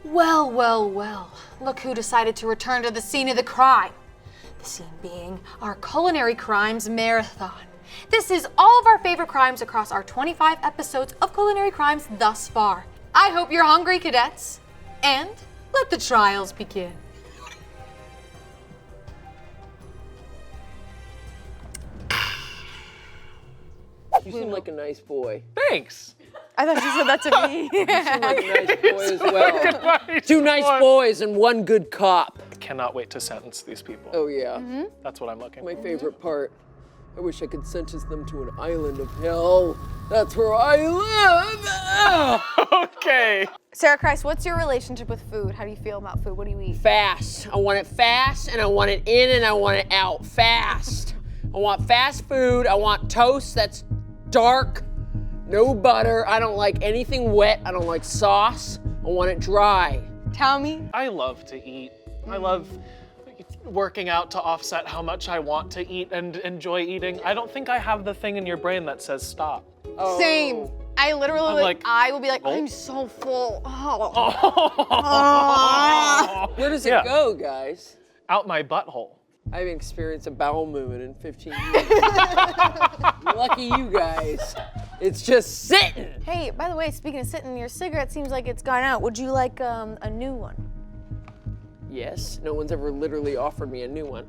Well, well, well. Look who decided to return to the scene of the crime. The scene being our Culinary Crimes marathon. This is all of our favorite crimes across our 25 episodes of Culinary Crimes thus far. I hope you're hungry, cadets. And let the trials begin. You seem like a nice boy. Thanks. I thought you said that to me. You seem like a nice boy as well. Two nice boys and one good cop. Cannot wait to sentence these people. Oh yeah. Mm-hmm. That's what I'm looking My for. favorite part. I wish I could sentence them to an island of hell. That's where I live. Ah! Okay. Sarah Christ, what's your relationship with food? How do you feel about food? What do you eat? Fast. I want it fast, and I want it in, and I want it out fast. I want fast food. I want toast that's dark, no butter. I don't like anything wet. I don't like sauce. I want it dry. Tell me. I love to eat. I love working out to offset how much I want to eat and enjoy eating. I don't think I have the thing in your brain that says stop. Oh. Same. I literally, I'm like, I will be like, oh. I'm so full. Oh. Where does it Yeah. go, guys? Out my butthole. I haven't experienced a bowel movement in 15 years. Lucky you guys. It's just sitting. Hey, by the way, speaking of sitting, your cigarette seems like it's gone out. Would you like a new one? Yes, no one's ever literally offered me a new one.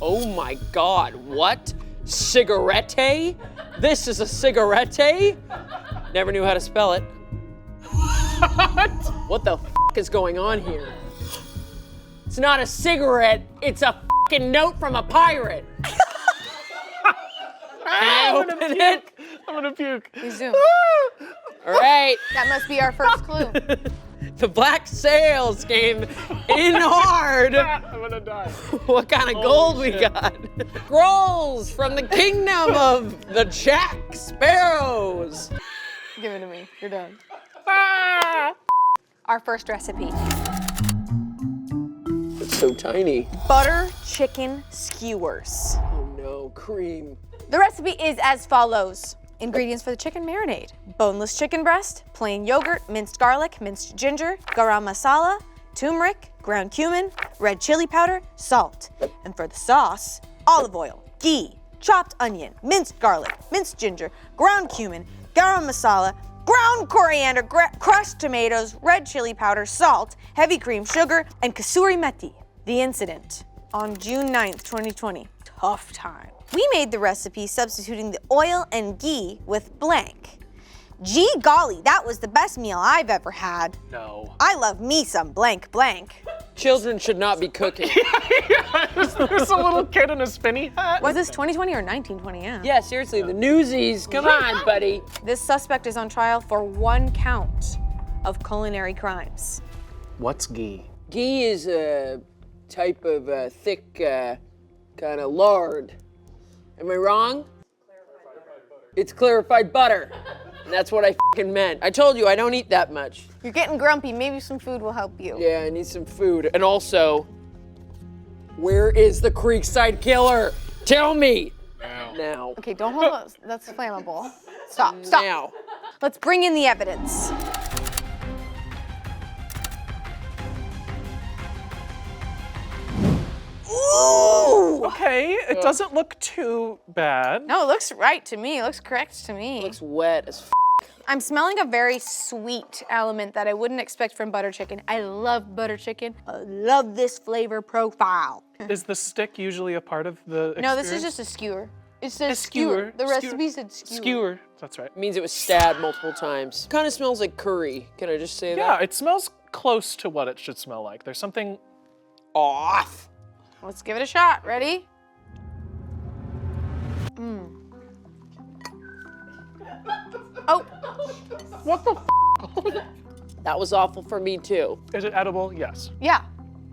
Oh my God, what? Cigarette? This is a cigarette? Never knew how to spell it. What the f is going on here? It's not a cigarette, it's a fucking note from a pirate. Can I open it? I'm gonna puke. Resume. All right, That must be our first clue. the black sails came in hard. I'm gonna die. What kind of gold we shit. got? Scrolls from the kingdom of the Jack Sparrows. Give it to me. You're done. Ah! Our first recipe. It's so tiny. Butter chicken skewers. Oh no, cream. The recipe is as follows. Ingredients for the chicken marinade: boneless chicken breast, plain yogurt, minced garlic, minced ginger, garam masala, turmeric, ground cumin, red chili powder, salt. And for the sauce, olive oil, ghee, chopped onion, minced garlic, minced ginger, ground cumin, garam masala, ground coriander, crushed tomatoes, red chili powder, salt, heavy cream, sugar, and kasuri methi. The incident on June 9th, 2020. Tough time. We made the recipe substituting the oil and ghee with blank. Gee golly, that was the best meal I've ever had. No. I love me some blank blank. Children should not be cooking. There's a little kid in a spinny hat. Was this 2020 or 1920? Yeah. Yeah, seriously, the newsies. Come on, buddy. This suspect is on trial for 1 count of culinary crimes. What's ghee? Ghee is a type of thick kind of lard. Am I wrong? It's clarified butter. And that's what I fucking meant. I told you I don't eat that much. You're getting grumpy. Maybe some food will help you. Yeah, I need some food. And also, where is the Creekside Killer? Tell me. Now. Okay, don't hold on. That's flammable. Stop. Stop. Now. Let's bring in the evidence. Ooh! Okay, it doesn't look too bad. No, it looks right to me. It looks correct to me. Looks wet as f. I'm smelling a very sweet element that I wouldn't expect from butter chicken. I love butter chicken. I love this flavor profile. Is the stick usually a part of the No, this is experience? just a skewer. It says A skewer. The Skewer. recipe said skewer. Skewer. That's right. Means it was stabbed multiple times. Kind of smells like curry. Can I just say Yeah, that? it smells close to what it should smell like. There's something Off. Let's give it a shot. Ready? Oh, What the f? That was awful for me too. Is it edible? Yes. yeah.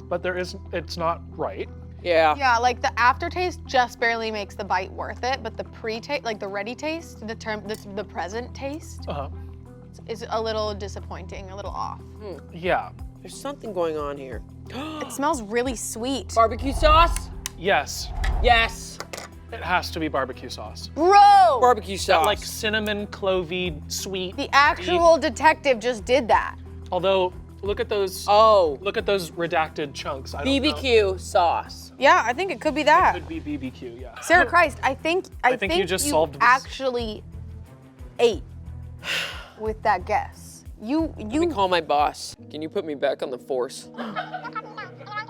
But it's not right. Yeah. Yeah, like the aftertaste just barely makes the bite worth it, but the pre-taste, like the ready taste, the present taste Uh-huh. is a little disappointing, a little off. Yeah. There's something going on here. It smells really sweet. Barbecue sauce? Yes. Yes. It has to be barbecue sauce. Bro! Barbecue sauce. Like cinnamon, clovey, sweet. The actual detective just did that. Although Look at those. Oh, Look at those redacted chunks. I don't know. BBQ sauce. Yeah, I think it could be that. Could be BBQ, yeah. Sarah Christ, I think you just solved this. actually ate with that guess. Let me call my boss. Can you put me back on the force?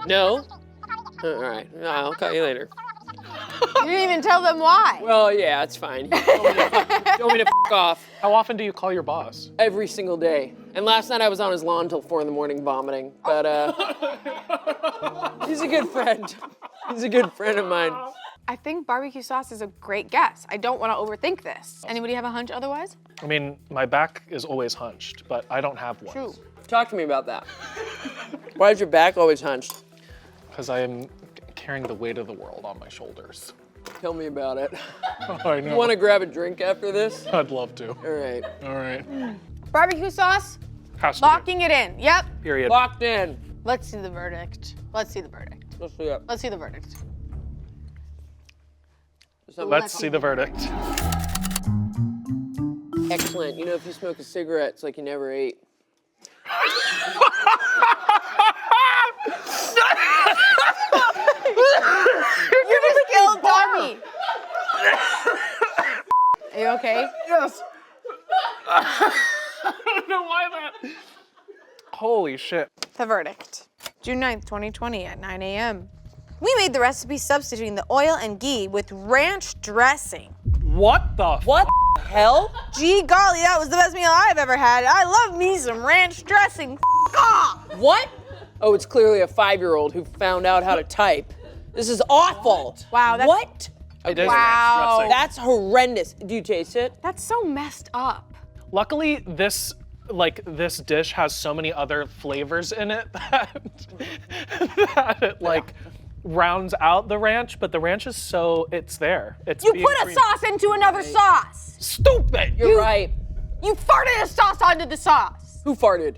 No? All right, I'll call you later. You didn't even tell them why. Well, yeah, it's fine. You want me to f off How often do you call your boss? every single day. And last night I was on his lawn till 4 a.m. vomiting, but he's a good friend. He's a good friend of mine. I think barbecue sauce is a great guess. I don't want to overthink this. Anybody have a hunch otherwise? I mean, my back is always hunched, but I don't have one. True. Talk to me about that. Why is your back always hunched? Because I am carrying the weight of the world on my shoulders. Tell me about it. I know. You want to grab a drink after this? I'd love to. All right. All right. Barbecue sauce, Has to be. locking it in. Yep. Period. Locked in. Let's see the verdict. Let's see the verdict. Let's see it. Let's see the verdict. Let's see the verdict. Excellent. You know, if you smoke a cigarette, it's like you never ate. You just killed Tommy. Are you okay? Yes. I don't know why that. Holy shit. The verdict. June 9th, 2020 at 9 a.m. We made the recipe substituting the oil and ghee with ranch dressing. What the? What the hell? Gee golly, that was the best meal I've ever had. I love me some ranch dressing. Off. What? Oh, it's clearly a 5-year-old who found out how to type. This is awful. Wow, that's, What? It is Wow. ranch dressing. That's horrendous. Do you taste it? that's so messed up. Luckily, this dish has so many other flavors in it that it rounds out the ranch, but the ranch is it's there. It's You being put a creamy. sauce into another sauce. Stupid! You're right. You farted a sauce onto the sauce. Who farted?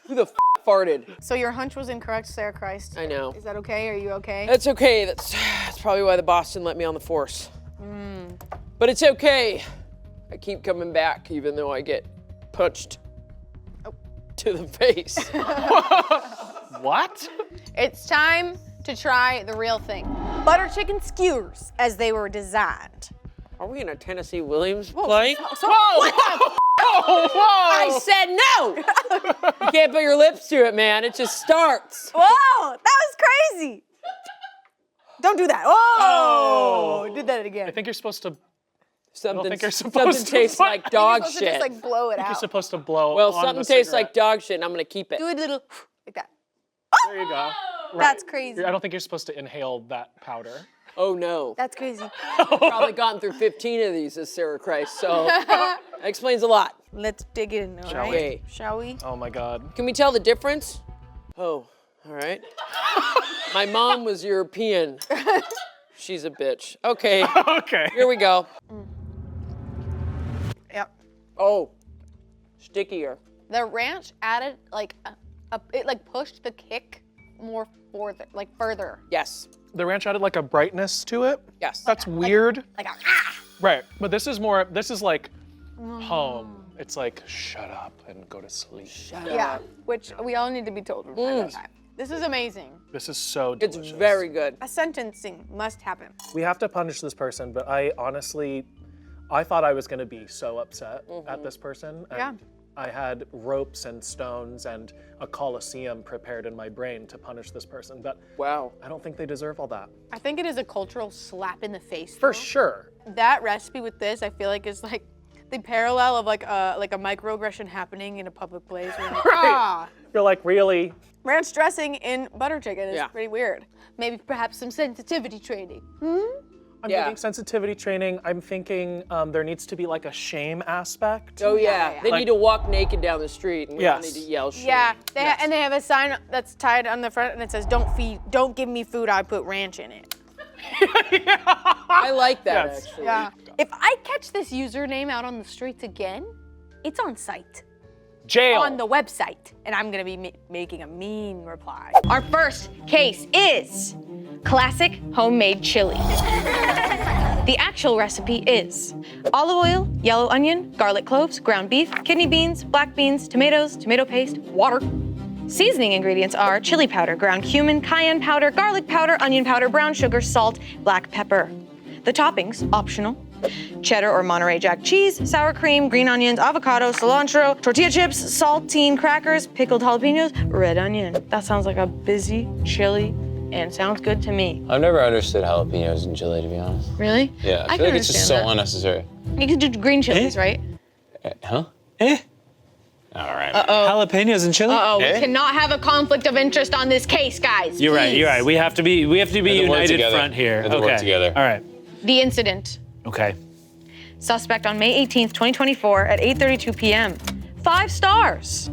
Who the farted? So your hunch was incorrect, Sarah Christ. I know. Is that okay? Are you okay? That's okay. That's probably why the boss didn't let me on the force. But it's okay. I keep coming back even though I get punched to the face. What? It's time to try the real thing. Butter chicken skewers as they were designed. Are we in a Tennessee Williams play? Whoa! I said no! You can't put your lips to it, man. It just starts. Whoa, that was crazy. Don't do that. Oh, did that I again. think you're supposed to. Something, think you're supposed something to tastes put- like dog You're supposed shit. to just blow it You're out. supposed to blow. Well, on something the tastes like cigarette. dog shit, and I'm gonna keep it. Do a little like that. There you go. Right. That's crazy. I don't think you're supposed to inhale that powder. Oh no. That's crazy. Probably gotten through 15 of these as Sarah Christ, so that explains a lot. Let's dig in, all Shall right? we? Shall we? Oh my God. Can we tell the difference? Oh, all right. My mom was European. She's a bitch. Okay, Okay. here we go. Yep. Oh, stickier. The ranch added it pushed the kick more further. Yes, The ranch added like a brightness to it. yes. That's weird. Like a Right. But this is more. This is like home. It's like shut up and go to sleep. yeah, which we all need to be told from time to time. This is amazing. This is so It's delicious. very good. A sentencing must happen. We have to punish this person, but I thought I was gonna be so upset at this person. And Yeah. I had ropes and stones and a coliseum prepared in my brain to punish this person, but Wow. I don't think they deserve all that. I think it is a cultural slap in the face. For though. sure. That recipe with this, I feel like is like the parallel of like a microaggression happening in a public place. Where you're like, You're like, really? ranch dressing in butter chicken is Yeah. pretty weird. Maybe perhaps some sensitivity training. I'm Yeah. thinking sensitivity training. I'm thinking there needs to be like a shame aspect. Oh yeah, yeah. they Like- need to walk naked down the street, and we all Yes. need to yell shit. Yeah, and they have a sign that's tied on the front and it says, "Don't give me food. I put ranch in it." I like that Yes. actually. Yeah. If I catch this username out on the streets again, it's on site. Jail. On the website, and I'm gonna be making a mean reply. Our first case is classic homemade chili. The actual recipe is olive oil, yellow onion, garlic cloves, ground beef, kidney beans, black beans, tomatoes, tomato paste, water, Seasoning ingredients are chili powder, ground cumin, cayenne powder, garlic powder, onion powder, brown sugar, salt, black pepper. The toppings, optional. Cheddar or Monterey Jack cheese, sour cream, green onions, avocado, cilantro, tortilla chips, saltine crackers, pickled jalapenos, red onion. That sounds like a busy chili and sounds good to me. I've never understood jalapenos in chili, to be honest. Really? Yeah, I I feel can like it's just so understand that. unnecessary. You could do green chilies, right? Huh? Eh? All right. Jalapenos and chili? Oh, Eh? we cannot have a conflict of interest on this case, guys. You're right, Please. you're right. We have to be have to work united together. front here. We have to Okay. work together. All right. The incident. Okay. Suspect on May 18th, 2024 at 8:32 p.m. 5 stars.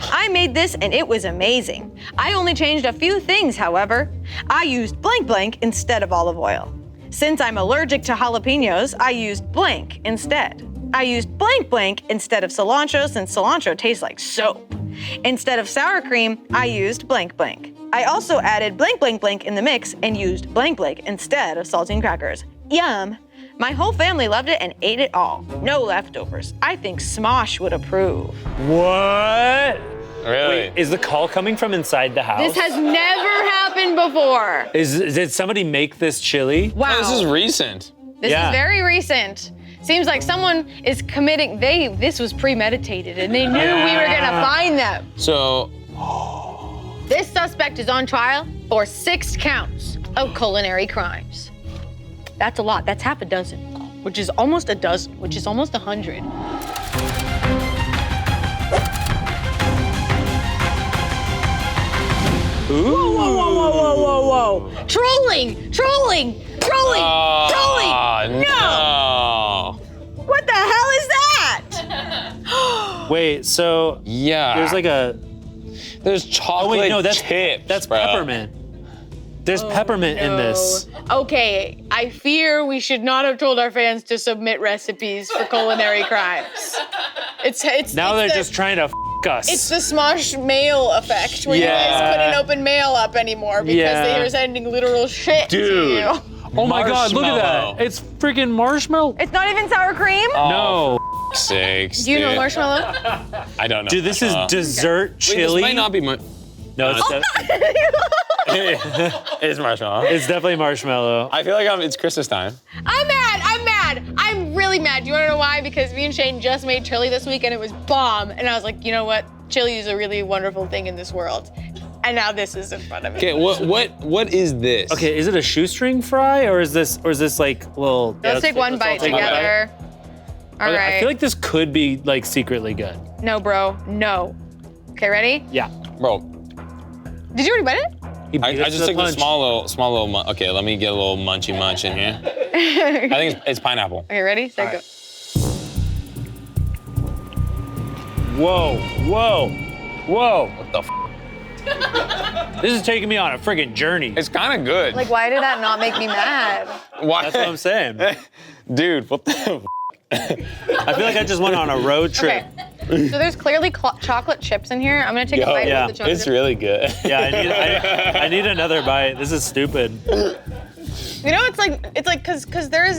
I made this and it was amazing. I only changed a few things, however. I used blank blank instead of olive oil. Since I'm allergic to jalapenos, I used blank instead. I used blank blank instead of cilantro since cilantro tastes like soap. Instead of sour cream, I used blank blank. I also added blank blank blank in the mix and used blank blank instead of saltine crackers. Yum. My whole family loved it and ate it all. No leftovers. I think Smosh would approve. What? Really? Wait, is the call coming from inside the house? This has never happened before. Did somebody make this chili? Wow. Oh, this is recent. This Yeah. is very recent. Seems like someone is committing, this was premeditated and they knew we were gonna find them. So, This suspect is on trial for 6 counts of culinary crimes. That's a lot, that's half a dozen, which is almost a dozen, which is almost 100. Ooh. Whoa. Trolling! Trolling! no. What the hell is that? Wait, so Yeah. there's like a, There's oh chocolate wait, no, that's chips, that's bro. peppermint. There's peppermint in this. Okay, I fear we should not have told our fans to submit recipes for culinary crimes. It's Now they're the- just trying to us. It's the Smosh mail effect where you Yeah. guys couldn't open mail up anymore because Yeah. they were sending literal shit to Dude. you. Oh my God, look at Marshmallow. that. It's freaking marshmallow. It's not even sour cream? No. Sakes, Do you know dude. marshmallow? I don't know. Dude, this is dessert Wait, chili. this might not be No, it's, It's marshmallow. it's definitely marshmallow. I feel like it's Christmas time. I'm mad. I'm really mad. Do you wanna know why? Because me and Shane just made chili this week and it was bomb. And I was like, you know what? Chili is a really wonderful thing in this world. And now this is in front of me. Okay, what is this? Okay, is it a shoestring fry or is this like little? Let's take one bite take one together. All Okay, right. I feel like this could be like secretly good. No, bro. No. Okay, ready? Yeah. Bro, Did you already bite it? He beat I us just to took the punch. small little. Okay, let me get a little munchy munch in here. I think it's pineapple. Okay, ready? Set, go. Whoa. What the? F- This is taking me on a friggin' journey. It's kind of good. Like, why did that not make me mad? Why? That's what I'm saying. Dude, what the? F- I feel like I just went on a road trip. Okay. So there's clearly chocolate chips in here. I'm gonna take a Yo, bite yeah, of the chocolate. it's really good. Yeah, I need another bite. This is stupid. You know, it's like cause there's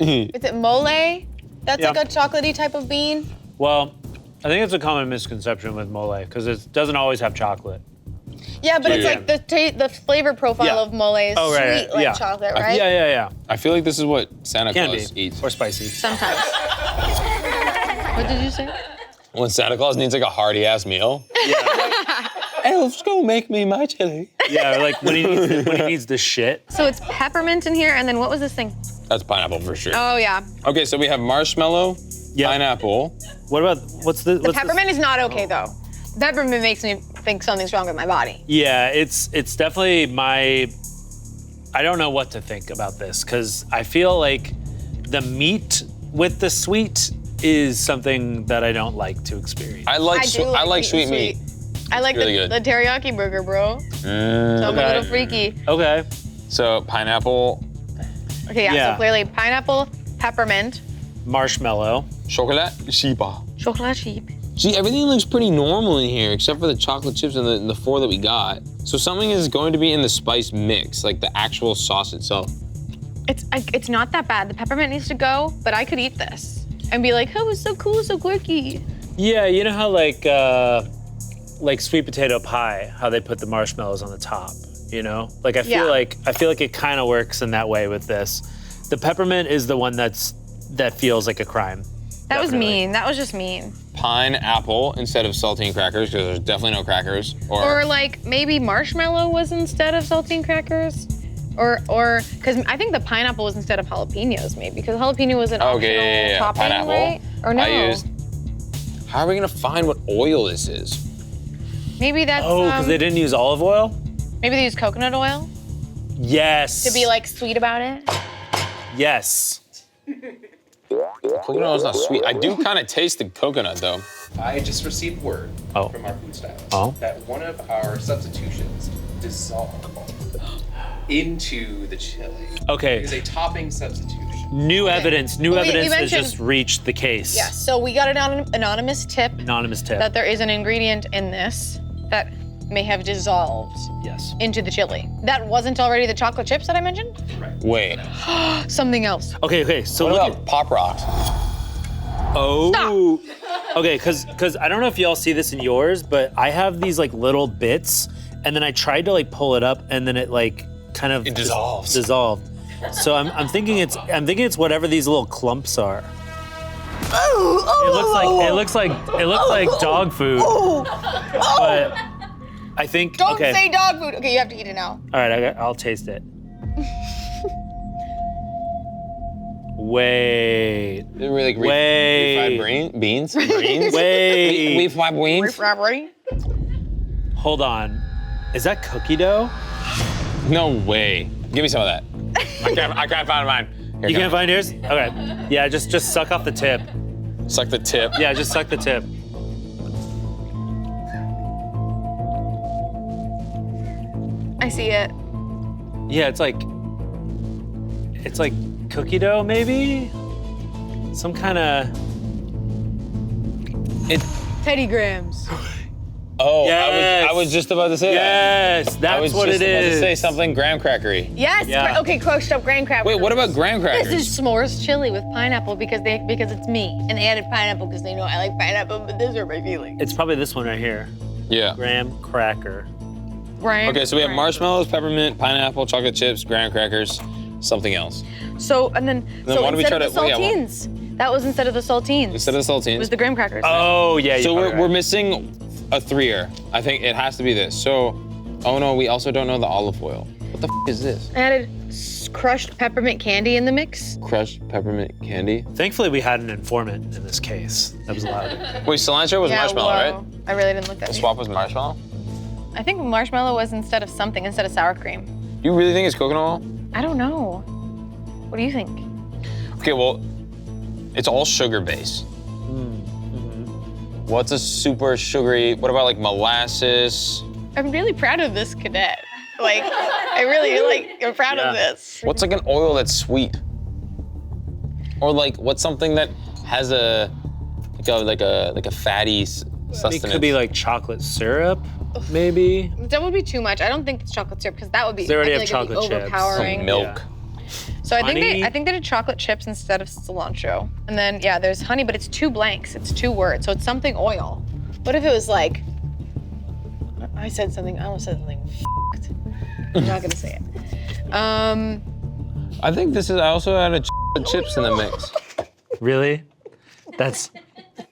is it mole? That's Yeah. like a chocolatey type of bean. Well, I think it's a common misconception with mole because it doesn't always have chocolate. Yeah, but it's Yeah. like the flavor profile Yeah. of mole is Oh, right, sweet right, like yeah. chocolate, right? Yeah. I feel like this is what Santa Can Claus be. eats. Or spicy. Sometimes. What did you say? When Santa Claus needs like a hearty ass meal. Elves, go make me my chili. Yeah, or like when he needs the shit. So it's peppermint in here, and then what was this thing? That's pineapple for sure. Oh yeah. Okay, so we have marshmallow, Yeah. pineapple. What about what's the Peppermint is not okay though. Peppermint makes me think something's wrong with my body. Yeah, it's definitely my. I don't know what to think about this because I feel like the meat with the sweet is something that I don't like to experience. I like meat sweet and meat. I like really the good. teriyaki burger, bro. So I'm a Okay. little freaky. Okay. So pineapple, Okay, yeah, Yeah. so clearly pineapple, peppermint, Marshmallow. chocolate, chipa. chocolate chip. See, everything looks pretty normal in here except for the chocolate chips and the 4 that we got. So something is going to be in the spice mix, like the actual sauce itself. It's not that bad. The peppermint needs to go, but I could eat this and be like, oh, it's so cool, so quirky. Yeah, you know how like like sweet potato pie, how they put the marshmallows on the top, you know? Like I feel Yeah. like it kind of works in that way with this. The peppermint is the one that feels like a crime. That was Definitely. mean. That was just mean. Pineapple instead of saltine crackers, because there's definitely no crackers. Or like maybe marshmallow was instead of saltine crackers. Or because I think the pineapple was instead of jalapenos, maybe, because jalapeno was an optional topping, pineapple. right? Or no? I used. How are we gonna find what oil this is? Maybe that's Oh, because they didn't use olive oil? maybe they used coconut oil Yes. to be like sweet about it. Yes. Coconut oil is not sweet. I do kind of taste the coconut though. I just received word Oh. from our food stylist Oh. that one of our substitutions dissolved into the chili. It Okay. is a topping substitution. New evidence. New Well, we evidence has mentioned- just reached the case. Yes. So we got an anonymous tip Anonymous tip. that there is an ingredient in this that may have dissolved Yes. into the chili. That wasn't already the chocolate chips that I mentioned? Wait. Something else. Okay. So What look about Pop Rocks? Oh. Okay, because I don't know if y'all see this in yours, but I have these like little bits, and then I tried to like pull it up, and then it like kind of It dissolves. Dissolved. So I'm thinking it's whatever these little clumps are. It looks like dog food. But I think Don't okay. say dog food. Okay, you have to eat it now. All right, I'll taste it. Wait. Like Wait. refried beans? Beans? Wait. Refried beans? Right? Hold on. Is that cookie dough? No way. Give me some of that. I can't find mine. Here, You go. can't find yours? Okay. Yeah, just suck off the tip. Suck the tip. Yeah, just suck the tip. I see it. Yeah, it's like cookie dough, maybe? Some kind of. Teddy Grahams. Oh, Yes. I was just about to say that. Yes, I that's was what just it about to is. say something graham crackery. Yes. Yeah. Okay, crushed up graham crackers. Wait, what about graham crackers? This is s'mores chili with pineapple because it's me, and they added pineapple because they know I like pineapple, but those are my feelings. It's probably this one right here. Yeah. Graham cracker. Graham. Okay, so we have marshmallows, peppermint, pineapple, chocolate chips, graham crackers, something else. So and then why don't we instead try of the to- yeah, well- saltines, that was instead of the saltines. Instead of the saltines. It was the graham crackers. Oh yeah. So you're we're right. missing a threer. I think it has to be this. So, oh no, we also don't know the olive oil. What the is this? I added crushed peppermint candy in the mix. Crushed peppermint candy. Thankfully, we had an informant in this case. That was allowed. Wait, cilantro was marshmallow, whoa. right? I really didn't look that The deep. swap was marshmallow? I think marshmallow was instead of sour cream. You really think it's coconut oil? I don't know. What do you think? Okay, well, it's all sugar based. What's a super sugary, what about like molasses? I'm really proud of this cadet. Like, I'm proud of this. What's like an oil that's sweet? Or like, what's something that has a fatty It sustenance? could be like chocolate syrup, maybe. That would be too much. I don't think it's chocolate syrup because that would be. They already I have feel like it'd be chocolate chips. overpowering. Some milk. So I think Honey? I think they did chocolate chips instead of cilantro. And then yeah, there's honey, but it's two blanks. It's two words. So it's something oil. What if it was like? I almost said something. I'm not gonna say it. I think I also added chips in the mix. Really? That's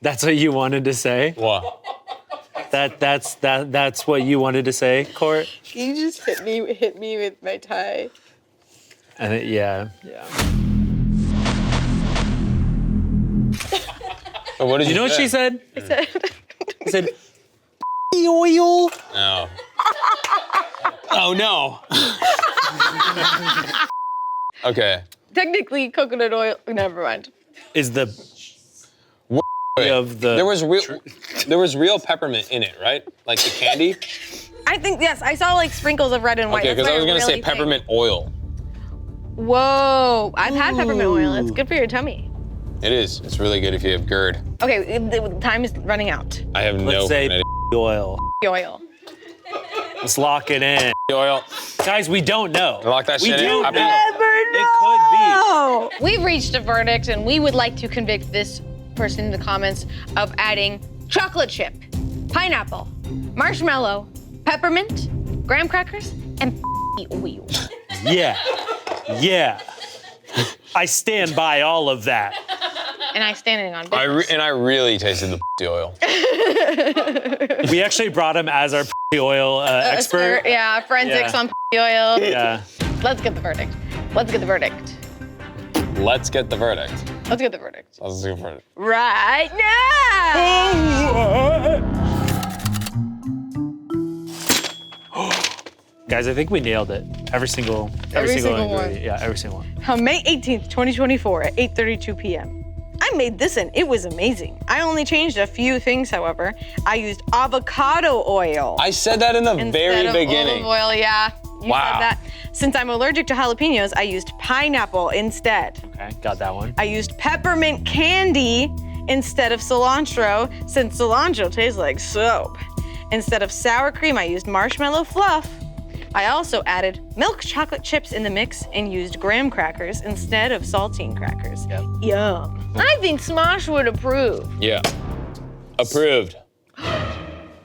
what you wanted to say? What? That's what you wanted to say, Court? You just hit me with my tie. And yeah. But what did You know what she say? said? She said, oil. No. Oh no. Okay. Technically, coconut oil. Never mind. Is the Wait, of the there was real peppermint in it, right? Like the candy? I think yes. I saw like sprinkles of red and white. Okay, That's because I was what gonna say really think. peppermint oil. Whoa! I've had peppermint oil. It's good for your tummy. It is. It's really good if you have GERD. Okay, the time is running out. I have let's no say idea. oil. Oil. Let's lock it in. Oil. Guys, we don't know. Lock that we shit in. don't I know. It could be. We've reached a verdict, and we would like to convict this person in the comments of adding chocolate chip, pineapple, marshmallow, peppermint, graham crackers, and oil. Yeah. Yeah. I stand by all of that. And I standing on business. I really tasted the oil. We actually brought him as our oil expert. Yeah, forensics Yeah. on oil. Yeah. Let's get the verdict. Let's get the verdict. Let's get the verdict. Let's get the verdict. Let's get the verdict. Right now! Guys, I think we nailed it. Every single single one. ingredient. Yeah, every single one. On May 18th, 2024 at 8:32 p.m. I made this and it was amazing. I only changed a few things, however. I used avocado oil. I said that in the instead very of beginning. olive oil, yeah. You Wow. said that. Since I'm allergic to jalapenos, I used pineapple instead. Okay, got that one. I used peppermint candy instead of cilantro, since cilantro tastes like soap. Instead of sour cream, I used marshmallow fluff. I also added milk chocolate chips in the mix and used graham crackers instead of saltine crackers. Yep. Yum. I think Smosh would approve. Yeah. Approved.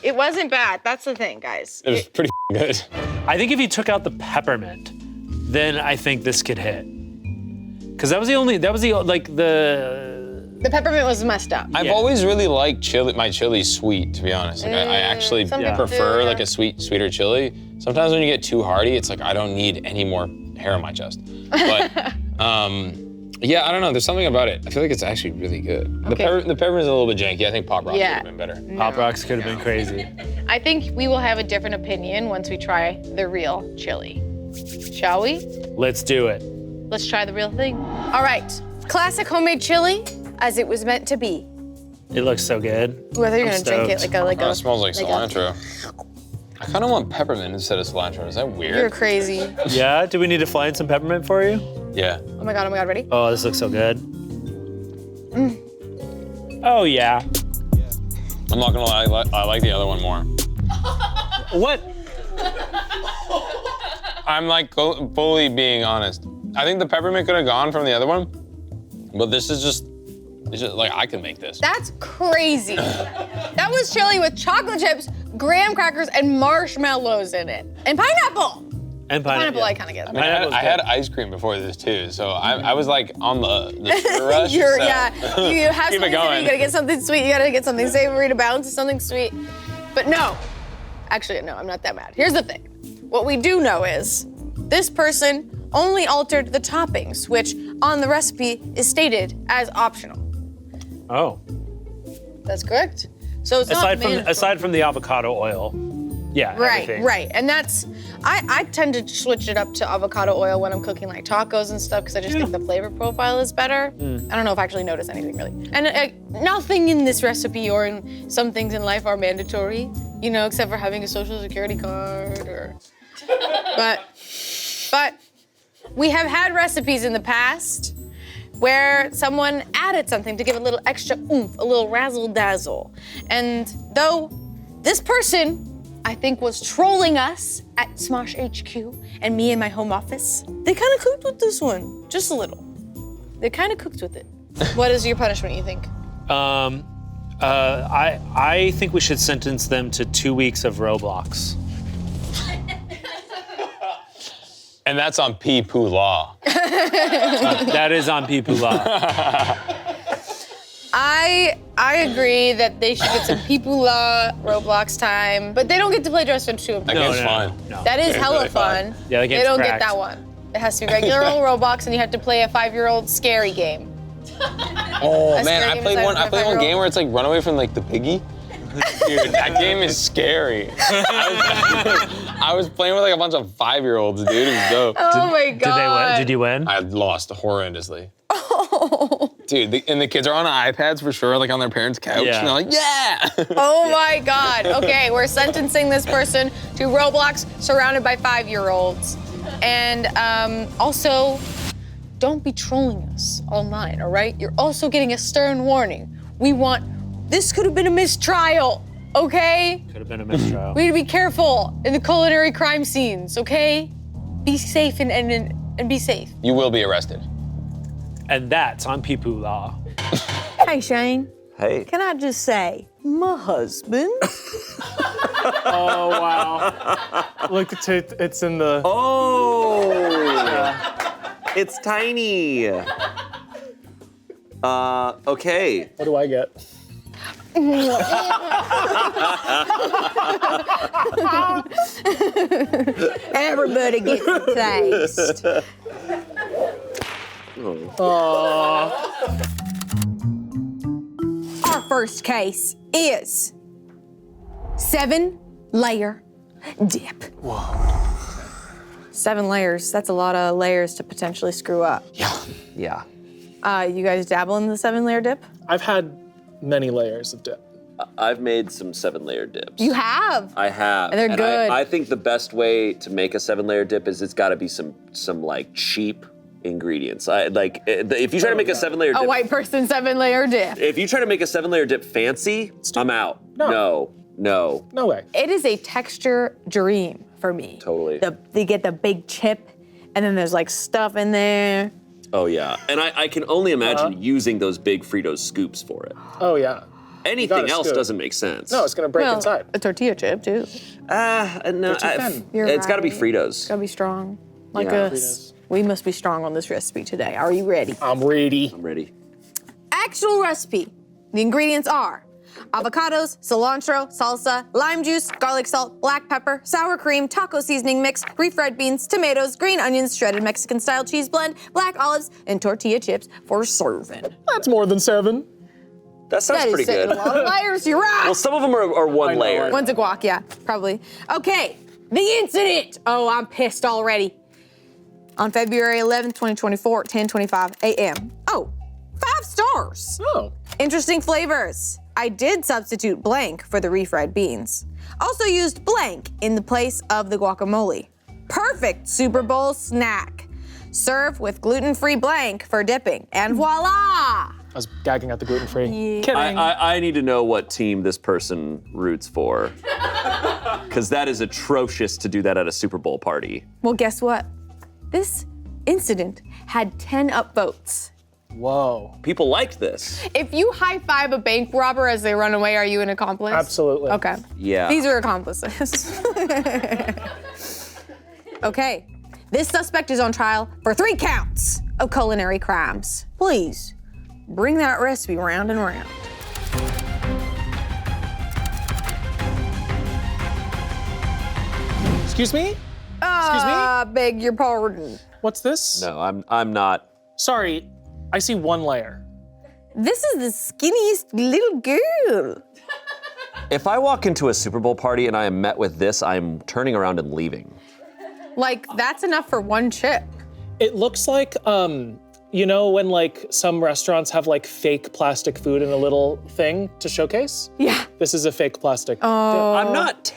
It wasn't bad. That's the thing, guys. It was pretty good. I think if you took out the peppermint, then I think this could hit. Cause that was the The peppermint was messed up. I've Yeah. always really liked my chili sweet, to be honest. Like, I actually some people prefer do, like yeah. a sweeter chili. Sometimes when you get too hearty, it's like I don't need any more hair on my chest. But yeah, I don't know. There's something about it. I feel like it's actually really good. Okay. The peppermint's a little bit janky. I think Pop Rocks Yeah. would have been better. Pop Rocks could have been crazy. I think we will have a different opinion once we try the real chili. Shall we? Let's do it. Let's try the real thing. All right. Classic homemade chili as it was meant to be. It looks so good. Ooh, I thought you were I'm gonna drink it stoked. like a It smells like a- cilantro. I kind of want peppermint instead of cilantro. Is that weird? You're crazy. Yeah, do we need to fly in some peppermint for you? Yeah. Oh my god, ready? Oh, this looks so good. Oh yeah. I'm not gonna lie. I like the other one more. What? I'm like fully being honest. I think the peppermint could have gone from the other one, but this is just, it's just like I can make this. That's crazy. That was chili with chocolate chips, graham crackers, and marshmallows in it. And pineapple. And Pineapple, yeah. I kind of get. I mean, I had ice cream before this too, so I was like on the sugar rush. You so- have Keep something it sweet, going. you gotta get something sweet, you gotta get something savory to balance something sweet. But no, actually, no, I'm not that mad. Here's the thing. What we do know is this person only altered the toppings, which on the recipe is stated as optional. Oh. That's correct. So it's not mandatory. Aside from the avocado oil. Yeah. Right, everything. right. And that's, I tend to switch it up to avocado oil when I'm cooking like tacos and stuff because I just think the flavor profile is better. I don't know if I actually notice anything really. And nothing in this recipe or in some things in life are mandatory, you know, except for having a social security card or, but we have had recipes in the past where someone added something to give a little extra oomph, a little razzle dazzle. And though this person, I think, was trolling us at Smosh HQ and me in my home office, they kind of cooked with this one, just a little. They kind of cooked with it. What is your punishment, you think? I think we should sentence them to 2 weeks of Roblox. And that's on pee-poo law. That is on people law. I agree that they should get some Pipula Roblox time, but they don't get to play Dress Fund 2 in That No, game's no, fun. no. That is Game's hella really fun. fun. Yeah, the They game's don't get cracked. that one. It has to be regular old Roblox, and you have to play a 5-year-old scary game. Oh That's man, great I game played design one. for I played one 5-year-old. game where it's like run away from like the piggy. Dude, that game is scary. I was playing with like a bunch of 5-year-olds, dude. It was dope. Oh my Did god. they win? Did you win? I lost horrendously. Dude, and the kids are on iPads for sure, like on their parents' couch, Yeah. and they're like, yeah. Oh my god. Okay, we're sentencing this person to Roblox surrounded by 5-year-olds. And also, don't be trolling us online, all right? You're also getting a stern warning. This could have been a mistrial, okay? Could have been a mistrial. We need to be careful in the culinary crime scenes, okay? Be safe and be safe. You will be arrested. And that's on people law. Hey, Shane. Hey. Can I just say, my husband Oh wow! Look, it's in the. Oh! It's tiny. Okay. What do I get? Everybody gets a taste. Our first case is 7-layer dip. Whoa. 7 layers, that's a lot of layers to potentially screw up. Yeah. You guys dabble in the 7-layer dip? I've had many layers of dip. I've made some 7-layer dips. You have? I have. And they're good. I think the best way to make a 7-layer dip is it's got to be some like cheap ingredients. If you try to make a 7-layer dip, A white person 7-layer dip. if you try to make a 7-layer dip fancy, I'm out. No. No. No way. It is a texture dream for me. Totally. They get the big chip, and then there's like stuff in there. Oh yeah. And I can only imagine using those big Fritos scoops for it. Oh yeah. Anything gotta else scoop. doesn't make sense. No, it's gonna break Well, inside. a tortilla chip too. No. too thin. You're It's got to be right. Fritos. Gotta be strong. Like Yeah. us. We must be strong on this recipe today. Are you ready? I'm ready. I'm ready. Actual recipe. The ingredients are avocados, cilantro, salsa, lime juice, garlic salt, black pepper, sour cream, taco seasoning mix, refried beans, tomatoes, green onions, shredded Mexican-style cheese blend, black olives, and tortilla chips for serving. That's more than 7. That sounds That is pretty setting good. a lot of layers, you're right. Well, some of them are one know, layer. I know. One's a guac, yeah, probably. Okay, the incident. Oh, I'm pissed already. On February 11th, 2024, 10:25 a.m. Oh, 5 stars. Oh. Interesting flavors. I did substitute blank for the refried beans. Also used blank in the place of the guacamole. Perfect Super Bowl snack. Serve with gluten-free blank for dipping, and voila! I was gagging at the gluten-free. Kidding. I need to know what team this person roots for. Because that is atrocious to do that at a Super Bowl party. Well, guess what? This incident had 10 upvotes. Whoa. People liked this. If you high-five a bank robber as they run away, are you an accomplice? Absolutely. Okay. Yeah. These are accomplices. Okay. This suspect is on trial for 3 counts of culinary crimes. Please, bring that recipe round and round. Excuse me? Excuse me? Beg your pardon. What's this? No, I'm not. Sorry, I see 1 layer. This is the skinniest little girl. If I walk into a Super Bowl party and I am met with this, I'm turning around and leaving. Like, that's enough for 1 chip. It looks like, you know when like some restaurants have like fake plastic food in a little thing to showcase? Yeah. This is a fake plastic. I'm not.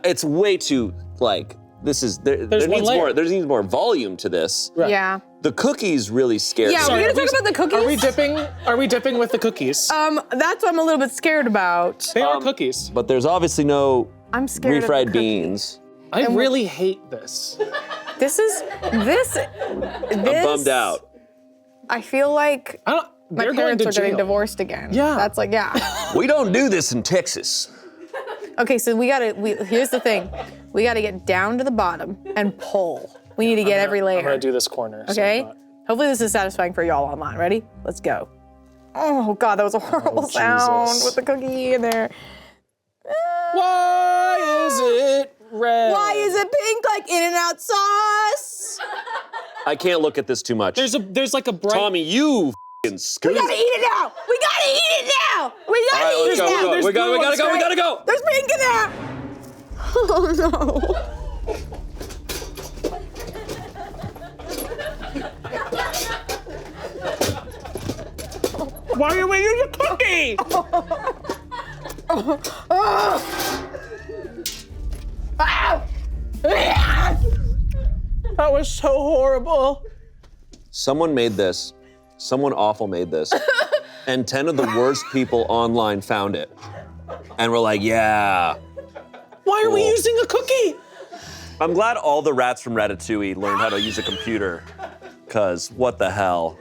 It's way too like. This is there There's one needs layer. more. There needs more volume to this. Right. Yeah. The cookies really scared Yeah, me. we're gonna talk about the cookies. Are we dipping with the cookies? That's what I'm a little bit scared about. They are cookies. But there's obviously no I'm scared refried of the cookies. beans. I really hate this. This. I'm bummed out. I feel like I don't. my they're going parents to are getting jail. divorced again. Yeah. That's like, yeah. We don't do this in Texas. Okay, so here's the thing. We gotta get down to the bottom and pull. We need to get every layer. I'm gonna do this corner. so Okay? I'm not- Hopefully this is satisfying for y'all online. Ready? Let's go. Oh God, that was a horrible sound Jesus. with the cookie in there. Why is it red? Why is it pink like In-N-Out sauce? I can't look at this too much. There's like a bright. Tommy, you f***ing scoot. We gotta eat it now! We gotta eat it now! We gotta All right, eat let's it go. now! We gotta go. We gotta go. There's pink in there! Oh no. Why are we using a cookie? That was so horrible. Someone made this. Someone awful made this. And 10 of the worst people online found it. And we're like, yeah. Why are we Cool. using a cookie? I'm glad all the rats from Ratatouille learned how to use a computer. Cause what the hell?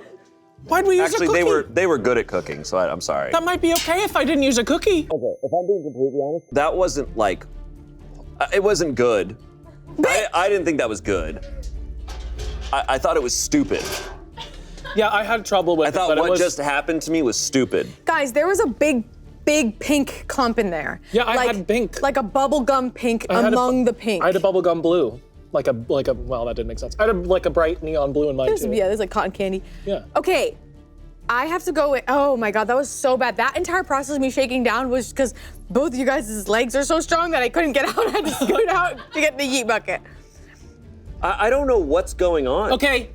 Why'd we use Actually, a cookie? they were good at cooking, so I'm sorry. That might be okay if I didn't use a cookie. Okay, if I'm being completely honest, that wasn't like It wasn't good. I didn't think that was good. I thought it was stupid. Yeah, I had trouble with I it, thought but what it was, just happened to me was stupid. Guys, there was a big pink clump in there. Yeah, I had pink. Like a bubblegum pink I had among the pink. I had a bubblegum blue. Like a, well, that didn't make sense. I had like a bright neon blue in mine too. Yeah, there's like cotton candy. Yeah. Okay, I have to go. Oh my God, that was so bad. That entire process of me shaking down was because both you guys' legs are so strong that I couldn't get out. I had to scoot out to get the yeet bucket. I don't know what's going on. Okay,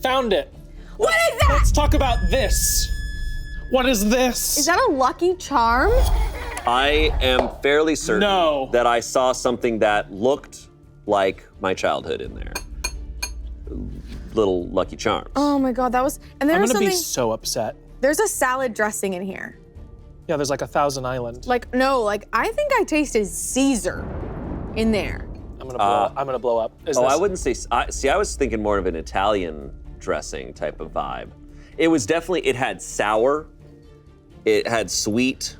found it. What is that? Let's talk about this. What is this? Is that a Lucky Charm? I am fairly certain No. that I saw something that looked like my childhood in there. Little Lucky Charms. Oh my God, that was. And I'm there's gonna something. be so upset. There's a salad dressing in here. Yeah, there's like a Thousand Island. Like no, like I think I tasted Caesar in there. I'm gonna blow up. I'm gonna blow up. Is Oh, this, I wouldn't say. I was thinking more of an Italian dressing type of vibe. It was definitely. It had sour. It had sweet,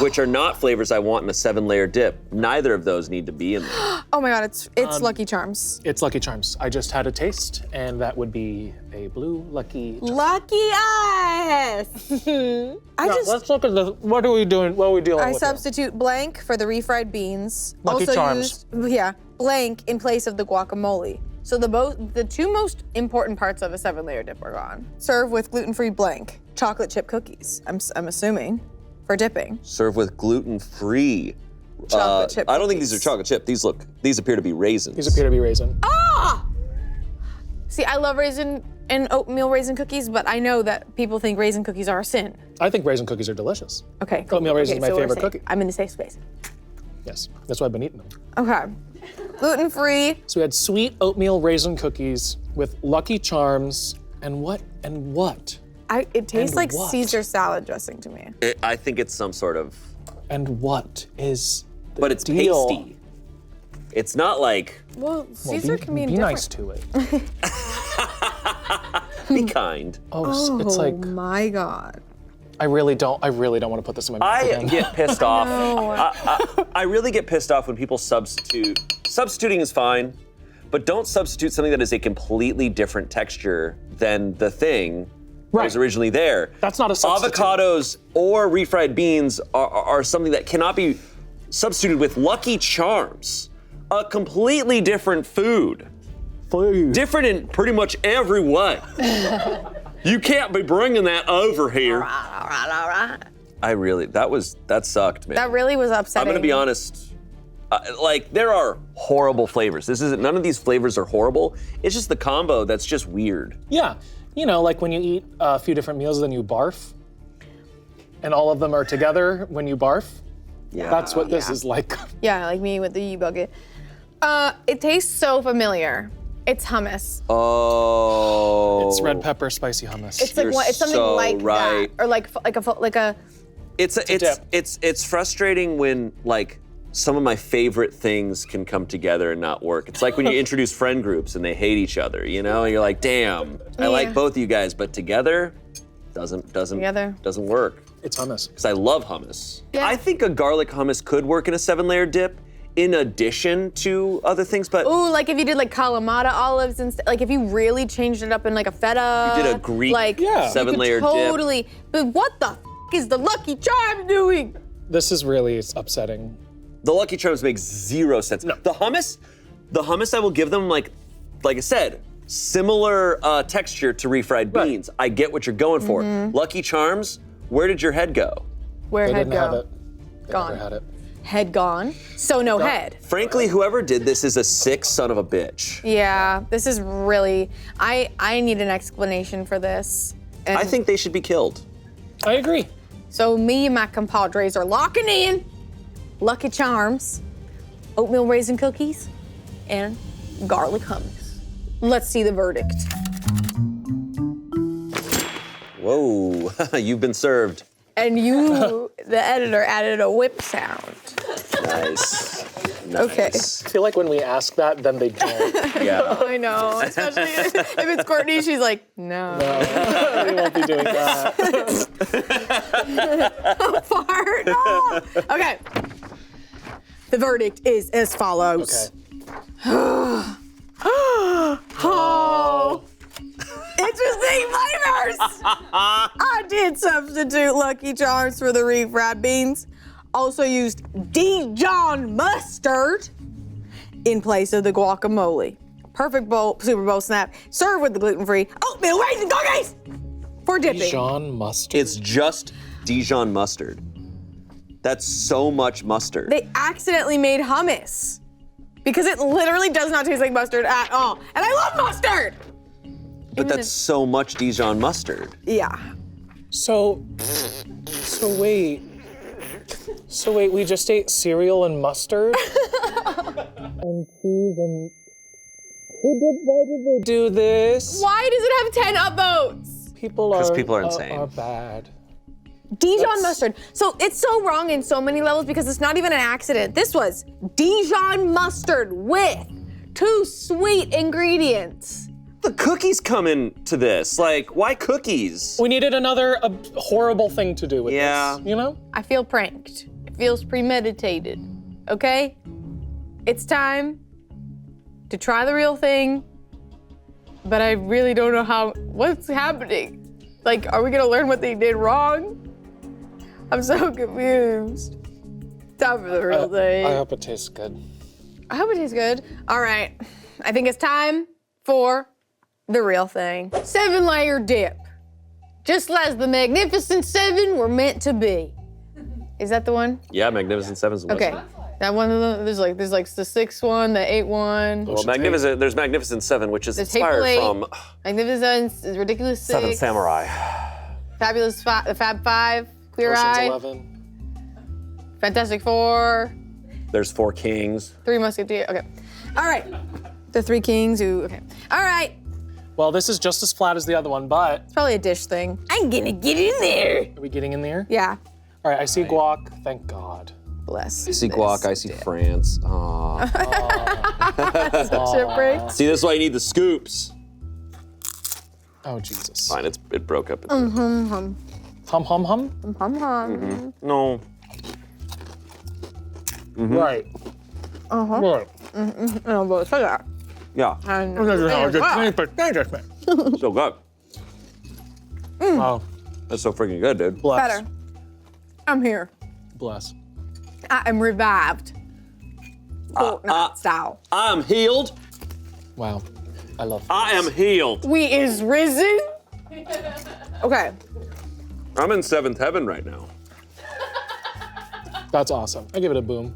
which are not flavors I want in a 7-layer dip. Neither of those need to be in there. Oh my God, it's Lucky Charms. It's Lucky Charms. I just had a taste, and that would be a blue Lucky Charm. Lucky us! Let's look at the. What are we doing? What are we dealing I with? here? substitute blank for the refried beans. Lucky also Charms. used, blank in place of the guacamole. So the two most important parts of a 7-layer dip are gone. Serve with gluten-free blank chocolate chip cookies. I'm assuming for dipping. Serve with gluten-free. Chocolate chip I don't think these are cookies. chocolate chip. These appear to be raisins. These appear to be raisin. Ah! See, I love raisin and oatmeal raisin cookies, but I know that people think raisin cookies are a sin. I think raisin cookies are delicious. Okay. Oatmeal raisin is my so we're favorite safe. cookie. I'm in the safe space. Yes, that's why I've been eating them. Okay. Gluten-free. So we had sweet oatmeal raisin cookies with Lucky Charms and what? It tastes And like what? Caesar salad dressing to me. I think it's some sort of. And what is the But it's deal? pasty. It's not like. Well, Caesar can be be different. nice to it. Be kind. Oh, it's like my God. I really don't want to put this in my mouth I again. get pissed off. I really get pissed off when people substitute. Substituting is fine, but don't substitute something that is a completely different texture than the thing that was originally there. That's not a substitute. Avocados or refried beans are something that cannot be substituted with Lucky Charms, a completely different food. Different in pretty much every way. You can't be bringing that over here. All right. That sucked, man. That really was upsetting. I'm gonna be honest. There are horrible flavors. None of these flavors are horrible. It's just the combo that's just weird. Yeah, like when you eat a few different meals, then you barf, and all of them are together when you barf. Yeah. That's what this is like. Yeah, like me with the yeet bucket. It tastes so familiar. It's hummus. Oh. It's red pepper spicy hummus. It's like You're it's something so like right. that, or like a. It's frustrating when some of my favorite things can come together and not work. It's like when you introduce friend groups and they hate each other, and you're like, damn, I like both of you guys, but together doesn't work. It's hummus. Because I love hummus. Yeah. I think a garlic hummus could work in a 7-layer dip in addition to other things, but Ooh, like if you did like Kalamata olives and like if you really changed it up in like a feta. you did a Greek Yeah. 7-layer dip. Totally. But what the is the Lucky Charm doing? This is really upsetting. The Lucky Charms make zero sense. No. The hummus I will give them like I said, similar texture to refried Right. beans. I get what you're going for. Lucky Charms, where did your head go? Where They head didn't go? have it. They Gone. never had it. Head gone. So no head. Frankly, whoever did this is a sick son of a bitch. Yeah, this is really. I need an explanation for this. And I think they should be killed. I agree. so. Me and my compadres are locking in Lucky Charms, oatmeal raisin cookies, and garlic hummus. Let's see the verdict. Whoa, you've been served. And you, the editor, added a whip sound. Nice. Okay. I feel like when we ask that, then they don't. Yeah. I know, especially if it's Courtney, she's like, no. We won't be doing that. Fart, no. Okay. The verdict is as follows. Okay. Oh, interesting flavors. I did substitute Lucky Charms for the refried beans. Also used Dijon mustard in place of the guacamole. Perfect bowl, Super Bowl snap. Served with the gluten-free oatmeal raisin cookies for dipping. Dijon mustard. It's just Dijon mustard. That's so much mustard. They accidentally made hummus because it literally does not taste like mustard at all. And I love mustard. But that's so much Dijon mustard. Yeah. So wait, we just ate cereal and mustard? And cheese and... Why did they do this? Why does it have 10 upvotes? People are insane. Are bad. Dijon mustard. So it's so wrong in so many levels because it's not even an accident. This was Dijon mustard with 2 sweet ingredients. The cookies come into this. Like, why cookies? We needed another horrible thing to do with this, you know? I feel pranked. It feels premeditated, okay? It's time to try the real thing, but I really don't know what's happening. Like, are we gonna learn what they did wrong? I'm so confused. Time for the real thing. I hope it tastes good. I hope it tastes good. All right, I think it's time for the real thing. 7-layer dip. Just as the Magnificent 7 were meant to be. Is that the one? Yeah, Magnificent Seven's the Okay. That one of them, there's like the 6 one, the 8 one. Well, there's Magnificent Seven, which is There's inspired Hateful from Magnificent, Ridiculous 6. Seven Samurai. Fabulous the Fab 5, Queer Ocean's Eye. 11. Fantastic 4. There's 4 Kings. 3 Musketeers. Okay. All right. The 3 Kings who. Okay. All right. Well, this is just as flat as the other one, but It's probably a dish thing. I'm gonna get in there. are we getting in there? Yeah. All right, I see guac. Thank God. Bless. I see guac, I see France. Aw. Shipwreck. See, this is why you need the scoops. Oh, Jesus. Fine, it broke up. Hum, hum, hum? No. Right. Right. No, but it's like Yeah, that. so good. Wow. That's so freaking good, dude. Bless. Better. I'm here. Bless. I am revived. Fortnite style. I'm healed. Wow. I love this. I am healed. We is risen. Okay. I'm in 7th heaven right now. That's awesome. I give it a boom.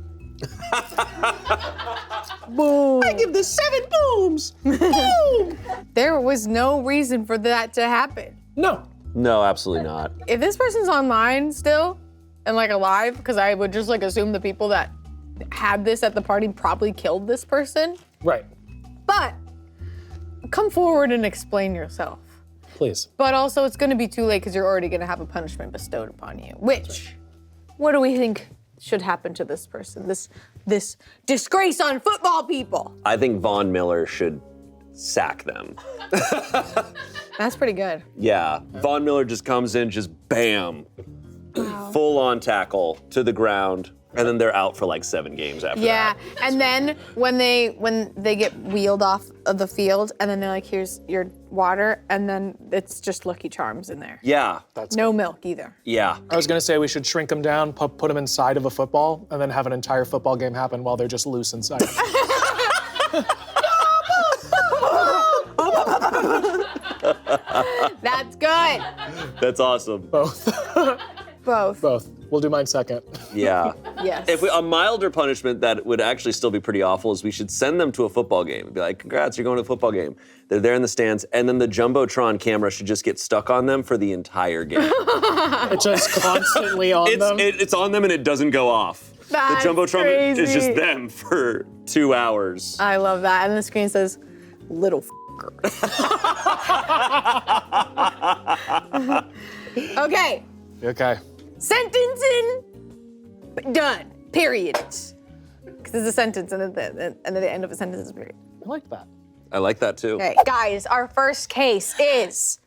Boom. I give this 7 booms. There was no reason for that to happen. No. No, absolutely not. If this person's online still and like alive, because I would just like assume the people that had this at the party probably killed this person. Right. But come forward and explain yourself. Please. But also it's gonna be too late because you're already gonna have a punishment bestowed upon you. Which, what do we think should happen to this person? This disgrace on football people. I think Von Miller should sack them. That's pretty good. Yeah, Von Miller just comes in, just bam, full on tackle to the ground, and then they're out for like 7 games after Yeah, that. and then when they get wheeled off of the field, and then they're like, "Here's your water," and then it's just Lucky Charms in there. Yeah, No milk either. yeah. I was gonna say we should shrink them down, put them inside of a football, and then have an entire football game happen while they're just loose inside. That's good. That's awesome. Both. Both. Both. We'll do mine second. Yeah. Yes. If a milder punishment that would actually still be pretty awful is we should send them to a football game and be like, congrats, you're going to a football game. They're there in the stands, and then the Jumbotron camera should just get stuck on them for the entire game. It's just constantly on them. It's on them and it doesn't go off. That's the Jumbotron is crazy. just them for 2 hours. I love that. And the screen says, "Little f***er." Okay. Okay. Sentencing done. Period. Because there's a sentence and then the end of a sentence is a period. I like that. I like that too. Okay, guys, our first case is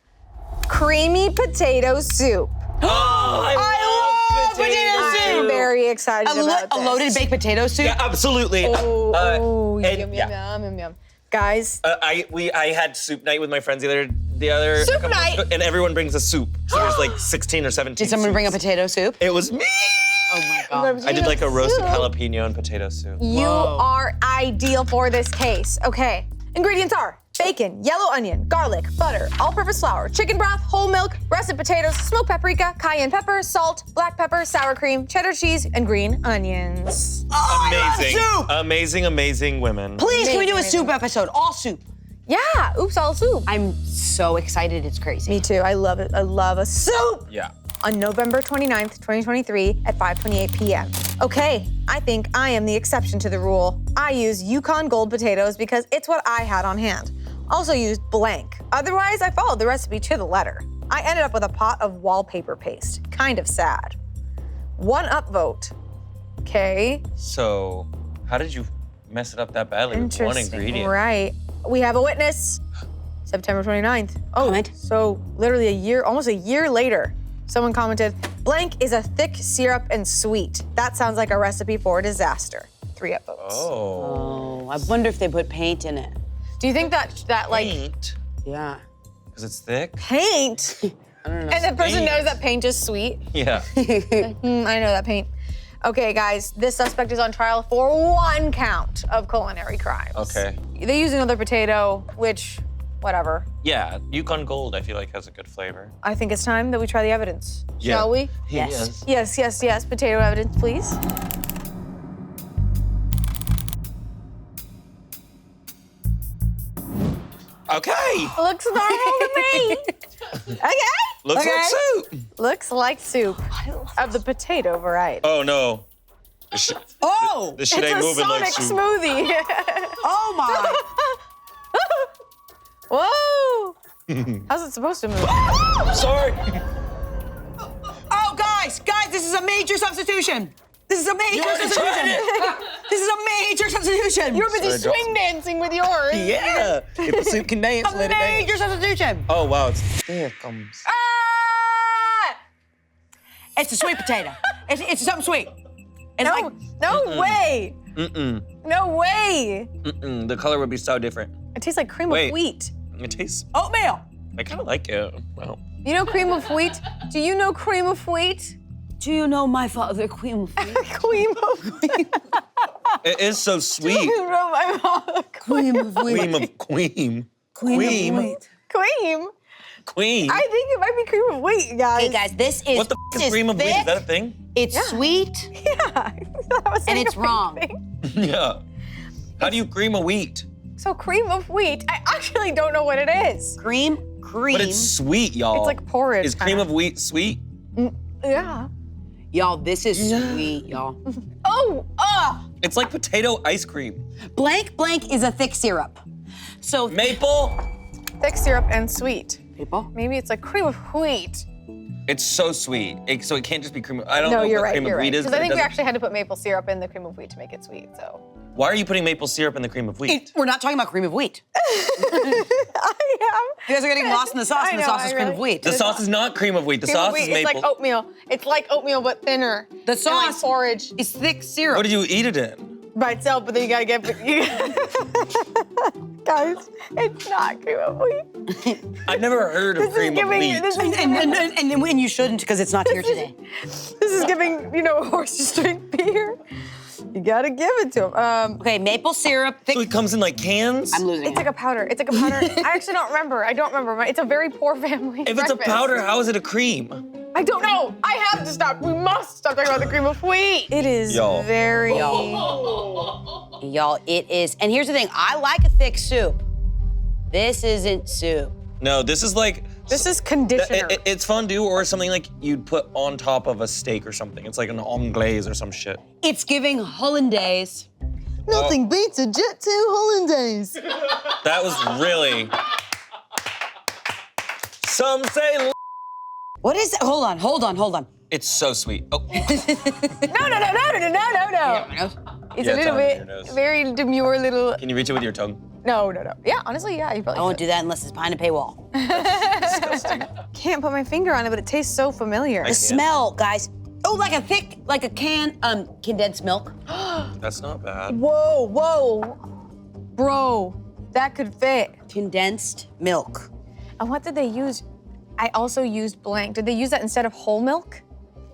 creamy potato soup. Oh, I love I'm very excited about this. A loaded baked potato soup. Yeah, absolutely. Oh, and- yum, yeah. yum, yum, yum. Guys, I had soup night with my friends the other Soup couple night? and everyone brings a soup. So there's like 16 or 17. Did someone bring a soups. potato soup? It was me. Oh my god. I did like a roasted jalapeno and potato soup. you are ideal for this case. Okay, ingredients are bacon, yellow onion, garlic, butter, all-purpose flour, chicken broth, whole milk, russet potatoes, smoked paprika, cayenne pepper, salt, black pepper, sour cream, cheddar cheese, and green onions. Amazing. soup! Amazing women. Please, can we do a Amazing. soup episode? All soup. Yeah, oops, all soup. I'm so excited. It's crazy. Me too, I love it. I love a soup. Yeah. On November 29th, 2023 at 5:28 p.m. Okay, I think I am the exception to the rule. I use Yukon Gold potatoes because it's what I had on hand. Also used blank. Otherwise, I followed the recipe to the letter. I ended up with a pot of wallpaper paste. Kind of sad. 1 upvote. Okay, So, how did you mess it up that badly with one interesting. ingredient? Right. We have a witness. September 29th. Oh, Comment. so literally almost a year later, someone commented, blank is a thick syrup and sweet. That sounds like a recipe for disaster. 3 upvotes. Oh. Oh, I wonder if they put paint in it. Do you think that like Paint. Yeah. Because it's thick? paint? I don't know. And the person Paint. knows that paint is sweet. Yeah. I know that paint. Okay, guys, this suspect is on trial for 1 count of culinary crimes. Okay. They use another potato, which, whatever. Yeah, Yukon Gold I feel like has a good flavor. I think it's time that we try the evidence. Yeah. Shall we? Yes. Yes. Potato evidence, please. Okay. Looks normal to me. Okay. Looks like soup. Looks like soup of the potato variety. Oh no. Oh! This shit It's ain't a moving Sonic like soup. smoothie. Oh my! Whoa. How's it supposed to move? Sorry. Oh, guys, this is a major substitution. This is a major substitution. This is a major substitution. You're busy Sorry, swing dancing with yours. Yeah. If the soup can dance, a let it dance. major substitution. Oh wow, there it comes. Ah! It's a sweet potato. It's something sweet. It's like No way. Mm-mm. No way. Mm-mm. The color would be so different. It tastes like cream Wait. of wheat. It tastes, oatmeal. I kind of like it. Well, You know cream of wheat? Do you know cream of wheat? Do you know my father, Queen of Wheat? Cream of wheat. it is so sweet. You know my mom. Queen of Wheat. Cream of queen. Queen of Wheat. Cream. Queen. I think it might be cream of wheat, you guys. Hey guys, this is What the f is cream of wheat? Is that a thing? It's sweet Yeah. I was saying and it's the same wrong. thing. Yeah. How do you cream a wheat? So cream of wheat, I actually don't know what it is. Cream. But it's sweet, y'all. It's like porridge. Is cream of wheat sweet? Yeah. Y'all, this is sweet, y'all. Oh, It's like potato ice cream. Blank is a thick syrup. So Maple. thick syrup and sweet. people. Maybe it's like cream of wheat. It's so sweet. So it can't just be cream. I don't No, know you're what right. cream You're of right. wheat is. Because but I it think we doesn't- actually had to put maple syrup in the cream of wheat to make it sweet. So Why are you putting maple syrup in the cream of wheat? We're not talking about cream of wheat. I You guys are getting lost in the sauce, and the I know, sauce is I cream of really- wheat. The sauce is not cream of wheat. The cream of sauce wheat, is it's maple. like oatmeal. It's like oatmeal but thinner. The And like sauce porridge is thick syrup. What did you eat it in? by itself, but then you gotta get. Guys, it's not cream of wheat. I've never heard of This is cream of giving. wheat. This is And then when you shouldn't, because it's not here today. This is giving, horses drink beer. You gotta give it to them. Okay, maple syrup, thick. So it comes in like cans? I'm losing It's it. like a powder. It's like a powder. I actually don't remember. I don't remember. It's a very poor family. If it's a breakfast. powder, how is it a cream? I don't know. I have to stop. We must stop talking about the cream of wheat. It is Y'all. very. Y'all, it is. And here's the thing, I like a thick soup. This isn't soup. No, this is like. This is conditioner. It's fondue or something like you'd put on top of a steak or something. It's like an anglaise or some shit. It's giving hollandaise. Nothing beats a Jet 2 hollandaise. That was really. Some say What is it? Hold on. it's so sweet. Oh, No. It's Yeah, a little it's on bit, your nose. very demure little. can you reach it with your tongue? No. Yeah, honestly, yeah, you probably I won't should. do that unless it's behind a paywall. Disgusting. Can't put my finger on it, but it tastes so familiar. The smell, guys. Oh, like a can, condensed milk. That's not bad. Whoa. Bro, that could fit. Condensed milk. And what did they use? I also used blank. Did they use that instead of whole milk?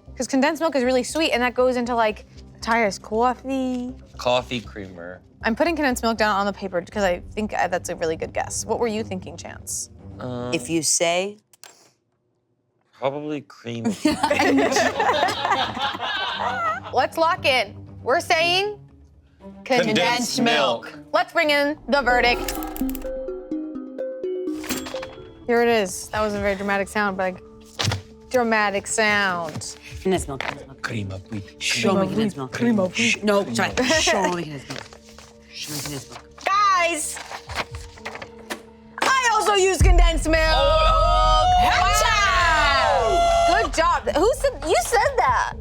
Because condensed milk is really sweet and that goes into like Tyra's coffee. Coffee creamer. I'm putting condensed milk down on the paper because I think that's a really good guess. What were you thinking, Chance? If you say. Probably cream. Let's lock in. We're saying Condensed milk. Let's bring in the verdict. Here it is. That was a very dramatic sound, but dramatic sound. Condensed milk, condensed milk. Cream of wheat. Show me condensed milk. Cream of wheat. No, sorry. Show me condensed milk. Show me condensed milk. Guys, I also use condensed milk. Wow. Good job. You said that?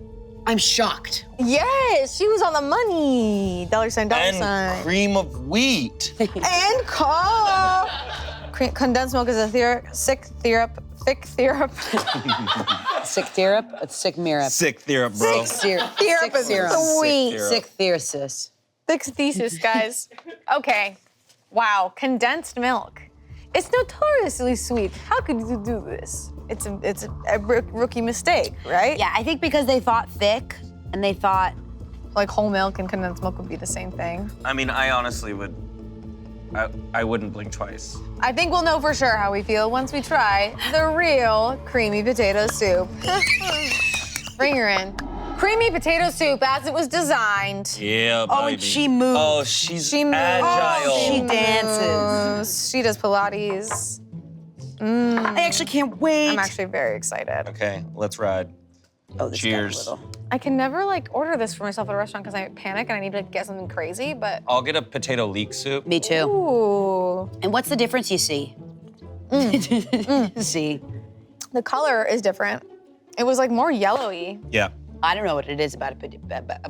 I'm shocked. Yes, she was on the money. $, $sign. And cream of wheat. And condensed milk is a thick syrup. Sick syrup? It's sick mirror. Sick syrup, bro. Syrup. Syrup is sweet. Sick thesis. Thick thesis, guys. Okay. Wow, condensed milk. It's notoriously sweet. How could you do this? It's a rookie mistake, right? Yeah, I think because they thought thick and they thought. Like whole milk and condensed milk would be the same thing. I mean, I honestly would. I wouldn't blink twice. I think we'll know for sure how we feel once we try the real creamy potato soup. Bring her in. Creamy potato soup as it was designed. Yeah, Oh, and she moves. Oh, she's She moves. agile. She dances. She does Pilates. I actually can't wait. I'm actually very excited. Okay, let's ride. Oh, this Cheers. got a little. I can never order this for myself at a restaurant because I panic and I need to get something crazy, but I'll get a potato leek soup. Me too. ooh. And what's the difference you see? See? The color is different. It was more yellowy. Yeah. I don't know what it is about a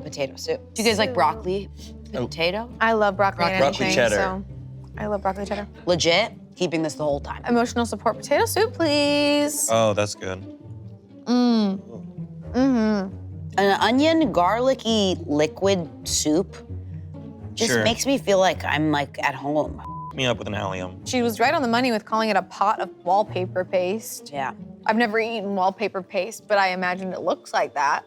potato soup. Do you guys like broccoli? Potato? I love broccoli and Broccoli anything, cheddar. so I love broccoli cheddar. Legit? Keeping this the whole time. Emotional support potato soup, please. Oh, that's good. An onion garlicky liquid soup just Sure. makes me feel like I'm at home. Me up with an allium. She was right on the money with calling it a pot of wallpaper paste. Yeah. I've never eaten wallpaper paste, but I imagine it looks like that.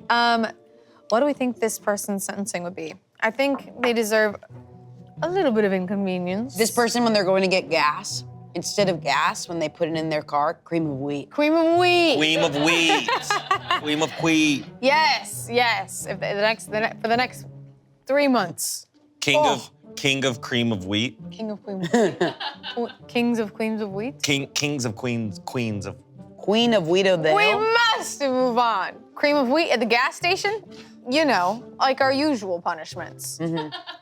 What do we think this person's sentencing would be? I think they deserve a little bit of inconvenience. This person, when they're going to get gas, instead of gas, when they put it in their car, cream of wheat. Cream of wheat. Cream of wheat. Cream of wheat. Yes. If for the next 3 months. King of cream of wheat. King of queens. Kings of queens of wheat. Kings of queens of. Queen of wheat of the We hill. must move on. Cream of wheat at the gas station? You know, like our usual punishments.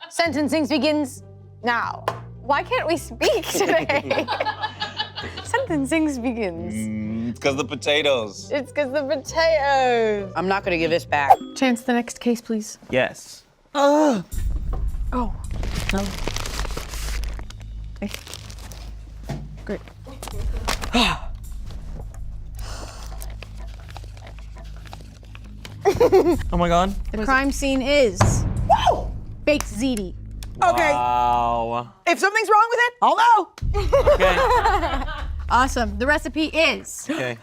Sentencing begins now. Why can't we speak today? Sentencing begins. It's because the potatoes. It's because the potatoes. I'm not gonna give this back. Chance, the next case, please. Yes. Oh. No. Okay. Great. Oh my god. The crime scene is baked ziti. Okay. Wow. If something's wrong with it, I'll know. Okay. Awesome. The recipe is Okay.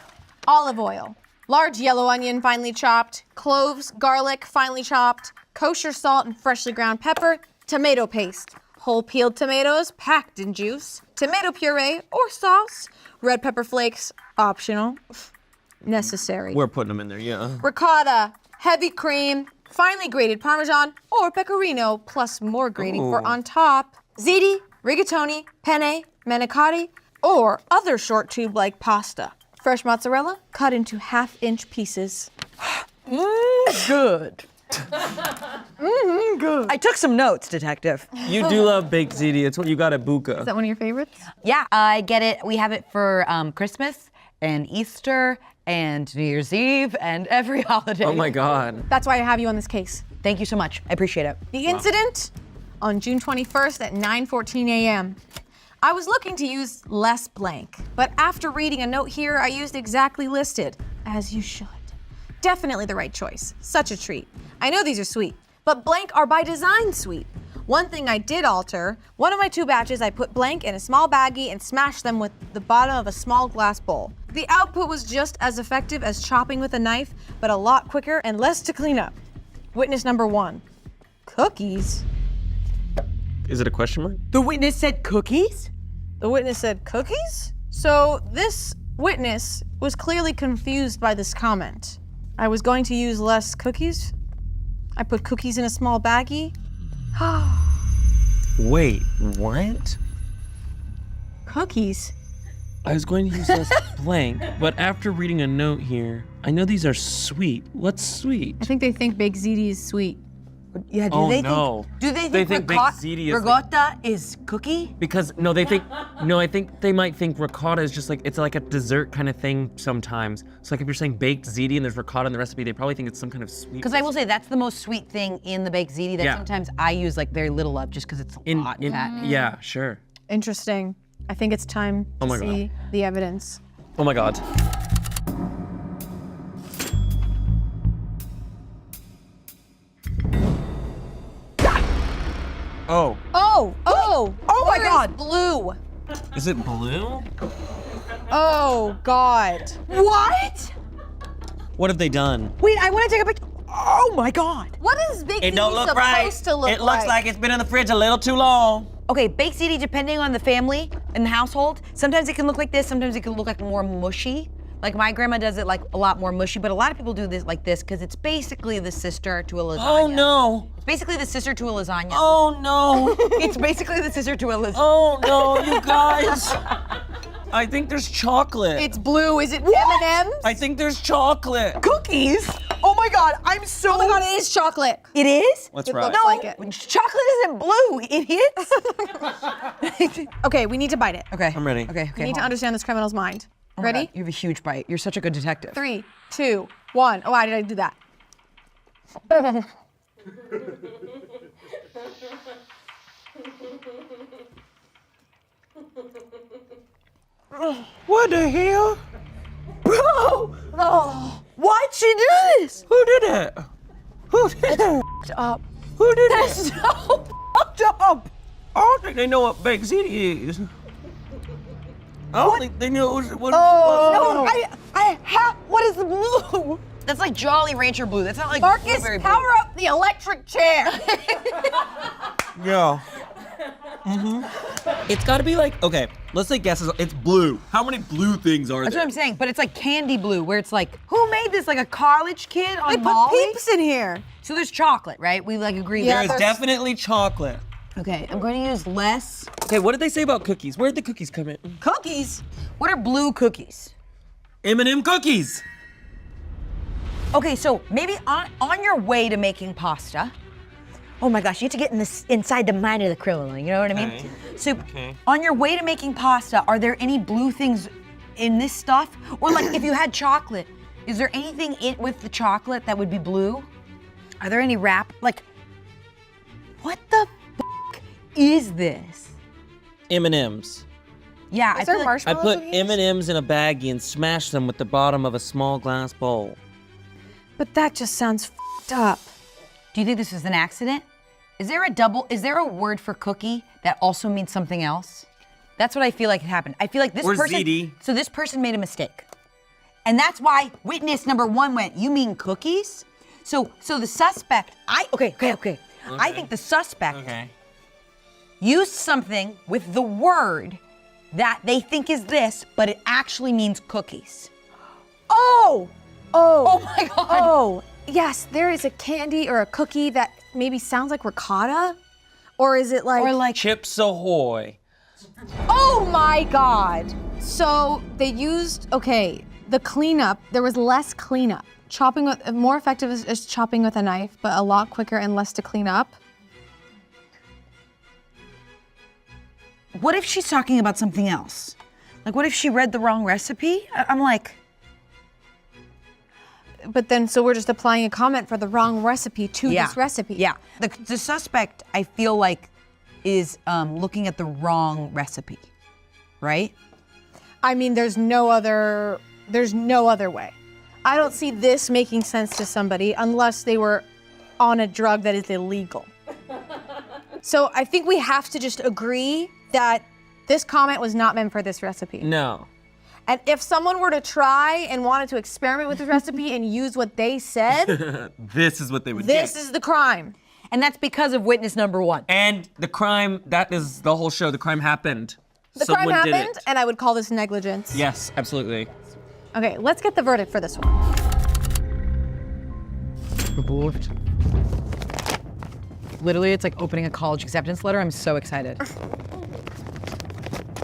olive oil, large yellow onion finely chopped, cloves, garlic finely chopped, kosher salt and freshly ground pepper, tomato paste, whole peeled tomatoes packed in juice, tomato puree or sauce, red pepper flakes, optional, necessary. We're putting them in there, yeah. Ricotta, heavy cream, finely grated Parmesan or pecorino, plus more grating for on top, ziti, rigatoni, penne, manicotti, or other short tube-like pasta. Fresh mozzarella cut into half-inch pieces. Good. Good. I took some notes, detective. You do love baked ziti. It's what you got at Buka. Is that one of your favorites? Yeah, I get it. We have it for Christmas and Easter and New Year's Eve and every holiday. Oh my God. That's why I have you on this case. Thank you so much. I appreciate it. The incident on June 21st at 9:14 a.m. I was looking to use less blank, but after reading a note here, I used exactly listed, as you should. definitely the right choice. Such a treat. I know these are sweet, but blank are by design sweet. One thing I did alter, one of my 2 batches I put blank in a small baggie and smashed them with the bottom of a small glass bowl. The output was just as effective as chopping with a knife, but a lot quicker and less to clean up. Witness number 1, cookies. Is it a question mark? The witness said cookies? The witness said cookies? So this witness was clearly confused by this comment. I was going to use less cookies. I put cookies in a small baggie. Wait, what? Cookies? I was going to use less blank, but after reading a note here, I know these are sweet. What's sweet? I think they think baked ziti is sweet. Yeah, Oh, no. Do they They think, think baked ziti is ricotta is cookie? Because I think they might think ricotta is just like, it's like a dessert kind of thing sometimes. So like if you're saying baked ziti and there's ricotta in the recipe, they probably think it's some kind of sweet. Because I will say that's the most sweet thing in the baked ziti that Yeah. sometimes I use like very little of just because it's a lot fat. Yeah, sure. Interesting. I think it's time Oh my to see the evidence. Oh my God. Oh. Oh my God. Blue. Is it blue? Oh God. What? What have they done? Wait, I want to take a picture. Oh my God. What is baked It ziti don't look supposed right. to look It looks like it's been in the fridge a little too long. Okay, baked ziti, depending on the family and the household, sometimes it can look like this, sometimes it can look like more mushy. Like my grandma does it like a lot more mushy, but a lot of people do this like this because it's basically the sister to a lasagna. Oh no. It's basically the sister to a lasagna. Oh no. It's basically the sister to a lasagna. Oh no, you guys. I think there's chocolate. It's blue. Is it M&M's? I think there's chocolate. Cookies? Oh my God, I'm so. Oh my God, it is chocolate. It is? What's It right? looks like it. Chocolate isn't blue, idiots. Okay, we need to bite it. Okay. I'm ready. Okay, We need to hold on. understand this criminal's mind. Oh my Ready? God, you have a huge bite. You're such a good detective. 3, 2, 1. Oh, why did I do that? What the hell? Bro! Oh, why'd she do this? Who did that? Who did that? Up. Who did That's that? so fucked up. I don't think they know what baked ziti is. I don't think they know what No, what is the blue? That's like Jolly Rancher blue. That's not like Marcus, blueberry blue. power up the electric chair. Yeah. It's gotta be like, okay, let's say guesses. It's blue. How many blue things are That's there? what I'm saying, but it's like candy blue, where it's like, who made this? Like a college kid on I put Molly? peeps in here. So there's chocolate, right? We like agree Yeah, There's there. definitely chocolate. Okay, I'm going to use less. Okay, what did they say about cookies? Where did the cookies come in? Cookies? What are blue cookies? M&M cookies. Okay, so maybe on your way to making pasta. Oh my gosh, you have to get inside the mind of the criminal, you know what I mean? Okay. So on your way to making pasta, are there any blue things in this stuff? Or like if you had chocolate, is there anything with the chocolate that would be blue? Are there any like, what the is this? M&M's. Yeah, Is there I marshmallow put cookies? M&M's in a baggie and smashed them with the bottom of a small glass bowl. But that just sounds f***ed up. Do you think this is an accident? Is there a word for cookie that also means something else? That's what I feel like happened. I feel like this Or person. ziti. So this person made a mistake. And that's why witness number 1 went, you mean cookies? So the suspect, okay. I think the suspect used something with the word that they think is this, but it actually means cookies. Oh my God. Oh, yes, there is a candy or a cookie that maybe sounds like ricotta. Or is it like... Or like, Chips Ahoy. Oh my God. So they used, the cleanup, there was less cleanup. More effective is chopping with a knife, but a lot quicker and less to clean up. what if she's talking about something else? Like, what if she read the wrong recipe? I'm like... But then, so we're just applying a comment for the wrong recipe to this recipe. Yeah. The suspect, I feel like, is looking at the wrong recipe, right? I mean, there's no other way. I don't see this making sense to somebody unless they were on a drug that is illegal. So I think we have to just agree that this comment was not meant for this recipe. No. And if someone were to try and wanted to experiment with the recipe and use what they said, This is what they would this do. is the crime. And that's because of witness number 1. And the crime, that is the whole show. The crime happened. The crime Someone did happened, it. and I would call this negligence. Yes, absolutely. Okay, let's get the verdict for this one. Literally, it's like opening a college acceptance letter. I'm so excited.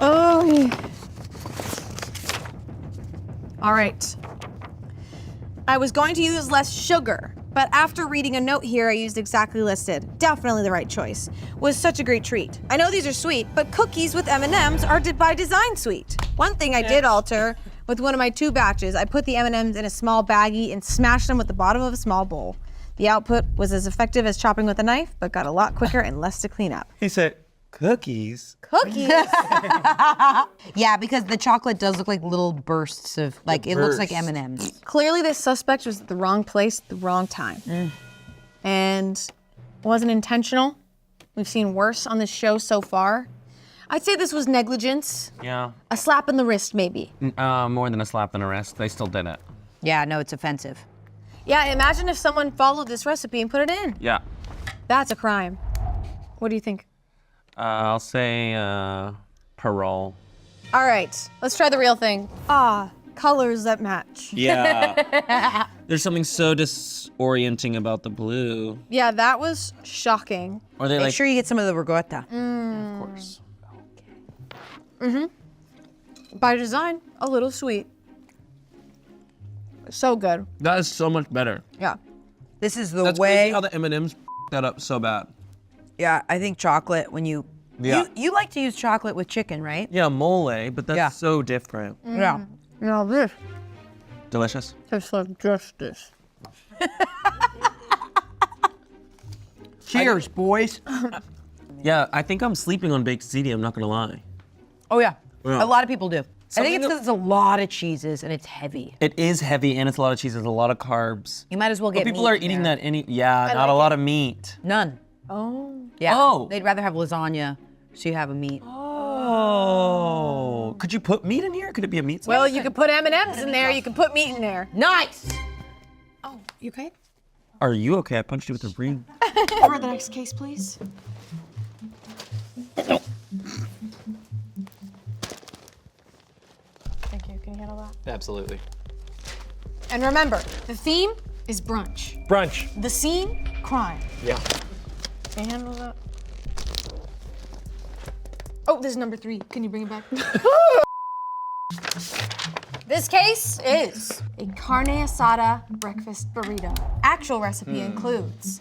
Oh. All right. I was going to use less sugar, but after reading a note here, I used exactly listed. Definitely the right choice. Was such a great treat. I know these are sweet, but cookies with M&Ms are by design sweet. One thing I did alter with one of my 2 batches, I put the M&Ms in a small baggie and smashed them with the bottom of a small bowl. The output was as effective as chopping with a knife, but got a lot quicker and less to clean up. He said, cookies? Cookies? Yeah, because the chocolate does look like little bursts of, like, it looks like M&Ms. Clearly, this suspect was at the wrong place at the wrong time. And wasn't intentional. We've seen worse on this show so far. I'd say this was negligence. Yeah. A slap in the wrist, maybe. More than a slap in the wrist. They still did it. Yeah, no, it's offensive. Yeah, imagine if someone followed this recipe and put it in. Yeah. That's a crime. What do you think? I'll say parole. All right, let's try the real thing. Ah, colors that match. Yeah. There's something so disorienting about the blue. Yeah, that was shocking. Or they Make like, sure you get some of the ricotta. of course. By design, a little sweet. So good. That is so much better. Yeah. This is the That's way. crazy how the M&Ms that up so bad. Yeah, I think chocolate when you. Yeah. You like to use chocolate with chicken, right? Yeah, mole, but that's Yeah. so different. Yeah. Now this Delicious. tastes like justice. Cheers, boys. Yeah, I think I'm sleeping on baked ziti, I'm not gonna lie. Oh yeah. Yeah. A lot of people do. I Something think it's that- because it's a lot of cheeses and it's heavy. It is heavy and it's a lot of cheese, there's a lot of carbs. You might as well get But people meat are in eating there. that not a lot of meat. None. Oh. Yeah. Oh. They'd rather have lasagna, so you have a meat. Oh. Could you put meat in here? Could it be a meat sauce? Well, you can put M&Ms in there. You can put meat in there. Nice. Oh, you okay? Are you okay? I punched you with a ring. For the next case, please. Thank you. Can you handle that? Absolutely. And remember, the theme is brunch. Brunch. The scene, crime. Yeah. Can you handle that? Oh, this is number 3. Can you bring it back? This case is a carne asada breakfast burrito. Actual recipe includes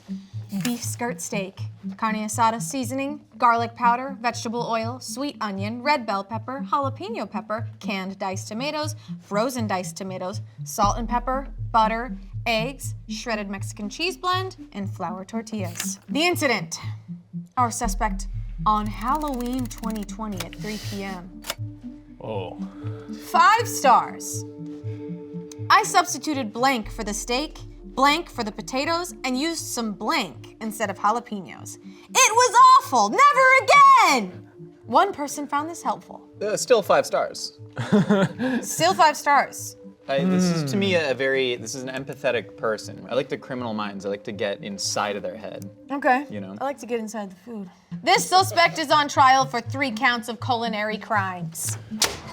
beef skirt steak, carne asada seasoning, garlic powder, vegetable oil, sweet onion, red bell pepper, jalapeno pepper, canned diced tomatoes, frozen diced tomatoes, salt and pepper, butter, eggs, shredded Mexican cheese blend, and flour tortillas. The incident. Our suspect on Halloween 2020 at 3 p.m. Oh. 5 stars. I substituted blank for the steak, blank for the potatoes, and used some blank instead of jalapenos. It was awful! Never again! One person found this helpful. Still 5 stars. Still 5 stars. This is to me this is an empathetic person. I like the criminal minds. I like to get inside of their head. Okay. You know? I like to get inside the food. This suspect is on trial for 3 counts of culinary crimes.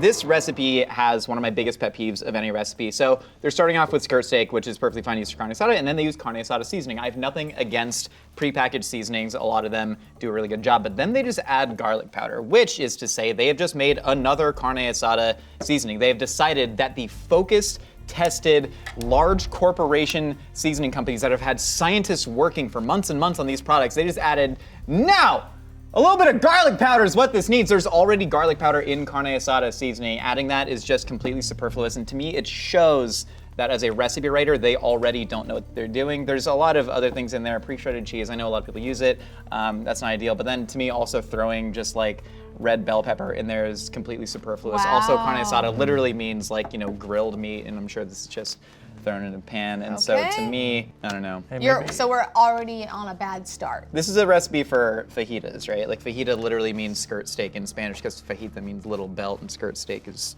This recipe has one of my biggest pet peeves of any recipe. So they're starting off with skirt steak, which is perfectly fine to use for carne asada, and then they use carne asada seasoning. I have nothing against prepackaged seasonings. A lot of them do a really good job, but then they just add garlic powder, which is to say they have just made another carne asada seasoning. They have decided that the focused, tested, large corporation seasoning companies that have had scientists working for months and months on these products, they just added, now, a little bit of garlic powder is what this needs. There's already garlic powder in carne asada seasoning. Adding that is just completely superfluous, and to me, it shows that as a recipe writer, they already don't know what they're doing. There's a lot of other things in there, pre-shredded cheese. I know a lot of people use it. That's not ideal, but then to me, also throwing just like red bell pepper in there is completely superfluous. Wow. Also, carne asada literally means like, grilled meat, and I'm sure this is just thrown in a pan. And so to me, I don't know. So we're already on a bad start. This is a recipe for fajitas, right? Like fajita literally means skirt steak in Spanish because fajita means little belt and skirt steak is,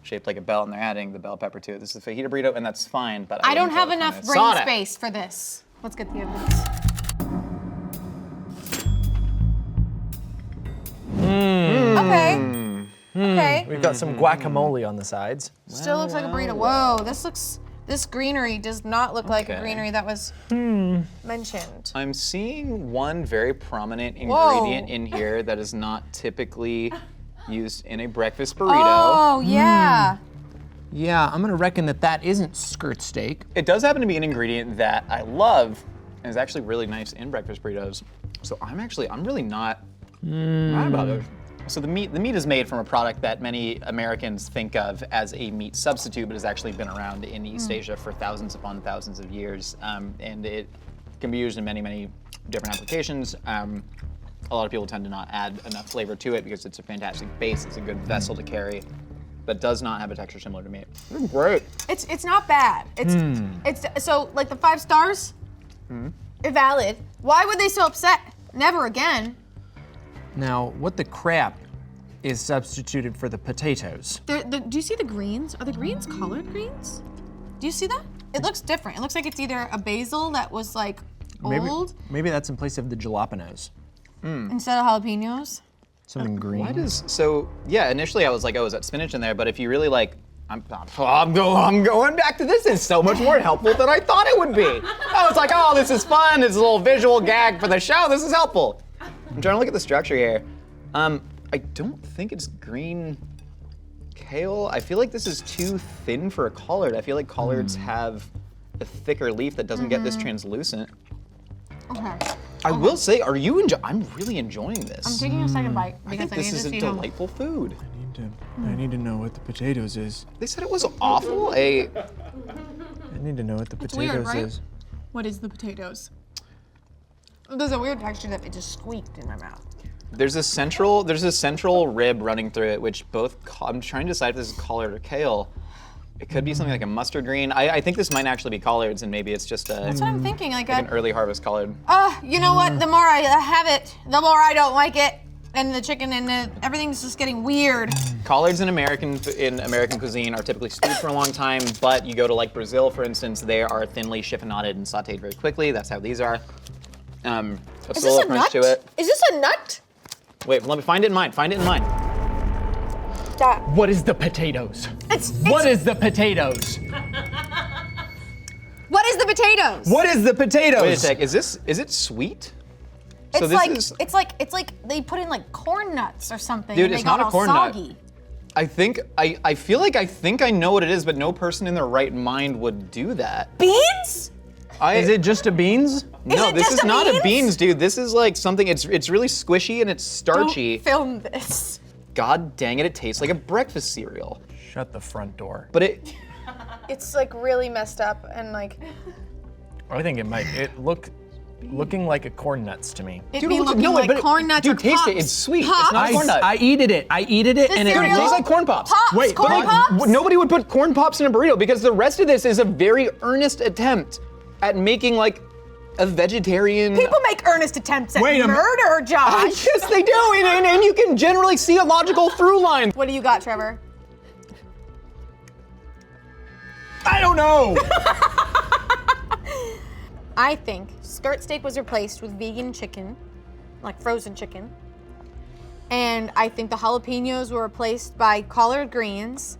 shaped like a belt, and they're adding the bell pepper to it. This is a fajita burrito, and that's fine, but I don't wouldn't call have it enough carne brain asada. space for this. Let's get the evidence. Okay. Okay. We've got some guacamole on the sides. Still looks like a burrito. Whoa, this greenery does not look like a greenery that was mentioned. I'm seeing one very prominent ingredient in here that is not typically used in a breakfast burrito. Oh, yeah. Yeah, I'm gonna reckon that isn't skirt steak. It does happen to be an ingredient that I love and is actually really nice in breakfast burritos. So I'm really not mad about it. So the meat is made from a product that many Americans think of as a meat substitute, but has actually been around in East Asia for thousands upon thousands of years. And it can be used in many, many different applications. A lot of people tend to not add enough flavor to it because it's a fantastic base, it's a good vessel to carry, but does not have a texture similar to meat. It's great. It's not bad. It's so like the 5 stars, valid. Why would they so upset? Never again. Now, what the crap is substituted for the potatoes? Do you see the greens? Are the greens collard greens? Do you see that? It looks different. It looks like it's either a basil that was like old Maybe that's in place of the jalapenos. instead of jalapenos. Something green. Initially I was like, oh, is that spinach in there? But if you really like, I'm going back to this. It's so much more helpful than I thought it would be. I was like, oh, this is fun. It's a little visual gag for the show. This is helpful. I'm trying to look at the structure here. I don't think it's green kale. I feel like this is too thin for a collard. I feel like collards have a thicker leaf that doesn't get this translucent. Okay. I will say, I'm really enjoying this. I'm taking a second bite I because think this is a delightful food. I need to know what the potatoes is. They said it was awful. I need to know what the It's potatoes weird, right? is. What is the potatoes? There's a weird texture that it just squeaked in my mouth. There's a central rib running through it, which I'm trying to decide if this is collard or kale. It could be something like a mustard green. I think this might actually be collards, and maybe it's just That's what I'm thinking. Like an early harvest collard. You know what? The more I have it, the more I don't like it. And the chicken and everything's just getting weird. Collards in American cuisine are typically stewed for a long time, but you go to like Brazil, for instance, they are thinly chiffonaded and sautéed very quickly. That's how these are. Is this a nut? To it. Is this a nut? Wait, let me find it in mine. Find it in mine. What is the potatoes? What is the potatoes? What is the potatoes? What is the potatoes? Wait a sec. Is it sweet? It's like they put in like corn nuts or something. Dude, and it's they got not a all corn nut. soggy. I feel like I know what it is, but no person in their right mind would do that. Beans? Is it just a beans? No, this is not a beans, dude. This is like something. It's really squishy and it's starchy. Don't film this. God dang it! It tastes like a breakfast cereal. Shut the front door. But It's like really messed up and like. I think it might. Looking like a corn nuts to me. It'd be looking like corn nuts or Dude, taste pops. it. It's sweet. Pops? It's not a corn nut. I eated it, and Dude, it tastes like corn pops. Pops? Corn pops? Nobody would put corn pops in a burrito because the rest of this is a very earnest attempt at making like a vegetarian. People make earnest attempts at Wait a minute. murder, Josh. Yes, they do, and you can generally see a logical through line. What do you got, Trevor? I don't know. I think skirt steak was replaced with vegan chicken, like frozen chicken. And I think the jalapenos were replaced by collard greens.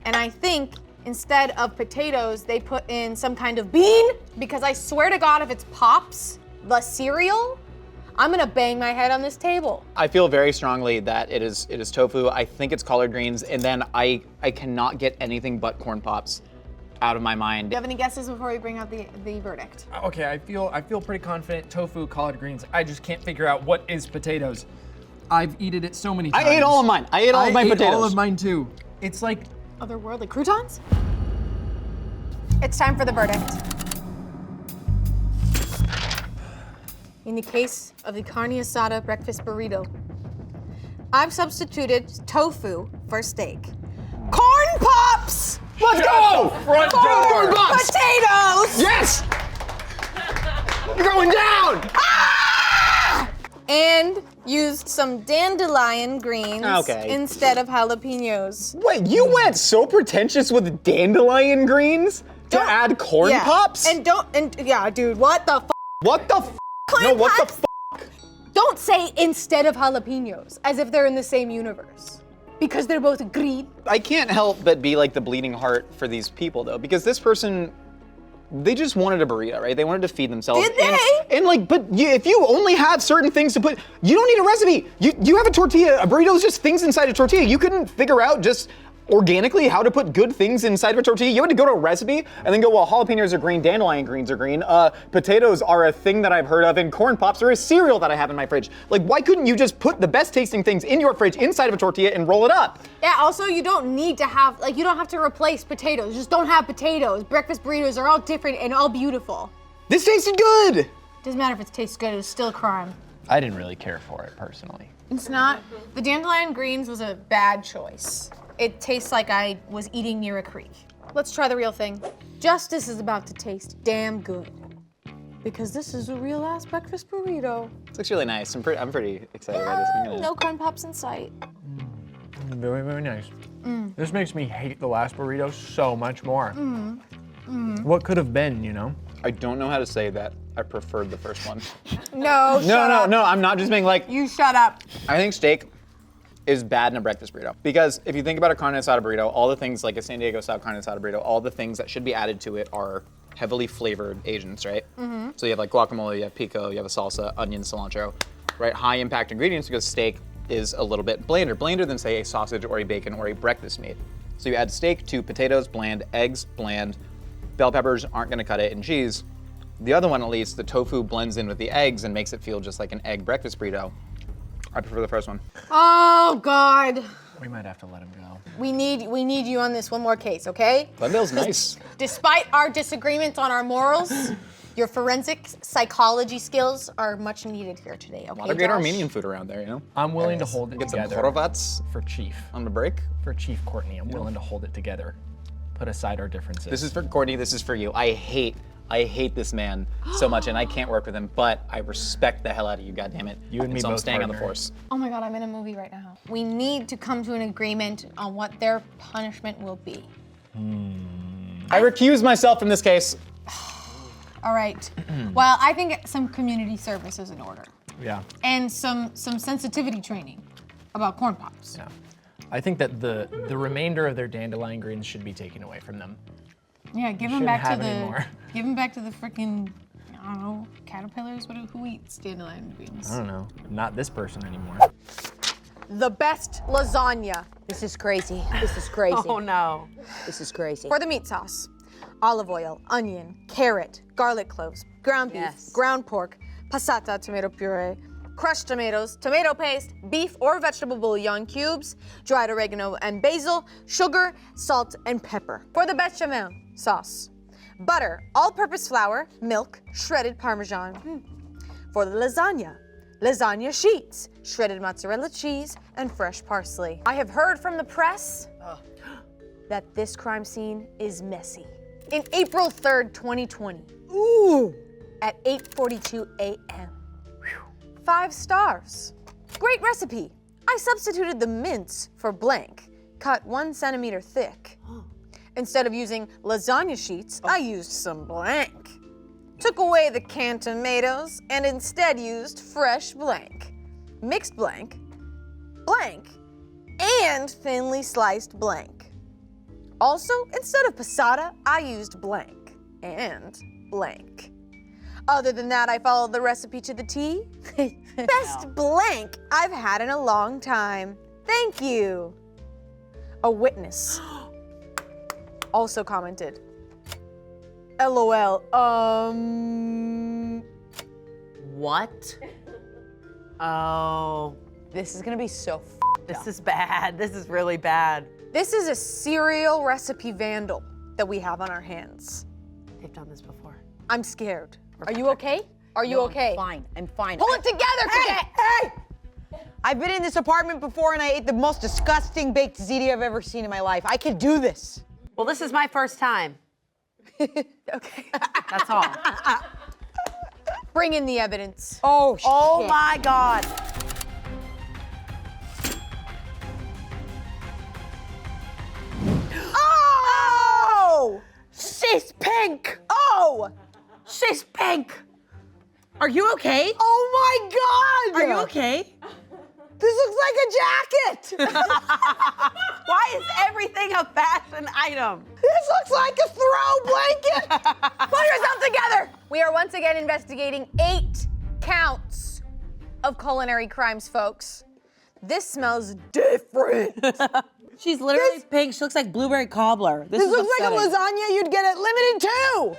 And I think instead of potatoes, they put in some kind of bean, because I swear to God, if it's Pops, the cereal, I'm gonna bang my head on this table. I feel very strongly that it is tofu. I think it's collard greens, and then I cannot get anything but corn pops out of my mind. Do you have any guesses before we bring out the verdict? Okay, I feel pretty confident. Tofu, collard greens. I just can't figure out what is potatoes. I've eaten it so many times. I ate all of mine. I ate all of my potatoes. all of mine too. It's like Otherworldly croutons? It's time for the verdict. In the case of the carne asada breakfast burrito, I've substituted tofu for steak. Corn pops! Let's go! Front door. Corn pops! Potatoes! Yes! You're going down! And used some dandelion greens Okay. instead of jalapenos. Wait, you went so pretentious with dandelion greens to add corn pops? Yeah, dude, what the f? What the f? No, what the f? Don't say instead of jalapenos, as if they're in the same universe. Because they're both green. I can't help but be like the bleeding heart for these people though, because this person, they just wanted a burrito, right? They wanted to feed themselves. Did they? And like, but if you only have certain things to put, you don't need a recipe. You have a tortilla. A burrito is just things inside a tortilla. You couldn't figure out just organically how to put good things inside of a tortilla. You had to go to a recipe and then go, well, jalapenos are green, dandelion greens are green, potatoes are a thing that I've heard of, and corn pops are a cereal that I have in my fridge. Like, why couldn't you just put the best tasting things in your fridge inside of a tortilla and roll it up? Yeah, also you don't need to have, you don't have to replace potatoes. Just don't have potatoes. Breakfast burritos are all different and all beautiful. This tasted good. Doesn't matter if it tastes good, it's still a crime. I didn't really care for it personally. It's not. The dandelion greens was a bad choice. It tastes like I was eating near a creek. Let's try the real thing. Justice is about to taste damn good. Because this is a real ass breakfast burrito. This looks really nice. I'm pretty excited about this. I'm gonna... No corn pops in sight. Very, very nice. This makes me hate the last burrito so much more. What could have been, you know? I don't know how to say that. I preferred the first one. No, shut up. No, I'm not just being like, You shut up. I think steak is bad in a breakfast burrito. Because if you think about a carne asada burrito, all the things like a San Diego style carne asada burrito, all the things that should be added to it are heavily flavored agents, right? So you have like guacamole, you have pico, you have a salsa, onion, cilantro, right? High impact ingredients because steak is a little bit blander than say a sausage or a bacon or a breakfast meat. So you add steak to potatoes, bland, eggs, bland, bell peppers aren't gonna cut it, and cheese. The other one, at least, the tofu blends in with the eggs and makes it feel just like an egg breakfast burrito. I prefer the first one. Oh God. We might have to let him go. We need you on this one more case, okay? Glendale's nice. Despite our disagreements on our morals, your forensic psychology skills are much needed here today, okay, A lot of great Josh? Armenian food around there, you know? I'm willing to hold it Get some together horovats for Chief. on the break. For Chief Courtney, I'm willing to hold it together. Put aside our differences. This is for Courtney, this is for you. I hate this man so much, and I can't work with him, but I respect the hell out of you, goddammit. You and me so I'm both, staying on the partner. force. Oh my God, I'm in a movie right now. We need to come to an agreement on what their punishment will be. I recuse myself from this case. All right. Well, I think some community service is in order. Yeah. And some sensitivity training about corn pops. Yeah. I think that the remainder of their dandelion greens should be taken away from them. Yeah, give them Shouldn't back to have the anymore. give them back to the freaking, I don't know, caterpillars. Who eats dandelion greens? I don't know. Not this person anymore. The best lasagna. This is crazy. This is crazy. Oh no. This is crazy. For the meat sauce, olive oil, onion, carrot, garlic cloves, ground beef, Yes. ground pork, passata tomato puree, crushed tomatoes, tomato paste, beef or vegetable bouillon cubes, dried oregano and basil, sugar, salt, and pepper. For the bechamel sauce, butter, all-purpose flour, milk, shredded Parmesan. For the lasagna sheets, shredded mozzarella cheese, and fresh parsley. I have heard from the press that this crime scene is messy. In April 3rd, 2020, at 8:42 a.m. 5 stars. Great recipe. I substituted the mince for blank, cut 1 centimeter thick. Instead of using lasagna sheets, I used some blank. Took away the canned tomatoes and instead used fresh blank, mixed blank, and thinly sliced blank. Also, instead of passata, I used blank and blank. Other than that, I followed the recipe to the T. Best blank I've had in a long time. Thank you. A witness also commented, LOL, What? Oh. This is gonna be so This is bad. This is really bad. This is a cereal recipe vandal that we have on our hands. They've done this before. I'm scared. Are you okay? Are you okay? I'm fine. I'm fine. Pull it together, Cadet! Hey! I've been in this apartment before and I ate the most disgusting baked ziti I've ever seen in my life. I can do this. Well, this is my first time. Okay. That's all. Bring in the evidence. Oh, Oh my God. Oh! She's pink. Oh! She's pink. Are you okay? Oh my God! Are you okay? This looks like a jacket! Why is everything a fashion item? This looks like a throw blanket! Put yourself together! We are once again investigating 8 counts of culinary crimes, folks. This smells different. She's literally pink. She looks like blueberry cobbler. This looks like a lasagna you'd get at Limited 2!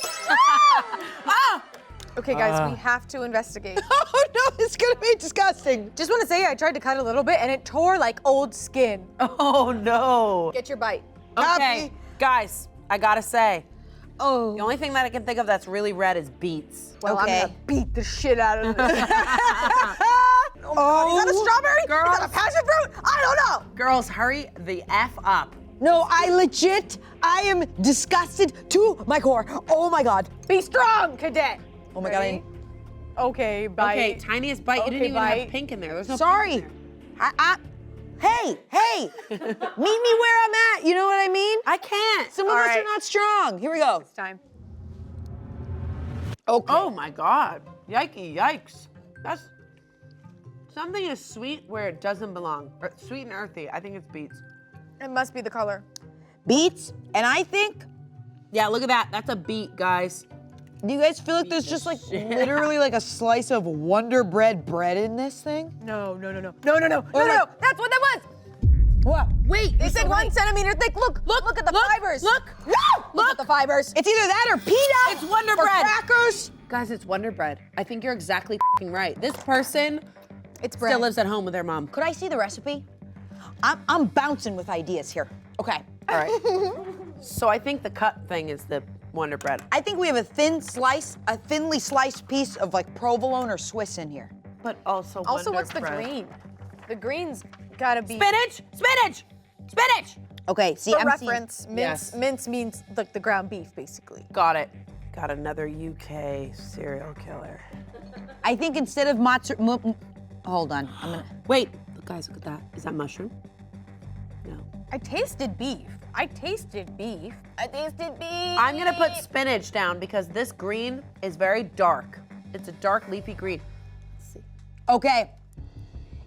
Okay, guys, we have to investigate. Oh no, it's gonna be disgusting. Just want to say, I tried to cut a little bit and it tore like old skin. Oh no. Get your bite. Okay, Copy. guys, I gotta say, Oh. the only thing that I can think of that's really red is beets. Well, Okay. I'm gonna beat the shit out of this. Oh, Is that a strawberry? girls. Is that a passion fruit? I don't know. Girls, hurry the F up. no, I am disgusted to my core. Oh my God. Be strong, cadet. Oh my God. Ready? Okay, bite. Okay, tiniest bite. You didn't Okay, even have bite. pink in there. There's no Sorry. pink in there. Hey, meet me where I'm at. You know what I mean? I can't. Some of All us right. are not strong. Here we go. It's time. Okay. Oh my God. Yikey, yikes. That's, something is sweet where it doesn't belong. Or sweet and earthy. I think it's beets. It must be the color. Beets, and I think, Yeah, look at that. That's a beet, guys. do you guys feel like there's just like literally like a slice of Wonder Bread bread in this thing? No. Or like- That's what that was. What? Wait, they said 1 centimeter thick. Look at the fibers. Look. Look at the fibers. It's either that or pita. It's Wonder or Bread. crackers. Guys, it's Wonder Bread. I think you're exactly right. This person It's bread. still lives at home with their mom. Could I see the recipe? I'm bouncing with ideas here. Okay. All right. So I think the cut thing is the Wonder Bread. I think we have a thinly sliced piece of like provolone or Swiss in here. But also Also, Wonder what's the Bread. green? The green's gotta be. Spinach! Spinach! Spinach! Okay, see, For I'm reference, Yes. mince means like the ground beef, basically. Got it. Got another UK serial killer. I think instead of mozzarella, hold on, I'm gonna. Wait, guys, look at that. Is that mushroom? No. I tasted beef. I tasted beef. I'm gonna put spinach down because this green is very dark. It's a dark leafy green. Let's see. Okay,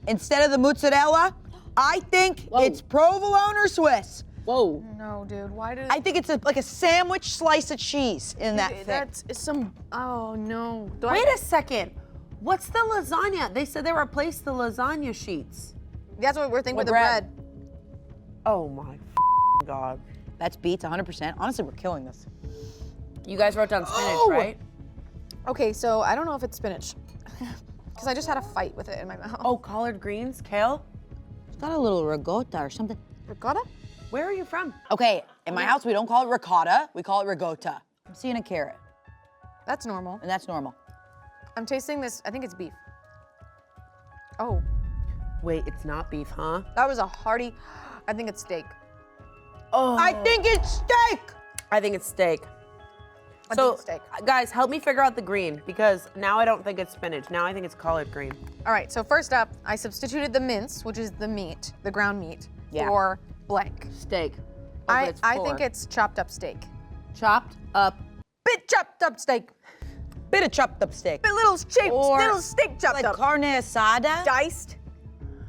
instead of the mozzarella, I think it's provolone or Swiss. Whoa. No, dude. Why did? I think it's like a sandwich slice of cheese in that thing. That's some. Oh no. Wait a second. What's the lasagna? They said they replaced the lasagna sheets. That's what we're thinking with the bread. bread. Oh my God. That's beets, 100%. Honestly, we're killing this. You guys wrote down spinach, Oh! right? Okay, so I don't know if it's spinach, because I just had a fight with it in my mouth. Oh, collard greens, kale. It's got a little ricotta or something. Ricotta? Where are you from? Okay, in my house, we don't call it ricotta, we call it ricotta. I'm seeing a carrot, That's normal. and that's normal. I'm tasting this. I think it's beef. Oh, Wait, it's not beef, huh? that was a hearty. I think it's steak. Oh. I think it's steak! I think it's steak. I So, think it's steak. guys, help me figure out the green because now I don't think it's spinach. Now I think it's collard green. All right, so first up, I substituted the mince, which is the meat, the ground meat, Yeah. for blank. Steak. I think it's chopped up steak. chopped up. Bit chopped up steak. Bit of chopped up steak. Bit little steak, Or little steak chopped Like up. carne asada. Diced.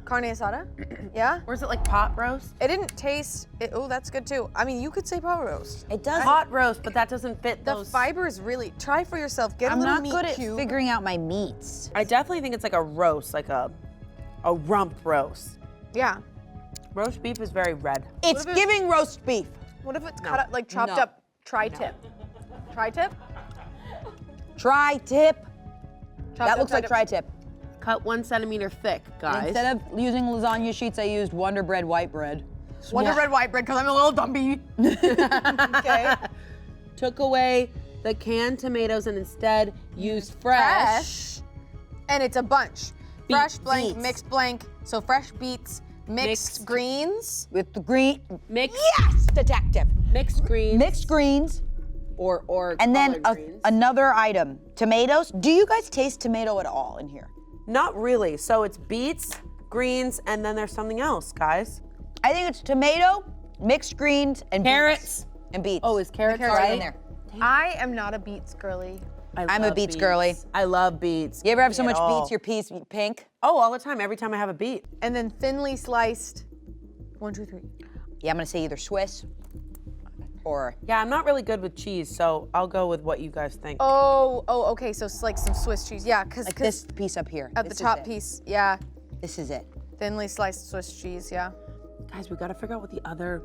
Carne asada? Yeah? Or is it like pot roast? It didn't taste. Oh, that's good too. I mean, you could say pot roast. It does. Pot roast, but that doesn't fit The those. fibers really. Try for yourself. Get a I'm little not meat good at cube. figuring out my meats. I definitely think it's like a roast, like a rump roast. Yeah. Roast beef is very red. It's if it- giving roast beef. What if it's cut up like chopped No. up tri-tip? Tri-tip? Tri-tip. Chopped That up looks like tri-tip. Cut 1 centimeter thick, guys. Instead of using lasagna sheets, I used Wonder Bread white bread. Wonder Bread white bread because I'm a little dumpy. Okay. Took away the canned tomatoes and instead used fresh. And it's a bunch. Fresh blank, beets. mixed blank. So fresh beets, Mixed greens. With the green. Mixed. Yes, detective. Mixed greens. Mixed greens. Or And then collard greens. another item, tomatoes. Do you guys taste tomato at all in here? Not really. So it's beets, greens, and then there's something else, guys. I think it's tomato, mixed greens, and Carrots. beets. And beets. Oh, is carrots Carrots right? in there. I am not a beets girly. I'm a love beets girly. I love beets. You ever have so At much all. beets, your peas pink? Oh, all the time. Every time I have a beet. And then thinly sliced. 1, 2, 3. Yeah, I'm gonna say either Swiss or. Yeah, I'm not really good with cheese, so I'll go with what you guys think. Oh, okay. So it's like some Swiss cheese. Yeah, because Like this piece up here. at the This is top it. piece. Yeah, This is it. thinly sliced Swiss cheese. Yeah. Guys, we gotta figure out what the other.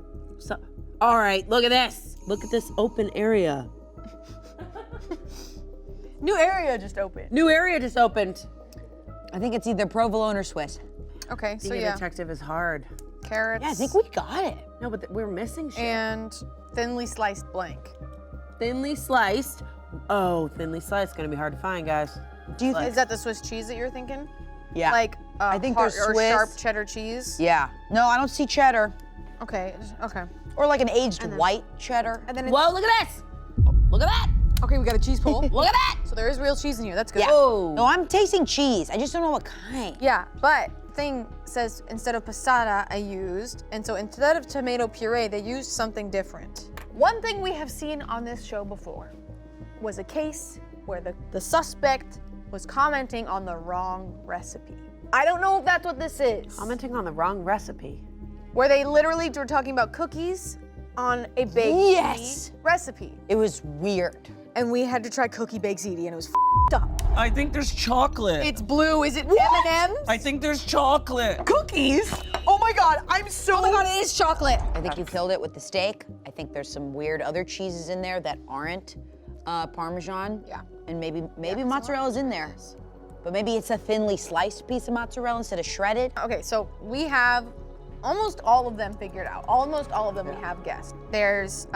All right, look at this. Look at this open area. New area just opened. New area just opened. I think it's either provolone or Swiss. Okay, so Being a yeah, detective is hard. carrots. Yeah, I think we got it. No, but we're missing shit. and thinly sliced blank. Thinly sliced. Oh, thinly sliced. Gonna be hard to find, guys. Do you think? Is that the Swiss cheese that you're thinking? Yeah. Like I think hard, there's or Swiss. sharp cheddar cheese. Yeah. No, I don't see cheddar. Okay. Okay. Or like an aged white cheddar. And then it's, Whoa, look at this. Look at that. okay, we got a cheese pull. Look at that. So there is real cheese in here. That's good. Yeah. Oh. No, I'm tasting cheese. I just don't know what kind. Yeah, but thing says instead of passata, I used, and so instead of tomato puree, they used something different. One thing we have seen on this show before was a case where the suspect was commenting on the wrong recipe. I don't know if that's what this is. Commenting on the wrong recipe. Where they literally were talking about cookies on a baked Yes. ziti recipe. It was weird. And we had to try cookie baked ziti, and it was f***ed up. I think there's chocolate. It's blue. Is it M&Ms? I think there's chocolate. Cookies? Oh my God, I'm so. Oh my God, it is chocolate. I think you killed it with the steak. I think there's some weird other cheeses in there that aren't Parmesan. Yeah. And maybe mozzarella's in there. But maybe it's a thinly sliced piece of mozzarella instead of shredded. Okay, so we have almost all of them figured out. Almost all of them we have guessed. There's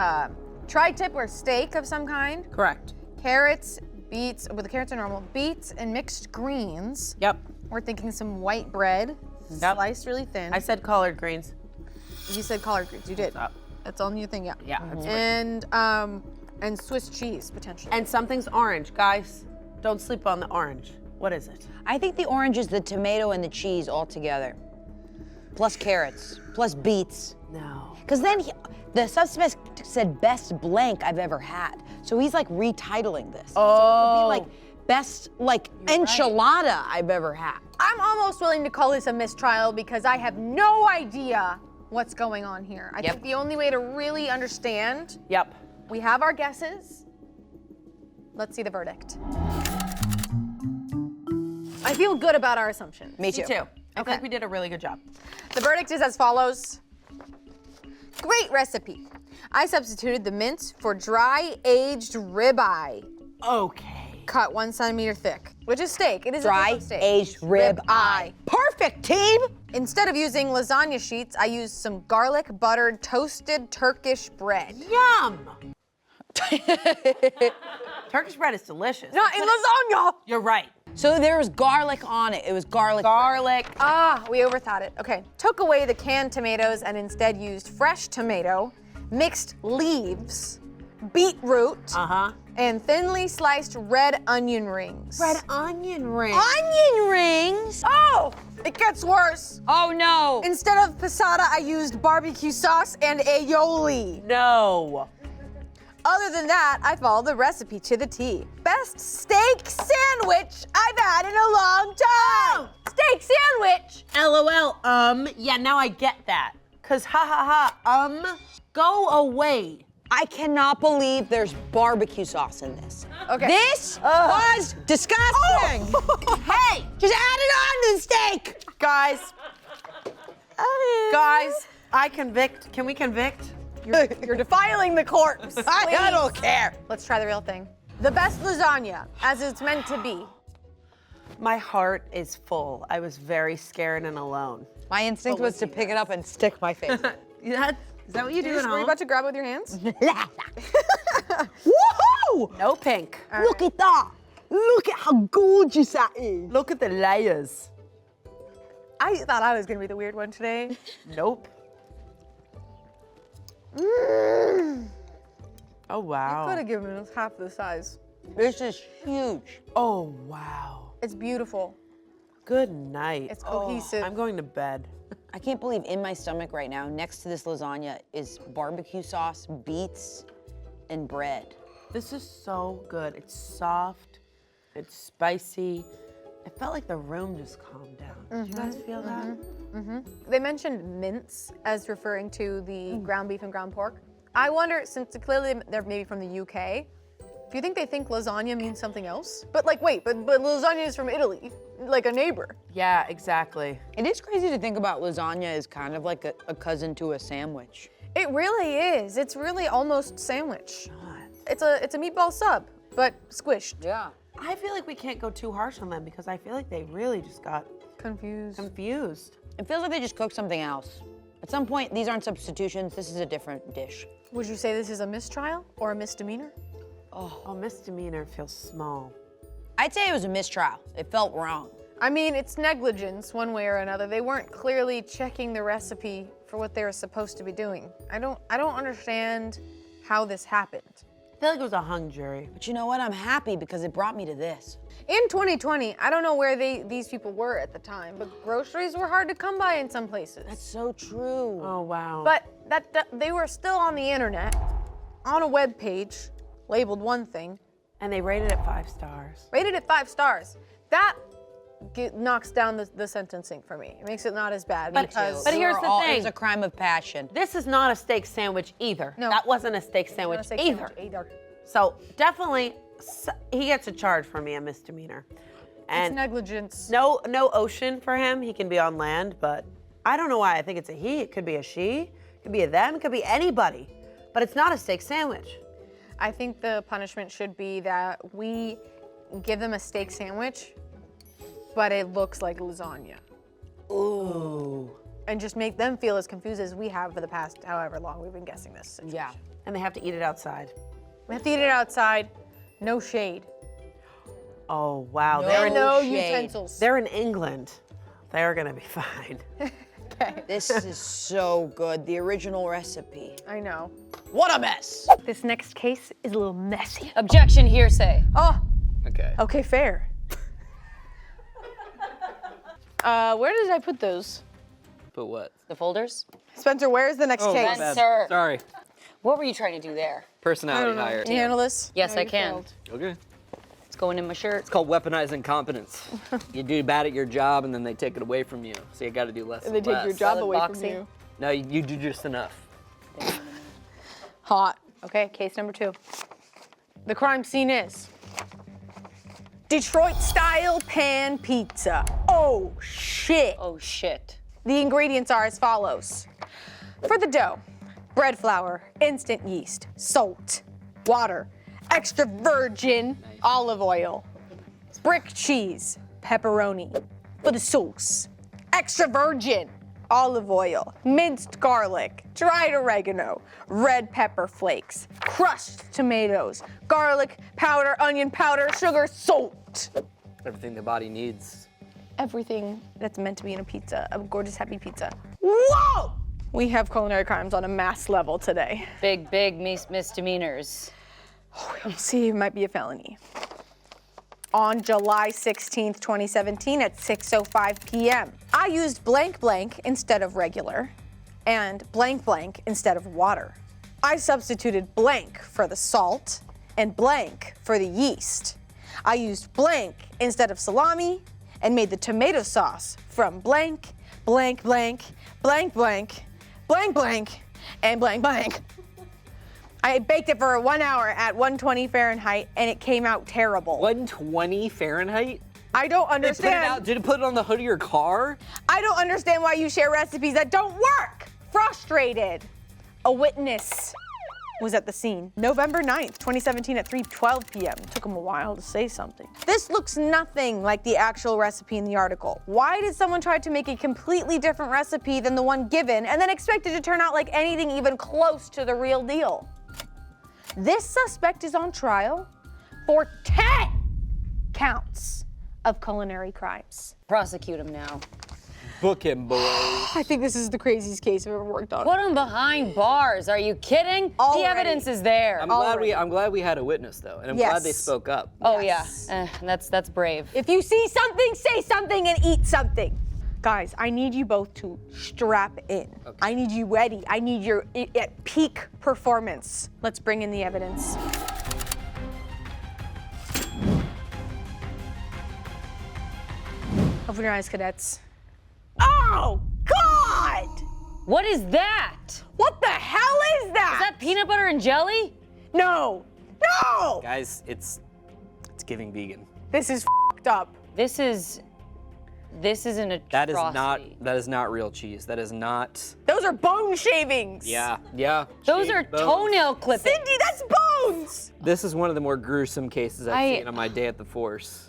tri-tip or steak of some kind, Correct. carrots, beets, well the carrots are normal, beets and mixed greens. Yep. We're thinking some white bread, Yep. sliced really thin. I said collard greens. You said collard greens, you did. That's all new thing, yeah. Yeah, that's And Swiss cheese, potentially. And something's orange, guys. Don't sleep on the orange. What is it? I think the orange is the tomato and the cheese all together. Plus carrots, plus beets. No. Because then the suspect said best blank I've ever had. So he's like retitling this. So it could be like best enchilada I've ever had. I'm almost willing to call this a mistrial because I have no idea what's going on here. I think the only way to really understand, Yep. we have our guesses. Let's see the verdict. I feel good about our assumptions. Me too. Me too. I think we did a really good job. The verdict is as follows. Great recipe. I substituted the mince for dry aged ribeye. Okay. Cut 1 centimeter thick, which is steak. It is a Dry type of steak. aged rib eye. Perfect, team! Instead of using lasagna sheets, I used some garlic buttered toasted Turkish bread. Yum! Turkish bread is delicious. Not in lasagna! You're right. So there was garlic on it. It was garlic. Garlic. Ah, we overthought it. Okay, took away the canned tomatoes and instead used fresh tomato, mixed leaves, beetroot, and thinly sliced red onion rings. Red onion rings. Onion rings? Oh, it gets worse. Oh no. Instead of passata, I used barbecue sauce and aioli. No. Other than that, I followed the recipe to the T. Best steak sandwich I've had in a long time. Steak sandwich. LOL. Yeah, now I get that. Cause go away. I cannot believe there's barbecue sauce in this. Okay. This was disgusting. Hey, just add it on to the steak. Guys, I convict. Can we convict? You're defiling the corpse. I don't care. Let's try the real thing. The best lasagna, as it's meant to be. My heart is full. I was very scared and alone. My instinct was to pick it up and stick my face. Is that what you do at Were you home? about to grab it with your hands? Woohoo! No pink. Look at that. Look at how gorgeous that is. Look at the layers. I thought I was gonna be the weird one today. Nope. Oh, wow. Could have given us half the size. This is huge. Oh, wow. It's beautiful. Good night. It's cohesive. I'm going to bed. I can't believe in my stomach right now, next to this lasagna, is barbecue sauce, beets, and bread. This is so good. It's soft. It's spicy. I felt like the room just calmed down. Did you guys feel that? They mentioned mince as referring to the ground beef and ground pork. I wonder, since clearly they're maybe from the UK, do you think they think lasagna means something else? But like, wait, but lasagna is from Italy, like a neighbor. Yeah, exactly. It is crazy to think about lasagna as kind of like a cousin to a sandwich. It really is. It's really almost sandwich. It's a meatball sub, but squished. Yeah. I feel like we can't go too harsh on them because I feel like they really just got Confused. It feels like they just cooked something else. At some point, these aren't substitutions. This is a different dish. Would you say this is a mistrial or a misdemeanor? Oh, misdemeanor feels small. I'd say it was a mistrial. It felt wrong. I mean, it's negligence one way or another. They weren't clearly checking the recipe for what they were supposed to be doing. I don't understand how this happened. I feel like it was a hung jury. But you know what? I'm happy because it brought me to this. In 2020, I don't know where these people were at the time, but groceries were hard to come by in some places. That's so true. Oh, wow. But that they were still on the internet, on a web page, labeled one thing. And they rated it 5 stars. Rated it 5 stars. That knocks down the sentencing for me. It makes it not as bad because But here's the thing. It was a crime of passion. This is not a steak sandwich either. No. That wasn't a steak sandwich, Not a steak either. sandwich either. So definitely, he gets a charge for me, a misdemeanor. And It's negligence. no ocean for him. He can be on land, but I don't know why I think it's a he. It could be a she. It could be a them. It could be anybody. But it's not a steak sandwich. I think the punishment should be that we give them a steak sandwich, but it looks like lasagna. Ooh. And just make them feel as confused as we have for the past however long we've been guessing this situation. Yeah. And they have to eat it outside. We have to eat it outside, no shade. Oh, wow. No shade. utensils. They're in England. They're going to be fine. This is so good. The original recipe. I know. What a mess. This next case is a little messy. Objection, hearsay. Oh, Okay. fair. Where did I put those? But what? The folders? Spencer, where's the next case? bad. Sir. Sorry. What were you trying to do there? Personality hire. Can you handle this? Yes, No, I you can. failed. Okay. It's going in my shirt. It's called weaponized incompetence. You do bad at your job and then they take it away from you. So you got to do less. And they take your job away from you. No, you do just enough. Hot. Okay, case number 2. The crime scene is Detroit-style pan pizza. Oh, shit. Oh, shit. The ingredients are as follows. For the dough, bread flour, instant yeast, salt, water, extra virgin olive oil, brick cheese, pepperoni. For the sauce, extra virgin olive oil, minced garlic, dried oregano, red pepper flakes, crushed tomatoes, garlic powder, onion powder, sugar, salt. Everything the body needs. Everything that's meant to be in a pizza, a gorgeous, happy pizza. Whoa! We have culinary crimes on a mass level today. Big misdemeanors. We'll see, it might be a felony. On July 16th, 2017 at 6:05 p.m. I used blank blank instead of regular and blank blank instead of water. I substituted blank for the salt and blank for the yeast. I used blank instead of salami and made the tomato sauce from blank, blank, blank, blank, blank, blank, blank, and blank, blank. I baked it for 1 hour at 120 Fahrenheit and it came out terrible. 120 Fahrenheit? I don't understand. Did it put it on the hood of your car? I don't understand why you share recipes that don't work. Frustrated. A witness was at the scene. November 9th, 2017 at 3:12 p.m. Took him a while to say something. This looks nothing like the actual recipe in the article. Why did someone try to make a completely different recipe than the one given and then expect it to turn out like anything even close to the real deal? This suspect is on trial for 10 counts of culinary crimes. Prosecute him now. Book him, boy. I think this is the craziest case I've ever worked on. Put him behind bars. Are you kidding? Already. The evidence is there. I'm glad we had a witness though, and I'm glad they spoke up. Oh yeah, that's brave. If you see something, say something and eat something. Guys, I need you both to strap in. Okay. I need you ready. I need your at peak performance. Let's bring in the evidence. Open your eyes, cadets. Oh, God! What is that? What the hell is that? Is that peanut butter and jelly? No! No! Guys, it's giving vegan. This is f***ed up. This is an atrocity. That is not real cheese. That is not. Those are bone shavings. Yeah. Those are toenail clippings. Cindy, that's bones! This is one of the more gruesome cases I've seen on my day at the force.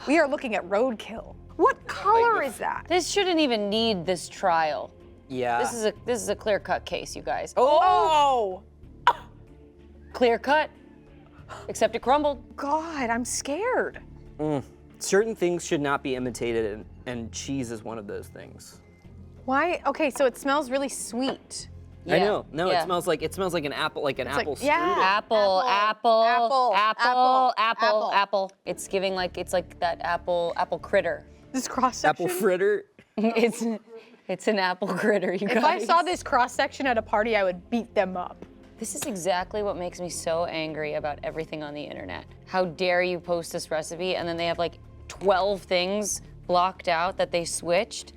We are looking at roadkill. What color is that? This shouldn't even need this trial. Yeah. This is a clear-cut case, you guys. Oh! Clear cut. Except it crumbled. God, I'm scared. Certain things should not be imitated, and cheese is one of those things. Why? Okay, so it smells really sweet. Yeah. I know. No, it smells like an apple, apple strudel. Apple. It's giving it's like that apple critter. This cross section. Apple fritter. It's an apple critter, you guys. If I saw this cross section at a party, I would beat them up. This is exactly what makes me so angry about everything on the internet. How dare you post this recipe and then they have 12 things blocked out that they switched?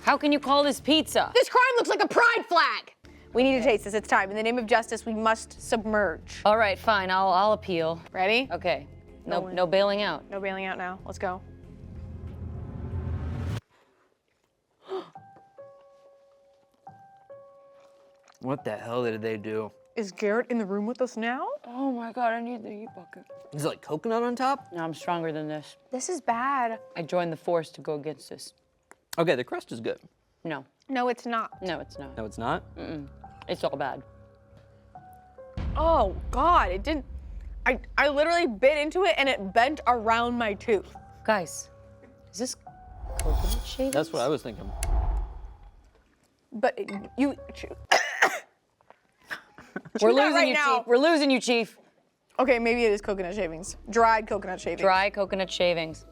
How can you call this pizza? This crime looks like a pride flag. We need to taste this. It's time. In the name of justice, we must submerge. All right, fine. I'll appeal. Ready? Okay. No bailing out. No bailing out now. Let's go. What the hell did they do? Is Garrett in the room with us now? Oh my God, I need the heat bucket. Is it coconut on top? No, I'm stronger than this. This is bad. I joined the force to go against this. Okay, the crust is good. No. No, it's not. No, it's not. No, it's not? It's all bad. Oh God, it didn't. I literally bit into it and it bent around my tooth. Guys, is this coconut shavings? That's what I was thinking. But you. We're losing you, Chief. We're losing you, Chief. Okay, maybe it is coconut shavings. Dried coconut shavings. Dry coconut shavings.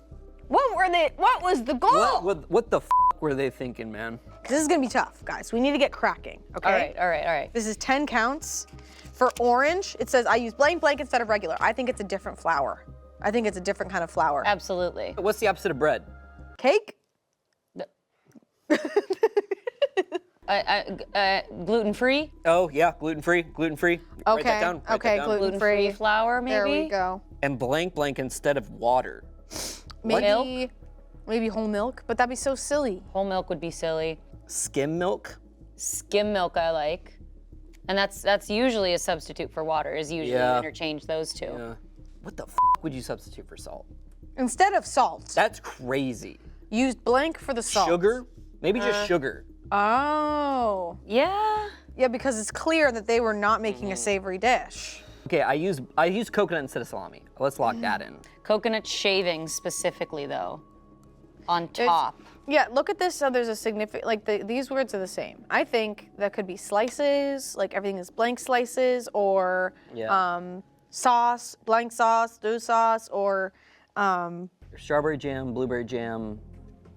What was the goal? What the f were they thinking, man? This is gonna be tough, guys. We need to get cracking, okay? All right. This is 10 counts. For orange, it says I use blank instead of regular. I think it's a different flour. I think it's a different kind of flour. Absolutely. What's the opposite of bread? Cake? Gluten-free? Oh, yeah, gluten-free. Okay, Write that down. Gluten-free flour, maybe? There we go. And blank instead of water. Maybe whole milk, but that'd be so silly. Whole milk would be silly. Skim milk? Skim milk I like. And that's usually a substitute for water, is usually you interchange those two. Yeah. What the f would you substitute for salt? Instead of salt. That's crazy. Used blank for the salt. Sugar? Maybe just sugar. Oh. Yeah? Yeah, because it's clear that they were not making a savory dish. Okay, I use coconut instead of salami. Let's lock that in. Coconut shavings specifically, though, on top. Yeah, look at this. So there's a significant, these words are the same. I think that could be slices, like everything is blank slices, or sauce, blank sauce, stew sauce, or strawberry jam, blueberry jam,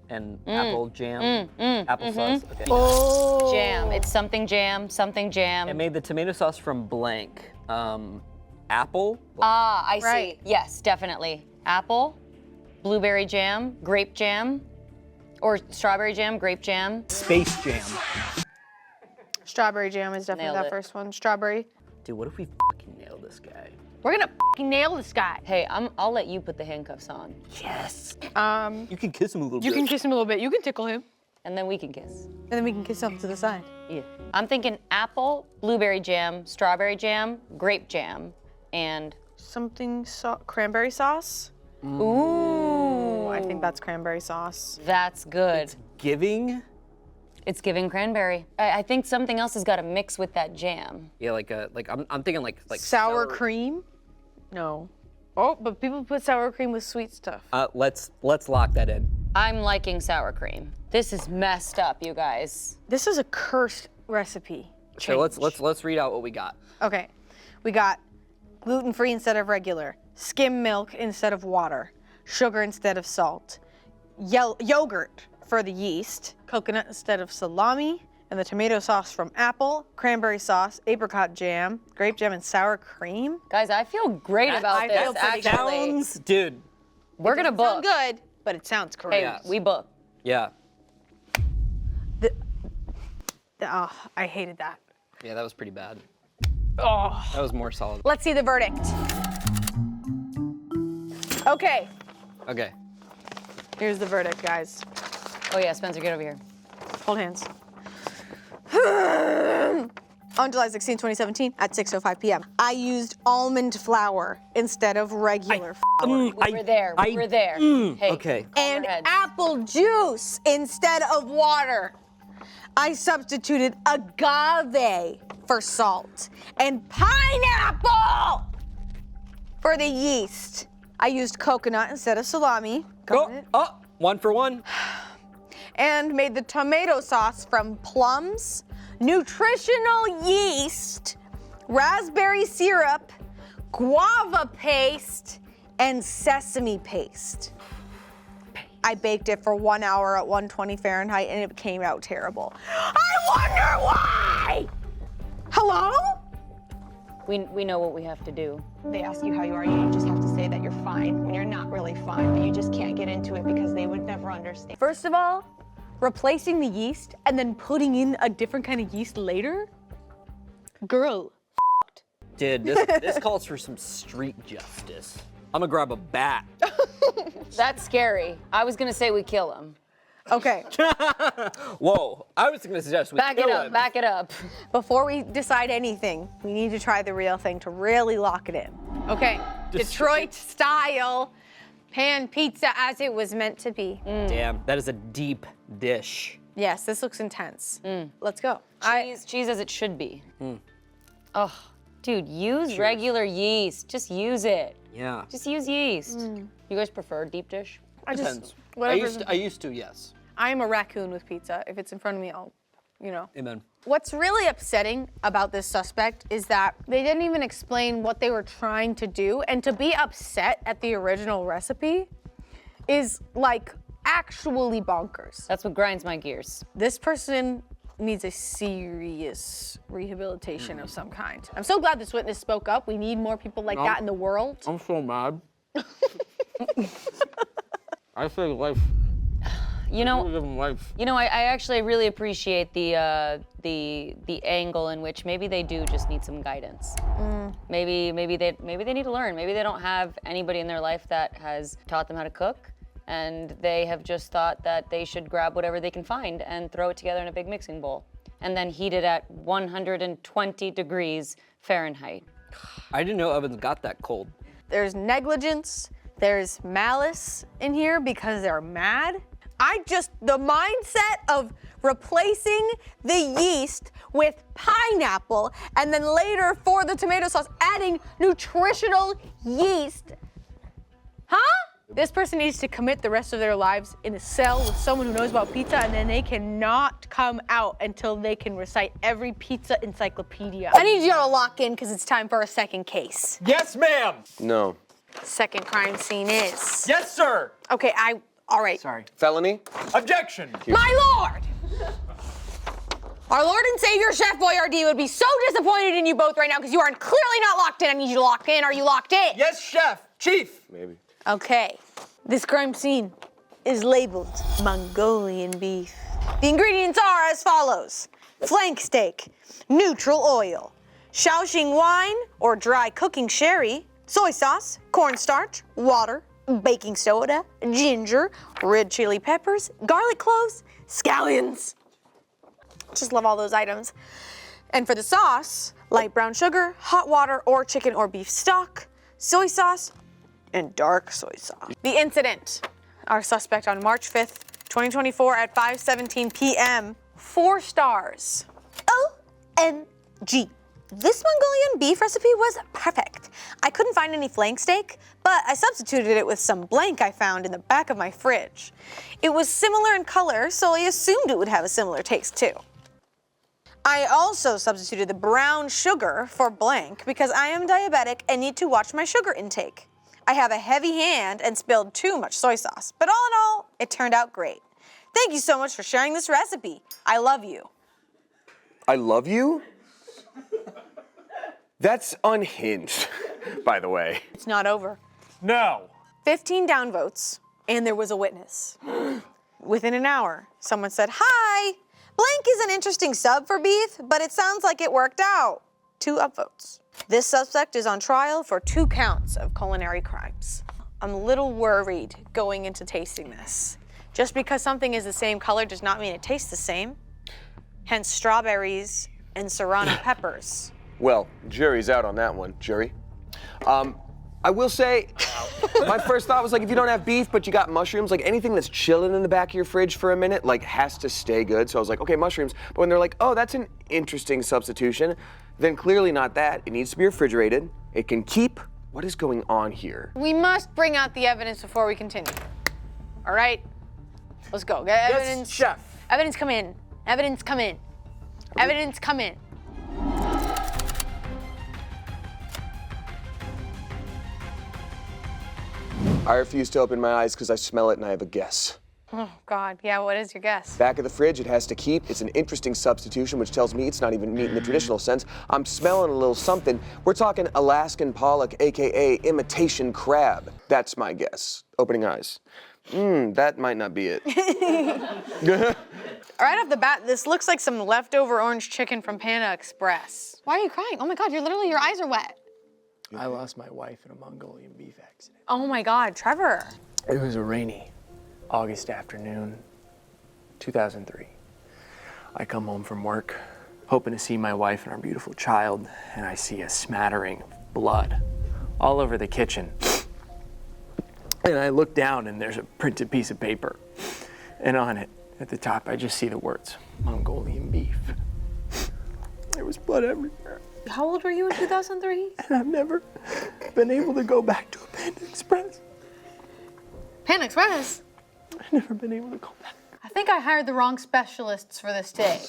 and apple jam, applesauce. Okay. Oh. Jam. It's something jam, something jam. I made the tomato sauce from blank. Apple. Ah, I see. Yes, definitely. Apple, blueberry jam, grape jam, or strawberry jam, grape jam. Space jam. Strawberry jam is definitely that first one. Strawberry. Dude, what if we fucking nail this guy? We're gonna fucking nail this guy. Hey, I'll let you put the handcuffs on. Yes. You can kiss him a little bit. You can kiss him a little bit. You can tickle him. And then we can kiss. And then we can kiss him to the side. Yeah. I'm thinking apple, blueberry jam, strawberry jam, grape jam, and cranberry sauce. Ooh. I think that's cranberry sauce. That's good. It's giving cranberry. I think something else has got to mix with that jam. Yeah, I'm thinking like sour cream. No. Oh, but people put sour cream with sweet stuff. Let's lock that in. I'm liking sour cream. This is messed up, you guys. This is a cursed recipe. So let's read out what we got. Okay, we got gluten-free instead of regular, skim milk instead of water, sugar instead of salt, yogurt for the yeast, coconut instead of salami, and the tomato sauce from apple, cranberry sauce, apricot jam, grape jam, and sour cream. Guys, I feel great about this, actually. Sounds, dude. We're gonna book. Sound good, but it sounds correct. Hey, we book. Yeah. Oh, I hated that. Yeah, that was pretty bad. Oh. That was more solid. Let's see the verdict. Okay, Okay. here's the verdict, guys. Oh yeah, Spencer, get over here. Hold hands. On July 16, 2017, at 6:05 p.m., I used almond flour instead of regular flour. We were there. We were there. Hey, Okay. And apple juice instead of water. I substituted agave for salt and pineapple for the yeast. I used coconut instead of salami. Oh, 1 for 1. And made the tomato sauce from plums, nutritional yeast, raspberry syrup, guava paste, and sesame paste. I baked it for 1 hour at 120 Fahrenheit and it came out terrible. I wonder why! Hello? we know what we have to do. They ask you how you are, you just have to say that you're fine when you're not really fine, but you just can't get into it because they would never understand. First of all, replacing the yeast and then putting in a different kind of yeast later? Girl. Dude, this calls for some street justice. I'm gonna grab a bat. That's scary. I was gonna say we kill him. Okay. Whoa, I was gonna suggest we Back it kill up, him. back it up. Before we decide anything, we need to try the real thing to really lock it in. Okay, Detroit style pan pizza as it was meant to be. Damn, that is a deep dish. Yes, this looks intense. Let's go. Cheese as it should be. Oh, dude, use regular yeast. Just use it. Yeah. Just use yeast. You guys prefer deep dish? Depends. whatever's- I used to, yes. I am a raccoon with pizza. If it's in front of me, I'll, you know. Amen. What's really upsetting about this suspect is that they didn't even explain what they were trying to do, and to be upset at the original recipe is like actually bonkers. That's what grinds my gears. This person needs a serious rehabilitation of some kind. I'm so glad this witness spoke up. We need more people like that in the world. I'm so mad. I say life. You know, Live life. I actually really appreciate the angle in which maybe they do just need some guidance. Maybe they need to learn. Maybe they don't have anybody in their life that has taught them how to cook, and they have just thought that they should grab whatever they can find and throw it together in a big mixing bowl, and then heat it at 120 degrees Fahrenheit. I didn't know ovens got that cold. There's negligence, there's malice in here because they're mad. The mindset of replacing the yeast with pineapple and then later for the tomato sauce, adding nutritional yeast. Huh? This person needs to commit the rest of their lives in a cell with someone who knows about pizza, and then they cannot come out until they can recite every pizza encyclopedia. I need you to lock in because it's time for a second case. Yes, ma'am. No. Second crime scene is. Yes, sir. Okay, all right. Sorry. Felony? Objection. My lord! Our Lord and Savior Chef Boyardee would be so disappointed in you both right now because you are clearly not locked in. I need you to lock in. Are you locked in? Yes, chef. Chief. Maybe. Okay. This crime scene is labeled Mongolian beef. The ingredients are as follows: flank steak, neutral oil, Shaoxing wine or dry cooking sherry, soy sauce, cornstarch, water, baking soda, ginger, red chili peppers, garlic cloves, scallions. Just love all those items. And for the sauce, light brown sugar, hot water or chicken or beef stock, soy sauce, and dark soy sauce. The incident. Our suspect on March 5th, 2024 at 5:17 p.m. 4 stars. OMG. This Mongolian beef recipe was perfect. I couldn't find any flank steak, but I substituted it with some blank I found in the back of my fridge. It was similar in color, so I assumed it would have a similar taste too. I also substituted the brown sugar for blank because I am diabetic and need to watch my sugar intake. I have a heavy hand and spilled too much soy sauce, but all in all, it turned out great. Thank you so much for sharing this recipe. I love you. I love you? That's unhinged, by the way. It's not over. No. 15 downvotes, and there was a witness. Within an hour, someone said, "Hi, blank is an interesting sub for beef, but it sounds like it worked out." 2 upvotes. This suspect is on trial for 2 counts of culinary crimes. I'm a little worried going into tasting this. Just because something is the same color does not mean it tastes the same. Hence strawberries and serrano peppers. Well, jury's out on that one, jury. I will say, my first thought was like, if you don't have beef, but you got mushrooms, like anything that's chilling in the back of your fridge for a minute, like has to stay good. So I was like, okay, mushrooms. But when they're like, oh, that's an interesting substitution, then clearly not that. It needs to be refrigerated. It can keep. What is going on here? We must bring out the evidence before we continue. All right? Let's go. Get evidence. Yes, chef. Evidence come in. Evidence come in. Evidence come in. I refuse to open my eyes because I smell it and I have a guess. Oh, God. Yeah, what is your guess? Back of the fridge, it has to keep. It's an interesting substitution, which tells me it's not even meat in the traditional sense. I'm smelling a little something. We're talking Alaskan pollock, AKA imitation crab. That's my guess. Opening eyes. That might not be it. Right off the bat, this looks like some leftover orange chicken from Panda Express. Why are you crying? Oh my God, your eyes are wet. I lost my wife in a Mongolian beef accident. Oh my God, Trevor. It was a rainy August afternoon, 2003. I come home from work, hoping to see my wife and our beautiful child, and I see a smattering of blood all over the kitchen. And I look down and there's a printed piece of paper. And on it, at the top, I just see the words, Mongolian beef. There was blood everywhere. How old were you in 2003? And I've never been able to go back to a Panda Express. Panda Express? I've never been able to go back. I think I hired the wrong specialists for this day.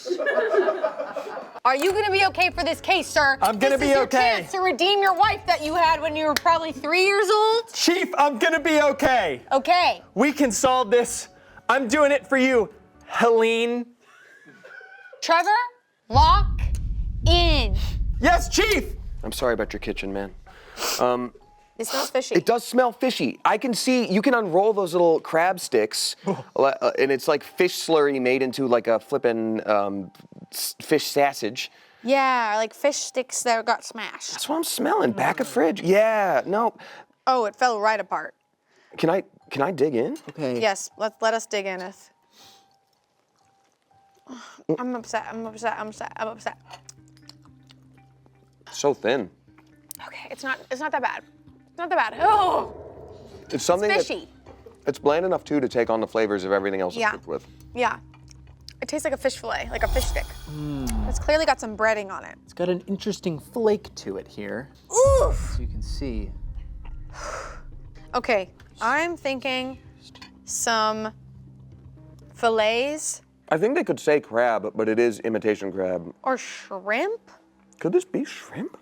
Are you gonna be okay for this case, sir? I'm gonna be okay. This is your chance to redeem your wife that you had when you were probably 3 years old. Chief, I'm gonna be okay. Okay. We can solve this. I'm doing it for you, Helene. Trevor, lock in. Yes, Chief! I'm sorry about your kitchen, man. It smells fishy. It does smell fishy. I can see, you can unroll those little crab sticks, and it's like fish slurry made into like a flippin' fish sausage. Yeah, like fish sticks that got smashed. That's what I'm smelling, back of fridge. Yeah, no. Oh, it fell right apart. Can I dig in? Okay. Yes, let us dig in. I'm upset. So thin. Okay, it's not that bad. It's not that bad. Oh, It's something it's fishy. It's bland enough too to take on the flavors of everything else Yeah. it's cooked with. Yeah. It tastes like a fish fillet, like a fish stick. It's clearly got some breading on it. It's got an interesting flake to it here. Oof! As you can see. Okay, I'm thinking some fillets I think they could say crab, but it is imitation crab. or shrimp. Could this be shrimp?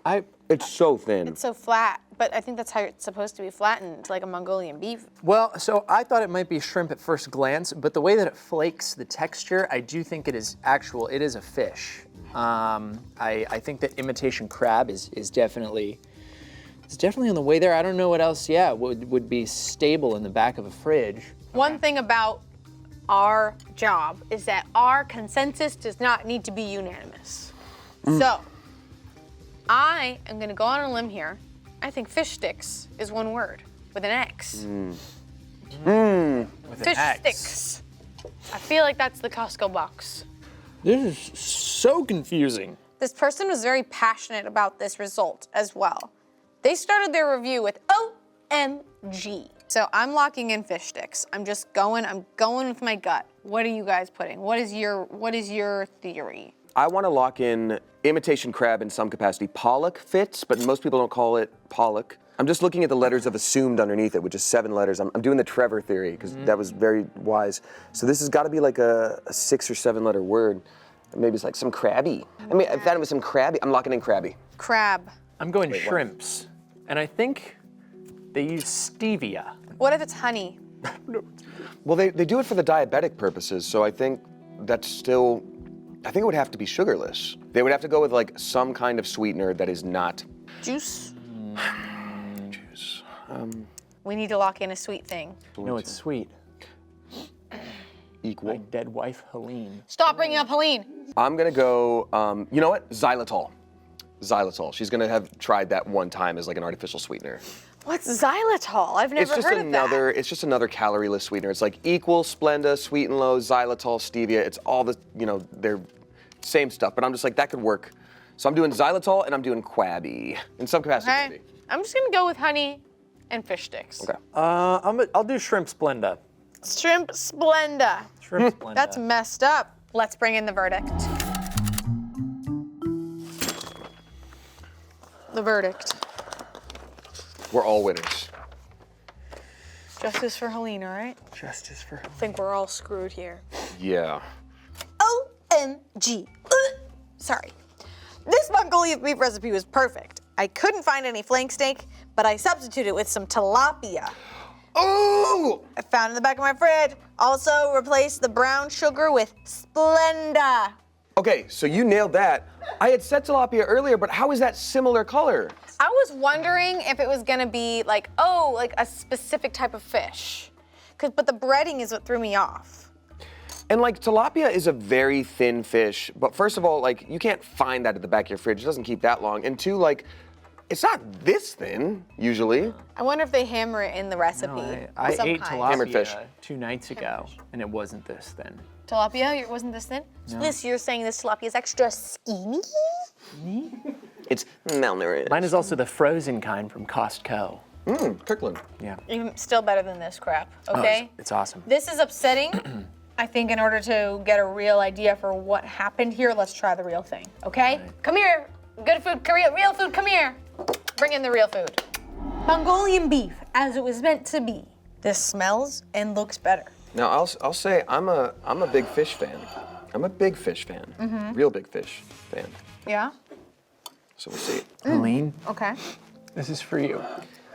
It's so thin. It's so flat, but I think that's how it's supposed to be flattened, like a Mongolian beef. Well, so I thought it might be shrimp at first glance, but the way that it flakes the texture, I do think it is a fish. I think that imitation crab is definitely on the way there. I don't know what else, would be stable in the back of a fridge. One thing about our job is that our consensus does not need to be unanimous. So, I am gonna go on a limb here. I think fish sticks is one word with an X. With Fish an X. sticks. I feel like that's the Costco box. This is so confusing. This person was very passionate about this result as well. They started their review with OMG. So I'm locking in fish sticks. I'm going with my gut. What are you guys putting? What is your theory? I want to lock in imitation crab in some capacity. Pollock fits, but most people don't call it pollock. I'm just looking at the letters of assumed underneath it, which is 7 letters. I'm doing the Trevor theory, because that was very wise. So this has got to be like a 6 or 7 letter word. Maybe it's like some crabby. I mean, I thought it was some crabby. I'm locking in crabby. Crab. I'm going shrimps. And I think they use stevia. What if it's honey? Well, they do it for the diabetic purposes, so I think that's still, I think it would have to be sugarless. They would have to go with like some kind of sweetener that is not. Juice? Juice. We need to lock in a sweet thing. No, it's sweet. Equal. My dead wife, Helene. Stop bringing up Helene. I'm gonna go, you know what? Xylitol. Xylitol. She's gonna have tried that one time as like an artificial sweetener. What's xylitol? I've never heard of that. It's just another calorie-less sweetener. It's like Equal, Splenda, Sweet and Low, Xylitol, Stevia. It's all the, they're same stuff, but I'm just like, that could work. So I'm doing xylitol and I'm doing quabby in some capacity. Okay. I'm just gonna go with honey and fish sticks. Okay. I'll do shrimp Splenda. Shrimp Splenda. Shrimp Splenda. That's messed up. Let's bring in the verdict. The verdict. We're all winners. Justice for Helene, all right? Justice for Helene. I think we're all screwed here. Yeah. OMG. Sorry. This Mongolian beef recipe was perfect. I couldn't find any flank steak, but I substituted with some tilapia. Oh! I found in the back of my fridge. Also replaced the brown sugar with Splenda. Okay, so you nailed that. I had said tilapia earlier, but how is that similar color? I was wondering if it was gonna be like, like a specific type of fish. But the breading is what threw me off. And like tilapia is a very thin fish, but first of all, like you can't find that at the back of your fridge. It doesn't keep that long. And 2, like, it's not this thin, usually. I wonder if they hammer it in the recipe. No, I ate Hammered fish. tilapia 2 nights ago, and it wasn't this thin. Tilapia, wasn't this thin? No. This, you're saying this tilapia is extra skinny? It's malnourished. Mine is also the frozen kind from Costco. Kirkland. Yeah. Even still better than this crap, Oh, okay? it's awesome. This is upsetting. I think in order to get a real idea for what happened here, let's try the real thing, okay? Come here. Good food, real food, come here. Bring in the real food. Mongolian beef, as it was meant to be. This smells and looks better. Now I'll say I'm a big fish fan. I'm a big fish fan. Real big fish fan. Yeah? So we'll see. Helene, Okay. this is for you.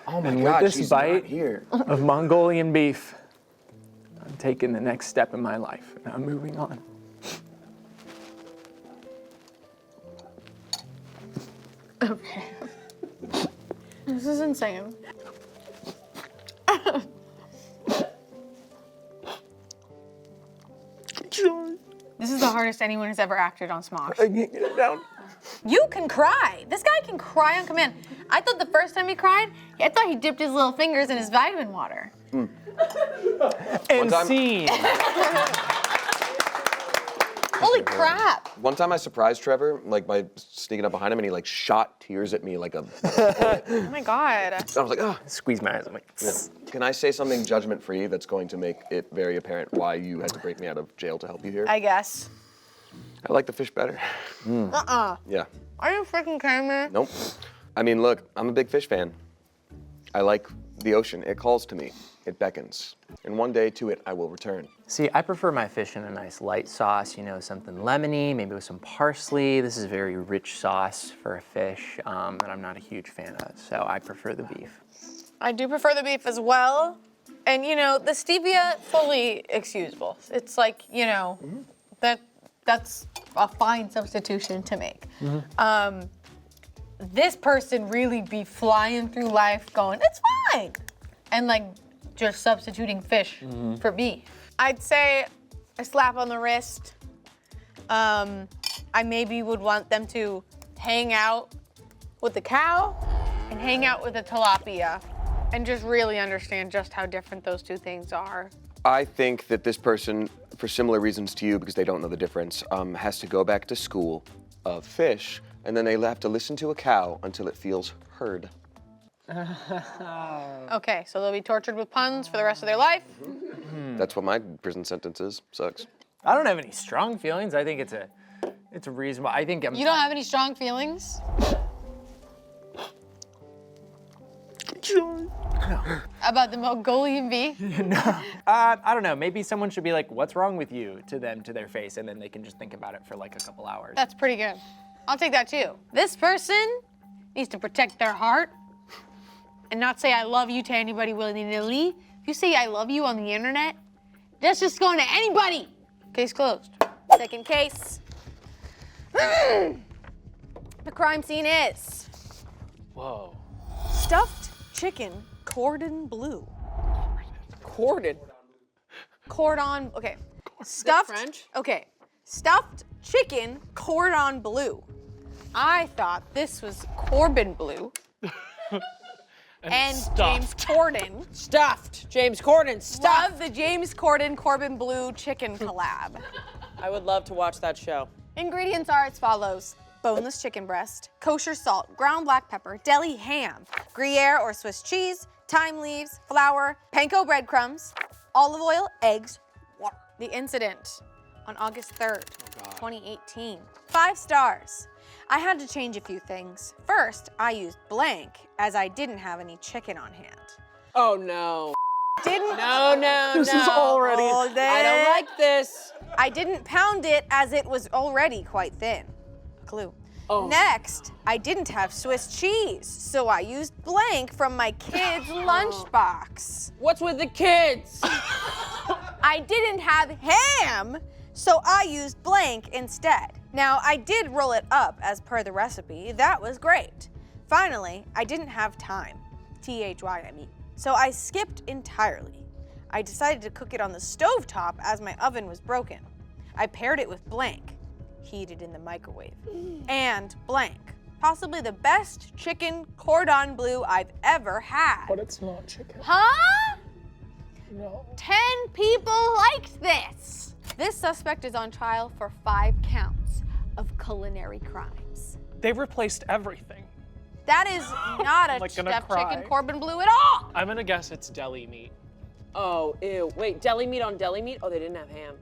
Oh my And God, with this she's bite not here. of Mongolian beef, I'm taking the next step in my life, and I'm moving on. Okay. This is insane. This is the hardest anyone has ever acted on Smosh. I can't get it down. You can cry. This guy can cry on command. I thought the first time he cried, I thought he dipped his little fingers in his vitamin water. And scene. Holy crap. One time I surprised Trevor, like by sneaking up behind him, and he like shot tears at me like a. Oh my God. I was like, oh. Squeeze my eyes. I'm like, Yeah. Can I say something judgment-free that's going to make it very apparent why you had to break me out of jail to help you here? I guess. I like the fish better. Yeah. Are you freaking kidding me? Nope. I mean, look, I'm a big fish fan. I like the ocean. It calls to me. It beckons. And one day to it I will return. See, I prefer my fish in a nice light sauce, something lemony, maybe with some parsley. This is a very rich sauce for a fish that I'm not a huge fan of, so I prefer the beef. I do prefer the beef as well. And the stevia, fully excusable. It's like, that's a fine substitution to make. This person really be flying through life going, it's fine. And like just substituting fish for beef. I'd say a slap on the wrist. I maybe would want them to hang out with the cow and hang out with the tilapia and just really understand just how different those two things are. I think that this person, for similar reasons to you, because they don't know the difference, has to go back to school of fish, and then they have to listen to a cow until it feels heard. Okay, so they'll be tortured with puns for the rest of their life. That's what my prison sentence is. Sucks. I don't have any strong feelings. I think it's a It's reasonable. I think You don't have any strong feelings? About the Mongolian beef? I don't know. Maybe someone should be like, "What's wrong with you?" to them, to their face, and then they can just think about it for like a couple hours. That's pretty good. I'll take that too. This person needs to protect their heart and not say I love you to anybody willy-nilly. If you say I love you on the internet, that's just going to anybody. Case closed. Second case. The crime scene is Whoa. stuffed chicken cordon bleu. Cordon. Cordon, okay. Stuffed, French? okay. Stuffed chicken cordon bleu. I thought this was Corbin bleu. and James Corden. Stuffed. James Corden. Stuffed. Love the James Corden Corbin bleu chicken collab. I would love to watch that show. Ingredients are as follows. Boneless chicken breast, kosher salt, ground black pepper, deli ham, Gruyere or Swiss cheese, thyme leaves, flour, panko breadcrumbs, olive oil, eggs, water. The incident on August 3rd, 2018. 5 stars. I had to change a few things. First, I used blank as I didn't have any chicken on hand. Oh no. Didn't. No. This is already I don't like this. I didn't pound it as it was already quite thin. Clue. Oh. Next, I didn't have Swiss cheese, so I used blank from my kids' lunchbox. What's with the kids? I didn't have ham, so I used blank instead. Now, I did roll it up as per the recipe. That was great. Finally, I didn't have time. THY, I mean. So I skipped entirely. I decided to cook it on the stovetop as my oven was broken. I paired it with blank, heated in the microwave, and blank. Possibly the best chicken cordon bleu I've ever had. But it's not chicken. Huh? No. 10 people liked this. This suspect is on trial for 5 counts of culinary crimes. They replaced everything. That is not a Like, gonna stuffed cry. chicken Corbin bleu at all. I'm gonna guess it's deli meat. Oh, ew. Wait, deli meat on deli meat? Oh, they didn't have ham.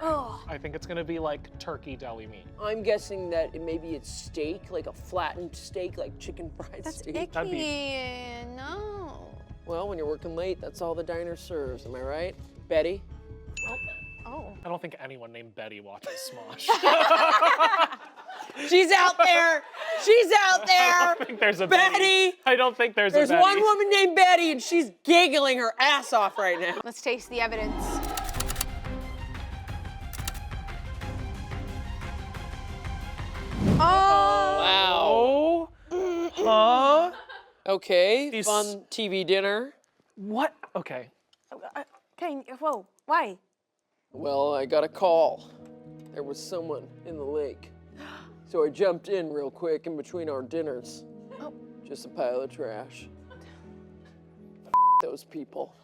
Oh. I think it's gonna be like turkey deli meat. I'm guessing that maybe it's steak, like a flattened steak, like chicken fried That's steak. icky. No. Well, when you're working late, that's all the diner serves. Am I right? Betty? Oh. I don't think anyone named Betty watches Smosh. She's out there. She's out there. I don't think there's a Betty. I don't think there's There's a Betty. one woman named Betty, and she's giggling her ass off right now. Let's taste the evidence. Wow. Huh? Okay, fun TV dinner. What? Okay. Okay, whoa, why? Well, I got a call. There was someone in the lake. So I jumped in real quick in between our dinners. Oh. Just a pile of trash. Those people.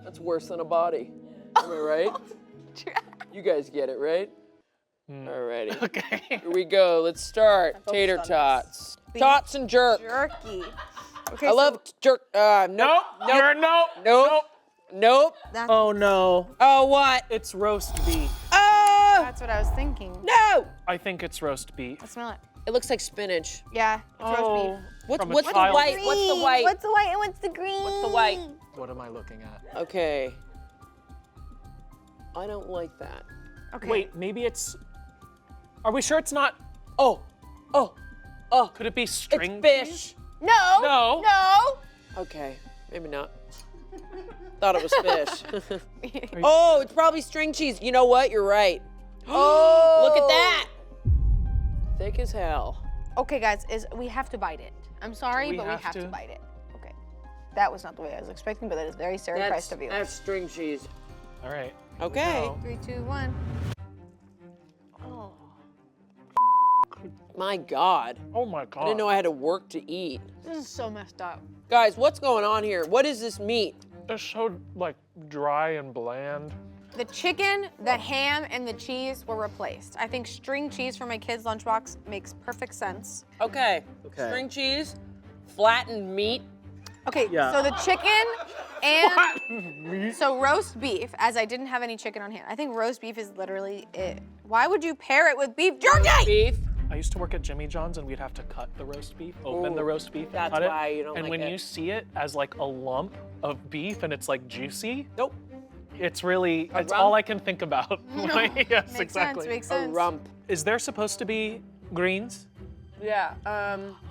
That's worse than a body. Am I right? You guys get it, right? Alrighty. Okay. Here we go. Let's start. Tater tots. Tots and jerk. Jerky. Okay, I love jerk. Nope. Nope. Oh no. Oh, what? It's roast beef. Oh! That's what I was thinking. No! I think it's roast beef. I smell it. It looks like spinach. Yeah, it's roast beef. What's From a the child. white? What's the white? What's the white and what's the green? What's the white? What am I looking at? Okay. I don't like that. Okay. Wait, maybe it's. Are we sure it's not? Oh. Could it be string It's fish. cheese? No. No. No. Okay, maybe not. Thought it was fish. Oh, it's probably string cheese. You know what? You're right. Oh. Look at that. Thick as hell. Okay, guys, we have to bite it. I'm sorry, We but we have have to to? bite it. Okay. That was not the way I was expecting, but that is very Sarah Christ of you. That's string cheese. All right. Okay. 3, 2, 1. My God. Oh my God. I didn't know I had to work to eat. This is so messed up. Guys, what's going on here? What is this meat? It's so like dry and bland. The chicken, the ham, and the cheese were replaced. I think string cheese for my kids' lunchbox makes perfect sense. Okay. Okay. String cheese, flattened meat. Okay, Yeah. so the chicken And so roast beef, as I didn't have any chicken on hand. I think roast beef is literally it. Why would you pair it with beef jerky? Beef. I used to work at Jimmy John's and we'd have to cut the roast beef, open the roast beef and That's cut it. why you don't and like when it. you see it as like a lump of beef and it's like juicy, nope. It's really, it's rump? all I can think about. Like, yes, Makes exactly. sense, makes sense. A rump. Is there supposed to be greens? Yeah.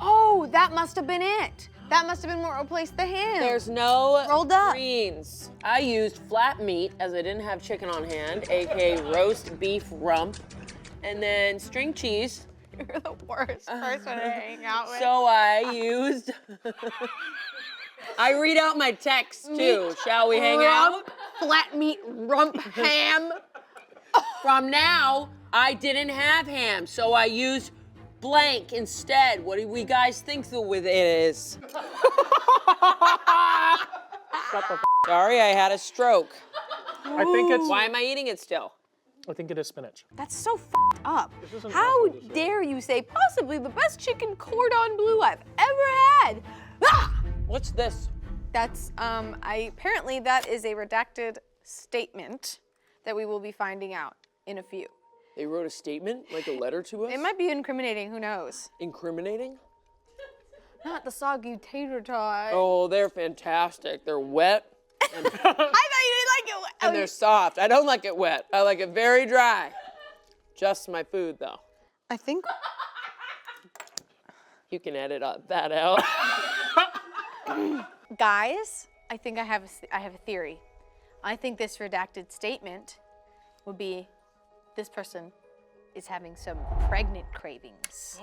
Oh, that must have been it. That must have been what replaced the ham. There's no rolled up greens. I used flat meat as I didn't have chicken on hand, aka roast beef rump, and then string cheese. You're the worst person to hang out with. So I used. I read out my text too. Meat Shall we hang rump, out? Flat meat rump ham. From now, I didn't have ham, so I used blank instead. What do we guys think with it is? Sorry, I had a stroke. I think it's. Why am I eating it still? I think it is spinach. That's so f***ed up. How dare you say possibly the best chicken cordon bleu I've ever had? Ah! What's this? That's, apparently that is a redacted statement that we will be finding out in a few. They wrote a statement, like a letter to us? It might be incriminating, who knows? Incriminating? Not the soggy tater tot. Oh, they're fantastic. They're wet. And, I thought you didn't like it. and they're soft. I don't like it wet. I like it very dry. Just my food, though. I think you can edit that out. Guys, I think I have a theory. I think this redacted statement would be this person is having some pregnant cravings.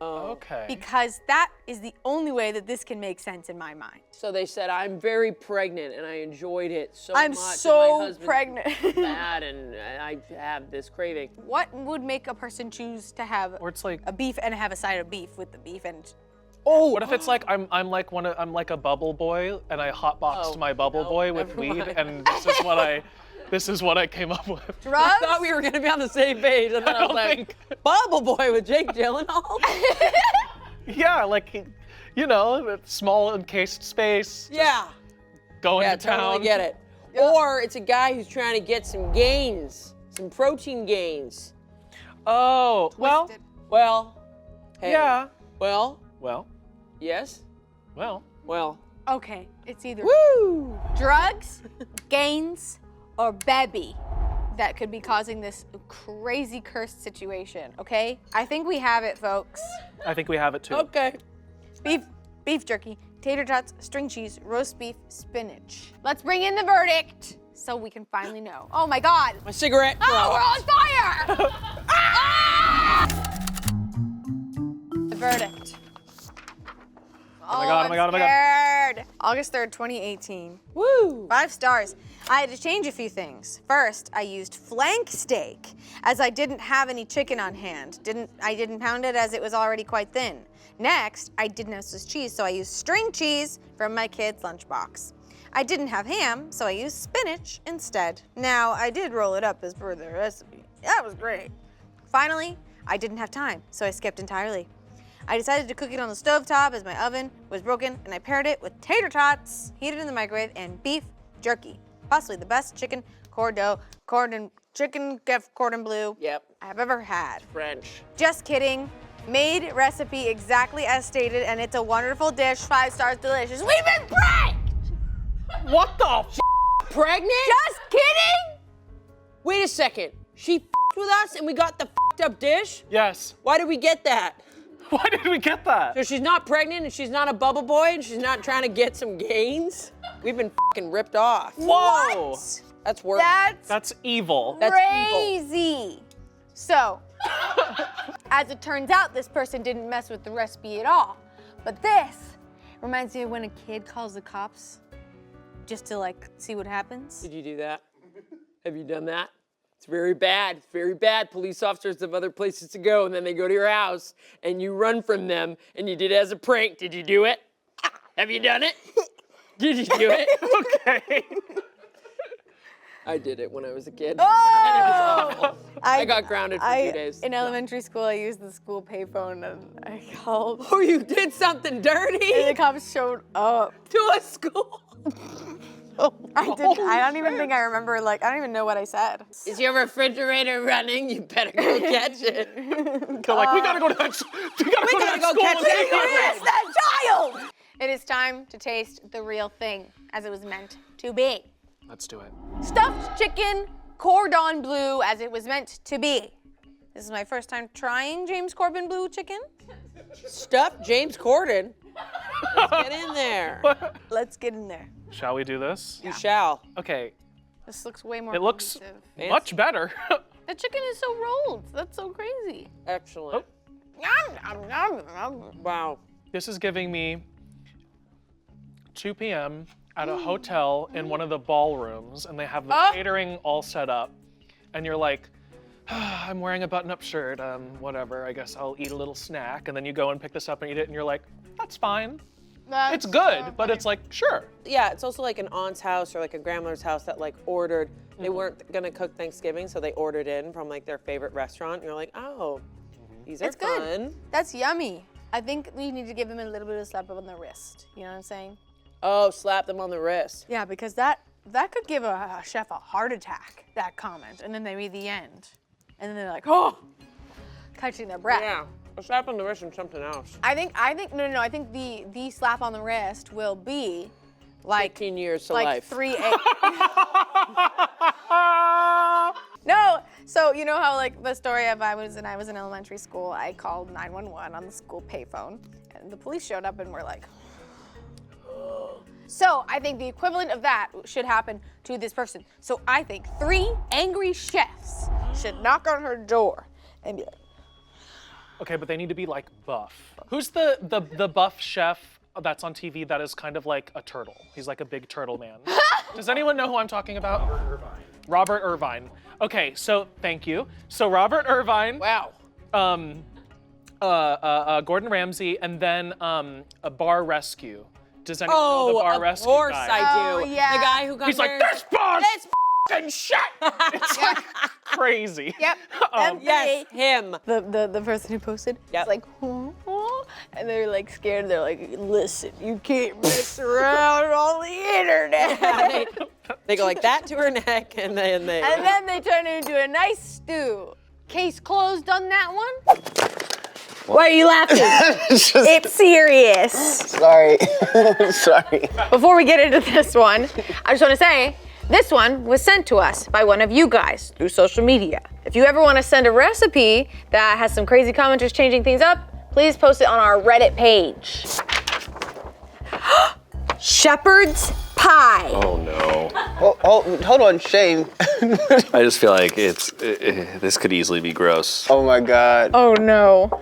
Okay. Because that is the only way that this can make sense in my mind. So they said, I'm very pregnant and I enjoyed it so I'm much. so and my husband's pregnant. bad and I have this craving. What would make a person choose to have Or it's like a beef and have a side of beef with the beef and what if it's like I'm like a bubble boy and I hotboxed my bubble boy with never weed mind. and this is what I came up with. drugs? I thought we were gonna be on the same page, and then I was like, Bubble Boy with Jake Gyllenhaal? Yeah, like, you know, a small encased space. Yeah. Going Yeah, to town. totally get it. Or it's a guy who's trying to get some gains, some protein gains. Oh, well. Well. Hey. Yeah. Well. Yes. Well. Okay, it's either Woo! drugs, gains, or baby that could be causing this crazy cursed situation, okay? I think we have it, folks. I think we have it too. Okay. Beef jerky, tater tots, string cheese, roast beef, spinach. Let's bring in the verdict so we can finally know. Oh my God. My cigarette. Oh, we're on fire! Ah! The verdict. Oh my God, oh my God, oh my God. Scared. August 3rd, 2018. Woo! 5 stars. I had to change a few things. First, I used flank steak as I didn't have any chicken on hand. I didn't pound it as it was already quite thin. Next, I didn't have Swiss cheese, so I used string cheese from my kid's lunchbox. I didn't have ham, so I used spinach instead. Now, I did roll it up as per the recipe. That was great. Finally, I didn't have time, so I skipped entirely. I decided to cook it on the stovetop as my oven was broken, and I paired it with tater tots, heated in the microwave, and beef jerky. Possibly the best chicken cordon bleu I've ever had. French. Just kidding. Made recipe exactly as stated, and it's a wonderful dish. 5 stars, delicious. We've been pranked! What the f? Pregnant? Just kidding! Wait a second. She f***ed with us and we got the f***ed up dish? Yes. Why did we get that? Why did we get that? So she's not pregnant and she's not a bubble boy and she's not trying to get some gains? We've been f***ing ripped off. Whoa! That's worse. That's evil. That's crazy. So, as it turns out, this person didn't mess with the recipe at all. But this reminds me of when a kid calls the cops just to like see what happens. Did you do that? Have you done that? It's very bad. It's very bad. Police officers have other places to go, and then they go to your house, and you run from them, and you did it as a prank. Did you do it? Have you done it? Did you do it? Okay. I did it when I was a kid. Oh! And it was awful. I got grounded for 2 days. In elementary school, I used the school payphone, and I called. Oh, you did something dirty? And the cops showed up. To a school? I don't even think I remember, I don't even know what I said. Is your refrigerator running? You better go catch it. They're like, we gotta go to that school. that child! It is time to taste the real thing, as it was meant to be. Let's do it. Stuffed chicken, cordon bleu, as it was meant to be. This is my first time trying James Corbin blue chicken. Stuffed James Corden. Let's get in there. Let's get in there. Shall we do this? You shall. Okay. This looks way more It looks cohesive. much better. The chicken is so rolled. That's so crazy. Excellent. Wow. This is giving me 2 p.m. at a hotel in one of the ballrooms, and they have the catering all set up, and you're like, I'm wearing a button-up shirt, whatever, I guess I'll eat a little snack, and then you go and pick this up and eat it, and you're like, that's fine. It's good, but it's like, sure. Yeah, it's also like an aunt's house or like a grandmother's house that like ordered, they weren't gonna cook Thanksgiving, so they ordered in from like their favorite restaurant, and you're like, oh, these are It's good. fun. That's yummy. I think we need to give them a little bit of slap on the wrist. You know what I'm saying? Oh, slap them on the wrist. Yeah, because that could give a chef a heart attack, that comment, and then they read the end. And then they're like, oh, catching their breath. Yeah, a slap on the wrist and something else. I think I think the slap on the wrist will be like 15 years to like life. 3 No, so you know how like the story of I was in elementary school, I called 911 on the school payphone, and the police showed up and were like, so I think the equivalent of that should happen to this person. So I think 3 angry chefs should knock on her door and be like, Okay, but they need to be like buff. Who's the buff chef that's on TV that is kind of like a turtle? He's like a big turtle man. Does anyone know who I'm talking about? Robert Irvine. Okay, so thank you. So Robert Irvine. Wow. Gordon Ramsay, and then a bar rescue. Does anyone know the bar rescue guy? Of course I do. Oh, yeah. The guy who comes He's like, this bar's f***ing shit! It's like crazy. Yep. Yes, him. The person who posted was like, and they're like scared. They're like, listen, you can't mess around on the internet. They go like that to her neck, and then they. And then they turn it into a nice stew. Case closed on that one. Why are you laughing? It's serious. Sorry. Sorry. Before we get into this one, I just want to say, this one was sent to us by one of you guys through social media. If you ever want to send a recipe that has some crazy commenters changing things up, please post it on our Reddit page. Shepherd's pie. Oh no. Hold on, Shane. I just feel like this could easily be gross. Oh my God. Oh no.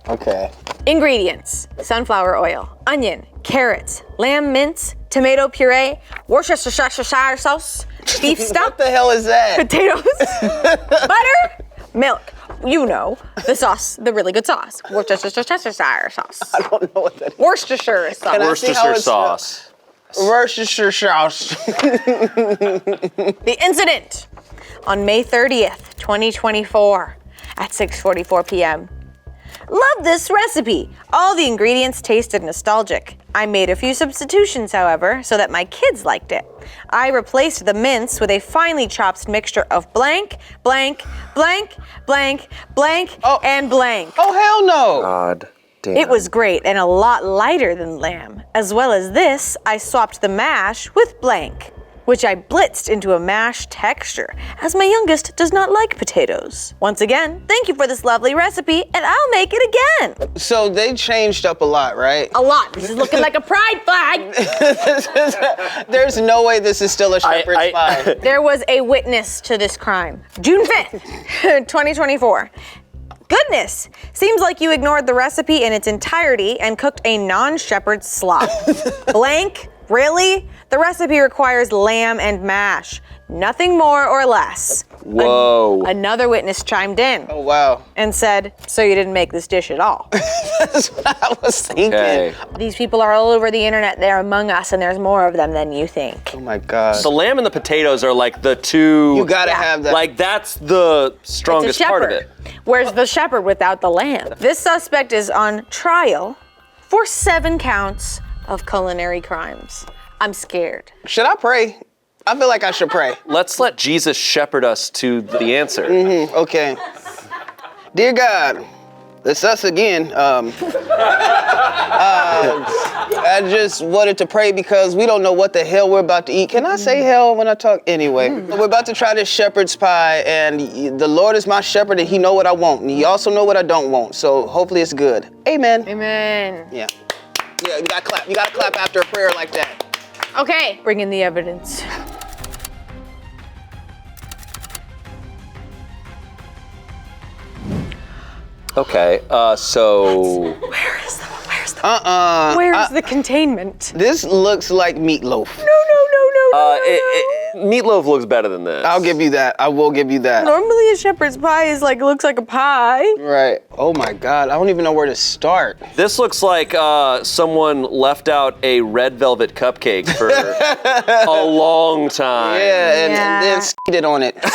Okay. Ingredients: sunflower oil, onion, carrots, lamb mince, tomato puree, Worcestershire sauce, beef stock. What the hell is that? Potatoes, butter, milk. You know, the sauce, the really good sauce. Worcestershire sauce. I don't know what that is. Worcestershire sauce. Worcestershire sauce. Worcestershire sauce. The incident on May 30th, 2024 at 6:44 p.m. Love this recipe. All the ingredients tasted nostalgic. I made a few substitutions, however, so that my kids liked it. I replaced the mince with a finely chopped mixture of blank, blank, blank, blank, blank, and blank. Oh, hell no. God damn. It was great and a lot lighter than lamb. As well as this, I swapped the mash with blank, which I blitzed into a mash texture, as my youngest does not like potatoes. Once again, thank you for this lovely recipe, and I'll make it again. So they changed up a lot, right? A lot. This is looking like a pride flag. There's no way this is still a shepherd's pie. There was a witness to this crime. June 5th, 2024. Goodness, seems like you ignored the recipe in its entirety and cooked a non-shepherd slop. Blank? Really? The recipe requires lamb and mash, nothing more or less. Whoa. Another witness chimed in. Oh, wow. And said, so you didn't make this dish at all. That's what I was thinking. Okay. These people are all over the internet. They're among us, and there's more of them than you think. Oh my God. The lamb and the potatoes are like the two. You gotta have that. Like that's the strongest part of it. Where's the shepherd without the lamb? This suspect is on trial for 7 counts of culinary crimes. I'm scared. Should I pray? I feel like I should pray. Let's let Jesus shepherd us to the answer. Okay. Dear God, it's us again. I just wanted to pray because we don't know what the hell we're about to eat. Can I say hell when I talk? Anyway, we're about to try this shepherd's pie, and the Lord is my shepherd, and he know what I want, and he also know what I don't want. So hopefully it's good. Amen. Amen. Yeah. Yeah, you gotta clap. You gotta clap after a prayer like that. Okay. Bring in the evidence. Okay, so... Where's the containment? This looks like meatloaf. No. Meatloaf looks better than this. I'll give you that. I will give you that. Normally a shepherd's pie is looks like a pie. Right. Oh my God, I don't even know where to start. This looks like someone left out a red velvet cupcake for a long time. Yeah, and then skeeted on it. Can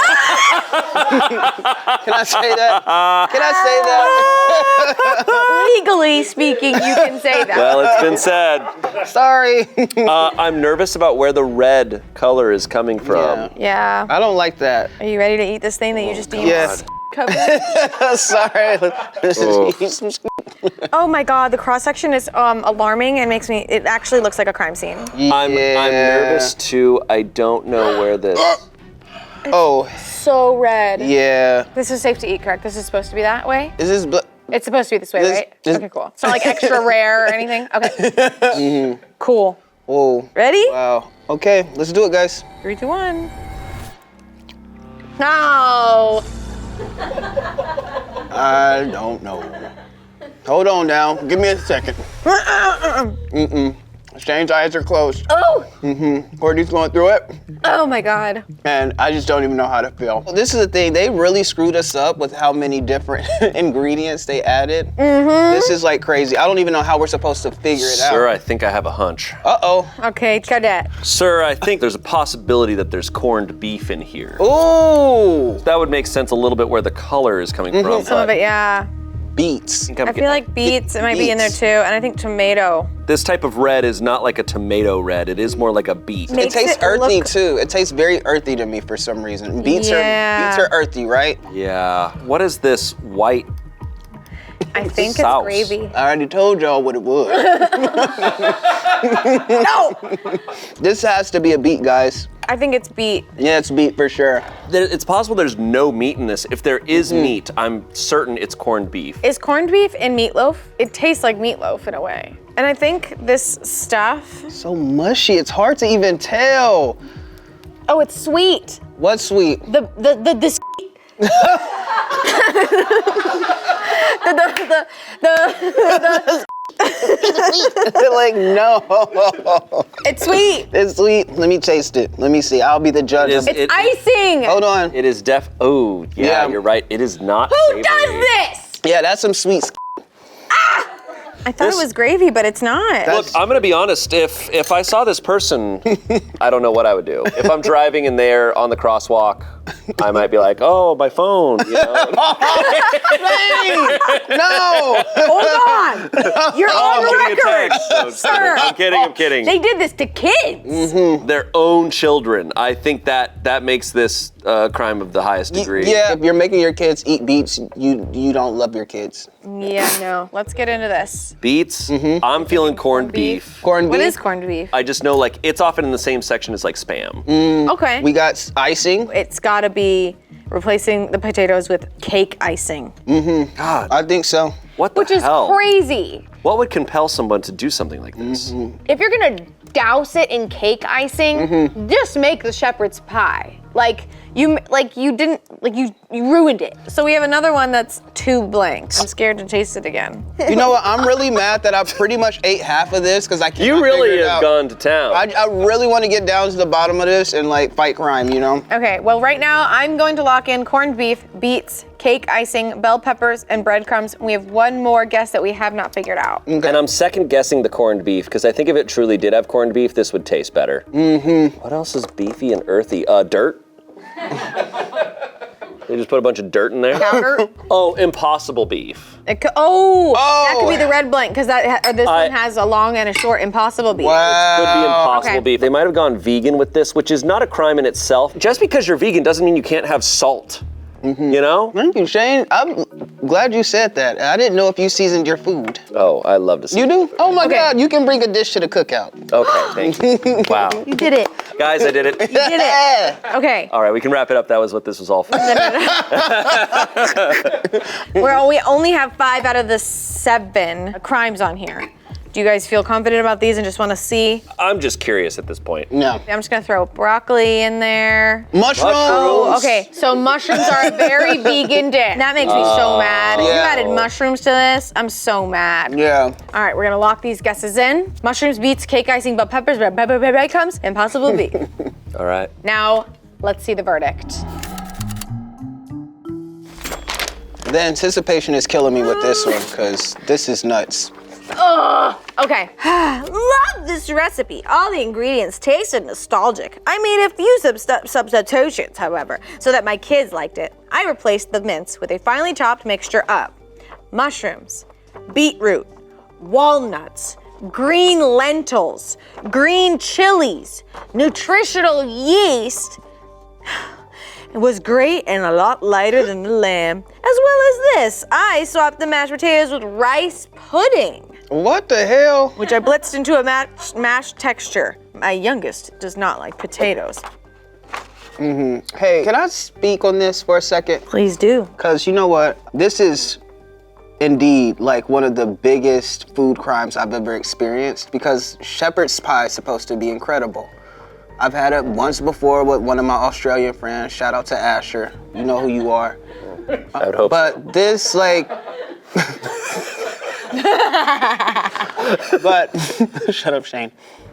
I say that? Can I say that? Legally speaking, you can say that. Well, it's been said. Sorry. I'm nervous about where the red color is coming from. Yeah. I don't like that. Are you ready to eat this thing that you just eat? Yes. Sorry. Oh my God, the cross section is alarming and makes me. It actually looks like a crime scene. I'm nervous too. I don't know where this. Oh. So red. Yeah. This is safe to eat, correct? This is supposed to be that way? Is this? It's supposed to be this way, right? Okay, cool. It's not like extra rare or anything. Okay. Cool. Whoa. Ready? Wow. Okay, let's do it, guys. 3, 2, 1. No. I don't know. Hold on now. Give me a second. Shane's eyes are closed. Oh. Courtney's going through it. Oh my God. And I just don't even know how to feel. This is the thing, they really screwed us up with how many different ingredients they added. This is like crazy. I don't even know how we're supposed to figure it out. Sir, I think I have a hunch. Uh-oh. Okay, Cadet. Sir, I think there's a possibility that there's corned beef in here. Ooh. That would make sense a little bit where the color is coming from. Some of it, yeah. Beets. I feel like beets, it might be in there too, and I think tomato. This type of red is not like a tomato red. It is more like a beet. It tastes earthy too. It tastes very earthy to me for some reason. Beets are earthy, right? Yeah. What is this white? I think it's sauce? gravy. I already told y'all what it was. No! This has to be a beet, guys. I think it's beet. Yeah, it's beet for sure. It's possible there's no meat in this. If there is meat, I'm certain it's corned beef. Is corned beef in meatloaf? It tastes like meatloaf in a way. And I think this stuff. So mushy, it's hard to even tell. Oh, it's sweet. What's sweet? The like, no. It's sweet. It's sweet. Let me taste it. Let me see. I'll be the judge. It's icing. Hold on. It is oh, yeah, you're right. It is not Who savory. does this? Yeah, that's some sweet. I thought it was gravy, but it's not. Look, I'm gonna be honest. If I saw this person, I don't know what I would do. If I'm driving and they're on the crosswalk, I might be like, oh, my phone. You know? No! Hold on. You're on record. Sir. I'm kidding. They did this to kids. Their own children. I think that makes this a crime of the highest degree. Yeah, if you're making your kids eat beets, you don't love your kids. Yeah, no. Let's get into this. Beets. I'm feeling corned beef. Corned beef? What is corned beef? I just know it's often in the same section as like Spam. Okay. We got icing. It's gotta be replacing the potatoes with cake icing. God. I think so. What the Which is hell? crazy. What would compel someone to do something like this? If you're gonna douse it in cake icing, just make the shepherd's pie. You ruined it. So we have another one that's 2 blanks. I'm scared to taste it again. You know what? I'm really mad that I pretty much ate half of this because I can't. You really have gone to town. I really want to get down to the bottom of this and fight crime, you know? Okay, well right now I'm going to lock in corned beef, beets, cake icing, bell peppers, and breadcrumbs. We have one more guess that we have not figured out. Okay. And I'm second guessing the corned beef because I think if it truly did have corned beef, this would taste better. What else is beefy and earthy? Dirt? They just put a bunch of dirt in there? Powder? Oh, impossible beef. That could be the red blank because this one has a long and a short impossible beef. Could be impossible Okay. beef. They might have gone vegan with this, which is not a crime in itself. Just because you're vegan doesn't mean you can't have salt. You know? Thank you, Shane. I'm glad you said that. I didn't know if you seasoned your food. Oh, I love to see. You do? Oh my God, you can bring a dish to the cookout. Okay, thank you. Wow. You did it. Guys, I did it. You did it. Okay. All right, we can wrap it up. That was what this was all for. We only have 5 out of the 7 crimes on here. Do you guys feel confident about these and just want to see? I'm just curious at this point. No. I'm just gonna throw broccoli in there. Mushrooms. Oh, okay. So mushrooms are a very vegan dish. That makes me so mad. If you yeah. added mushrooms to this, I'm so mad. Yeah. All right, we're gonna lock these guesses in. Mushrooms, beets, cake icing, bell peppers, red pepper, breadcrumbs, impossible beef. All right. Now, let's see the verdict. The anticipation is killing me with this one because this is nuts. Okay. Love this recipe. All the ingredients tasted nostalgic. I made a few substitutions, however, so that my kids liked it. I replaced the mince with a finely chopped mixture of mushrooms, beetroot, walnuts, green lentils, green chilies, nutritional yeast. It was great and a lot lighter than the lamb. As well as this, I swapped the mashed potatoes with rice pudding. What the hell? Which I blitzed into a mashed texture. My youngest does not like potatoes. Hey, can I speak on this for a second? Please do. Because you know what? This is indeed like one of the biggest food crimes I've ever experienced because shepherd's pie is supposed to be incredible. I've had it once before with one of my Australian friends. Shout out to Asher. You know who you are. I would hope but so. This like but shut up, Shane.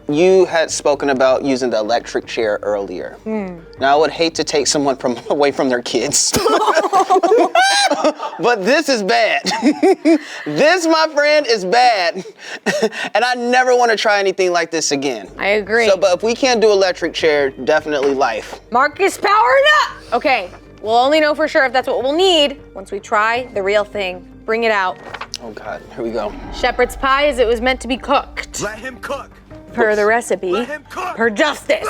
You had spoken about using the electric chair earlier. Now I would hate to take someone away from their kids. But this is bad. This, my friend, is bad. And I never want to try anything like this again. I agree. So, but if we can't do electric chair, definitely life. Marcus, powered up! Okay, we'll only know for sure if that's what we'll need once we try the real thing. Bring it out. Oh God, here we go. Shepherd's pie as it was meant to be cooked. Let him cook. Per the recipe. Per justice.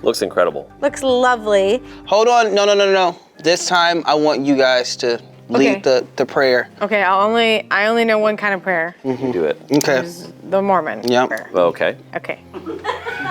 Looks incredible. Looks lovely. Hold on, no. This time I want you guys to lead the prayer. Okay, I only know one kind of prayer. You do it. Okay. The Mormon prayer. Okay. Okay.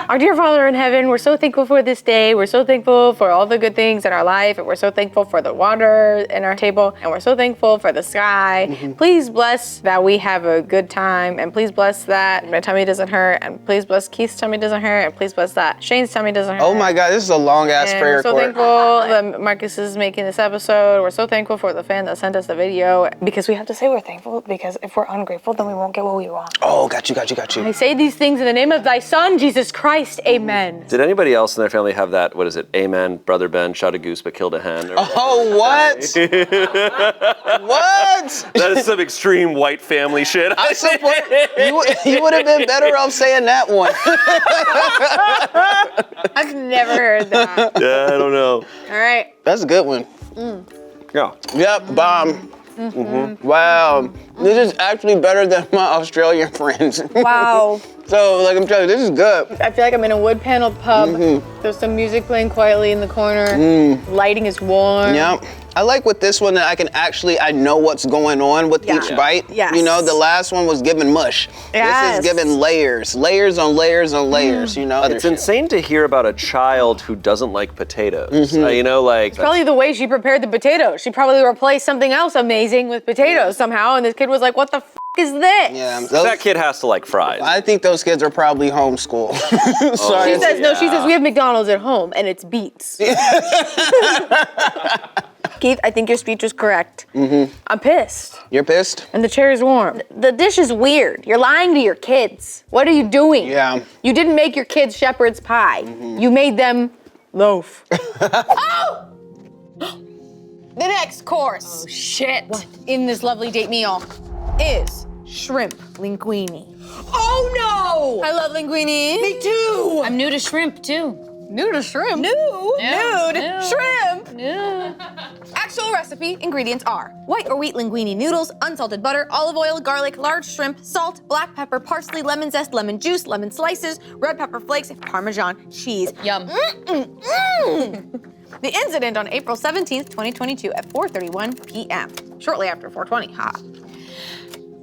Our dear Father in heaven, we're so thankful for this day. We're so thankful for all the good things in our life. And we're so thankful for the water in our table. And we're so thankful for the sky. Please bless that we have a good time. And please bless that my tummy doesn't hurt. And please bless Keith's tummy doesn't hurt. And please bless that Shane's tummy doesn't hurt. Oh my God, this is a long ass And prayer we're so court. thankful that Marcus is making this episode. We're so thankful for the fan that sent us the video. Because we have to say we're thankful, because if we're ungrateful, then we won't get what we want. Oh, got you. I say these things in the name of thy son, Jesus Christ. Amen. Did anybody else in their family have that, what is it, amen, brother Ben shot a goose but killed a hen? Or Oh, what? What? That is some extreme white family shit. I support you would have been better off saying that one. I've never heard that. Yeah, I don't know. All right. That's a good one. Yeah. Yep, bomb. Wow. This is actually better than my Australian friends. Wow. So, like I'm telling you, this is good. I feel like I'm in a wood-paneled pub. There's some music playing quietly in the corner. Lighting is warm. Yep. I like with this one that I know what's going on with each bite. Yes. You know, the last one was giving mush. Yes. This is giving layers on layers on layers, you know? It's insane to hear about a child who doesn't like potatoes. You know, like. Probably the way she prepared the potatoes. She probably replaced something else amazing with potatoes somehow, and this kid was like, what the f is this? Yeah, that kid has to like fries. I think those kids are probably homeschooled. She says, we have McDonald's at home, and it's beets. Keith, I think your speech was correct. I'm pissed. You're pissed? And the chair is warm. The dish is weird. You're lying to your kids. What are you doing? Yeah. You didn't make your kids shepherd's pie. You made them loaf. Oh! The next course. Oh, shit. In this lovely date meal is shrimp linguini. Oh, no! I love linguini. Me too. I'm new to shrimp, too. New to shrimp? New to shrimp? New. Actually, actual recipe ingredients are white or wheat linguini noodles, unsalted butter, olive oil, garlic, large shrimp, salt, black pepper, parsley, lemon zest, lemon juice, lemon slices, red pepper flakes, Parmesan cheese. Yum. The incident on April 17th, 2022 at 4:31 p.m. Shortly after 4:20,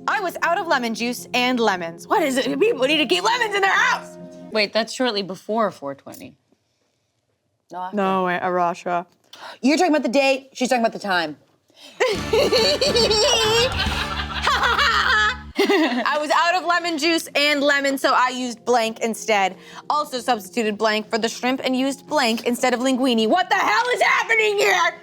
I was out of lemon juice and lemons. What is it? People need to keep lemons in their house. Wait, that's shortly before 4:20. No, Arasha. You're talking about the date, she's talking about the time. I was out of lemon juice and lemon, so I used blank instead. Also substituted blank for the shrimp and used blank instead of linguini. What the hell is happening here?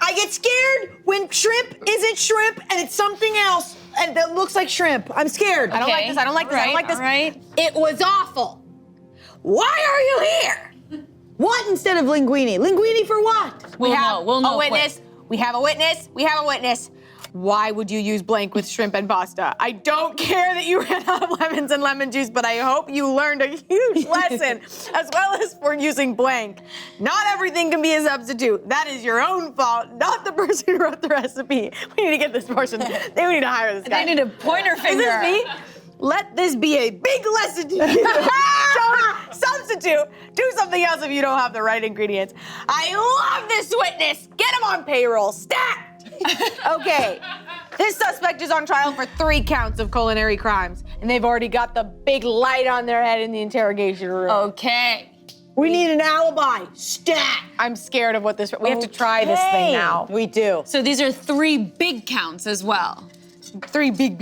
I get scared when shrimp isn't shrimp and it's something else and that looks like shrimp. I'm scared. I don't like this, I don't like this, I don't like this. Right. It was awful. Why are you here? What instead of linguini? Linguini for what? We'll know a witness. We have a witness. We have a witness. Why would you use blank with shrimp and pasta? I don't care that you ran out of lemons and lemon juice, but I hope you learned a huge lesson, as well as for using blank. Not everything can be a substitute. That is your own fault, not the person who wrote the recipe. We need to get this person. We need to hire this guy. They need a pointer finger. Is this me? Let this be a big lesson to you. Don't substitute. Do something else if you don't have the right ingredients. I love this witness. Get him on payroll. Stat. Okay. This suspect is on trial for 3 counts of culinary crimes, and they've already got the big light on their head in the interrogation room. Okay. We need an alibi. Stat. I'm scared of what this. We have to try this thing now. We do. So these are 3 big counts as well. 3 big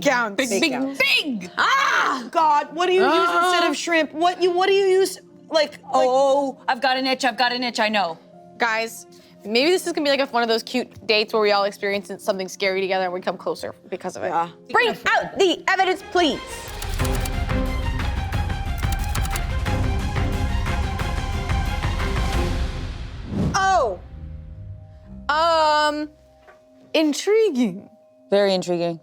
counts. Big. Ah, God. What do you use instead of shrimp? What do you use? I've got an itch. I know. Guys, maybe this is gonna be like one of those cute dates where we all experience something scary together and we come closer because of it. Yeah. Bring out the evidence, please. Oh. Intriguing. Very intriguing.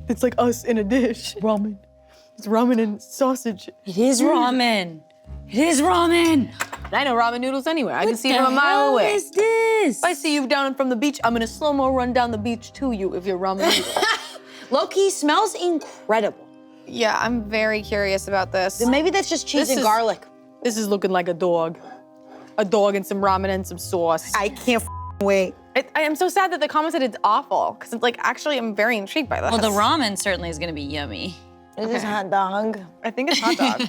It's like us in a dish. Ramen. It's ramen and sausage. It is ramen. It is ramen. I know ramen noodles anywhere. I can see What from a the mile hell away. is this? If I see you down from the beach, I'm gonna slow-mo run down the beach to you if you're ramen noodles. Low-key smells incredible. Yeah, I'm very curious about this. Then maybe that's just cheese and garlic. This is looking like a dog. A dog and some ramen and some sauce. I can't wait. I am so sad that the comment said it's awful, because it's like, actually, I'm very intrigued by this. Well, the ramen certainly is gonna be yummy. It is hot dog. I think it's hot dog.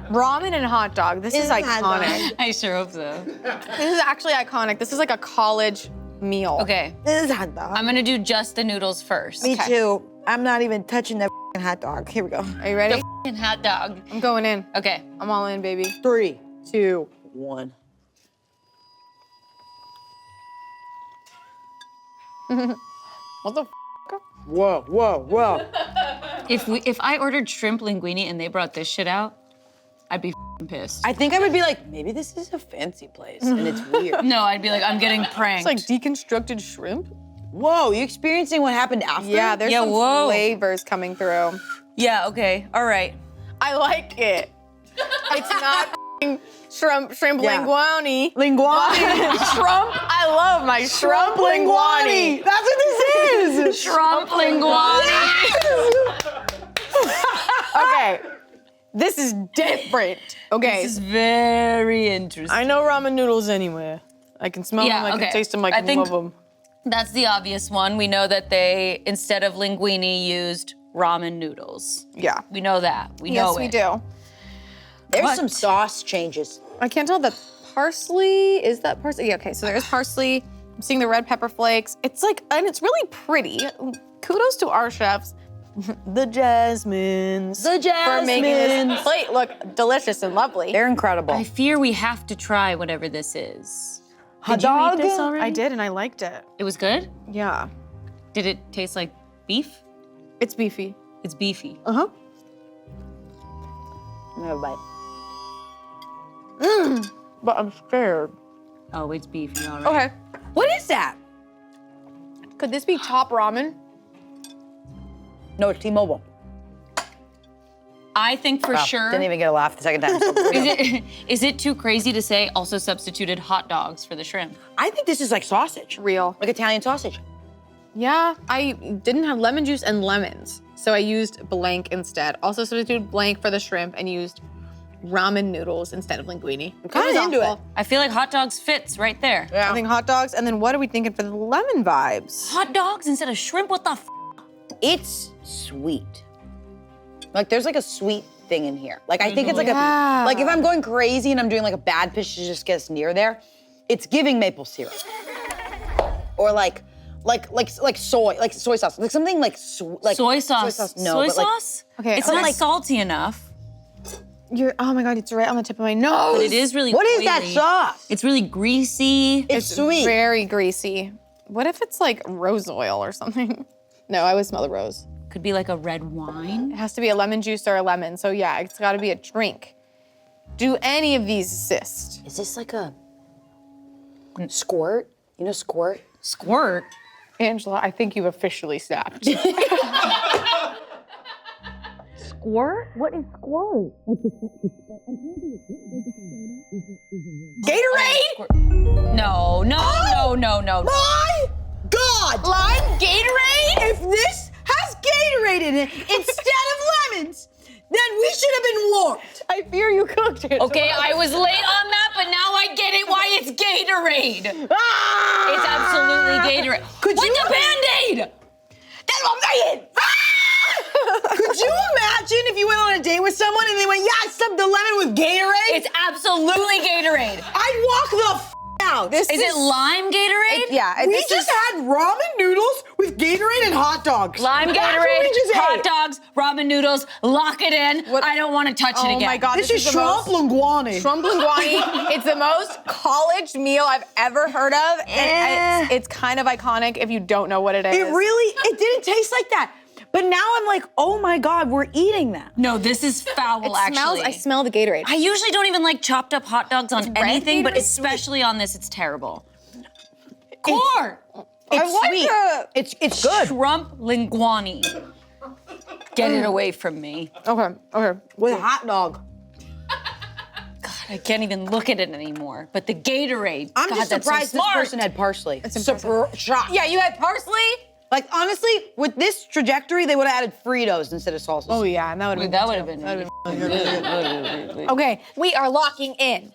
Ramen and hot dog. This is iconic. I sure hope so. This is actually iconic. This is like a college meal. Okay. This is hot dog. I'm gonna do just the noodles first. Me too. I'm not even touching that hot dog. Here we go. Are you ready? The f***ing hot dog. I'm going in. Okay. I'm all in, baby. 3, 2, 1. What the f? Whoa, whoa, whoa. If I ordered shrimp linguini and they brought this shit out, I'd be f***ing pissed. I think I would be like, maybe this is a fancy place and it's weird. No, I'd be like, I'm getting pranked. It's like deconstructed shrimp. Whoa, you experiencing what happened after? Yeah, there's some whoa. flavors coming through. Yeah, okay, all right. I like it. It's not f***ing shrimp Yeah. linguini. Linguini. Shrimp. I love my shrimp linguini. That's what this is. Shrimp linguini. Okay. This is different. Okay. This is very interesting. I know ramen noodles anywhere. I can smell them, I can taste them, I can love them. That's the obvious one. We know that they, instead of linguini, used ramen noodles. Yeah. We know that. We Yes, know we it. do. There's some sauce changes. I can't tell the parsley. Is that parsley? Yeah, okay, so there's parsley. I'm seeing the red pepper flakes. It's like, and it's really pretty. Kudos to our chefs. The Jasmines. The For making this Jasmines. plate look delicious and lovely. They're incredible. I fear we have to try whatever this is. Hot Did you dog? eat this already? I did, and I liked it. It was good? Yeah. Did it taste like beef? It's beefy. It's beefy. Uh-huh. I'm gonna bite. But I'm scared. Oh, it's beefy, all right. Okay. What is that? Could this be top ramen? No, it's T-Mobile. I think for Wow, sure. Didn't even get a laugh the second time. Is it too crazy to say also substituted hot dogs for the shrimp? I think this is like sausage. Real. Like Italian sausage. Yeah, I didn't have lemon juice and lemons, so I used blank instead. Also substituted blank for the shrimp and used ramen noodles instead of linguine. I'm kind of into it. I feel like hot dogs fits right there. Yeah. I think hot dogs, and then what are we thinking for the lemon vibes? Hot dogs instead of shrimp? What the f? It's sweet. Like there's like a sweet thing in here. Like I think it's like Yeah. a, like if I'm going crazy and I'm doing like a bad pitch to just get us near there, it's giving maple syrup. Or like soy sauce. Like something like soy sauce. No, soy but like, sauce? Okay, It's okay. not salty enough. Oh my God, it's right on the tip of my nose. But it is really What is that oily. sauce? It's really greasy. It's sweet. Very greasy. What if it's like rose oil or something? No, I would smell the rose. Could be like a red wine. It has to be a lemon juice or a lemon. So yeah, it's gotta be a drink. Do any of these assist? Is this like a squirt? You know squirt? Squirt? Angela, I think you've officially snapped. Squirt? What is squirt? Gatorade? No. My God! Lime Gatorade? If this has Gatorade in it instead of lemons, then we should have been warned. I fear you cooked it. Okay, I was late on that, but now I get it why it's Gatorade. Ah! It's absolutely Gatorade. Could With you the Band-Aid! That's what I'm saying! Could you imagine if you went on a date with someone and they went, yeah, I subbed the lemon with Gatorade? It's absolutely Gatorade. I'd walk the out. Is it lime Gatorade? We just had ramen noodles with Gatorade and hot dogs. Lime That's what Gatorade, we just hot ate. dogs, ramen noodles, lock it in. I don't want to touch it again. Oh my God, This is the shrimp most- linguine. Shrimp linguine. It's the most college meal I've ever heard of, and it's kind of iconic if you don't know what it is. It didn't taste like that. But now I'm like, oh my God, we're eating that. No, this is foul, actually. I smell the Gatorade. I usually don't even like chopped up hot dogs on red anything, but Gatorade? especially on this, it's terrible. Core! It's like sweet. it. It's good. Shrimp linguine. Get it away from me. Okay. With a hot dog. God, I can't even look at it anymore. But the Gatorade. I'm God, just that's surprised so this smart. person had parsley. It's impressive. Shocked. Yeah, you had parsley? Like honestly, with this trajectory, they would have added Fritos instead of salsa. Oh yeah, and that would have been. That would have been. Okay, we are locking in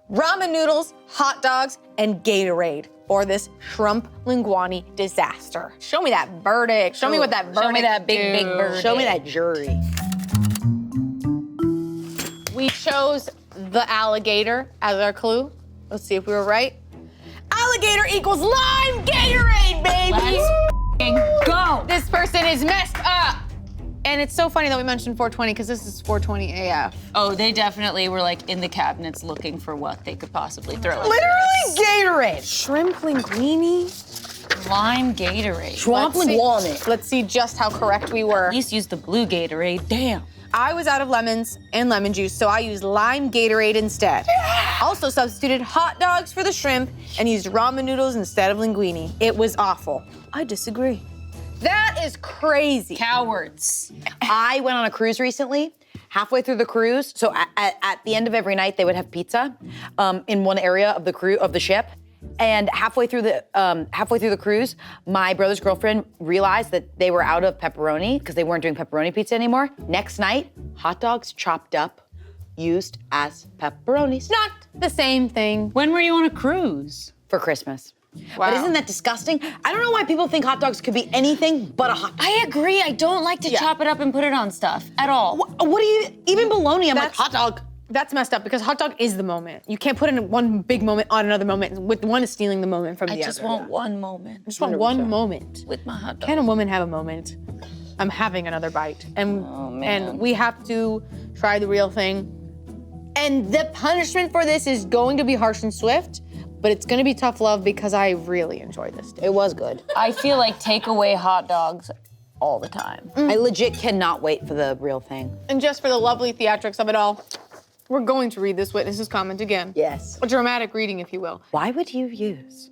ramen noodles, hot dogs, and Gatorade for this shrimp linguine disaster. Show me that verdict. Show me what that verdict. Show me that big verdict. Show me that jury. We chose the alligator as our clue. Let's see if we were right. Alligator equals lime Gatorade, baby! Let's go! This person is messed up. And it's so funny that we mentioned 420 because this is 420 AF. Oh, they definitely were like in the cabinets looking for what they could possibly throw. Literally Gatorade. Shrimp linguine. Lime Gatorade. Swamp linguine. Let's see just how correct we were. At least use the blue Gatorade. Damn. I was out of lemons and lemon juice, so I used lime Gatorade instead. Also substituted hot dogs for the shrimp and used ramen noodles instead of linguine. It was awful. I disagree. That is crazy. Cowards. I went on a cruise recently. Halfway through the cruise, so at the end of every night, they would have pizza in one area of the ship. And halfway through the cruise, my brother's girlfriend realized that they were out of pepperoni because they weren't doing pepperoni pizza anymore. Next night, hot dogs chopped up, used as pepperonis. Not the same thing. When were you on a cruise? For Christmas. Wow. But isn't that disgusting? I don't know why people think hot dogs could be anything but a hot dog. I agree. I don't like to chop it up and put it on stuff at all. What do you, even bologna, I'm like, hot dog. That's messed up because hot dog is the moment. You can't put in one big moment on another moment. With one is stealing the moment from the other. I just want one moment. I just want one moment. With my hot dog. Can a woman have a moment? I'm having another bite. And we have to try the real thing. And the punishment for this is going to be harsh and swift, but it's gonna be tough love because I really enjoyed this dish. It was good. I feel like take away hot dogs all the time. I legit cannot wait for the real thing. And just for the lovely theatrics of it all, we're going to read this witness's comment again. Yes. A dramatic reading, if you will. Why would you use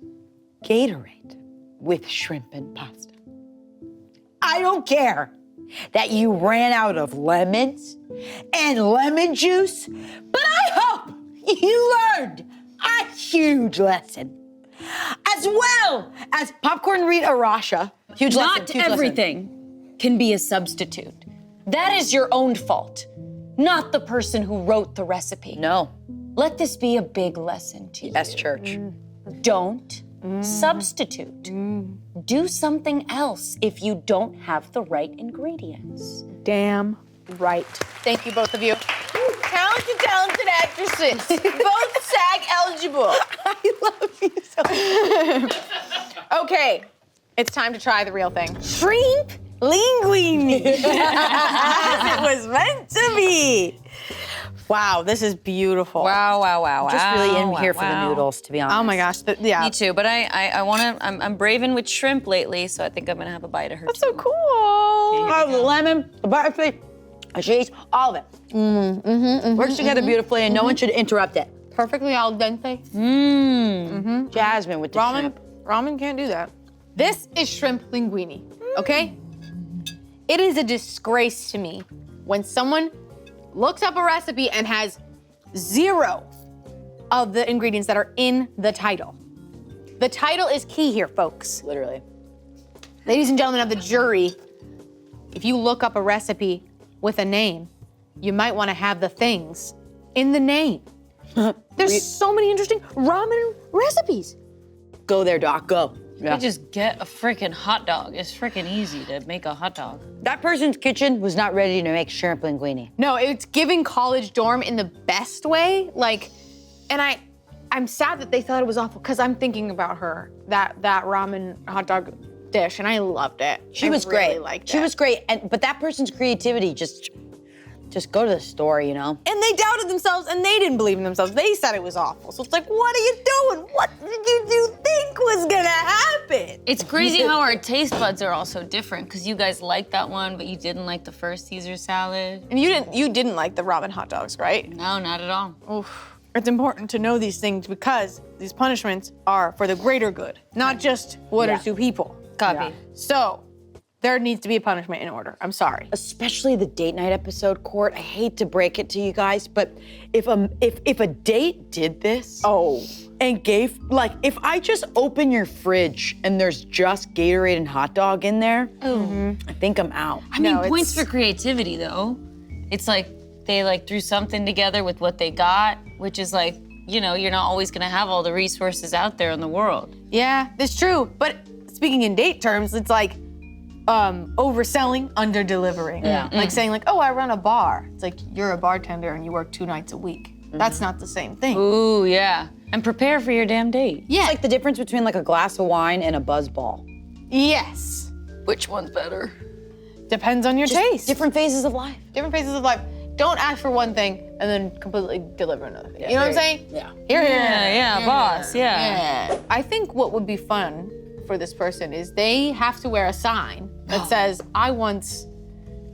Gatorade with shrimp and pasta? I don't care that you ran out of lemons and lemon juice. But I hope you learned a huge lesson. As well as popcorn Rita Rasha. Huge lesson. Not huge lesson. everything can be a substitute. That is your own fault, not the person who wrote the recipe. No. Let this be a big lesson to you. Yes, church. Don't substitute. Do something else if you don't have the right ingredients. Damn right. Thank you, both of you. Talented actresses. Both SAG eligible. I love you so much. Okay, it's time to try the real thing. Shrimp linguini. As it was meant to be. Wow, this is beautiful. Wow. Just really in here for the wow. noodles, to be honest. Oh my gosh, yeah. Me too, but I'm braving with shrimp lately, so I think I'm gonna have a bite of her. That's so cool. Oh, the lemon, the butterfly, the cheese, all of it. Works together beautifully, and no one should interrupt it. Perfectly al dente. Jasmine with the shrimp. Ramen can't do that. This is shrimp linguini, okay? It is a disgrace to me when someone looks up a recipe and has 0 of the ingredients that are in the title. The title is key here, folks. Literally. Ladies and gentlemen of the jury, if you look up a recipe with a name, you might want to have the things in the name. There's so many interesting ramen recipes. Go there, Doc, go. You just get a freaking hot dog. It's freaking easy to make a hot dog. That person's kitchen was not ready to make shrimp linguini. No, it's giving college dorm in the best way. And I'm sad that they thought it was awful because I'm thinking about her, that ramen hot dog dish, and I loved it. She was really great. Liked She it. was great, but that person's creativity just go to the store, you know? And they doubted themselves, and they didn't believe in themselves. They said it was awful. So it's like, what are you doing? What did you think was gonna happen? It's crazy how our taste buds are all so different, because you guys liked that one, but you didn't like the first Caesar salad. And you didn't like the ramen hot dogs, right? No, not at all. Oof. It's important to know these things because these punishments are for the greater good, not just one or two people. Copy. Yeah. So there needs to be a punishment in order. I'm sorry. Especially the date night episode, Court. I hate to break it to you guys, but if a date did this, and gave, if I just open your fridge and there's just Gatorade and hot dog in there, I think I'm out. I mean, points for creativity, though. It's like they threw something together with what they got, which is you're not always gonna have all the resources out there in the world. Yeah, that's true. But speaking in date terms, it's overselling, under-delivering. Yeah. Saying I run a bar. It's like you're a bartender and you work 2 nights a week. That's not the same thing. Ooh, yeah. And prepare for your damn date. Yeah. It's like the difference between a glass of wine and a buzzball. Yes. Which one's better? Depends on your taste. Different phases of life. Different phases of life. Don't ask for one thing and then completely deliver another thing. You know what I'm saying? Yeah. Here. Boss, yeah. I think what would be fun for this person is they have to wear a sign that says, I once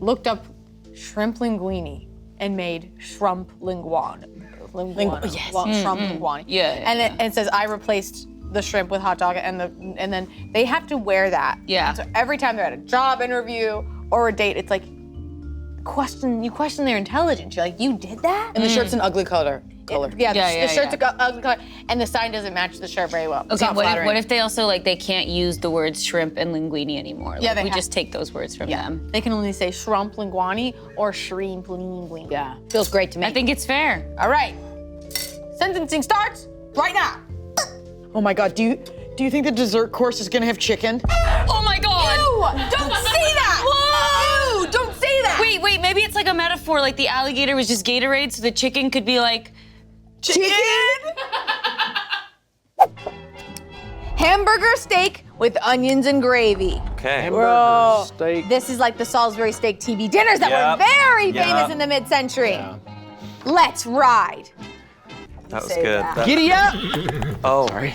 looked up shrimp linguini and made shrimp linguine. Yes. Shrimp linguine. Yeah. And it says, I replaced the shrimp with hot dog and then they have to wear that. Yeah. So every time they're at a job interview or a date, it's you question their intelligence. You're like, you did that? And the shirt's an ugly color. The shirt's a ugly color, and the sign doesn't match the shirt very well. It's Okay, not flattering. what if they also they can't use the words shrimp and linguini anymore? Yeah, we just take those words from them. They can only say shrimp linguini or shrimp linguini. Yeah, feels great to me. I think it's fair. All right, sentencing starts right now. Oh my God, do you think the dessert course is gonna have chicken? Oh my God! Ew! Don't say that! Whoa! Ew! Don't say that! Wait, maybe it's a metaphor, the alligator was just Gatorade, so the chicken could be Chicken? Hamburger steak with onions and gravy. Okay. Bro, steak. this is like the Salisbury steak TV dinners that were very famous in the mid-century. Let's ride. That was good. Giddy up! Oh. Sorry.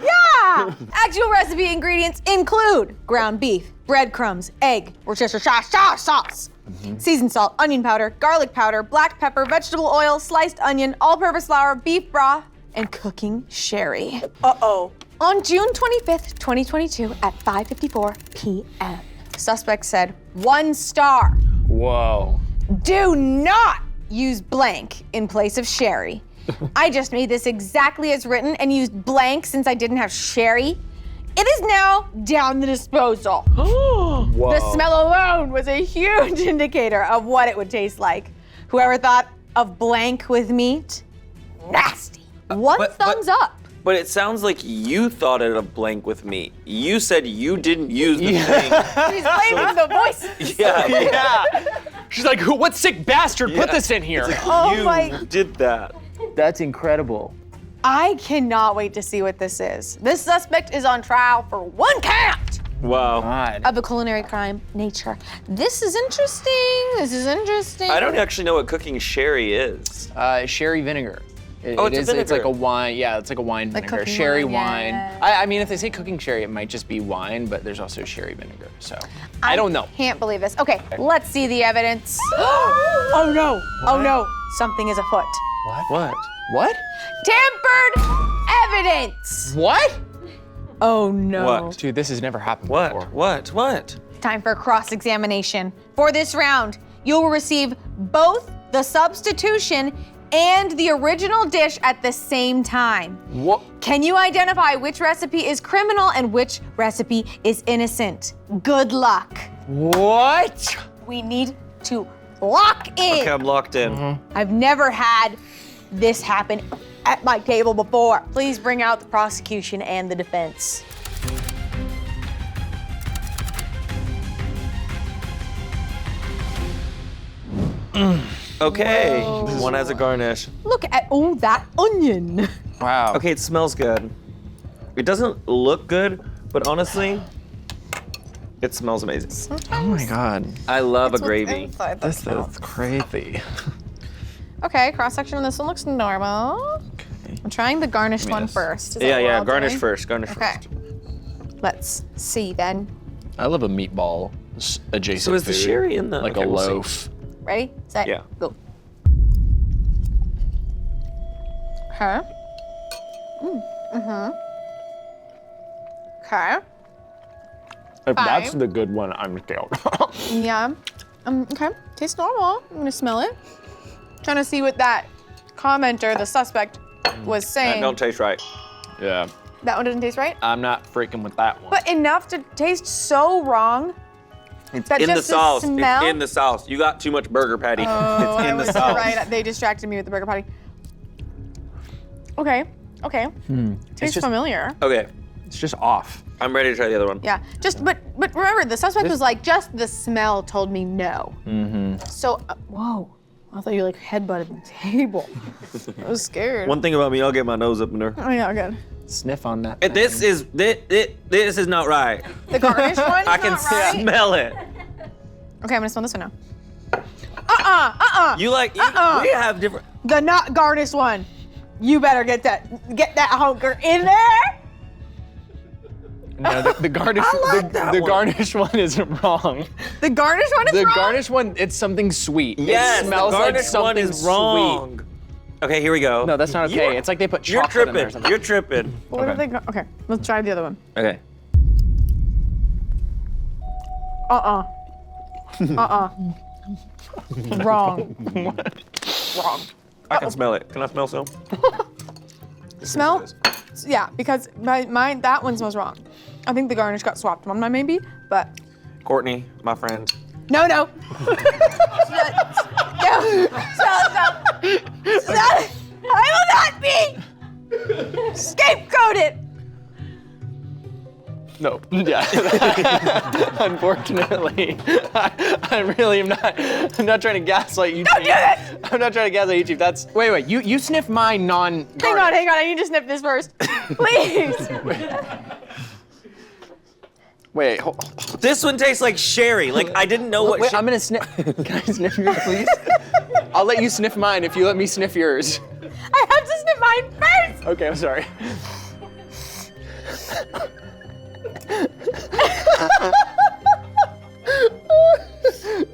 Yeah! Actual recipe ingredients include ground beef, breadcrumbs, egg, Worcestershire sauce, seasoned salt, onion powder, garlic powder, black pepper, vegetable oil, sliced onion, all-purpose flour, beef broth, and cooking sherry. Uh-oh. On June 25th, 2022 at 5:54 p.m., suspect said 1 star. Whoa. Do not use blank in place of sherry. I just made this exactly as written and used blank since I didn't have sherry. It is now down the disposal. Whoa. The smell alone was a huge indicator of what it would taste like. Whoever thought of blank with meat, nasty. One thumbs up. But it sounds like you thought it of blank with me. You said you didn't use the thing. She's blaming the voice. Yeah. She's like, what sick bastard put this in here? Oh you my- did that. That's incredible. I cannot wait to see what this is. This suspect is on trial for 1 count Wow. of a culinary crime nature. This is interesting. This is interesting. I don't actually know what cooking sherry is. Sherry vinegar. It's a It's like vinegar. a wine. Yeah, it's like a wine Like vinegar. cooking Sherry wine, wine. yeah. I mean, if they say cooking sherry, it might just be wine, but there's also sherry vinegar. So I don't know. Can't believe this. Okay, let's see the evidence. Oh no. Oh no. Something is afoot. What? What? Tampered evidence. What? Oh no. What? Dude, this has never happened before. What? Time for cross-examination. For this round, you will receive both the substitution and the original dish at the same time. What? Can you identify which recipe is criminal and which recipe is innocent? Good luck. What? We need to lock in. Okay, I'm locked in. I've never had this happen at my table before. Please bring out the prosecution and the defense. Okay. Whoa. One has a garnish. Look at, oh, that onion. Wow. Okay, it smells good. It doesn't look good, but honestly, it smells amazing. Oh my god. I love a gravy. This is crazy. Okay, cross-section on this one looks normal. I'm trying the garnished one first. Is that what we're Yeah, all garnish doing? first, garnish Okay. first. Let's see then. I love a meatball adjacent So is the food. sherry in the- Like okay, a we'll see. loaf. Ready, set, Yeah. go. Okay. Okay. If that's Fine. the good one, I'm scared. Yeah. Okay. Tastes normal. I'm gonna smell it. Trying to see what that commenter, the suspect, was That saying. don't taste right. Yeah. That one doesn't taste right, I'm not freaking with that one. but enough to taste so wrong. It's That in the just the sauce. smell? It's in the sauce. You got too much burger patty. Oh, it's in I the was sauce. right. They distracted me with the burger patty. Okay. Okay. Tastes just- familiar. Okay, It's just off. I'm ready to try the other one. Yeah. Just but remember, the suspect was like, just the smell told me no. Mm-hmm. So whoa. I thought you like headbutted the table. I was scared. One thing about me, I'll get my nose up in there. Oh yeah, good. Sniff on that. This is not right. The garnish one? I can not right? smell it. Okay, I'm gonna smell this one now. You like we have different. The not garnished one. You better get that hunker in there. No, the garnish. that the one. garnish one isn't wrong. The garnish one is The wrong? garnish one, it's something sweet. Yes, it smells the like garnish something one is wrong. sweet. Okay, here we go. No, that's not okay. It's like they put You're chocolate in there or tripping. something. You're tripping. What are they okay, let's try the other one. Okay. Wrong. Wrong. I can smell it. Can I smell some? Smell? Yeah, because mine that one smells wrong. I think the garnish got swapped on mine maybe, but Courtney, my friend. no. No. Stop. I will not be scapegoated. No. Yeah. Unfortunately, I really am not. I'm not trying to gaslight you. Don't do this! I'm not trying to gaslight you, Chief. That's wait. You sniff my non. Hang on. I need to sniff this first. Please. Wait. This one tastes like sherry. Like I didn't know what. Wait, I'm gonna sniff. Can I sniff yours, please? I'll let you sniff mine if you let me sniff yours. I have to sniff mine first. Okay, I'm sorry.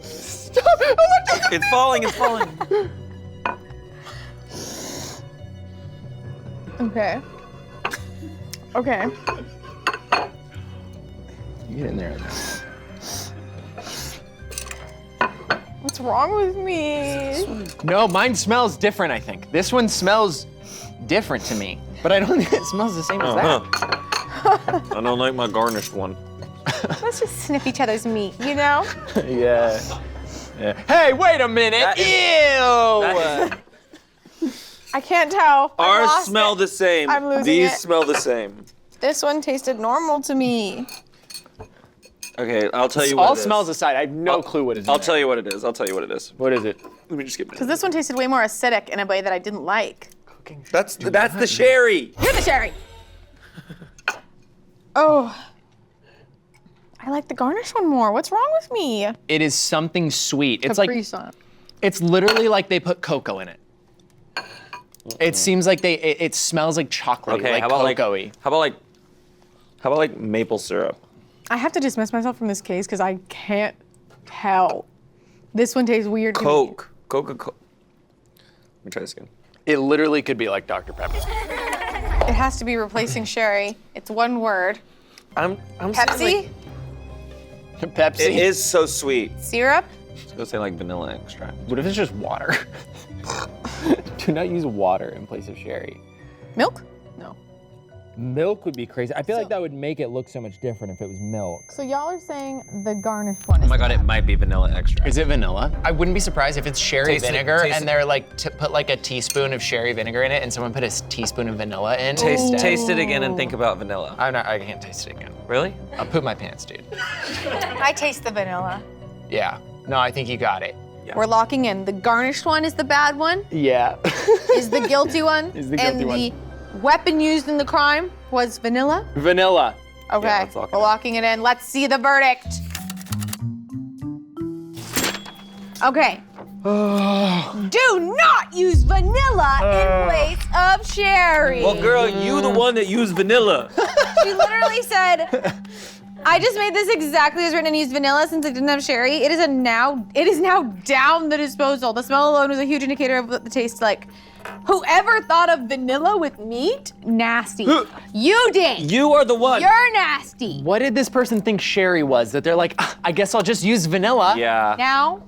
Stop. It's falling. It's falling. Okay. Okay. Get in there. What's wrong with me? No, mine smells different, I think. This one smells different to me, but I don't think it smells the same as that. I don't like my garnished one. Let's just sniff each other's meat, you know? Yeah. Hey, wait a minute. Ew! I can't tell. I Ours lost smell it. the same. I'm losing These it. smell the same. This one tasted normal to me. Okay, I'll tell you All what it is. smells aside, I have no clue what it is. I'll tell you what it is. I'll tell you what it is. What is it? Let me just get Because this one tasted way more acidic in a way that I didn't like. That's the sherry. Here's the sherry. Oh. I like the garnish one more. What's wrong with me? It is something sweet. It's Capri like Sun. it's literally like they put cocoa in it. It seems like it smells like chocolate, Okay, like how about cocoa-y. How about like maple syrup? I have to dismiss myself from this case because I can't tell. This one tastes weird to me. Coca-Cola. Let me try this again. It literally could be like Dr. Pepper. It has to be replacing sherry. It's one word. I'm Pepsi? Pepsi? It is so sweet. Syrup? Let's go say like vanilla extract. What if it's just water? Do not use water in place of sherry. Milk? Milk would be crazy. I feel like that would make it look so much different if it was milk. So y'all are saying the garnish one Oh my god, it might be vanilla extract. Is it vanilla? I wouldn't be surprised if it's sherry Taste it, vinegar taste and it. they're like put like a teaspoon of sherry vinegar in it and someone put a teaspoon of vanilla in. Taste it again and think about vanilla. I can't taste it again. Really? I'll poop my pants, dude. I taste the vanilla. Yeah. No, I think you got it. We're locking in. The garnished one is the bad one, Yeah. is the guilty one, Is the guilty and one. the weapon used in the crime was vanilla. Vanilla. Okay, we're locking it in. Let's see the verdict. Okay. Do not use vanilla in place of sherry. Well, girl, you the one that used vanilla. She literally said, I just made this exactly as written and used vanilla since it didn't have sherry. It is now down the disposal. The smell alone was a huge indicator of what the taste like. Whoever thought of vanilla with meat? Nasty. You did. You are the one. You're nasty. What did this person think sherry was? That they're like, "Ah, I guess I'll just use vanilla. Yeah. Now,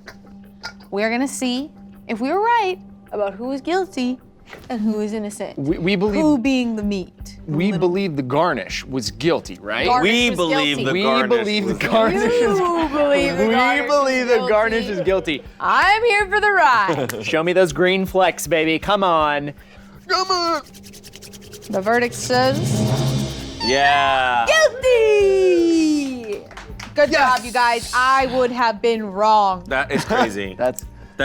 we're gonna see if we were right about who is guilty and who is innocent. We believe Who being the meat. we believe the garnish was guilty, right? Garnish We was believe guilty. the We garnish believe the was garnish is You believe the We garnish believe is the guilty. garnish is guilty. I'm here for the ride. Show me those green flecks, baby. Come on. Come on. The verdict says Yeah. guilty. Good job, you guys. I would have been wrong. That is crazy. That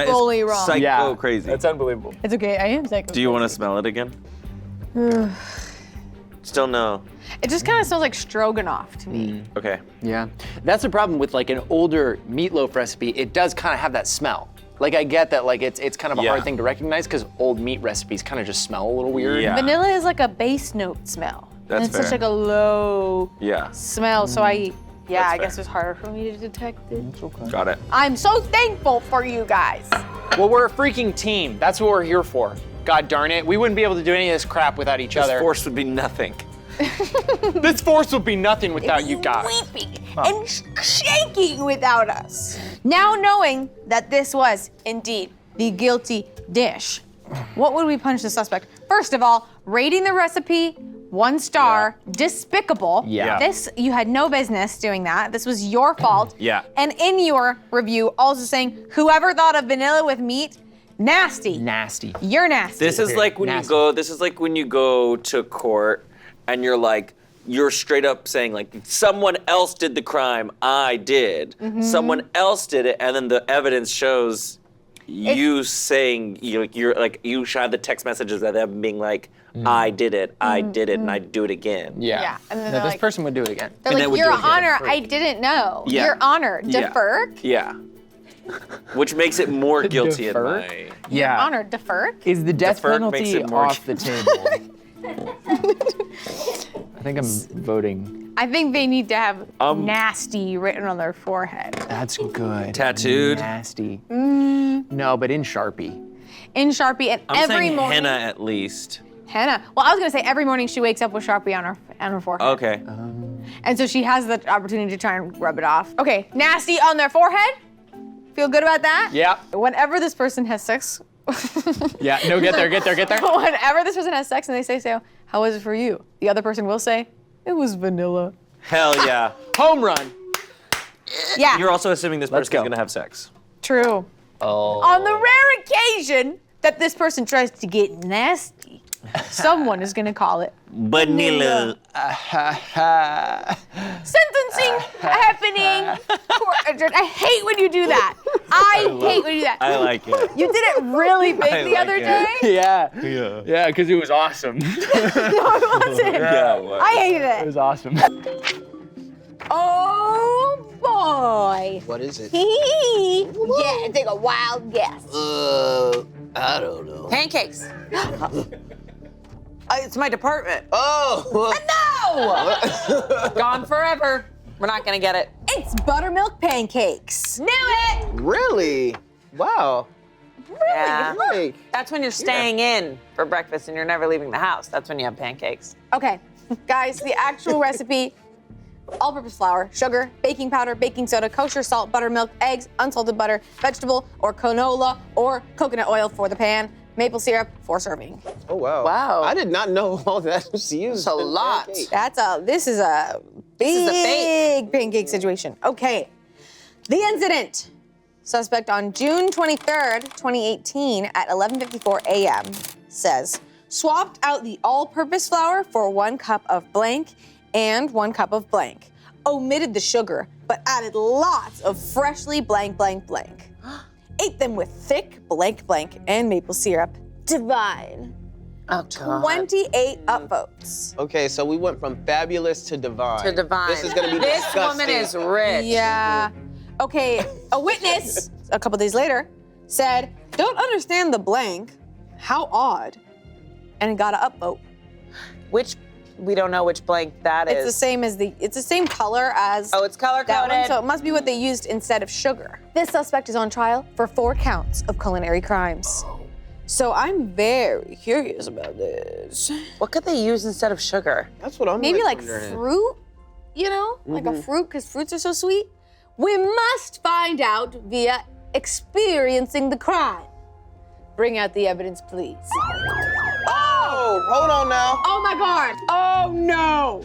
is fully wrong. psycho crazy. That's unbelievable. It's okay. I am psycho. Do you want to smell it again? Still no. It just kind of smells like stroganoff to me. Okay. Yeah. That's the problem with like an older meatloaf recipe. It does kind of have that smell. Like I get that like it's kind of a Yeah. hard thing to recognize because old meat recipes kind of just smell a little weird. Yeah. Vanilla is like a base note smell. That's and it's fair. such like a low Yeah. smell. So I That's guess fair. it's harder for me to detect it. Got it. I'm so thankful for you guys. Well, we're a freaking team. That's what we're here for. God darn it. We wouldn't be able to do any of this crap without each This other. force would be nothing. This force would be nothing without you guys. Weeping and shaking without us. Now knowing that this was indeed the guilty dish, what would we punish the suspect? First of all, rating the recipe 1 star, despicable. Yeah. This, you had no business doing that. This was your fault. Yeah. And in your review, also saying, whoever thought of vanilla with meat, nasty. Nasty. You're nasty. This is like when you go. This is like when you go to court, and you're straight up saying like, someone else did the crime. I did. Someone else did it, and then the evidence shows you saying you're like you had the text messages of them being like, I did it, and I'd do it again. Yeah. And then No, they're this like, person would do it again. they're and they like, would Your do it again. Honor, I didn't know. Yeah. Your Honor, Yeah. defer. Yeah. Which makes it more guilty in Defer? my. Yeah. Honor, defer. Is the death Deferred makes penalty it more- off the table? I think I'm voting. I think they need to have nasty written on their forehead. That's good. Tattooed? Nasty. No, but in Sharpie. In Sharpie, and I'm every saying morning. henna at least. Henna. Well, I was gonna say every morning she wakes up with Sharpie on her forehead. Okay. And so she has the opportunity to try and rub it off. Okay, nasty on their forehead. Feel good about that? Yeah. Whenever this person has sex, Yeah, no, get there. whenever this person has sex and they say, how was it for you? The other person will say, it was vanilla. Hell yeah. Home run. Yeah. You're also assuming this person's gonna have sex. True. Oh. On the rare occasion that this person tries to get nasty, someone is gonna call it Vanilla. sentencing happening. I hate when you do that. I hate when you do that. I like it. You did it really big I the like other it. day. Yeah, because it was awesome. No, it wasn't. Yeah, it was. I hated It it. was awesome. Oh boy. What is it? Yeah, take a wild guess. I don't know. Pancakes. It's my department. Oh! No! Gone forever. We're not gonna get it. It's buttermilk pancakes. Knew it. Really? Wow. Yeah. Like, That's when you're staying in for breakfast and you're never leaving the house. That's when you have pancakes. Okay, guys, the actual recipe: all-purpose flour, sugar, baking powder, baking soda, kosher salt, buttermilk, eggs, unsalted butter, vegetable or canola or coconut oil for the pan, maple syrup for serving. oh wow. Wow. I did not know all that was used. It's a in lot. pancakes. This is a big pancake situation. Okay, the incident. Suspect on June 23rd, 2018 at 11:54 a.m. says, swapped out the all-purpose flour for 1 cup of blank and 1 cup of blank. Omitted the sugar, but added lots of freshly blank, blank, blank. Ate them with thick blank, blank and maple syrup. Divine. Oh, God. 28 upvotes. Okay, so we went from fabulous to divine. To divine. This is gonna be This disgusting. woman is rich. Yeah. Okay, a witness, a couple days later, said, don't understand the blank. How odd. And it got an upvote. We don't know which blank that is. It's the same color as Oh, it's color that one, coded. so it must be what they used instead of sugar. This suspect is on trial for 4 counts of culinary crimes. So I'm very curious about this. What could they use instead of sugar? That's what I'm Maybe like wondering. fruit, you know? Like a fruit, because fruits are so sweet. We must find out via experiencing the crime. Bring out the evidence, please. Oh, hold on now. Oh my God. Oh no.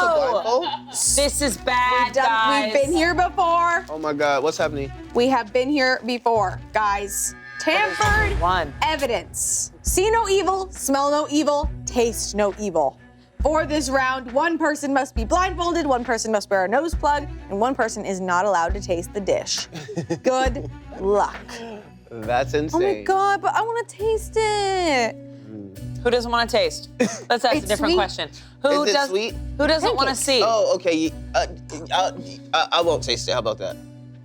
No! This is bad, guys. We've been here before. Oh my God, what's happening? We have been here before, guys. Tampered evidence. See no evil, smell no evil, taste no evil. For this round, 1 person must be blindfolded, 1 person must wear a nose plug, and 1 person is not allowed to taste the dish. Good luck. That's Oh insane. my God, but I want to taste it. Who doesn't want to taste? Let's ask It's a different sweet. question. Who Is it does? sweet? Who doesn't want to see? Oh, okay. I won't taste it. How about that?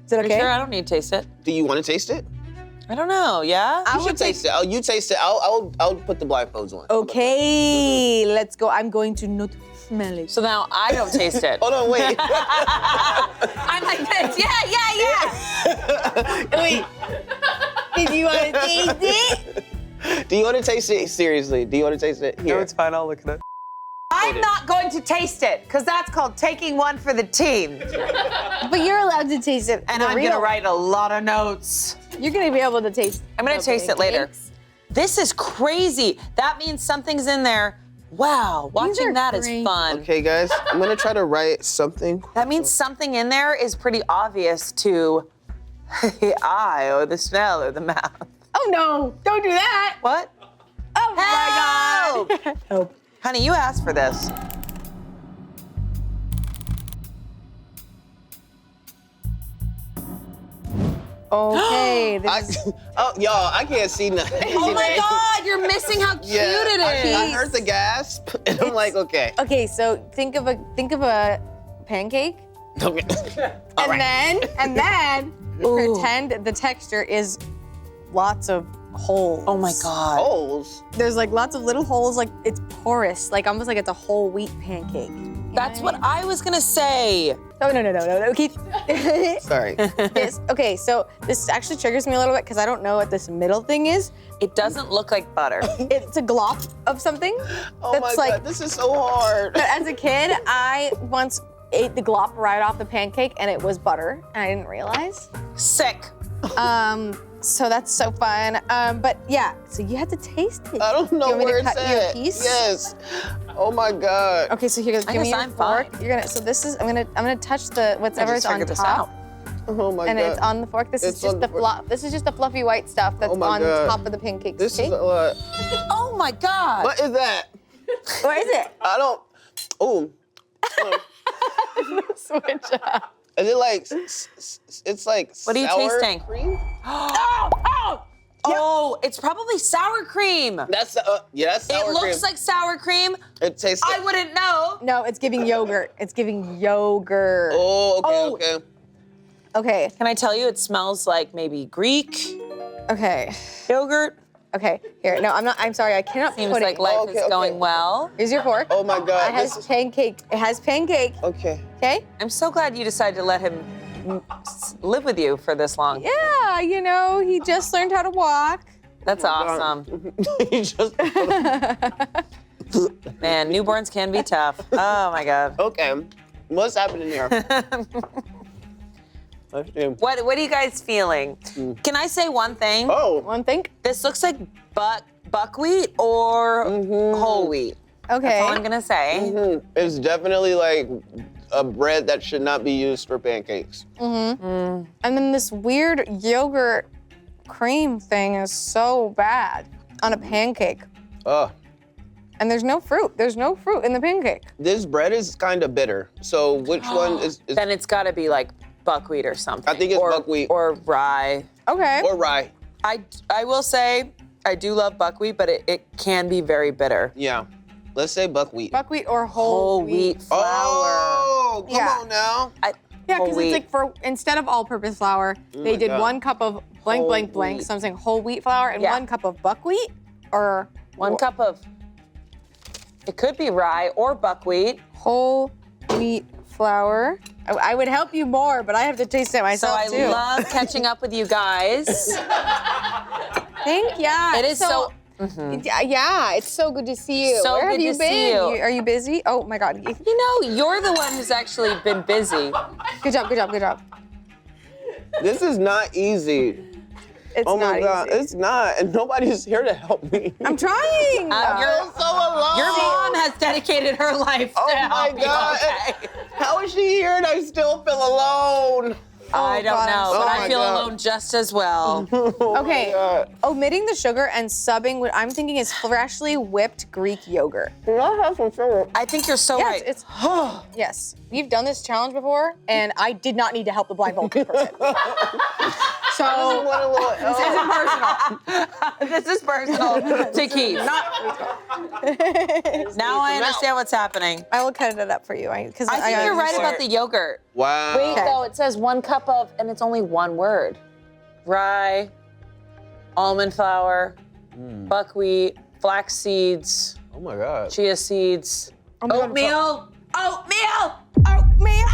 Is it Are you okay? sure? I don't need to taste it. Do you want to taste it? I don't know. Yeah. You should taste it. You taste it. I'll put the blindfolds on. Okay, let's go. I'm going to not smell it. So now I don't taste it. Hold on, wait. I'm like this. Yeah. Wait. Did you want to taste it? Do you want to taste it? Seriously, do you want to taste it? Here. No, it's fine. I'll look at it. I'm not going to taste it because that's called taking one for the team. But you're allowed to taste it. And I'm going to write a lot of notes. You're going to be able to taste. I'm going to taste it later. This is crazy. That means something's in there. Wow, watching that is fun. Okay, guys, I'm gonna try to write something. That means something in there is pretty obvious to the eye or the smell or the mouth. Oh no, don't do that. What? Oh my God. Help. Honey, you asked for this. Okay. Y'all, I can't see nothing. Oh my God, you're missing how cute it is. I heard the gasp, and I'm like, okay. Okay, so think of a pancake. Okay. And then pretend the texture is lots of holes. Oh my God. Holes? There's like lots of little holes, like it's porous, like almost like it's a whole wheat pancake. That's what I was gonna say. Oh, no, Keith. Sorry. Okay, so this actually triggers me a little bit because I don't know what this middle thing is. It doesn't look like butter. It's a glop of something. Oh my God, this is so hard. But as a kid, I once ate the glop right off the pancake and it was butter, and I didn't realize. Sick. So that's so fun. But yeah, so you had to taste it. I don't know you want me where to it's cut you a at. piece? Yes. Oh my God. Okay, so here, give me your I'm fork. fine. You're gonna. So this is. I'm gonna touch the whatever's on figured this top. out. Oh my And God. it's on the fork. This is It's just on the the fork. fluff. This is just the fluffy white stuff that's Oh my on God. top of the pancake. This is a lot. Oh my God. What is that? What is it? I don't. Oh. Switch up. Is it like? It's like. What are you sour tasting? Cream? Oh, it's probably sour cream. That's yeah, that's sour It looks cream. like sour cream. It tastes. I wouldn't know. No, it's giving yogurt. It's giving yogurt. Oh, okay, Oh. okay. Okay. Can I tell you, it smells like maybe Greek Okay. yogurt. Okay. Here. No, I'm not. I'm sorry. I cannot Seems put like it. life Okay, is okay. going well. Here's your fork. Oh my God. It has pancake. It has pancake. Okay. Okay. I'm so glad you decided to let him live with you for this long. Yeah. You know, he just learned how to walk. That's awesome. He just. Man, newborns can be tough. Oh my God. Okay. What's happening here? Let's do. What are you guys feeling? Can I say one thing? Oh. One thing. This looks like buckwheat or whole wheat. Okay. That's all I'm gonna say. It's definitely like a bread that should not be used for pancakes. And then this weird yogurt cream thing is so bad on a pancake. Ugh. And there's no fruit. There's no fruit in the pancake. This bread is kind of bitter. So which one is Then it's got to be like buckwheat or something. I think it's or, buckwheat. or rye. Okay. Or rye? I will say I do love buckwheat, but it can be very bitter. Yeah. Let's say buckwheat. Buckwheat or whole wheat flour. Oh, come Yeah. on now. Yeah, Whole because wheat. it's like for instead of all-purpose flour, they my did God. 1 cup of blank, Whole blank, blank. wheat. So I'm saying whole wheat flour and Yeah. 1 cup of buckwheat, or 1 cup of. It could be rye or buckwheat. whole wheat flour. I would help you more, but I have to taste it So myself I too. love catching up with you guys. Thank yeah. It is so. Yeah, it's so good to see you. So Where have good you to been? see you. Are you busy? Oh my God. You know, you're the one who's actually been busy. Good job, good job, good job. This is not easy. It's Oh my not God, easy. it's not, and nobody's here to help me. I'm trying. You're so alone. Your mom has dedicated her life to Oh my help you, God. okay? How is she here and I still feel alone? I don't God, I'm know, so- but Oh I my feel God. alone just as well. Okay, God. omitting the sugar and subbing what I'm thinking is freshly whipped Greek yogurt. Can I have some sugar? I think you're so Yes, right. it's yes. We've done this challenge before, and I did not need to help the blindfolded person. So This isn't personal. This is personal to Keith. Now I understand what's happening. I will cut it up for you. I think you're right about the yogurt. Wow. Wait, though, it says 1 cup of, and it's only 1 word. Rye, almond flour, buckwheat, flax seeds, Oh my God. chia seeds, oatmeal. Oatmeal! Oatmeal!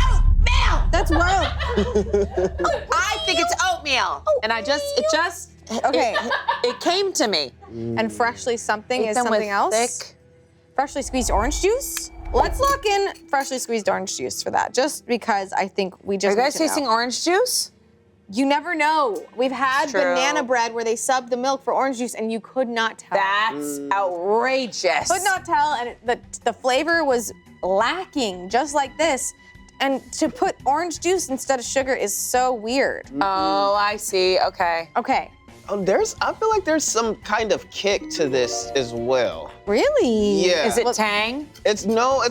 That's wild. I think it's oatmeal. And it just, Okay. it came to me. And freshly something Eat is them with something else. thick- Freshly squeezed orange juice. Let's lock in freshly squeezed orange juice for that, just because I think we Are just. you guys need to know. tasting orange juice? You never know. We've had True. banana bread where they subbed the milk for orange juice, and you could not tell. That's outrageous. Could not tell, and the flavor was lacking, just like this. And to put orange juice instead of sugar is so weird. Oh, I see. Okay. Okay. I feel like there's some kind of kick to this as well. Really? Yeah. Is it tang? It's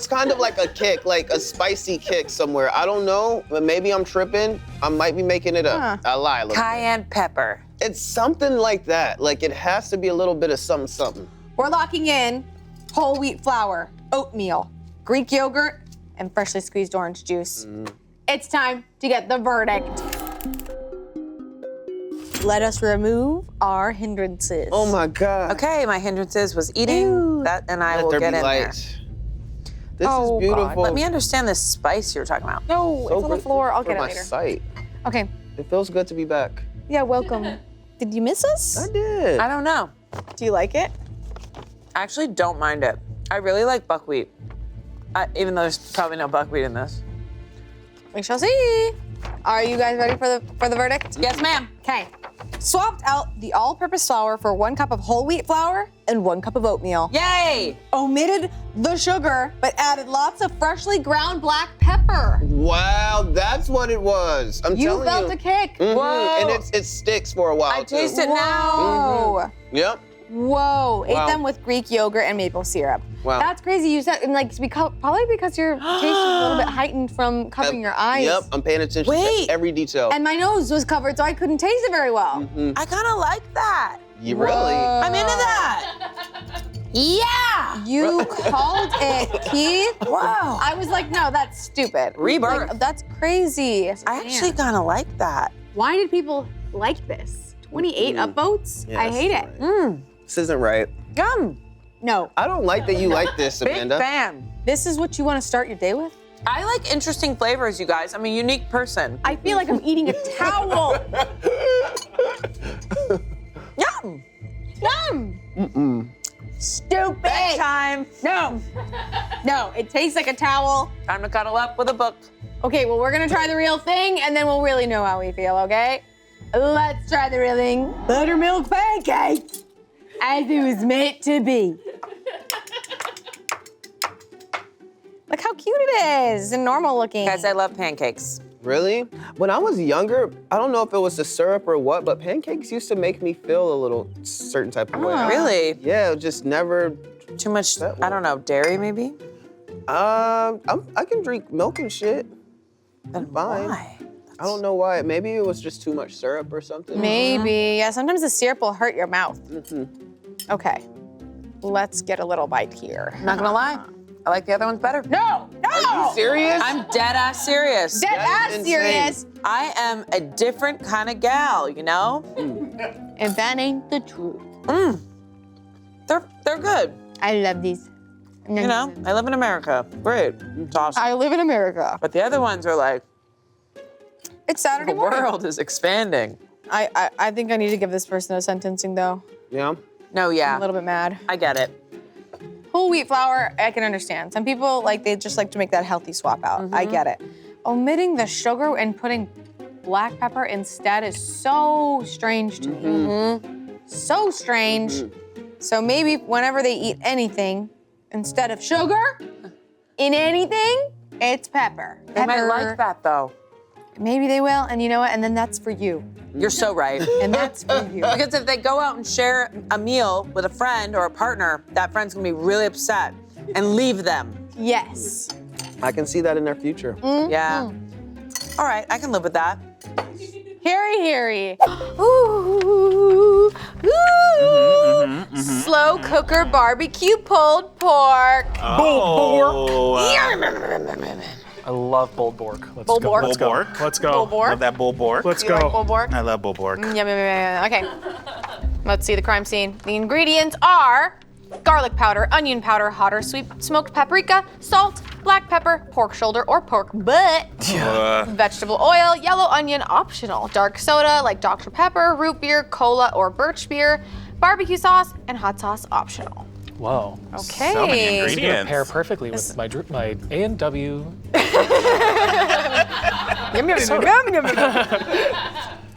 kind of like a kick, like a spicy kick somewhere. I don't know, but maybe I'm tripping. I might be making it up. Huh. I lie a little bit. Cayenne pepper. It's something like that. Like it has to be a little bit of something, something. We're locking in whole wheat flour, oatmeal, Greek yogurt, and freshly squeezed orange juice. It's time to get the verdict. Let us remove our hindrances. Oh my God. Okay, my hindrances was eating that, and I Let will there get be in light. there. This Oh, is beautiful. God. Let me understand this spice you were talking about. No, So it's on the grateful floor. I'll for get it my later. sight. Okay. It feels good to be back. Yeah, welcome. Did you miss us? I did. I don't know. Do you like it? I actually don't mind it. I really like buckwheat, even though there's probably no buckwheat in this. We shall see. Are you guys ready for the verdict? Yes, ma'am. Okay. Swapped out the all-purpose flour for 1 cup of whole wheat flour and 1 cup of oatmeal. Yay! Omitted the sugar, but added lots of freshly ground black pepper. Wow, that's what it was. I'm You telling felt you. a kick. Mhm, Whoa. And it sticks for a while. I too. taste it now. Whoa. Yep. Whoa. Ate Wow. them with Greek yogurt and maple syrup. Wow. That's crazy. You said, and like, probably because your taste is a little bit heightened from covering your eyes. Yep, I'm paying attention Wait. to every detail. And my nose was covered, so I couldn't taste it very well. I kind of like that. You really? I'm into that. Yeah. You called it, Keith. Wow. I was like, no, that's stupid. Rebirth. Like, that's crazy. I actually kind of like that. Why did people like this? 28 upvotes? I Yes, hate it. This isn't right. Yum. No. I don't like that you like this, Big Amanda. fan. This is what you want to start your day with? I like interesting flavors, you guys. I'm a unique person. I feel like I'm eating a towel. Yum. Yum. Stupid. Time. No. No, it tastes like a towel. Time to cuddle up with a book. Okay, well, we're gonna try the real thing and then we'll really know how we feel, okay? Let's try the real thing. Buttermilk pancake, as it was meant to be. Look how cute it is and normal looking. Guys, I love pancakes. Really? When I was younger, I don't know if it was the syrup or what, but pancakes used to make me feel a little certain type of way. Really? Yeah, it just never. Too much, I don't know, dairy maybe? I can drink milk and shit. Then fine. why? I don't know why. Maybe it was just too much syrup or something. Maybe. Yeah, sometimes the syrup will hurt your mouth. Okay, let's get a little bite here. Not gonna lie, I like the other ones better. No, no! Are you serious? I'm dead ass serious. Dead ass insane. serious. I am a different kind of gal, you know? And that ain't the truth. They're good. I love these. You know, I live in America. Great. It's awesome. I live in America. But the other ones are like, It's Saturday the morning. world is expanding. I think I need to give this person a sentencing though. Yeah. No, I'm yeah. a little bit mad. I get it. Whole wheat flour, I can understand. Some people they just like to make that healthy swap out. I get it. Omitting the sugar and putting black pepper instead is so strange to me. So strange. So maybe whenever they eat anything, instead of sugar in anything, it's pepper. They might like that though. Maybe they will, and you know what? And then that's for you. You're so right. And that's for you. Because if they go out and share a meal with a friend or a partner, that friend's gonna be really upset and leave them. Yes. I can see that in their future. Yeah. All right, I can live with that. Hairy. Ooh. Ooh. Slow cooker barbecue pulled pork. I love bull bork. Let's Bull go. bork? Let's go. Bull bork? Let's go. Bull bork? Love that bull bork. Let's You like go. bull bork? I love bull bork. Yum, yum, yum, yum. Okay. Let's see the crime scene. The ingredients are garlic powder, onion powder, hot or sweet smoked paprika, salt, black pepper, pork shoulder or pork butt, vegetable oil, yellow onion optional, dark soda like Dr. Pepper, root beer, cola or birch beer, barbecue sauce, and hot sauce optional. Whoa. Okay. So many It's gonna ingredients. pair perfectly with my A&W. Yum, yum, Soda. yum, yum, yum, yum.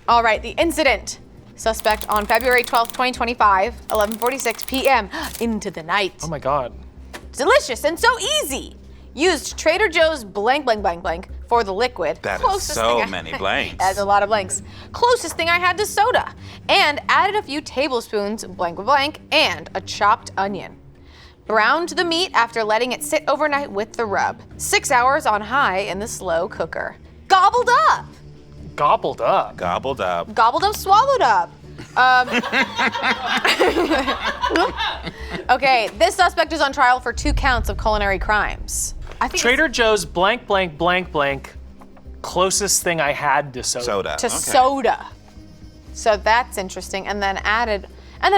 All right, the incident. Suspect on February 12th, 2025, 11:46 p.m. into the night. Oh my God. Delicious and so easy. Used Trader Joe's blank for the liquid. That is Closest so thing many blanks. That's a lot of blanks. Closest thing I had to soda. And added a few tablespoons blank and a chopped onion. Browned the meat after letting it sit overnight with the rub. 6 hours on high in the slow cooker. Gobbled up. Gobbled up. Gobbled up. Gobbled up, swallowed up. Okay, this suspect is on trial for 2 counts of culinary crimes. I think Trader Joe's blank. Closest thing I had to soda. to soda. So that's interesting. And then a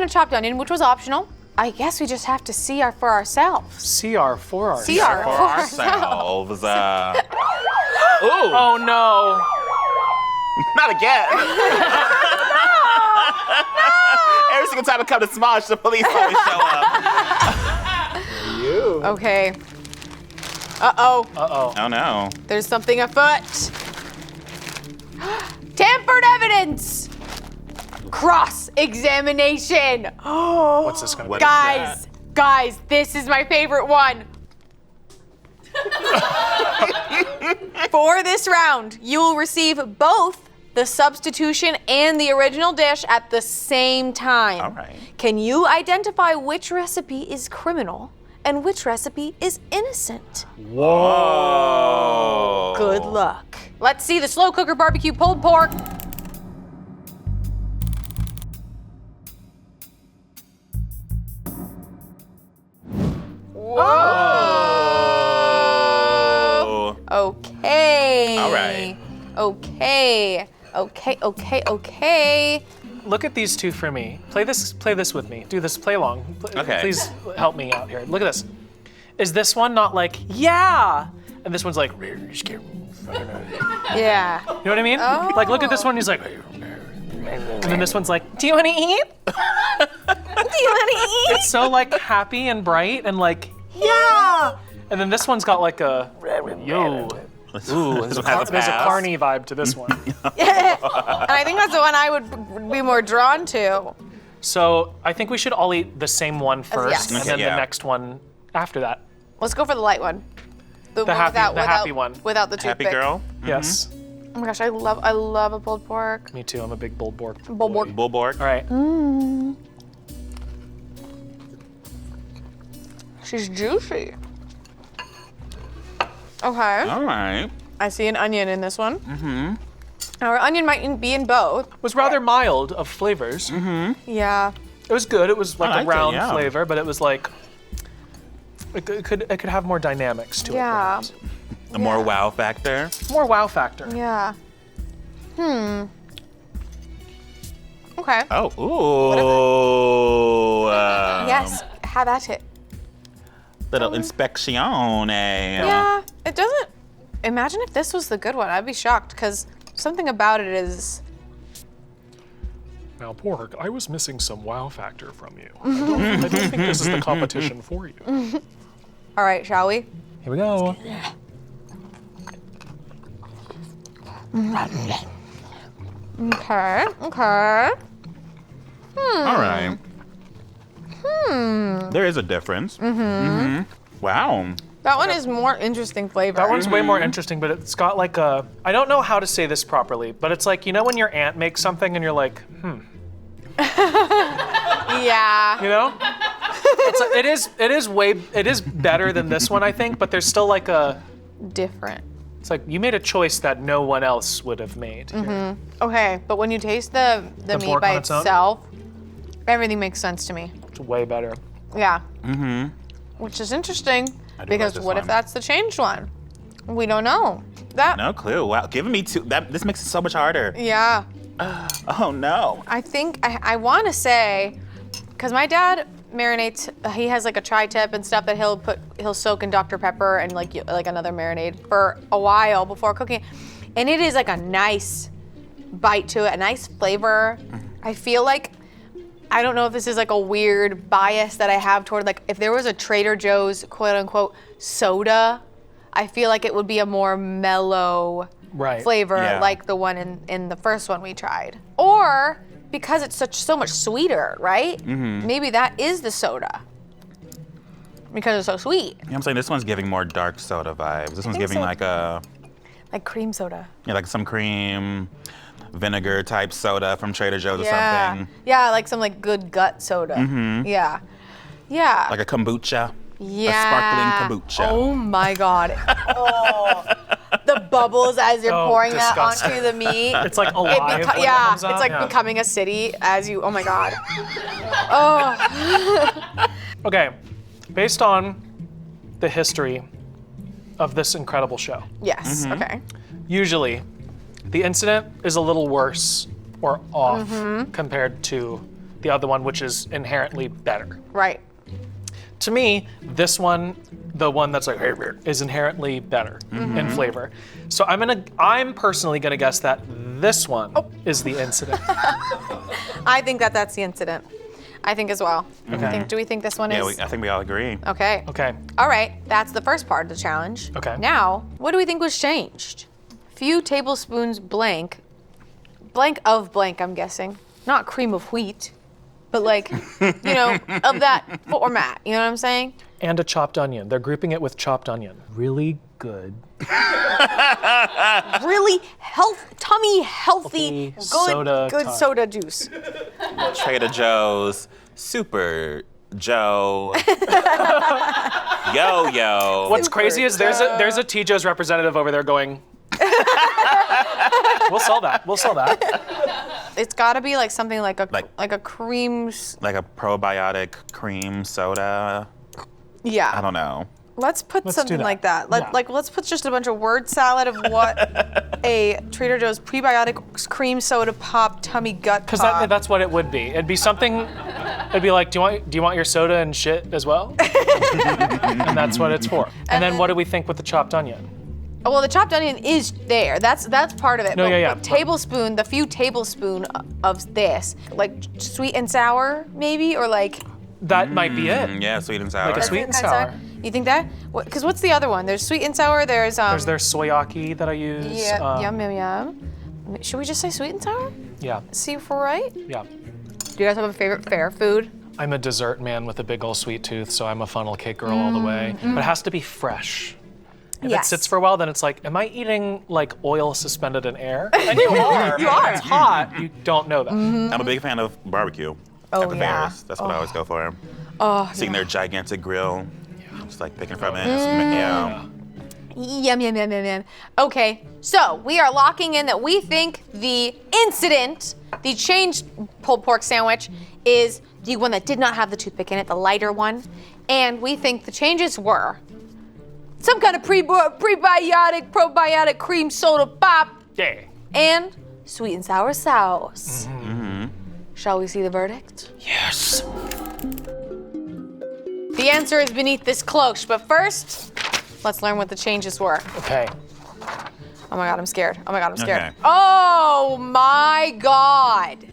chopped onion, which was optional. I guess we just have to see for ourselves. CR for ourselves. CR For ourselves. Ooh. Oh no. Not again. Every single time I come to Smosh, the police always show up. Okay. Uh-oh. Uh-oh. Oh no. There's something afoot. Tampered evidence. Cross-examination. What's this gonna be? Guys, this is my favorite one. For this round, you will receive both the substitution and the original dish at the same time. All right. Can you identify which recipe is criminal and which recipe is innocent? Whoa. Good luck. Let's see the slow cooker barbecue pulled pork. Whoa. Okay. All right. Okay. Look at these two for me. Play this with me. Do this play along. Okay. Please help me out here. Look at this. Is this one not like, yeah? And this one's like, Yeah. you know what I mean? Oh. Like, look at this one, he's like, and then this one's like, do you wanna eat? It's so like happy and bright and like, yeah. And then this one's got like a, yo. Ooh, there's a Carne vibe to this one. And I think that's the one I would be more drawn to. So I think we should all eat the same one first, Yes. and Okay, then yeah. the next one after that. Let's go for the light one. The one happy one. Without the Happy toothpick. girl. Yes. Oh my gosh, I love a pulled pork. Me too. I'm a big bull pork. Bull pork. Bull pork. All right. She's juicy. Okay. All right. I see an onion in this one. Mm-hmm. Our onion might be in both. It was rather mild of flavors. Mm-hmm. Yeah. It was good. It was like I a liked it, round yeah. flavor, but it was like it could have more dynamics to it. Yeah. perhaps. A more wow factor. More wow factor. Yeah. Okay. Oh, ooh. Yes, have at it. Little inspeccione. Yeah, it doesn't. Imagine if this was the good one. I'd be shocked because something about it is. Now, pork, I was missing some wow factor from you. I don't think this is the competition for you. All right, shall we? Here we go. Okay. All right. There is a difference. Mm-hmm. Wow. That one is more interesting flavor. That one's way more interesting, but it's got like a, I don't know how to say this properly, but it's like, you know when your aunt makes something and you're like, Yeah. You know? It's like, it is better than this one, I think, but there's still like a different. It's like you made a choice that no one else would have made. Okay, but when you taste the meat pork by on its own? itself, everything makes sense to me. It's way better. Yeah. Mm-hmm. Which is interesting I do because like this what if one. that's the changed one? We don't know. That. No clue. Wow. Giving me two. This makes it so much harder. Yeah. Oh no. I think I want to say, because my dad marinates. He has like a tri-tip and stuff that he'll soak in Dr. Pepper and like another marinade for a while before cooking, and it is like a nice bite to it, a nice flavor. I feel like, I don't know if this is like a weird bias that I have toward like if there was a Trader Joe's quote unquote soda, I feel like it would be a more mellow flavor Yeah. like the one in the first one we tried. Or because it's so much sweeter, right? Mhm. Maybe that is the soda. Because it's so sweet. Yeah, I'm saying this one's giving more dark soda vibes. This one's think giving so. like a Like cream soda. like some cream vinegar type soda from Trader Joe's or Yeah. something. Yeah, like some like good gut soda. Mhm. Yeah. Yeah. Like a kombucha. Yeah. A sparkling kombucha. Oh my God. Oh. The bubbles as you're Oh, pouring disgusting. that onto the meat. It's like alive when it yeah, comes out, it's like yeah. becoming a city as you, oh my God. Oh. Okay, based on the history of this incredible show. Yes, okay. Usually, the incident is a little worse or off Mhm. compared to the other one, which is inherently better. Right. To me, this one, the one that's like, is inherently better in Mhm. flavor. So I'm personally gonna guess that this one is the incident. I think that's the incident. I think as well. Okay. Do we think this one Yeah, is? I think we all agree. Okay. Okay. All right, that's the first part of the challenge. Okay. Now, what do we think was changed? Few tablespoons blank of blank, I'm guessing. Not cream of wheat, but like, of that format. You know what I'm saying? And a chopped onion. They're grouping it with chopped onion. Really good. Really tummy healthy, good soda soda juice. Trader Joe's Super Joe. Yo. What's crazy is there's a T. Joe's representative over there going, we'll sell that. It's got to be like something like a cream. Like a probiotic cream soda. Yeah. I don't know. Let's put Let's something do that. like that. Yeah. Let's put just a bunch of word salad of what a Trader Joe's prebiotic cream soda pop tummy gut because pop. that's what it would be. It'd be something. It'd be like, do you want your soda and shit as well? And that's what it's for. And then what do we think with the chopped onion? Oh, well, the chopped onion is there. That's part of it. No, but yeah. The few tablespoon of this, like sweet and sour, maybe, or like. That might be it. Yeah, sweet and sour. Like a sweet and sour. You think that? Because what's the other one? There's sweet and sour. There's their soyaki that I use. Yeah, yum. Should we just say sweet and sour? Yeah. See if we're right. Yeah. Do you guys have a favorite fair food? I'm a dessert man with a big old sweet tooth, so I'm a funnel cake girl all the way. But it has to be fresh. If Yes. it sits for a while, then it's like, am I eating like oil suspended in air? And you are. You are. It's hot. You don't know that. I'm a big fan of barbecue at the yeah. fairs. That's what I always go for. Oh, Seeing their gigantic grill, just like picking from it. Yeah. Yum. Okay, so we are locking in that we think the changed pulled pork sandwich is the one that did not have the toothpick in it, the lighter one. And we think the changes were some kind of probiotic cream soda pop. Yeah. And sweet and sour sauce. Shall we see the verdict? Yes. The answer is beneath this cloche, but first, let's learn what the changes were. Okay. Oh my God, I'm scared. Okay. Oh my God.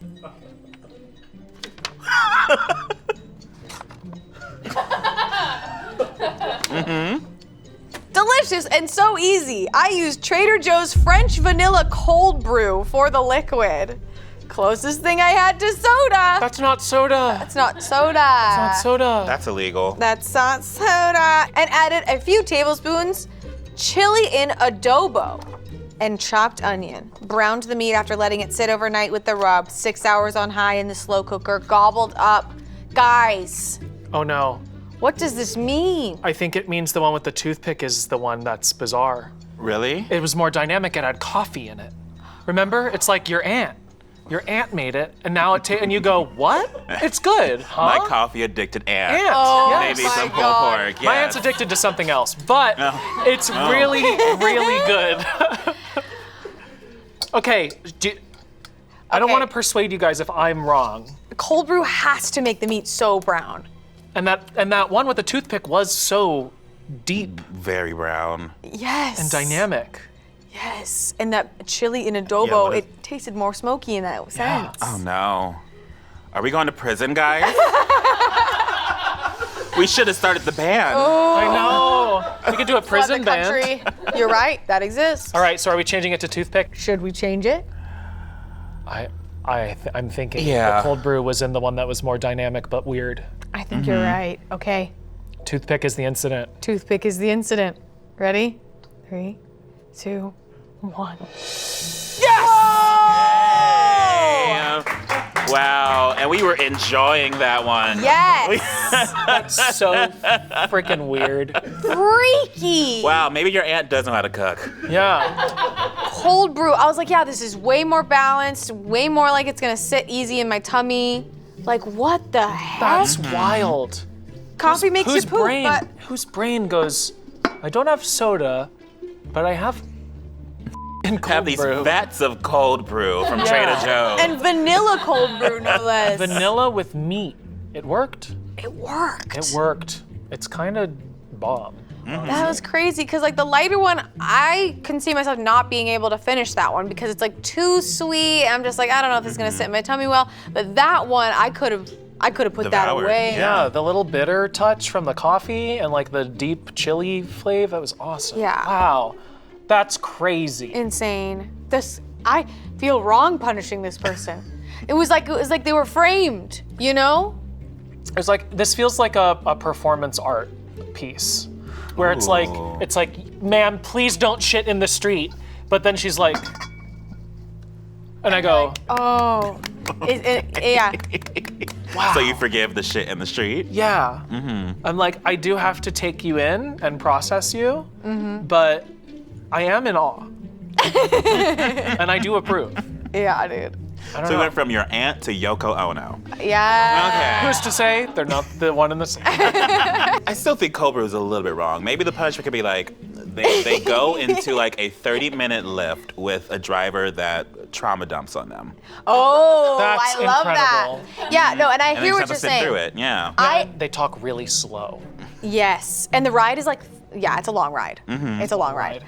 Delicious and so easy. I used Trader Joe's French vanilla cold brew for the liquid. Closest thing I had to soda. That's not soda. That's not soda. That's not soda. That's illegal. That's not soda. And added a few tablespoons chili in adobo and chopped onion. Browned the meat after letting it sit overnight with the rub. 6 hours on high in the slow cooker. Gobbled up. Guys, Oh no. what does this mean? I think it means the one with the toothpick is the one that's bizarre. Really? It was more dynamic. It had coffee in it. Remember? It's like your aunt. Your aunt made it, and now and you go, what? It's good, huh? My coffee addicted aunt. Aunt. Oh yes. Maybe some pulled pork. My Yes. aunt's addicted to something else, but Oh. it's Oh. really, really good. Okay, I don't Okay. want to persuade you guys if I'm wrong. Cold brew has to make the meat so brown. And that one with the toothpick was so deep Very brown. Yes. and dynamic. Yes. And that chili in adobo, Yeah, what if- it tasted more smoky in that sense. Oh no. Are we going to prison, guys? We should have started the band. I know. We could do a prison Flood the band. country. You're right, that exists. All right, so are we changing it to toothpick? Should we change it? I'm thinking Yeah. the cold brew was in the one that was more dynamic but weird. I think you're right. Okay. Toothpick is the incident. Toothpick is the incident. Ready? 3, 2, 1. Wow, and we were enjoying that one. Yes. That's so freaking weird. Freaky. Wow, maybe your aunt does know how to cook. Yeah. Cold brew. I was like, yeah, this is way more balanced, way more like it's gonna sit easy in my tummy. Like, what the heck? That's wild. Coffee makes you poop, brain, but whose brain goes, I don't have soda, but I have Have these brew. vats of cold brew from Yeah. Trader Joe's. and vanilla cold brew, no less. Vanilla with meat. It worked. It worked. It worked. It's kind of bomb. That was crazy because like the lighter one, I can see myself not being able to finish that one because it's like too sweet. I'm just like, I don't know if this is gonna sit in my tummy well. But that one, I could have I could have put that Devoured. away. Yeah, the little bitter touch from the coffee and like the deep chili flavor, that was awesome. Yeah. Wow, that's crazy. Insane. I feel wrong punishing this person. It was like they were framed, you know? It's like, this feels like a performance art piece where it's like, ma'am, please don't shit in the street. But then she's like, and I go, oh, yeah. Wow. So you forgive the shit in the street? Yeah. Mm-hmm. I'm like, I do have to take you in and process you, Mm-hmm. but I am in awe. And I do approve. Yeah, dude. So we went from your aunt to Yoko Ono. Yeah. Okay. Who's to say they're not the one and the same? I still think Cobra was a little bit wrong. Maybe the punishment could be like, they go into like a 30-minute lift with a driver that trauma dumps on them. Oh, That's I love incredible. that. Yeah, no, and I And hear they what just you're have to sit saying. through it, yeah. They talk really slow. Yes, and the ride is like, yeah, it's a long ride. Mhm. It's a long ride.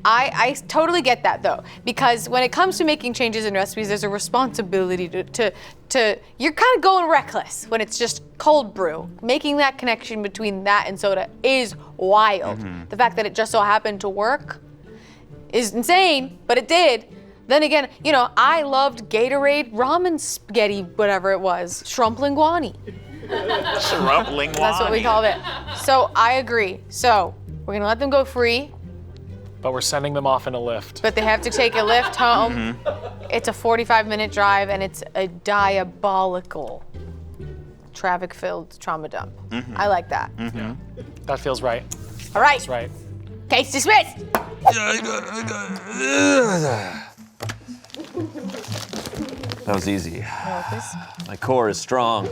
I totally get that though, because when it comes to making changes in recipes, there's a responsibility to you're kind of going reckless when it's just cold brew. Making that connection between that and soda is wild. The fact that it just so happened to work is insane, but it did. Then again, you know, I loved Gatorade ramen spaghetti, whatever it was, shrimp linguini. Shrimp linguini. That's what we called it. So I agree. So we're gonna let them go free, But we're sending them off in a lift. but they have to take a lift home. It's a 45-minute drive, and it's a diabolical traffic-filled trauma dump. I like that. Yeah. That feels right. All right. That's right. Case dismissed. That was easy. My core is strong.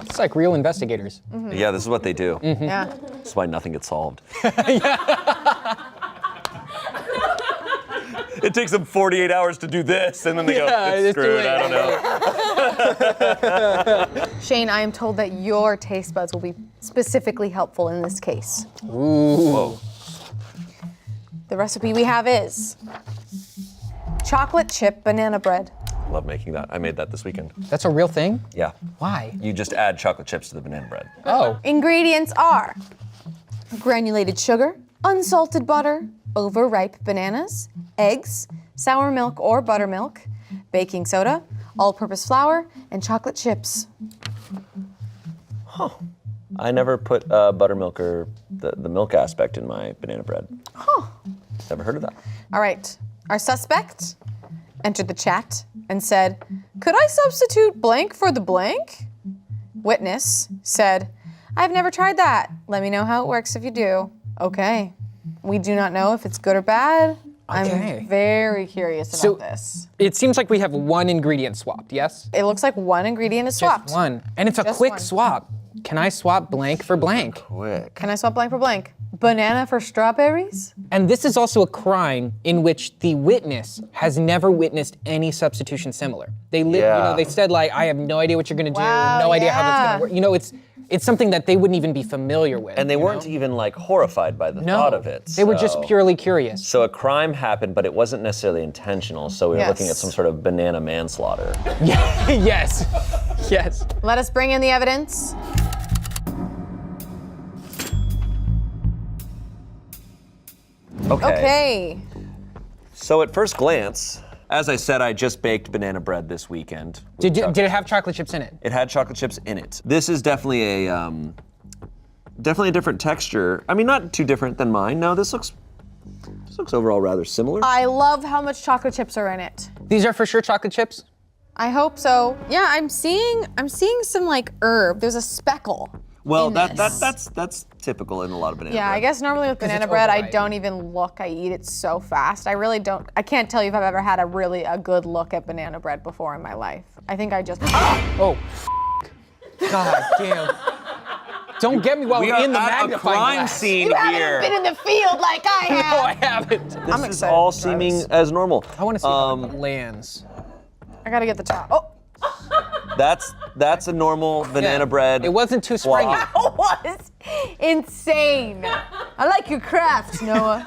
It's like real investigators. Yeah, this is what they do. Yeah. That's why nothing gets solved. It takes them 48 hours to do this, and then they go, it's screwed, I don't know. Shane, I am told that your taste buds will be specifically helpful in this case. Whoa. The recipe we have is chocolate chip banana bread. Love making that. I made that this weekend. That's a real thing? Yeah. Why? You just add chocolate chips to the banana bread. Oh. Ingredients are granulated sugar, unsalted butter, overripe bananas, eggs, sour milk or buttermilk, baking soda, all-purpose flour, and chocolate chips. Huh. I never put buttermilk or the milk aspect in my banana bread. Huh. Never heard of that. All right. Our suspect entered the chat and said, "Could I substitute blank for the blank?" Witness said, "I've never tried that. Let me know how it works if you do." Okay. We do not know if it's good or bad. Okay. I'm very curious about this. It seems like we have one ingredient swapped, yes? It looks like one ingredient is swapped. Just one. And it's a Just quick one. swap. Can I swap blank for blank? Quick. Can I swap blank for blank? Banana for strawberries? And this is also a crime in which the witness has never witnessed any substitution similar. They you know, they said like, I have no idea what you're gonna do, no idea how that's gonna work. You know, it's something that they wouldn't even be familiar with. And they weren't even like horrified by the thought of it. They were just so- purely curious. So a crime happened, but it wasn't necessarily intentional. So we were looking at Yes. some sort of banana manslaughter. Yes. Yes. Let us bring in the evidence. Okay. So at first glance, as I said, I just baked banana bread this weekend. Did it have chocolate chips in it? It had chocolate chips in it. This is definitely a different texture. I mean, not too different than mine. No, this looks overall rather similar. I love how much chocolate chips are in it. These are for sure chocolate chips? I hope so. Yeah, I'm seeing some like herb. There's a speckle. Well, in this. that's typical in a lot of banana Yeah, bread. I guess normally with 'Cause banana it's bread, I overripe. don't even look. I eat it so fast. I really don't. I can't tell you if I've ever had a good look at banana bread before in my life. I think I just. Oh, God damn. Don't get me while We we're are in the at a magnifying crime glass. scene You here. haven't been in the field like I have. No, I haven't. This is all seeming as normal. I want to see how it lands. I gotta get the top. Oh, That's a normal banana bread. It wasn't too springy. Wow. that was insane. I like your craft, Noah.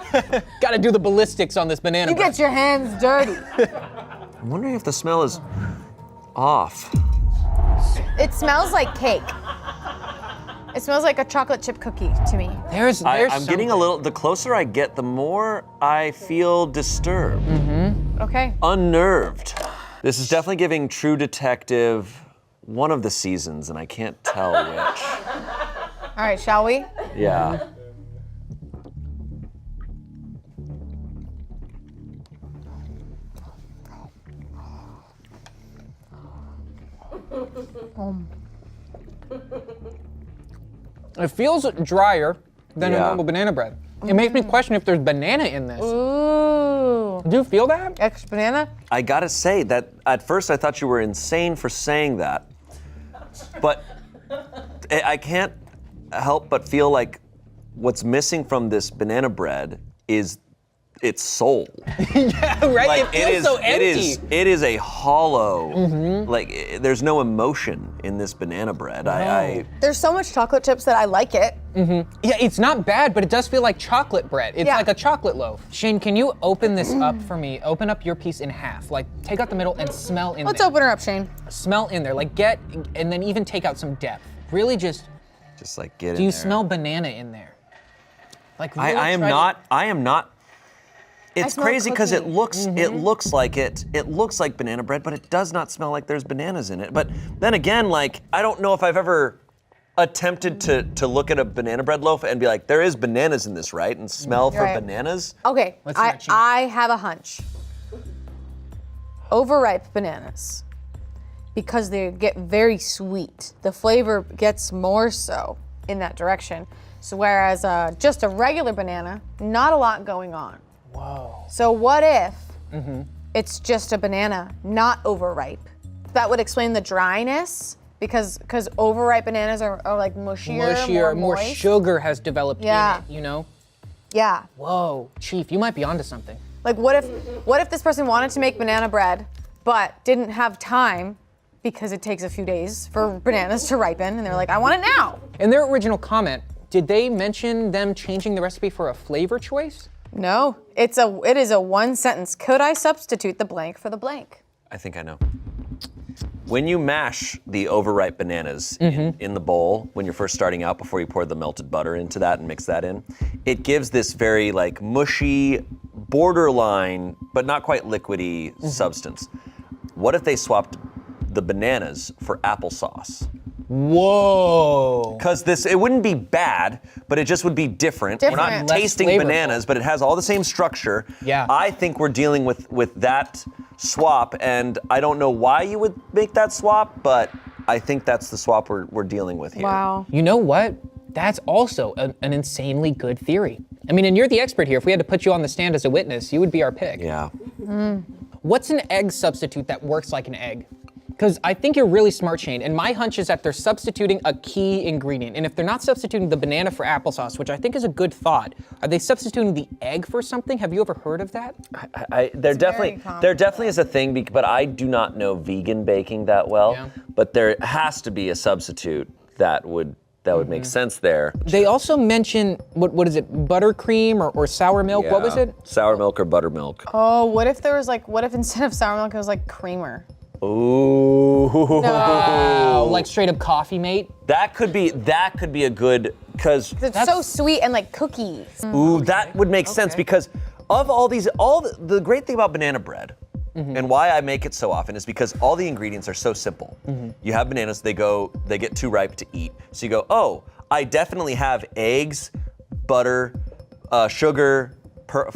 Gotta do the ballistics on this banana You bread. get your hands dirty. I'm wondering if the smell is off. It smells like cake. It smells like a chocolate chip cookie to me. I'm getting a little, the closer I get, the more I feel disturbed. Okay. Unnerved. This is definitely giving True Detective one of the seasons, and I can't tell which. All right, shall we? Yeah. It feels drier than a Yeah. normal banana bread. It makes me question if there's banana in this. Ooh. Do you feel that? Extra banana? I gotta say that at first I thought you were insane for saying that, but I can't help but feel like what's missing from this banana bread is its soul. Yeah, right? Like, it feels so empty. It is a hollow. Like there's no emotion in this banana bread. I There's so much chocolate chips that I like it. Yeah, it's not bad, but it does feel like chocolate bread. It's Yeah. like a chocolate loaf. Shane, can you open this up for me? Open up your piece in half. Like, take out the middle and smell in Let's there. open her up, Shane. Smell in there. Like, and then even take out some depth. Really just like get do in you there. smell banana in there? Like, really I am try to- not. It's smell crazy because it cookie. looks like it looks like banana bread, but it does not smell like there's bananas in it. But then again, like I don't know if I've ever attempted to look at a banana bread loaf and be like, there is bananas in this, right? And smell for Right. bananas. Okay, Let's see that cheese. I have a hunch. Overripe bananas, because they get very sweet. The flavor gets more so in that direction. So whereas just a regular banana, not a lot going on. Whoa. So what if it's just a banana, not overripe? That would explain the dryness, because overripe bananas are like mushier, more moist. sugar has developed Yeah. in it, you know? Yeah. Whoa, Chief, you might be onto something. Like what if this person wanted to make banana bread, but didn't have time because it takes a few days for bananas to ripen, and they're like, I want it now. In their original comment, did they mention them changing the recipe for a flavor choice? No, it is a one sentence. Could I substitute the blank for the blank? I think I know. When you mash the overripe bananas in the bowl, when you're first starting out, before you pour the melted butter into that and mix that in, it gives this very like mushy, borderline, but not quite liquidy substance. What if they swapped the bananas for applesauce? Whoa. Because it wouldn't be bad, but it just would be different. We're not Different. Less tasting flavorful. bananas, but it has all the same structure. Yeah. I think we're dealing with that swap, and I don't know why you would make that swap, but I think that's the swap we're dealing with here. Wow. You know what? That's also an insanely good theory. I mean, and you're the expert here. If we had to put you on the stand as a witness, you would be our pick. Yeah. What's an egg substitute that works like an egg? Because I think you're really smart, Shane, and my hunch is that they're substituting a key ingredient. And if they're not substituting the banana for applesauce, which I think is a good thought, are they substituting the egg for something? Have you ever heard of that? There definitely is a thing, but I do not know vegan baking that well. Yeah. But there has to be a substitute that would make sense there. They also mention, what is it, buttercream or sour milk? What was Yeah. it? Sour milk or buttermilk. Oh, what if instead of sour milk, it was like creamer? Ooh. Wow, like straight up coffee mate? That could be a good, because It's so sweet and like cookies. ooh, that would make sense because of all the great thing about banana bread and why I make it so often is because all the ingredients are so simple. You have bananas, they get too ripe to eat. So you go, oh, I definitely have eggs, butter, sugar,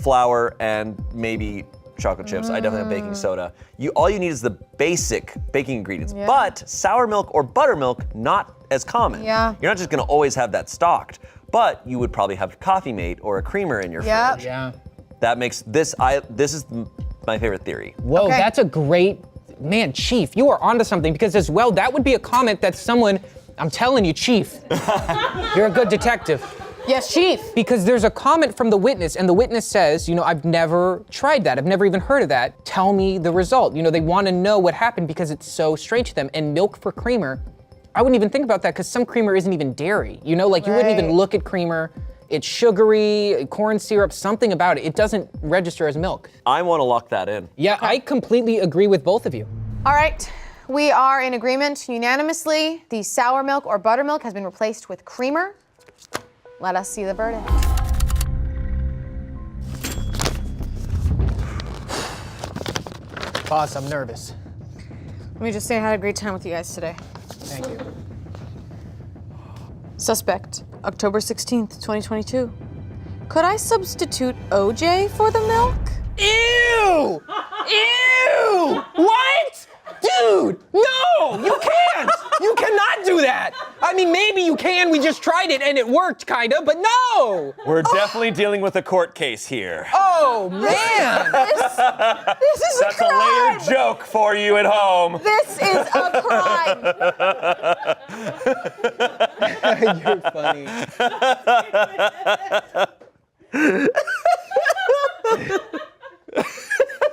flour, and maybe chocolate chips. I definitely have baking soda. All you need is the basic baking ingredients. Yeah. But sour milk or buttermilk, not as common. Yeah. You're not just gonna always have that stocked, but you would probably have Coffee Mate or a creamer in your fridge. Yeah. That makes this is my favorite theory. Whoa, that's a great, man, Chief, you are onto something because as well, that would be a comment that someone, I'm telling you, Chief, you're a good detective. Yes, Chief. Because there's a comment from the witness, and the witness says, I've never tried that. I've never even heard of that. Tell me the result. They want to know what happened because it's so strange to them. And milk for creamer, I wouldn't even think about that because some creamer isn't even dairy. You wouldn't even look at creamer It's sugary, corn syrup, something about it. It doesn't register as milk. I want to lock that in. Yeah, I completely agree with both of you. All right, we are in agreement unanimously. The sour milk or buttermilk has been replaced with creamer. Let us see the verdict. Boss, I'm nervous. Let me just say I had a great time with you guys today. Thank you. Suspect, October 16th, 2022. Could I substitute OJ for the milk? Ew! Ew! What? Dude, no! You can't! You cannot do that! I mean, maybe you can, we just tried it and it worked, kinda, but no! We're definitely dealing with a court case here. Oh, man! This is That's a layered joke for you at home. This is a crime! You're funny.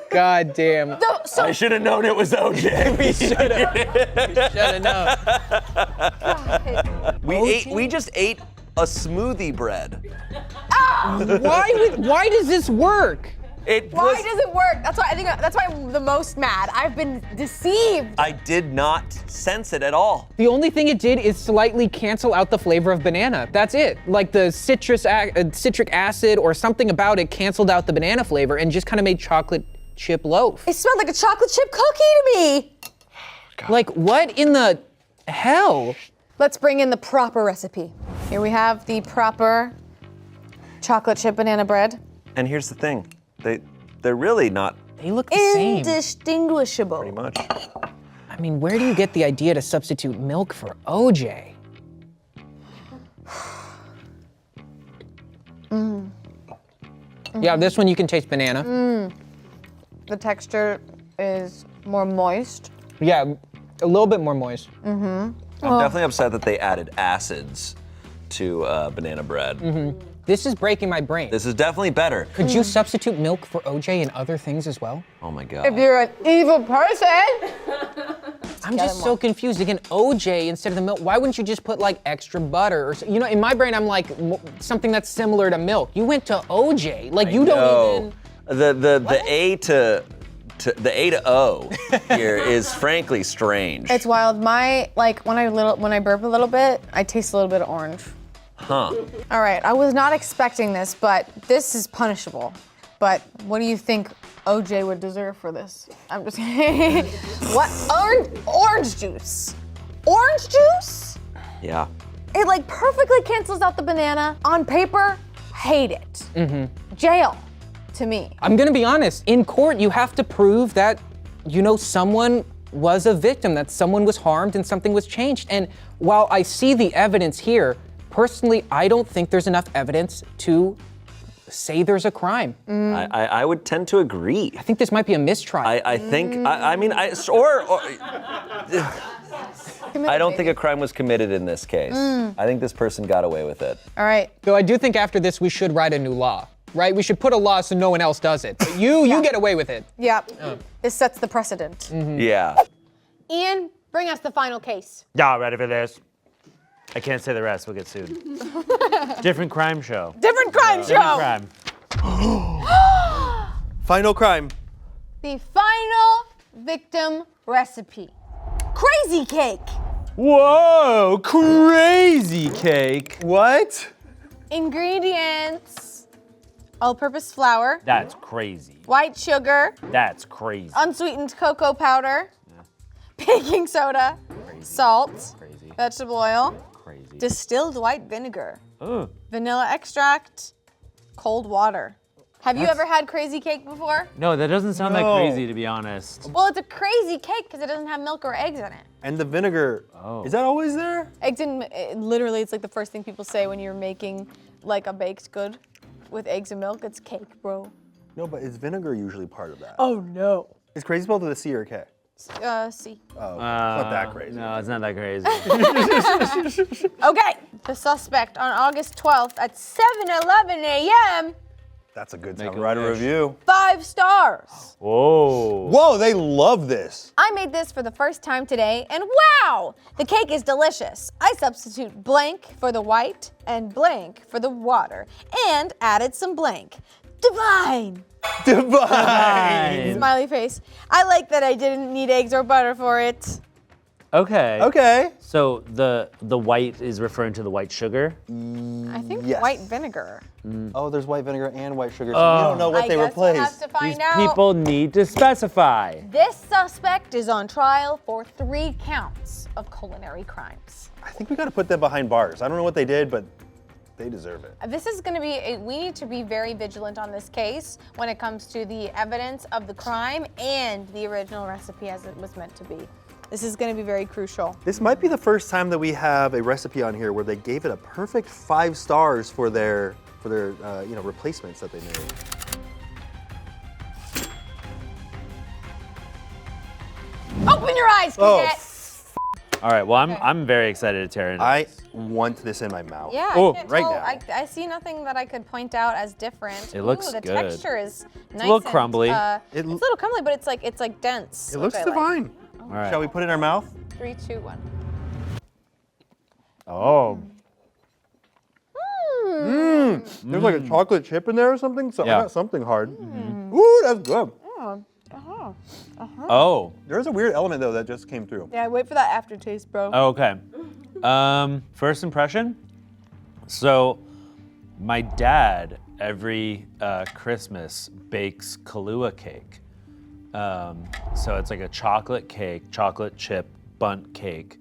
God damn. I should have known it was OJ. We should have. We just ate a smoothie bread. Why does this work? Why does it work? That's why I think that's why I'm the most mad. I've been deceived. I did not sense it at all. The only thing it did is slightly cancel out the flavor of banana. That's it. Like the citric acid or something about it canceled out the banana flavor and just kind of made chocolate chip loaf. It smelled like a chocolate chip cookie to me. Like what in the hell? Let's bring in the proper recipe. Here we have the proper chocolate chip banana bread. And here's the thing. They're really not. They look the same. Indistinguishable. Pretty much. I mean, where do you get the idea to substitute milk for OJ? Yeah, this one you can taste banana. The texture is more moist. Yeah, a little bit more moist. I'm definitely upset that they added acids to banana bread. This is breaking my brain. This is definitely better. Could you substitute milk for OJ and other things as well? Oh my God. If you're an evil person. I'm just so confused. Again, OJ instead of the milk. Why wouldn't you just put like extra butter or you know? In my brain, I'm like something that's similar to milk. You went to OJ. Like you don't even. The A to O here is frankly strange. It's wild. My when I burp a little bit, I taste a little bit of orange. Huh. All right, I was not expecting this, but this is punishable. But what do you think OJ would deserve for this? I'm just kidding. What? Orange juice. Orange juice? Yeah. It like perfectly cancels out the banana. On paper, hate it. Jail, to me. I'm gonna be honest. In court, you have to prove that, someone was a victim, that someone was harmed and something was changed. And while I see the evidence here, personally, I don't think there's enough evidence to say there's a crime. I would tend to agree. I think this might be a mistrial. I think, I don't think a crime was committed in this case. I think this person got away with it. All right. Though I do think after this, we should write a new law, right? We should put a law so no one else does it. But you get away with it. Yep. This sets the precedent. Yeah. Ian, bring us the final case. Y'all ready for this? I can't say the rest, we'll get sued. Different crime show. Different crime show. Different crime. Final crime. The final victim recipe. Crazy cake. Whoa, crazy cake. What? Ingredients. All-purpose flour. That's crazy. White sugar. That's crazy. Unsweetened cocoa powder. Baking soda. Salt. Vegetable oil. Distilled white vinegar. Vanilla extract. Cold water. Have you ever had crazy cake before? No, that doesn't sound that crazy, to be honest. Well, it's a crazy cake because it doesn't have milk or eggs in it. And the vinegar, is that always there? Eggs and literally, it's like the first thing people say when you're making like a baked good with eggs and milk. It's cake, bro. No, but is vinegar usually part of that? Oh no. Is crazy spelled with a C or a K? C. Oh, it's not that crazy. No, it's not that crazy. Okay. The suspect on August 12th at 7:11 a.m. That's a good Make time to a write a wish. review. 5 stars. Whoa. Whoa, they love this. I made this for the first time today, and wow! The cake is delicious. I substitute blank for the white and blank for the water, and added some blank. Divine! Divine! Smiley face. I like that I didn't need eggs or butter for it. Okay. Okay. So the white is referring to the white sugar. I think Yes. white vinegar. Oh, there's white vinegar and white sugar, so Oh. we don't know what I they guess we'll replaced. have to find These out. people need to specify. This suspect is on trial for 3 counts of culinary crimes. I think we got to put them behind bars. I don't know what they did, but they deserve it. This is going to be we need to be very vigilant on this case when it comes to the evidence of the crime and the original recipe as it was meant to be. This is going to be very crucial. This might be the first time that we have a recipe on here where they gave it a perfect 5 stars for their replacements that they made. Open your eyes, Oh, cadet. All right. Well, I'm very excited to tear into I this. want this in my mouth. Yeah, Oh, I can't right tell. now. I see nothing that I could point out as different. It looks the good. texture is nice. a little and, crumbly. it's a little crumbly, but it's like dense. It looks which I like. divine. All right. Shall we put it in our mouth? 3, 2, 1. Oh. There's like a chocolate chip in there or something. So Yeah. I got something hard. Ooh, that's good. Oh. There's a weird element though that just came through. Yeah, wait for that aftertaste, bro. Okay. First impression. So, my dad every Christmas bakes Kahlua cake. So it's like a chocolate cake, chocolate chip bundt cake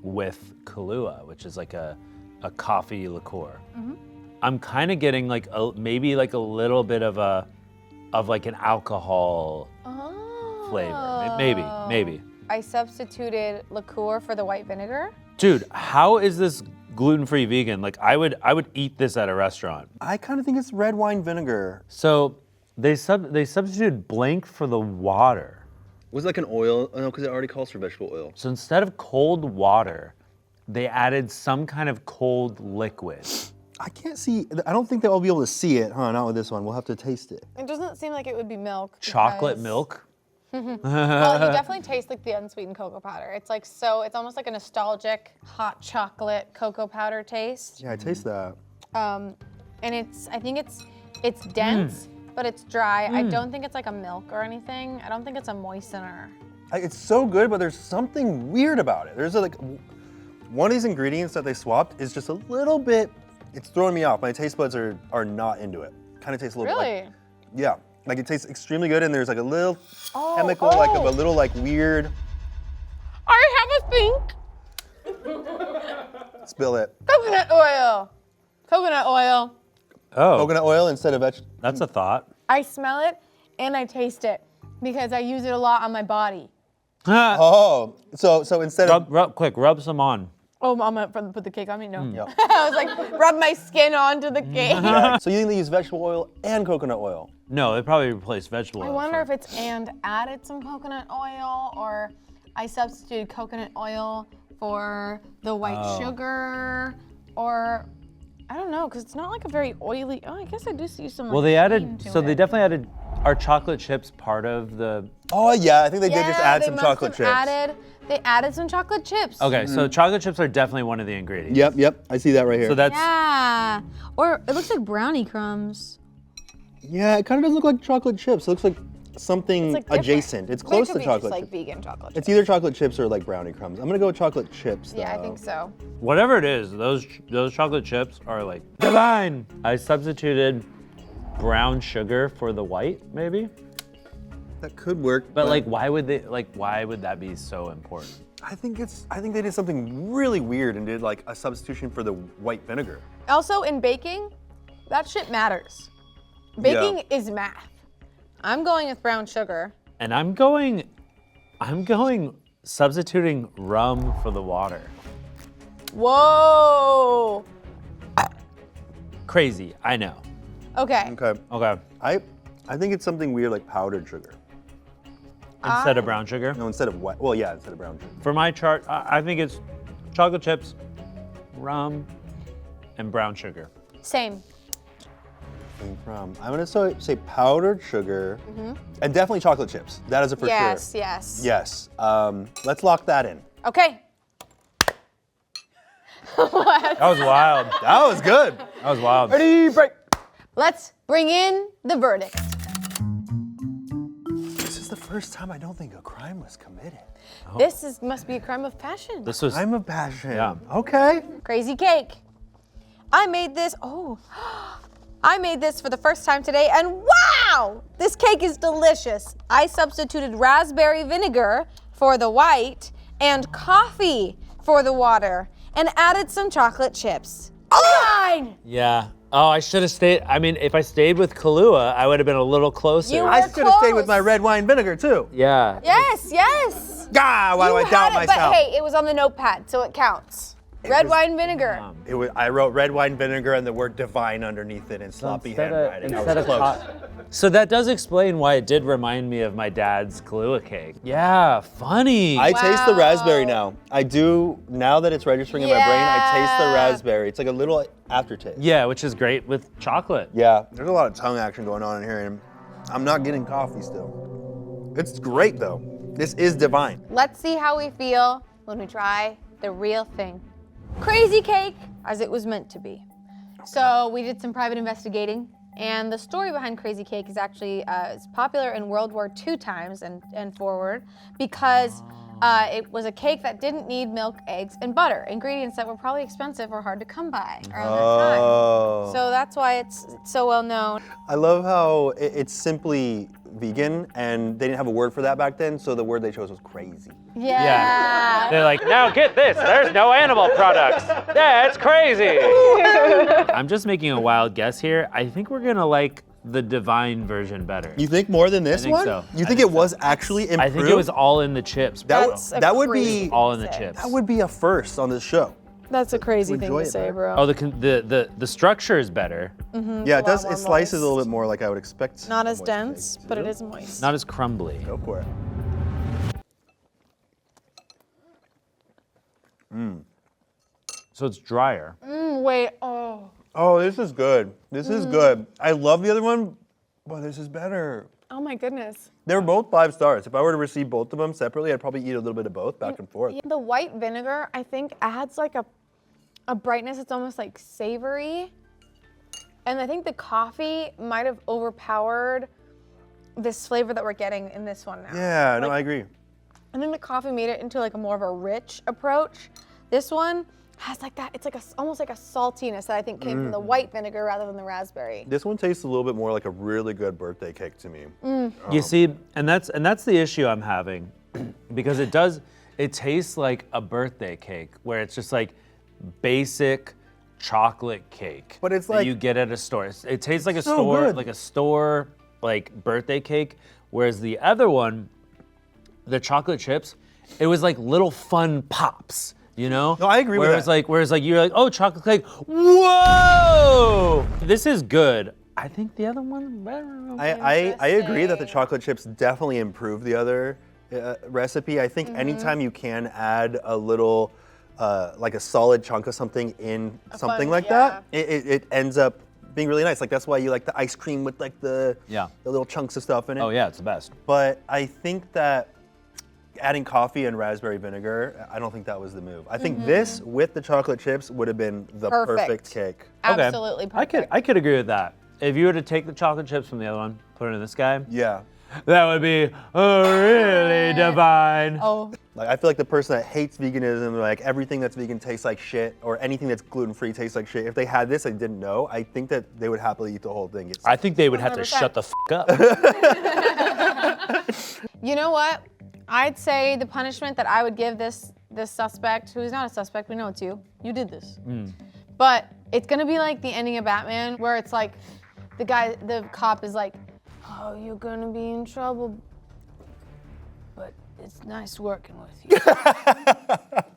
with Kahlua, which is like a coffee liqueur. I'm kind of getting like maybe like a little bit of like an alcohol flavor. Maybe. I substituted liqueur for the white vinegar. Dude, how is this gluten-free vegan? Like I would eat this at a restaurant. I kind of think it's red wine vinegar. So they substituted blank for the water. Was it like an oil? Oh, no, because it already calls for vegetable oil. So instead of cold water, they added some kind of cold liquid. I can't see. I don't think they'll be able to see it, huh? Not with this one. We'll have to taste it. It doesn't seem like it would be milk. Chocolate because- milk? Well, you definitely taste like the unsweetened cocoa powder. It's like it's almost like a nostalgic hot chocolate cocoa powder taste. Yeah, I taste that. And I think it's dense, but it's dry. I don't think it's like a milk or anything. I don't think it's a moistener. It's so good, but there's something weird about it. There's like one of these ingredients that they swapped is just a little bit. It's throwing me off. My taste buds are not into it. Kind of tastes a little bit Really? like. Yeah, like it tastes extremely good, and there's like a little chemical, like of a little like weird. I have a think. Spill it. Coconut oil. Coconut oil. Oh. Coconut oil instead of vegetable. That's a thought. I smell it and I taste it because I use it a lot on my body. Oh, so instead of rub some on. Oh, I'm gonna put the cake on me? No. Yep. I was like, rub my skin onto the cake. Yeah, so you think they use vegetable oil and coconut oil? No, they probably replaced vegetable I oil. wonder if it's and added some coconut oil, or I substituted coconut oil for the white Oh. sugar, or I don't know, because it's not like a very oily. Oh, I guess I do see some. Well, like, they sheen added, to so they it. definitely added, are chocolate chips part of the? Oh yeah, I think they did just add they some must chocolate have chips. They added some chocolate chips. Okay, so chocolate chips are definitely one of the ingredients. Yep, I see that right here. So that's, Yeah. Or it looks like brownie crumbs. Yeah, it kind of doesn't look like chocolate chips. It looks like something It's like different. adjacent. It's But close it to could be chocolate just like chips. vegan chocolate chips. It's either chocolate chips or like brownie crumbs. I'm gonna go with chocolate chips. Yeah, I though. think so. whatever it is, those chocolate chips are like divine. I substituted brown sugar for the white, maybe. That could work. But like, why would that be so important? I think they did something really weird and did like a substitution for the white vinegar. Also, in baking, that shit matters. Baking is math. I'm going with brown sugar. And I'm going substituting rum for the water. Whoa. Crazy, I know. Okay. Okay. I think it's something weird like powdered sugar. Instead of brown sugar? No, instead of white. Well, yeah, instead of brown sugar. For my chart, I think it's chocolate chips, rum, and brown sugar. Same. came from. I'm gonna say powdered sugar and definitely chocolate chips. That is a for Yes, sure. yes. Yes. Let's lock that in. Okay. That was wild. That was good. That was wild. Ready, break. Let's bring in the verdict. This is the first time I don't think a crime was committed. This must be a crime of passion. This was crime of passion. Yeah. Okay. Crazy cake. I made this, I made this for the first time today, and wow! This cake is delicious. I substituted raspberry vinegar for the white and coffee for the water, and added some chocolate chips. Fine! Yeah. Oh, I should have stayed. I mean, if I stayed with Kahlua, I would have been a little closer. You I were should have stayed with close. my red wine vinegar too. Yeah. Yes, yes. Ah, why do I You doubt had it, myself? But hey, it was on the notepad, so it counts. Red wine vinegar. I wrote red wine vinegar and the word divine underneath it in sloppy handwriting. I was close. So that does explain why it did remind me of my dad's Kahlua cake. Yeah, funny. I taste the raspberry now. I do, now that it's registering in my brain, I taste the raspberry. It's like a little aftertaste. Yeah, which is great with chocolate. Yeah, there's a lot of tongue action going on in here, and I'm not getting coffee still. It's great though. This is divine. Let's see how we feel when we try the real thing. Crazy cake, as it was meant to be. So we did some private investigating, and the story behind Crazy Cake is actually is popular in World War II times and forward because it was a cake that didn't need milk, eggs, and butter, ingredients that were probably expensive or hard to come by around that time. So that's why it's so well known. I love how it's simply vegan, and they didn't have a word for that back then, so the word they chose was crazy. Yeah. They're like, now get this, there's no animal products. That's crazy. I'm just making a wild guess here. I think we're gonna like the divine version better. You think more than this I think one? so. You think it was actually improved? I think it was all in the chips. Bro. That would be all in the chips. That would be a first on this show. That's a crazy thing enjoy to it, say, bro. Oh, the structure is better. Yeah, it does. It slices a little bit more like I would expect. Not as dense, but it is moist. Not as crumbly. Go for it. So it's drier. Wait, oh. Oh, this is good. This is good. I love the other one, but this is better. Oh my goodness. They're both 5 stars. If I were to receive both of them separately, I'd probably eat a little bit of both back and forth. The white vinegar, I think, adds like a brightness. It's almost like savory. And I think the coffee might have overpowered this flavor that we're getting in this one now. Yeah, no, I agree. I think the coffee made it into like a more of a rich approach. This one has like that, it's like almost like a saltiness that I think came from the white vinegar rather than the raspberry. This one tastes a little bit more like a really good birthday cake to me. You see, and that's the issue I'm having, because it tastes like a birthday cake where it's just like basic chocolate cake. But it's that like you get at a store. It tastes like a so store, good. like a store like birthday cake, whereas the other one, the chocolate chips, it was like little fun pops. You know? No, I agree with that. Whereas you're like, oh, chocolate cake, whoa! This is good. I think the other one better. I agree that the chocolate chips definitely improve the other recipe. I think anytime you can add a little, like a solid chunk of something in something like that, it ends up being really nice. Like that's why you like the ice cream with like the little chunks of stuff in it. Oh yeah, it's the best. But I think that adding coffee and raspberry vinegar, I don't think that was the move. I think this with the chocolate chips would have been the perfect cake. Absolutely perfect. I could agree with that. If you were to take the chocolate chips from the other one, put it in this guy, Yeah. that would be really divine. Oh. Like I feel like the person that hates veganism, like everything that's vegan tastes like shit, or anything that's gluten-free tastes like shit. If they had this, I didn't know. I think that they would happily eat the whole thing. I think they would have to shut the f up. You know what? I'd say the punishment that I would give this suspect, who is not a suspect, we know it's you. You did this. But it's gonna be like the ending of Batman, where it's like the cop is like, oh, you're gonna be in trouble, but it's nice working with you.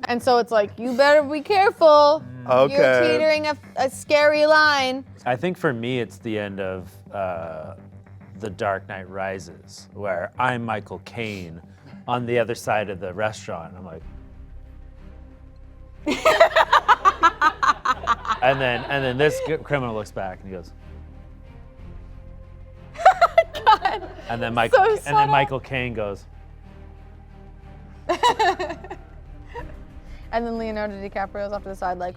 And so it's like, you better be careful. Okay. You're teetering a scary line. I think for me, it's the end of The Dark Knight Rises, where I'm Michael Caine on the other side of the restaurant. I'm like, and then this criminal looks back and he goes, And then subtle. Michael Caine goes. And then Leonardo DiCaprio's off to the side like.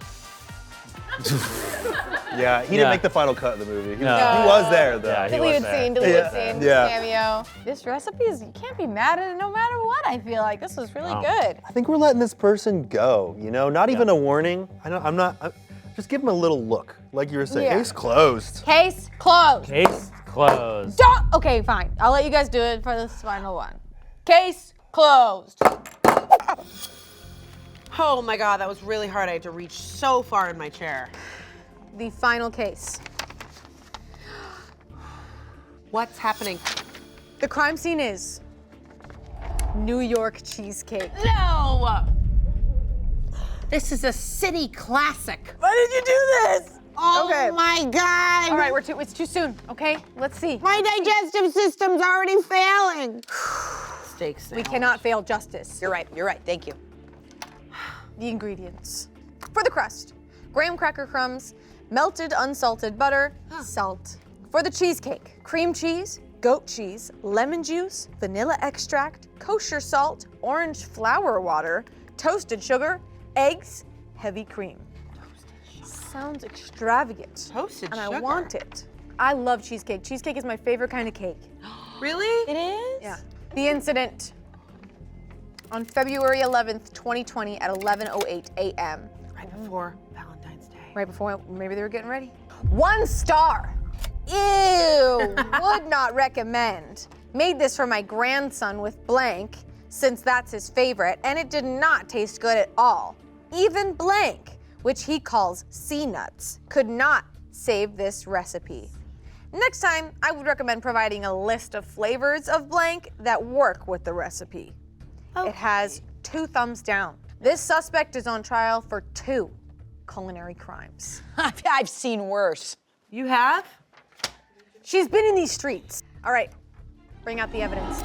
Yeah, he didn't make the final cut of the movie. He No. was there though. Yeah, he Deleted was there. scene, deleted scene, Yeah. cameo. This recipe is, you can't be mad at it no matter what, I feel like. This was really Wow. good. I think we're letting this person go, you know? Not even a warning. Just give him a little look, like you were saying. Yeah. Case closed. Case closed. Case closed. Okay, fine. I'll let you guys do it for this final one. Case closed. Oh my God, that was really hard. I had to reach so far in my chair. The final case. What's happening? The crime scene is New York cheesecake. No! This is a city classic. Why did you do this? Oh Okay. my God! All right, it's too soon. Okay, let's see. My digestive system's already failing. Steaks. We cannot fail justice. You're right. Thank you. The ingredients. For the crust, graham cracker crumbs, melted unsalted butter, salt. For the cheesecake, cream cheese, goat cheese, lemon juice, vanilla extract, kosher salt, orange flower water, toasted sugar, eggs, heavy cream. Sounds extravagant. Toasted and sugar. I want it. I love cheesecake. Cheesecake is my favorite kind of cake. Really? It is? Yeah. The incident on February 11th, 2020 at 11:08 a.m. Right before Valentine's Day. Right before, maybe they were getting ready. 1 star. Ew, would not recommend. Made this for my grandson with blank, since that's his favorite, and it did not taste good at all. Even blank, which he calls sea nuts, could not save this recipe. Next time, I would recommend providing a list of flavors of blank that work with the recipe. It has 2 thumbs down. This suspect is on trial for 2 culinary crimes. I've seen worse. You have? She's been in these streets. All right, bring out the evidence.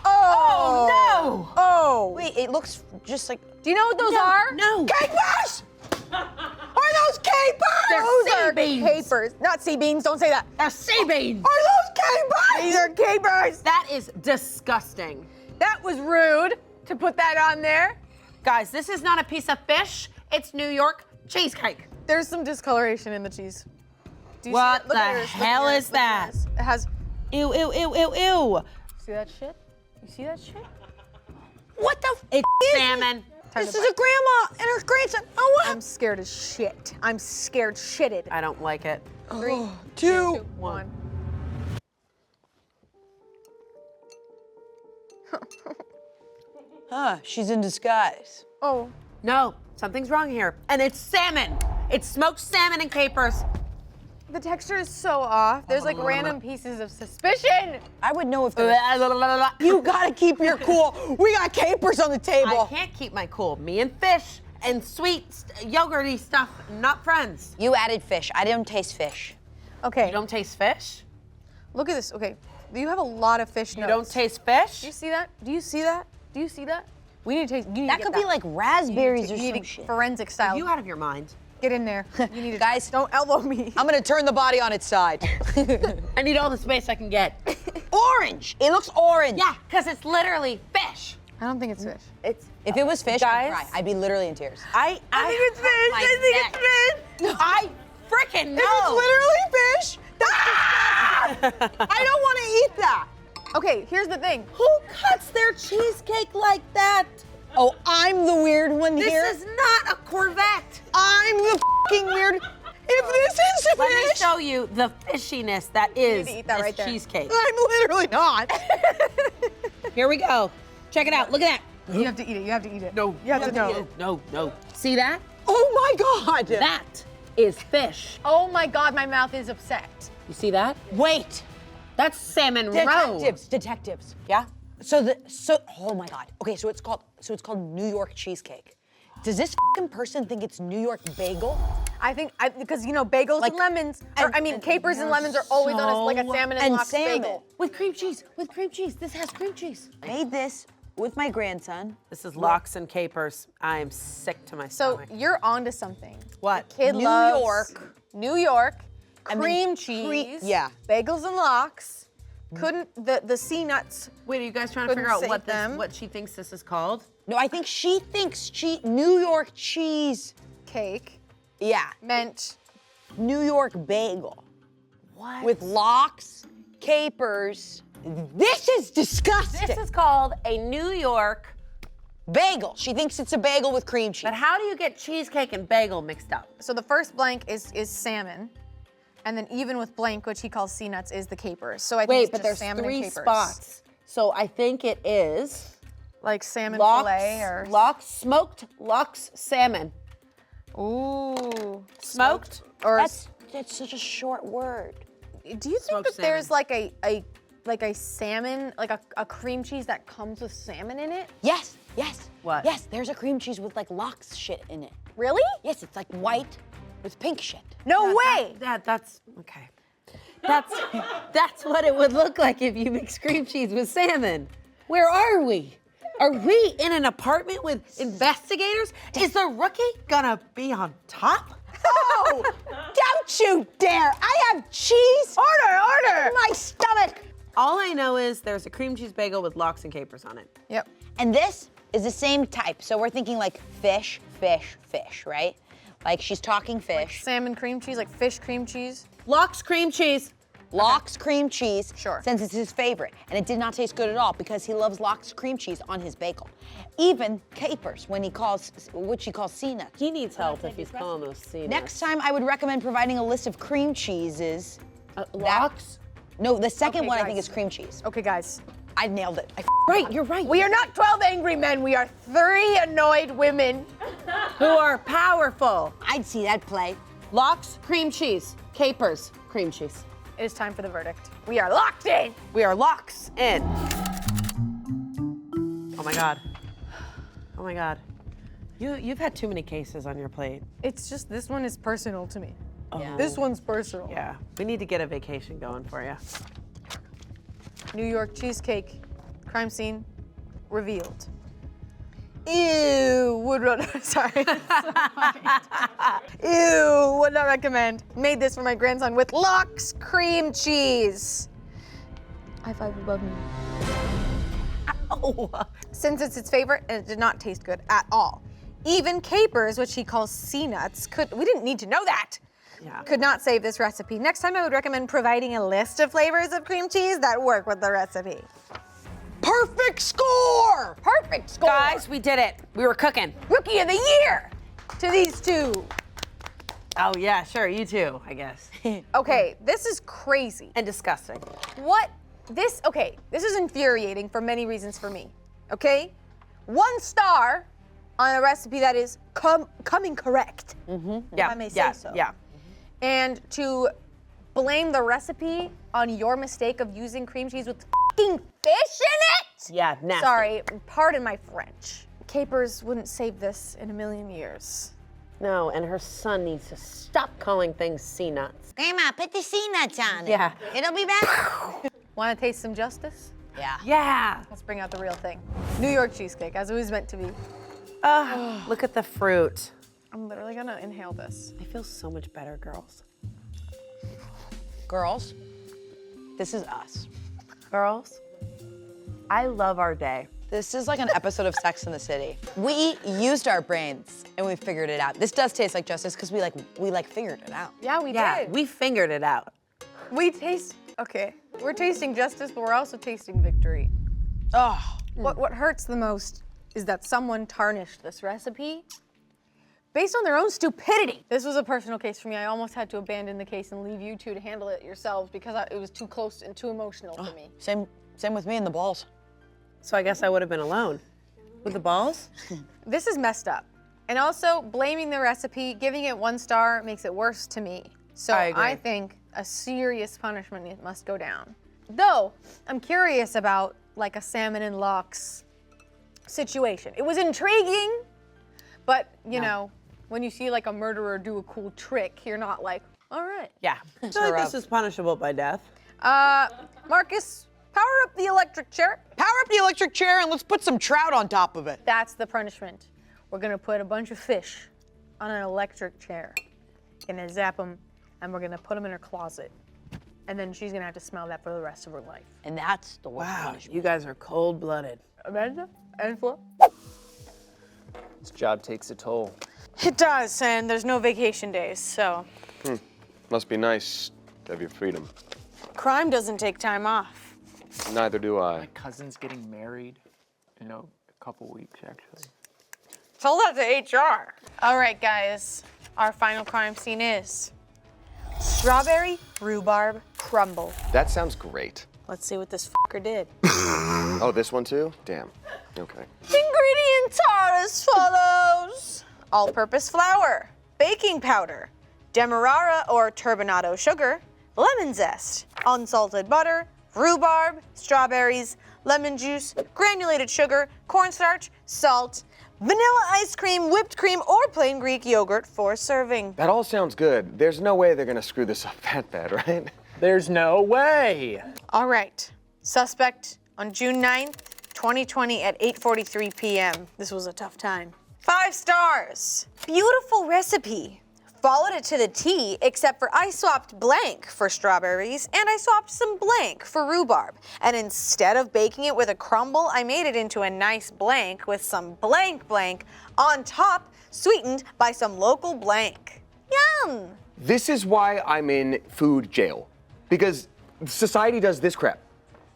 Oh, no! Oh! Wait, it looks just like. Do you know what those are? No. Capers! Are those capers? Those sea are beans. capers. Not sea beans, don't say that. They're sea beans. Are those capers? These are capers. That is disgusting. That was rude to put that on there. Guys, this is not a piece of fish. It's New York cheesecake. There's some discoloration in the cheese. Do you What see that? Look at the yours, hell look at is yours, look at that? yours. It has, Ew, ew, ew, ew, ew. see that shit? You see that shit? What the f It's is salmon. This is a grandma and her grandson. Oh, what? I'm scared as shit. I'm scared shitted. I don't like it. 3, 2, 1. She's in disguise. Oh. No, something's wrong here. And it's salmon. It's smoked salmon and capers. The texture is so off. There's like random pieces of suspicion. I would know if there was... You gotta keep your cool. We got capers on the I table. can't keep my cool. Me and fish and sweet yogurty stuff, not friends. You added fish. I didn't taste fish. Okay. You don't taste fish? Look at this. Okay. You have a lot of fish You notes. don't taste fish? Do you see that? Do you see that? Do you see that? We need to taste. You need That to could get be like raspberries or you need some to shit. forensic style. Are you out of your mind? Get in there. You need to. Guys, don't elbow me. I'm gonna turn the body on its side. I need all the space I can get. Orange. It looks orange. Yeah, because it's literally fish. I don't think it's fish. It's If it was fish, Guys. I'd cry. I'd be literally in tears. I think it's fish. I think it's fish. I freaking know. If it's literally fish, that's I don't want to eat that. Okay, here's the thing. Who cuts their cheesecake like that? Oh, I'm the weird one This here. is not a Corvette. I'm the fucking weird. If this is Let me fish, show you the fishiness that is to eat that this right there. cheesecake. I'm literally not. Here we go. Check it out. Look at that. You have to eat it. You have to eat it. No. You have to know. No. See that? Oh my God. That is fish. Oh my God, my mouth is upset. You see that? Wait. That's salmon roe. Detectives. Yeah. Oh my God. Okay, so it's called New York cheesecake. Does this fucking person think it's New York bagel? I think because you know bagels and lemons, capers and lemons are always on like a salmon and lox bagel. With cream cheese. With cream cheese. This has cream cheese. Made this with my grandson. This is lox and capers. I am sick to my stomach. So you're onto something. What? The kid New loves York. New York, I mean, cream cheese, yeah. bagels and lox. Couldn't the sea nuts? Wait, are you guys trying to couldn't figure out save what she thinks this is called? No, I think she thinks New York cheese cake. Yeah. Meant New York bagel. What? With lox, capers. This is disgusting. This is called a New York bagel. She thinks it's a bagel with cream cheese. But how do you get cheesecake and bagel mixed up? So the first blank is salmon, and then even with blank, which he calls sea nuts, is the capers. So I think Wait, it's but just there's salmon 3 and capers. spots. So I think it is like salmon lox, fillet or smoked lox salmon. Ooh, smoked or that's such a short word. Do you think that there's like a salmon, like a cream cheese that comes with salmon in it? Yes, yes. What? Yes, there's a cream cheese with like lox shit in it. Really? Yes, it's like white with pink shit. No way. That's okay. That's what it would look like if you mix cream cheese with salmon. Where are we? Are we in an apartment with investigators? Is the rookie gonna be on top? Oh, don't you dare! I have cheese. Order. In my stomach. All I know is there's a cream cheese bagel with lox and capers on it. Yep. And this is the same type. So we're thinking like fish, right? Like she's talking fish. Like salmon cream cheese, like fish cream cheese. Lox cream cheese. Lox cream cheese, sure. Since it's his favorite. And it did not taste good at all because he loves lox cream cheese on his bagel. Even capers, which he calls sea nuts. He needs help if he's calling those sea nuts. Next time, I would recommend providing a list of cream cheeses. Lox? No, the second one I think guys. is cream cheese. Okay, guys. I nailed it. Right, you're right. We are not 12 angry men. We are 3 annoyed women. Who are powerful. I'd see that play. Lox, cream cheese. Capers, cream cheese. It is time for the verdict. We are locked in. We are lox in. Oh my God. Oh my God. You've had too many cases on your plate. It's just this one is personal to me. Yeah. This one's personal. Yeah, we need to get a vacation going for you. New York cheesecake, crime scene, revealed. Ew, would not, sorry. Ew, would not recommend. Made this for my grandson with lox cream cheese. High five above me. Ow. Since it's its favorite, and it did not taste good at all. Even capers, which he calls sea nuts, we didn't need to know that. Yeah. Could not save this recipe. Next time I would recommend providing a list of flavors of cream cheese that work with the recipe. Perfect score! Perfect score! Guys, we did it. We were cooking. Rookie of the year to these two. Oh yeah, sure, you too, I guess. Okay, this is crazy. And disgusting. This is infuriating for many reasons for me, okay? 1 star on a recipe that is coming correct, if I may say so. Yeah. And to blame the recipe on your mistake of using cream cheese with f***ing fish in it? Yeah, nasty. Sorry, pardon my French. Capers wouldn't save this in a million years. No, and her son needs to stop calling things sea nuts. Grandma, put the sea nuts on it. Yeah. It'll be better. Want to taste some justice? Yeah. Yeah. Let's bring out the real thing. New York cheesecake, as it was meant to be. Look at the fruit. I'm literally gonna inhale this. I feel so much better, girls. Girls, this is us. Girls, I love our day. This is like an episode of Sex in the City. We used our brains and we figured it out. This does taste like justice because we figured it out. Yeah, we Yeah, did. we figured it out. We're tasting justice, but we're also tasting victory. Oh. What hurts the most is that someone tarnished this recipe based on their own stupidity. This was a personal case for me. I almost had to abandon the case and leave you two to handle it yourselves because it was too close and too emotional for me. Same with me and the balls. So I guess I would have been alone. With the balls? This is messed up. And also, blaming the recipe, giving it 1 star makes it worse to me. So I agree. I think a serious punishment must go down. Though, I'm curious about like a salmon and lox situation. It was intriguing, but you know, when you see like a murderer do a cool trick, you're not like, all right. Yeah. I feel like this is punishable by death. Marcus, Power up the electric chair. Power up the electric chair and let's put some trout on top of it. That's the punishment. We're gonna put a bunch of fish on an electric chair. Gonna zap them, and we're gonna put them in her closet. And then she's gonna have to smell that for the rest of her life. And that's the worst Wow, punishment. you guys are cold-blooded. Amanda and Flo? This job takes a toll. It does, and there's no vacation days, so. Must be nice to have your freedom. Crime doesn't take time off. Neither do I. My cousin's getting married in a couple weeks, actually. Tell that to HR. All right, guys. Our final crime scene is strawberry rhubarb crumble. That sounds great. Let's see what this fucker did. Oh, this one too? Damn. Okay. Ingredients are as follows. All-purpose flour, baking powder, demerara or turbinado sugar, lemon zest, unsalted butter, rhubarb, strawberries, lemon juice, granulated sugar, cornstarch, salt, vanilla ice cream, whipped cream, or plain Greek yogurt for serving. That all sounds good. There's no way they're gonna screw this up that bad, right? There's no way. All right. Suspect on June 9th, 2020 at 8:43 p.m. This was a tough time. 5 stars. Beautiful recipe. Followed it to the T, except for I swapped blank for strawberries and I swapped some blank for rhubarb. And instead of baking it with a crumble, I made it into a nice blank with some blank blank on top, sweetened by some local blank. Yum! This is why I'm in food jail. Because society does this crap.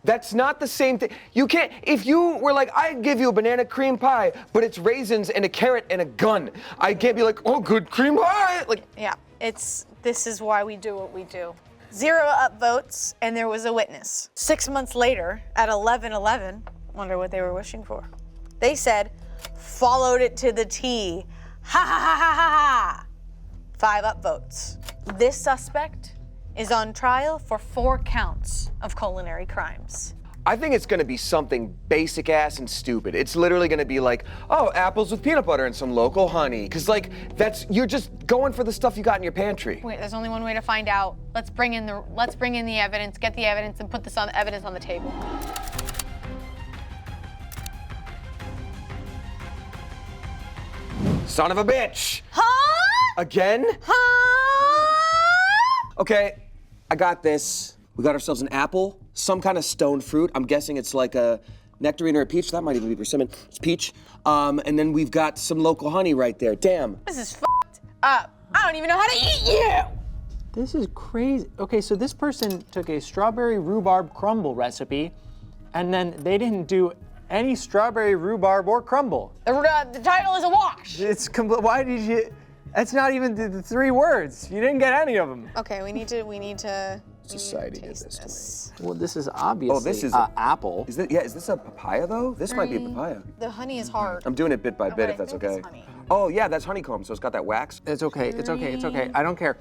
That's not the same thing. You can't, if you were like, I give you a banana cream pie, but it's raisins and a carrot and a gun. I can't be like, oh, good cream pie. Like, Yeah, this is why we do what we do. 0 upvotes, and there was a witness. 6 months later, at 11:11, wonder what they were wishing for. They said, followed it to the T. Ha ha ha ha ha ha. 5 upvotes. This suspect is on trial for 4 counts of culinary crimes. I think it's gonna be something basic ass and stupid. It's literally gonna be like, oh, apples with peanut butter and some local honey. Cause like, you're just going for the stuff you got in your pantry. Wait, there's only one way to find out. Let's bring in the evidence, get the evidence, and put this evidence on the table. Son of a bitch. Huh? Again? Okay, I got this. We got ourselves an apple, some kind of stone fruit. I'm guessing it's like a nectarine or a peach. That might even be persimmon. It's peach. And then we've got some local honey right there. Damn. This is f***ed up. I don't even know how to eat you. This is crazy. Okay, so this person took a strawberry rhubarb crumble recipe, and then they didn't do any strawberry rhubarb or crumble. The title is a wash. It's why did you? That's not even the 3 words. You didn't get any of them. Okay, we need to. Society did this to me. Well, this is obviously Oh, this is apple. Is this a papaya though? This might be a papaya. The honey is hard. I'm doing it bit by bit if that's okay. Oh yeah, that's honeycomb, so it's got that wax. It's okay, it's okay, it's okay. I don't care.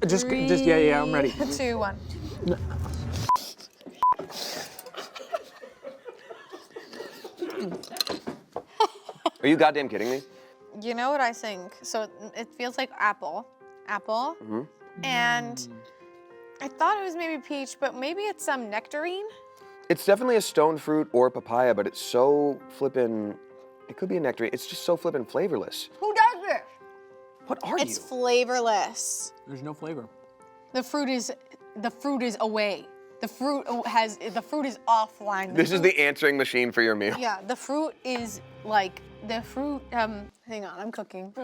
Just yeah, I'm ready. 2, 1. Are you goddamn kidding me? You know what I think? So it feels like apple, Mm-hmm. and I thought it was maybe peach, but maybe it's some nectarine. It's definitely a stone fruit or papaya, but it's so flippin', it could be a nectarine. It's just so flippin' flavorless. Who does this? What are It's flavorless. There's no flavor. The fruit is away. The fruit is offline. This is the answering machine for your meal. Yeah, the fruit is hang on, I'm cooking.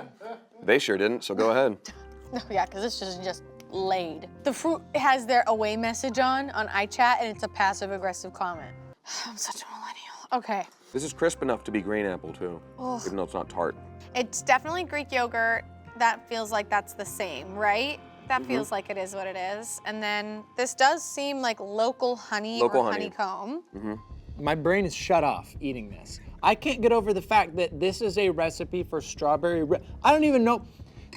They sure didn't, so go ahead. No, yeah, because this is just laid. The fruit has their away message on iChat, and it's a passive-aggressive comment. I'm such a millennial. Okay. This is crisp enough to be green apple too, Ugh. even though it's not tart. It's definitely Greek yogurt. That feels like that's the same, right? That feels like it is what it is. And then this does seem like local honey or honeycomb. My brain is shut off eating this. I can't get over the fact that this is a recipe for strawberry. I don't even know.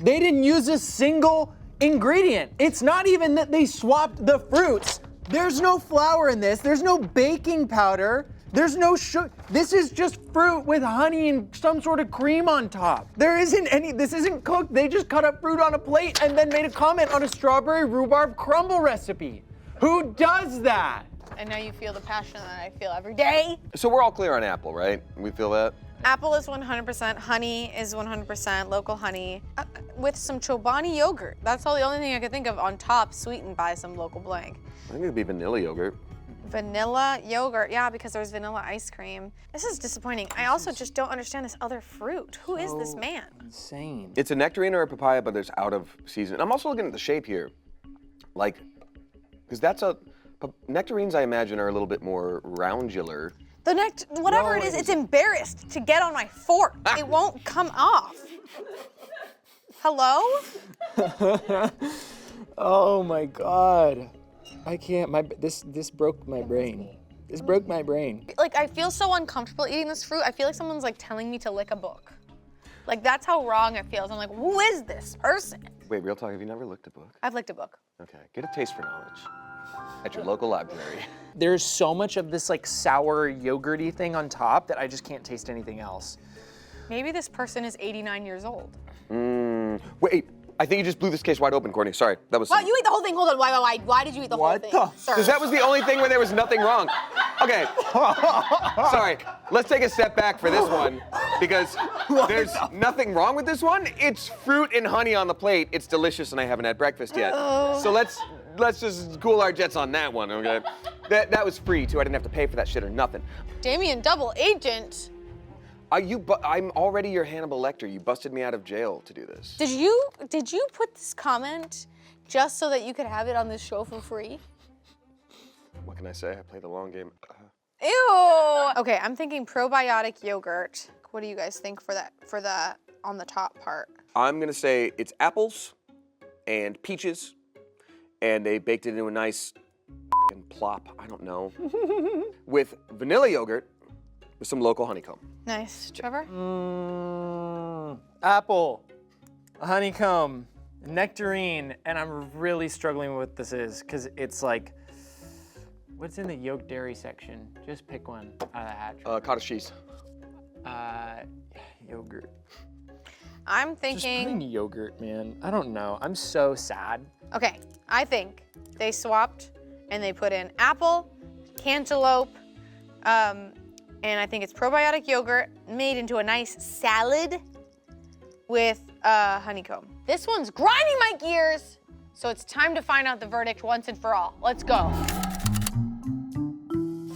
They didn't use a single ingredient. It's not even that they swapped the fruits. There's no flour in this. There's no baking powder. There's no sugar. This is just fruit with honey and some sort of cream on top. There isn't any, this isn't cooked. They just cut up fruit on a plate and then made a comment on a strawberry rhubarb crumble recipe. Who does that? And now you feel the passion that I feel every day. So we're all clear on apple, right? We feel that? Apple is 100%, honey is 100%, local honey, with some Chobani yogurt. That's the only thing I could think of on top, sweetened by some local blank. I think it'd be vanilla yogurt. Vanilla yogurt, yeah, because there's vanilla ice cream. This is disappointing. I also just don't understand this other fruit. Who is this man? Insane. It's a nectarine or a papaya, but there's out of season. I'm also looking at the shape here. Like, because that's nectarines I imagine are a little bit more roundular. Whatever it is, it's embarrassed to get on my fork. It won't come off. Hello? Oh my God. I can't, this broke my brain. This broke my brain. Like, I feel so uncomfortable eating this fruit. I feel like someone's like telling me to lick a book. Like, that's how wrong it feels. I'm like, who is this person? Wait, real talk, have you never licked a book? I've licked a book. Okay, get a taste for knowledge at your local library. There's so much of this like sour yogurty thing on top that I just can't taste anything else. Maybe this person is 89 years old. Wait, I think you just blew this case wide open, Courtney. Sorry, that was. Well, you ate the whole thing. Hold on. Why did you eat the whole thing? Because that was the only thing where there was nothing wrong. Okay. Sorry. Let's take a step back for this one because there's nothing wrong with this one. It's fruit and honey on the plate. It's delicious, and I haven't had breakfast yet. So let's just cool our jets on that one, okay? That was free too. I didn't have to pay for that shit or nothing. Damien, double agent. I'm already your Hannibal Lecter. You busted me out of jail to do this. Did you put this comment just so that you could have it on this show for free? What can I say? I play the long game. Ew. Okay, I'm thinking probiotic yogurt. What do you guys think for the on the top part? I'm gonna say it's apples and peaches, and they baked it into a nice plop. I don't know. With vanilla yogurt with some local honeycomb. Nice. Trevor? Apple, honeycomb, nectarine, and I'm really struggling with what this is because it's like, what's in the yolk dairy section? Just pick one out of the hatch. Cottage cheese. Yogurt. I'm thinking. Just putting yogurt, man. I don't know. I'm so sad. Okay, I think they swapped and they put in apple, cantaloupe, and I think it's probiotic yogurt made into a nice salad with honeycomb. This one's grinding my gears, so it's time to find out the verdict once and for all. Let's go.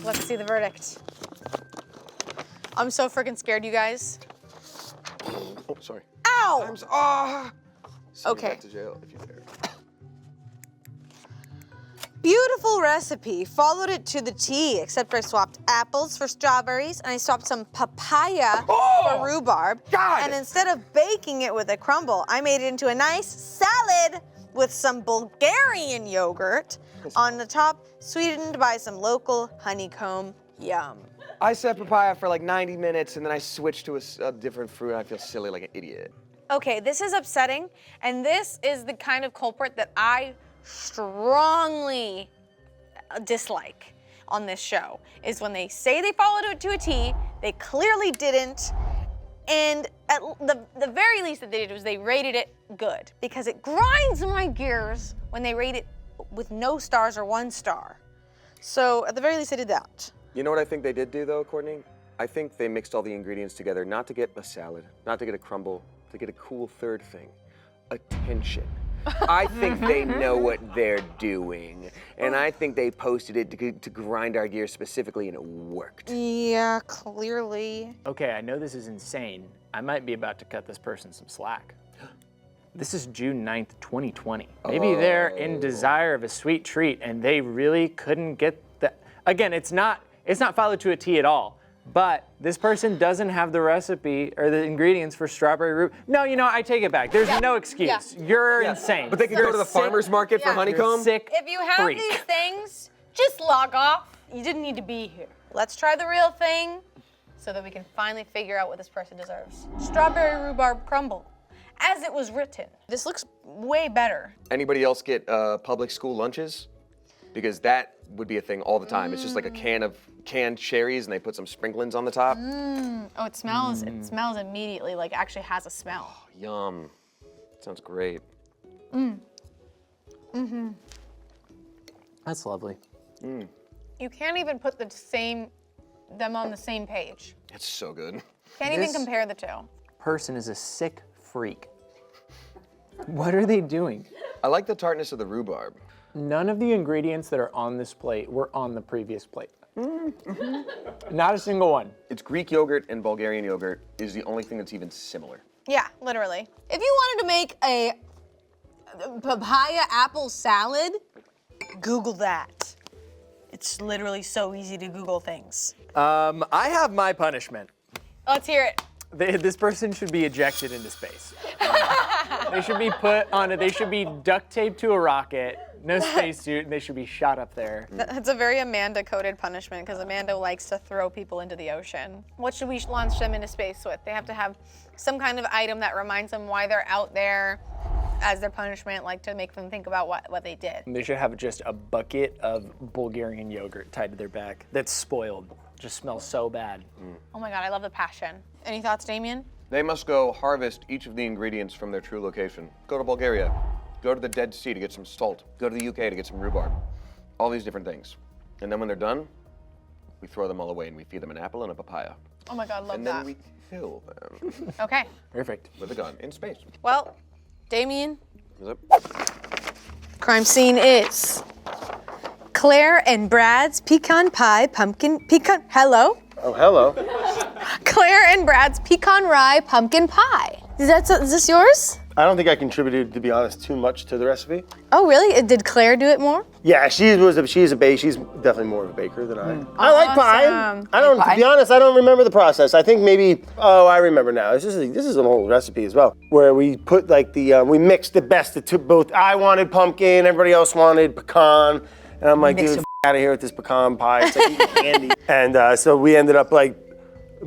Let's see the verdict. I'm so freaking scared, you guys. Oh, sorry. Ow! Send me back to jail if you dare. Beautiful recipe. Followed it to the T, except I swapped apples for strawberries and I swapped some papaya for rhubarb. And instead of baking it with a crumble, I made it into a nice salad with some Bulgarian yogurt on the top, sweetened by some local honeycomb. Yum. I said papaya for like 90 minutes and then I switched to a different fruit and I feel silly like an idiot. Okay, this is upsetting, and this is the kind of culprit that I strongly dislike on this show, is when they say they followed it to a T, they clearly didn't, and at the very least that they did was they rated it good, because it grinds my gears when they rate it with no stars or 1 star. So at the very least they did that. You know what I think they did do though, Courtney? I think they mixed all the ingredients together, not to get a salad, not to get a crumble, to get a cool third thing, attention. I think they know what they're doing, and I think they posted it to grind our gears specifically, and it worked. Yeah, clearly. Okay, I know this is insane. I might be about to cut this person some slack. This is June 9th, 2020. Maybe they're in desire of a sweet treat, and they really couldn't get that. Again, it's not followed to a T at all. But this person doesn't have the recipe or the ingredients for strawberry root. No, you know, I take it back. There's no excuse. You're insane. But they can go to the farmer's market for honeycomb? You're sick If you have freak. these things, just log off. You didn't need to be here. Let's try the real thing so that we can finally figure out what this person deserves. Strawberry rhubarb crumble, as it was written. This looks way better. Anybody else get public school lunches? Because that would be a thing all the time. It's just like a can of canned cherries and they put some sprinklings on the top. Oh, it smells immediately, like actually has a smell. Oh, yum. Sounds great. That's lovely. You can't even put them on the same page. It's so good. Can't even This- compare the two. Person is a sick freak. What are they doing? I like the tartness of the rhubarb. None of the ingredients that are on this plate were on the previous plate. Not a single one. It's Greek yogurt and Bulgarian yogurt is the only thing that's even similar. Yeah, literally. If you wanted to make a papaya apple salad, Google that. It's literally so easy to Google things. I have my punishment. Let's hear it. This person should be ejected into space. They should be they should be duct taped to a rocket, no spacesuit, and they should be shot up there. That's a very Amanda-coded punishment because Amanda likes to throw people into the ocean. What should we launch them into space with? They have to have some kind of item that reminds them why they're out there as their punishment, like to make them think about what they did. They should have just a bucket of Bulgarian yogurt tied to their back that's spoiled. Just smells so bad. Oh my God, I love the passion. Any thoughts, Damien? They must go harvest each of the ingredients from their true location. Go to Bulgaria, go to the Dead Sea to get some salt, go to the UK to get some rhubarb. All these different things. And then when they're done, we throw them all away and we feed them an apple and a papaya. Oh my God, love And that. then we kill them. Okay. Perfect. With a gun in space. Well, Damien, Yep. crime scene is Claire and Brad's pecan pie pecan. Hello? Oh, hello. Claire and Brad's pecan rye pumpkin pie. Is this yours? I don't think I contributed, to be honest, too much to the recipe. Oh, really? Did Claire do it more? Yeah, she's definitely more of a baker than I. I like pie. Awesome. I don't, to be honest, I don't remember the process. I think maybe, I remember now. This is an old recipe as well, where we put we mixed the best of both. I wanted pumpkin, everybody else wanted pecan, and I'm like, dude, out of here with this pecan pie. It's like eating candy. And so we ended up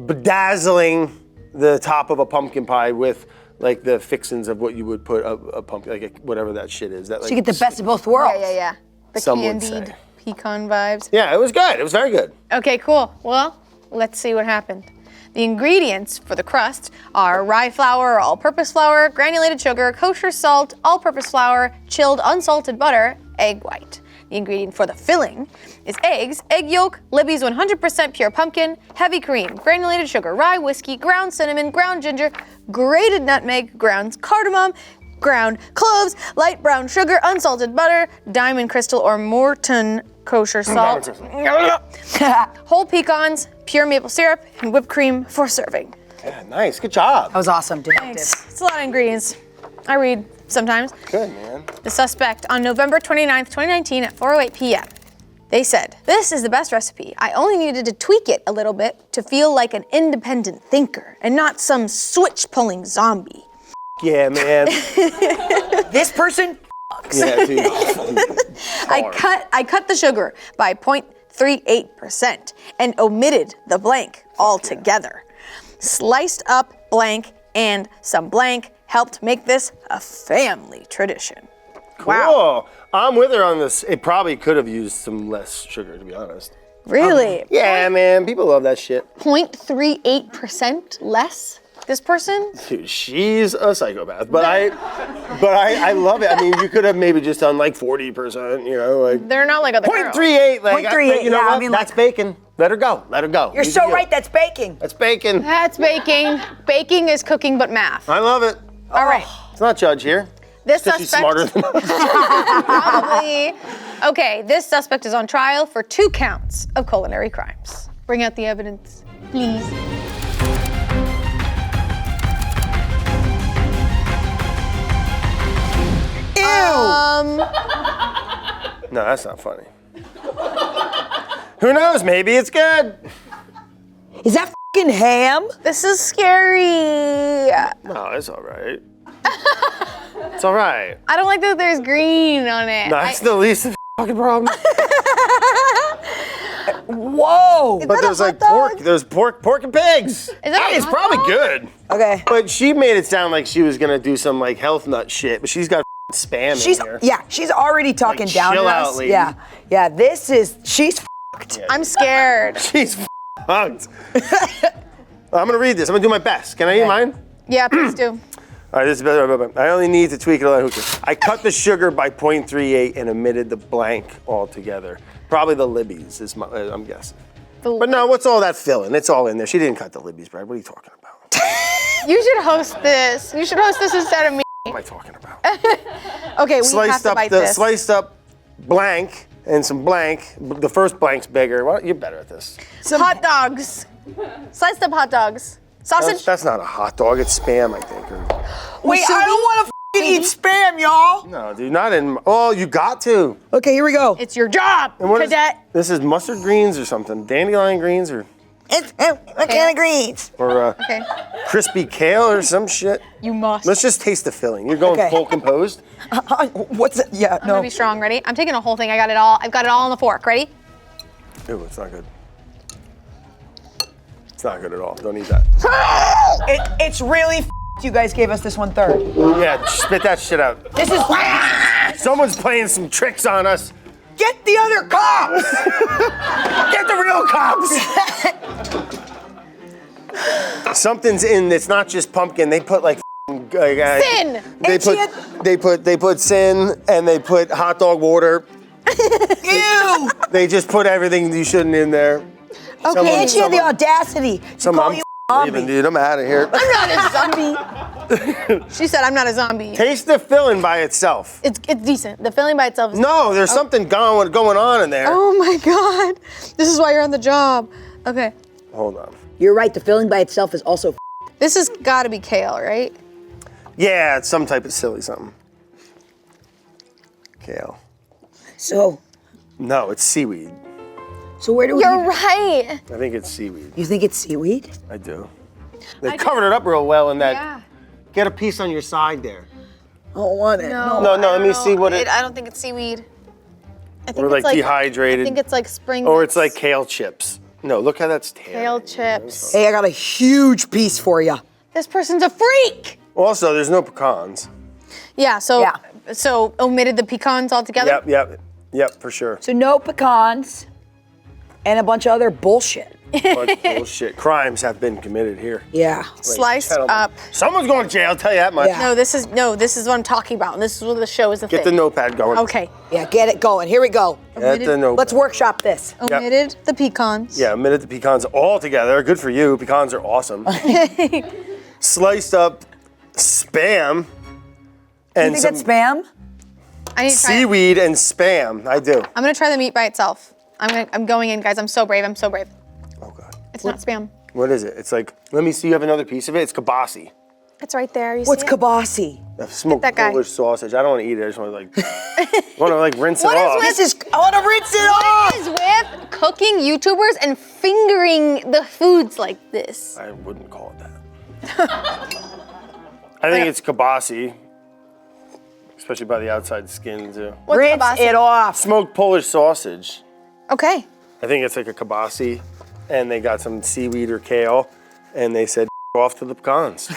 bedazzling the top of a pumpkin pie with the fixins of what you would put a pumpkin, whatever that shit is. That So you get the best of both worlds. Yeah. The Some would candied say. pecan vibes. Yeah, it was good. It was very good. Okay, cool. Well, let's see what happened. The ingredients for the crust are rye flour or all-purpose flour, granulated sugar, kosher salt, all-purpose flour, chilled unsalted butter, egg white. The ingredient for the filling is eggs, egg yolk, Libby's 100% pure pumpkin, heavy cream, granulated sugar, rye whiskey, ground cinnamon, ground ginger, grated nutmeg, ground cardamom, ground cloves, light brown sugar, unsalted butter, diamond crystal or Morton kosher salt, whole pecans, pure maple syrup, and whipped cream for serving. Yeah, nice. Good job. That was awesome, Thanks. It's a lot of ingredients. I read sometimes. Good, man. The suspect on November 29th, 2019 at 4:08 p.m. They said, "This is the best recipe. I only needed to tweak it a little bit to feel like an independent thinker and not some switch-pulling zombie." Yeah, man. This person Yeah, dude. I cut the sugar by 0.38% and omitted the blank altogether. Sliced up blank and some blank helped make this a family tradition. Cool. I'm with her on this. It probably could have used some less sugar, to be honest. Really? Yeah, man. People love that shit. 0.38% less? This person? Dude, she's a psychopath. But I love it. I mean, you could have maybe just done 40%, They're not like other girls. 0.38. 0.38, You know yeah, what? I mean, That's bacon. Let her go. Let her go. You're Easy so go. right, that's baking. That's bacon. That's baking. Baking is cooking but math. I love it. All right. It's not Judge here. This Because she's suspect smarter than us. probably. Okay, this suspect is on trial for 2 counts of culinary crimes. Bring out the evidence, please. Ew! No, that's not funny. Who knows? Maybe it's good. Is that fucking ham? This is scary. No, it's all right. It's all right. I don't like that there's green on it. That's the least of the fucking problem. Whoa! But there's pork. There's pork and pigs. that a It's hot probably dog? good. Okay. But she made it sound like she was gonna do some health nut shit, but she's got spam in here. She's already talking down chill to out, us. lady. Yeah. She's fucked. I'm scared. She's fucked. I'm gonna read this. I'm gonna do my best. Can I read mine? Yeah, please do. All right, this is better. I only need to tweak it a little. I cut the sugar by 0.38 and omitted the blank altogether. Probably the libbies is I'm guessing. But no, what's all that filling? It's all in there. She didn't cut the libbies, Brad. What are you talking about? You should host this. You should host this instead of me. What am I talking about? Okay, we have to bite this. Sliced up blank and some blank. The first blank's bigger. Well, you're better at this. Some hot dogs. Sliced up hot dogs. Sausage? That's not a hot dog. It's Spam, I think. Wait, I don't want to eat Spam, y'all. No, dude, not in. Oh, you got to. Okay, here we go. It's your job, cadet. This is mustard greens or something. Dandelion greens or. It's what kind of greens? Or crispy kale or some shit. You must. Let's just taste the filling. You're going full composed? What's it? Yeah, I'm gonna be strong. Ready? I'm taking a whole thing. I got it all. I've got it all on the fork. Ready? Ew, it's not good. It's not good at all. Don't eat that. It's really you guys gave us this 1/3. Yeah, spit that shit out. This is. Someone's playing some tricks on us. Get the other cops! Get the real cops! Something's in. It's not just pumpkin. They put like sin. They put sin and they put hot dog water. Ew! They just put everything you shouldn't in there. Okay, and she had the audacity to call you a zombie. Leaving, dude. I'm out of here. I'm not a zombie. She said I'm not a zombie. Taste the filling by itself. It's decent. The filling by itself is No, there's something going on in there. Oh my god. This is why you're on the job. Okay. Hold on. You're right, the filling by itself is also This has got to be kale, right? Yeah, it's some type of silly something. Kale. So. No, it's seaweed. So where do we? You're right. I think it's seaweed. You think it's seaweed? I do. They covered it up real well in that. Yeah. Get a piece on your side there. I don't want it. No, No, let me see what it. I don't think it's seaweed. I think Or like it's dehydrated. I think it's like spring. Or it's like kale chips. No, look how that's kale chips. Hey, I got a huge piece for you. This person's a freak. Also, there's no pecans. Yeah. So omitted the pecans altogether. Yep, for sure. So no pecans and a bunch of other bullshit. Bunch of bullshit. Crimes have been committed here. Yeah. Sliced up. Someone's going to jail, I'll tell you that much. No, this is what I'm talking about, and this is what the show is. Get the notepad going. Okay. Yeah, get it going. Here we go. Get the notepad. Let's workshop this. Omitted the pecans. Yeah, omitted the pecans all together. Good for you. Pecans are awesome. Sliced up Spam. And you think that's Spam? I need to try it. Seaweed and Spam. I do. I'm gonna try the meat by itself. I'm going in, guys. I'm so brave. Oh God. It's not Spam. What is it? It's like, let me see. You have another piece of it. It's kibasi. It's right there. You What's see it? kibasi? Smoked that guy. Polish sausage. I don't want to eat it. I just want to rinse it What off. is with? I want to rinse it off. What is with cooking YouTubers and fingering the foods like this? I wouldn't call it that. I think it's kibasi, especially by the outside skin too. What's Rinse kibasi? it off. Smoked Polish sausage. Okay. I think it's like a kibasi, and they got some seaweed or kale, and they said off to the pecans.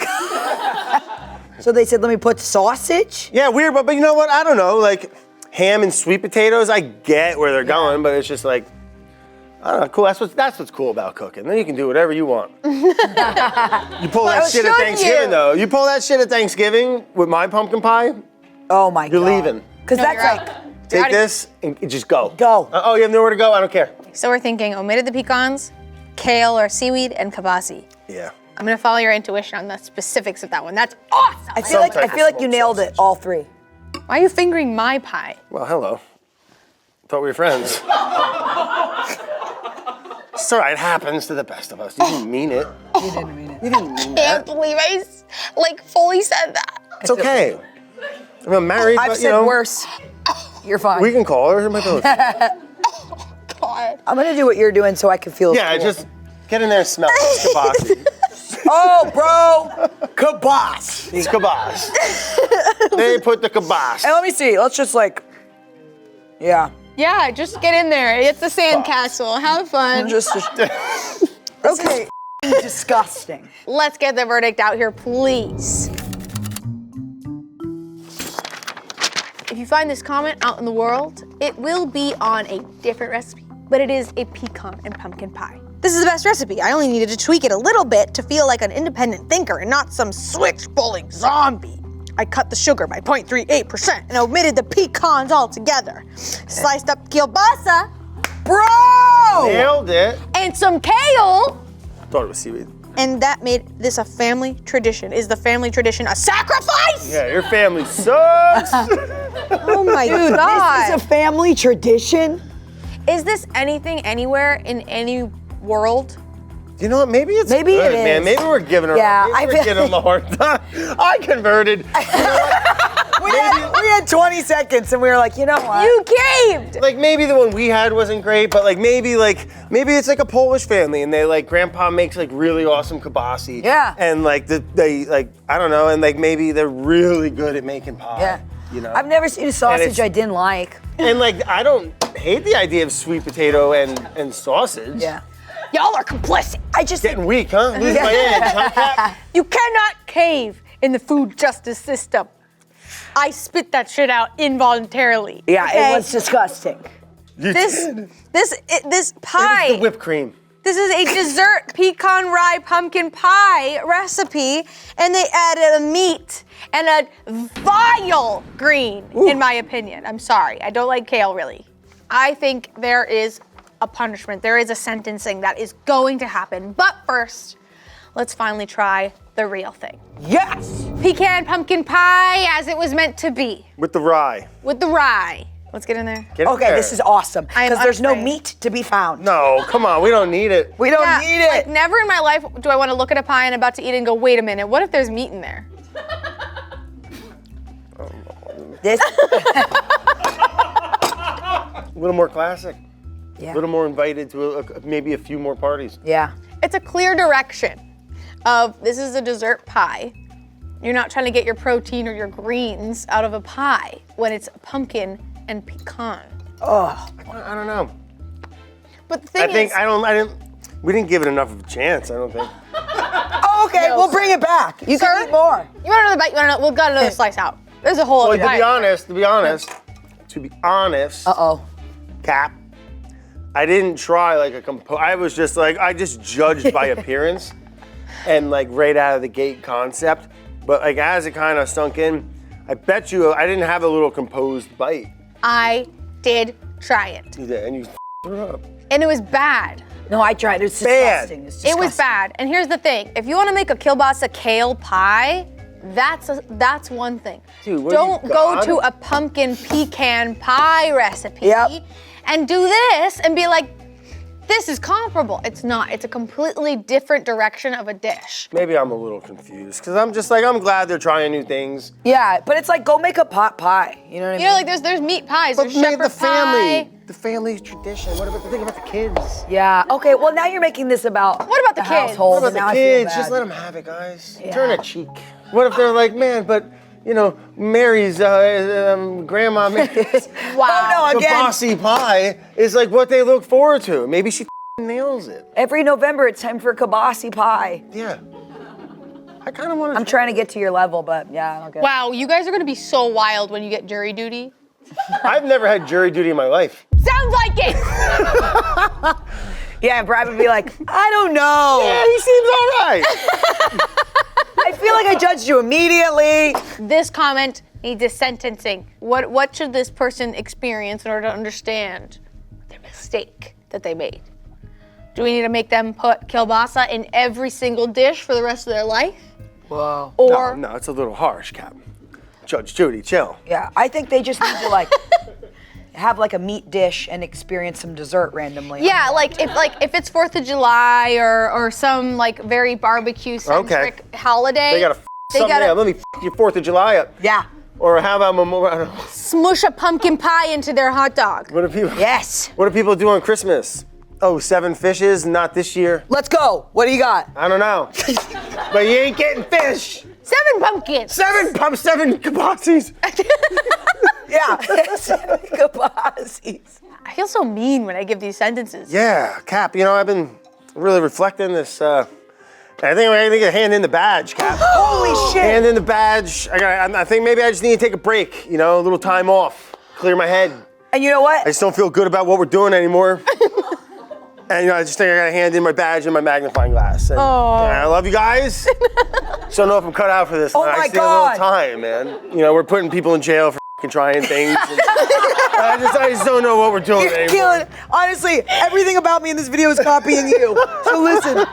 So they said, let me put sausage? Yeah, weird, but you know what? I don't know. Like ham and sweet potatoes, I get where they're going, but it's just like, I don't know, cool. That's what's cool about cooking. Then you can do whatever you want. You pull that shit at Thanksgiving, though. You pull that shit at Thanksgiving with my pumpkin pie. Oh my God. You're leaving. Because that's like, take this and just go. Go. Oh, you have nowhere to go? I don't care. So we're thinking omitted the pecans, kale or seaweed, and kibasi. Yeah. I'm gonna follow your intuition on the specifics of that one. That's awesome. I feel like you nailed it, all three. Why are you fingering my pie? Well, hello. Thought we were friends. It's all right. It happens to the best of us. You didn't mean it. You didn't mean it. You didn't mean Can't that. believe I fully said that. It's okay. I'm married, I've but said worse. You're fine. We can call her my both. God. I'm gonna do what you're doing so I can feel Yeah, cool. just get in there and smell it. It's kibasi. Oh, bro. Kibas. It's kibas. They put the kibas. And let me see. Let's just yeah. Yeah, just get in there. It's the sandcastle. Have fun. Okay. Disgusting. Let's get the verdict out here, please. If you find this comment out in the world, it will be on a different recipe, but it is a pecan and pumpkin pie. This is the best recipe. I only needed to tweak it a little bit to feel like an independent thinker and not some switch-pulling zombie. I cut the sugar by 0.38% and omitted the pecans altogether. Sliced up kielbasa. Bro! Nailed it. And some kale. Thought it was seaweed. And that made this a family tradition. Is the family tradition a sacrifice? Yeah, your family sucks. Oh my Dude, God. this is a family tradition? Is this anything anywhere in any world? You know what? Maybe it's Maybe good, it is. man. Maybe we're giving her. Yeah, maybe we're giving them a hard time. I converted. We had 20 seconds and we were like, you know what? You caved. Like maybe the one we had wasn't great, but maybe it's like a Polish family and they like grandpa makes like really awesome kibasi. Yeah. And like they like I don't know, and like maybe they're really good at making pie. Yeah. You know. I've never seen a sausage I didn't like. And like I don't hate the idea of sweet potato and sausage. Yeah. Y'all are complicit. I just Getting weak, huh? Losing my edge, huh, Kat? You cannot cave in the food justice system. I spit that shit out involuntarily. Yeah, okay? it was disgusting. This pie. It was the whipped cream. This is a dessert pecan rye pumpkin pie recipe, and they added a meat and a vile green, in my opinion. I'm sorry, I don't like kale really. I think there is a punishment, there is a sentencing that is going to happen. But first, let's finally try the real thing. Yes! Pecan pumpkin pie as it was meant to be, With the rye. with the rye. Let's get in there. Get in Okay, there. this is awesome. I am Because there's no unafraid. meat to be found. No, come on, we don't need it. We don't need it. Like never in my life do I want to look at a pie and about to eat it and go, wait a minute, what if there's meat in there? This. A little more classic. Yeah. A little more invited to maybe a few more parties. Yeah. It's a clear direction of this is a dessert pie. You're not trying to get your protein or your greens out of a pie when it's pumpkin and pecan. Oh. I don't know. But the thing we didn't give it enough of a chance, I don't think. Oh, okay, No, we'll sir. bring it back. You Sir? can eat more. You want another bite? You want another? We've got another slice out. There's a whole Well, other to pie. be honest, Uh-oh. Cap, I didn't try like a I just judged by appearance and like right out of the gate concept. But like as it kind of sunk in, I bet you I didn't have a little composed bite. I did try it. You did, and you threw up. And it was bad. No, I tried. It's Bad. disgusting. It's It disgusting. was bad. And here's the thing. If you want to make a kielbasa kale pie, that's one thing. Dude, what Don't are you, go God? to a pumpkin pecan pie recipe Yep. and do this and be like, this is comparable. It's not. It's a completely different direction of a dish. Maybe I'm a little confused because I'm just like I'm glad they're trying new things. Yeah, but it's like go make a pot pie. You know what I mean? You know, like there's meat pies. But There's maybe shepherd the family, pie. the family tradition. What about the thing about the kids? Yeah. Okay. Well, now you're making this about What about the kids? household. What and about now the I feel kids? Just bad. let them have it, guys. Yeah. Turn a cheek. What if they're like, man, but you know, Mary's grandma Mary's Wow. the Again. bossy pie is like what they look forward to. Maybe she nails it. Every November, it's time for kibasi pie. Yeah. I kind of want to. I'm trying to get to your level, but yeah, I don't get it. Wow, you guys are gonna be so wild when you get jury duty. I've never had jury duty in my life. Sounds like it. Yeah, and Brad would be like, I don't know. Yeah, he seems all right. I feel like I judged you immediately. This comment needs a sentencing. What should this person experience in order to understand their mistake that they made? Do we need to make them put kielbasa in every single dish for the rest of their life? Whoa. Or No, it's a little harsh, Cap. Judge Judy, chill. Yeah, I think they just need to like have like a meat dish and experience some dessert randomly. yeah, like if it's 4th of July or some like very barbecue centric holiday, They gotta let me your 4th of July up. Yeah. Or how about Memorial? I don't know. smush a pumpkin pie into their hot dog. What do people? Yes. What do people do on Christmas? Oh, 7 fishes? Not this year. Let's go. What do you got? I don't know. But you ain't getting fish. 7 pumpkins. 7 kibasis. Yeah. 7 kibasis. I feel so mean when I give these sentences. Yeah, Cap. You know, I've been really reflecting this. I think I hand in the badge, Cap. Holy shit. Hand in the badge. I think maybe I just need to take a break. You know, a little time off, clear my head. And you know what? I just don't feel good about what we're doing anymore. And I just think I gotta hand in my badge and my magnifying glass. And, I love you guys. Just don't know if I'm cut out for this. Oh I my stay a God. little time, man. We're putting people in jail for trying things. And I just don't know what we're doing anymore. Keelan, honestly, everything about me in this video is copying you. So listen.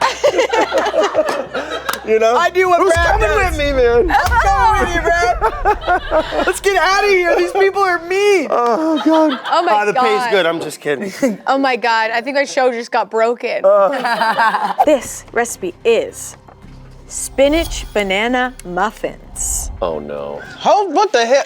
I do what Who's Brad coming does. with me, man? I'm coming with you, Brad. Let's get out of here. These people are mean. Oh, God. Oh my The God. pay's good. I'm just kidding. Oh my God, I think my show just got broken. This recipe is spinach banana muffins. Oh no. What the hell?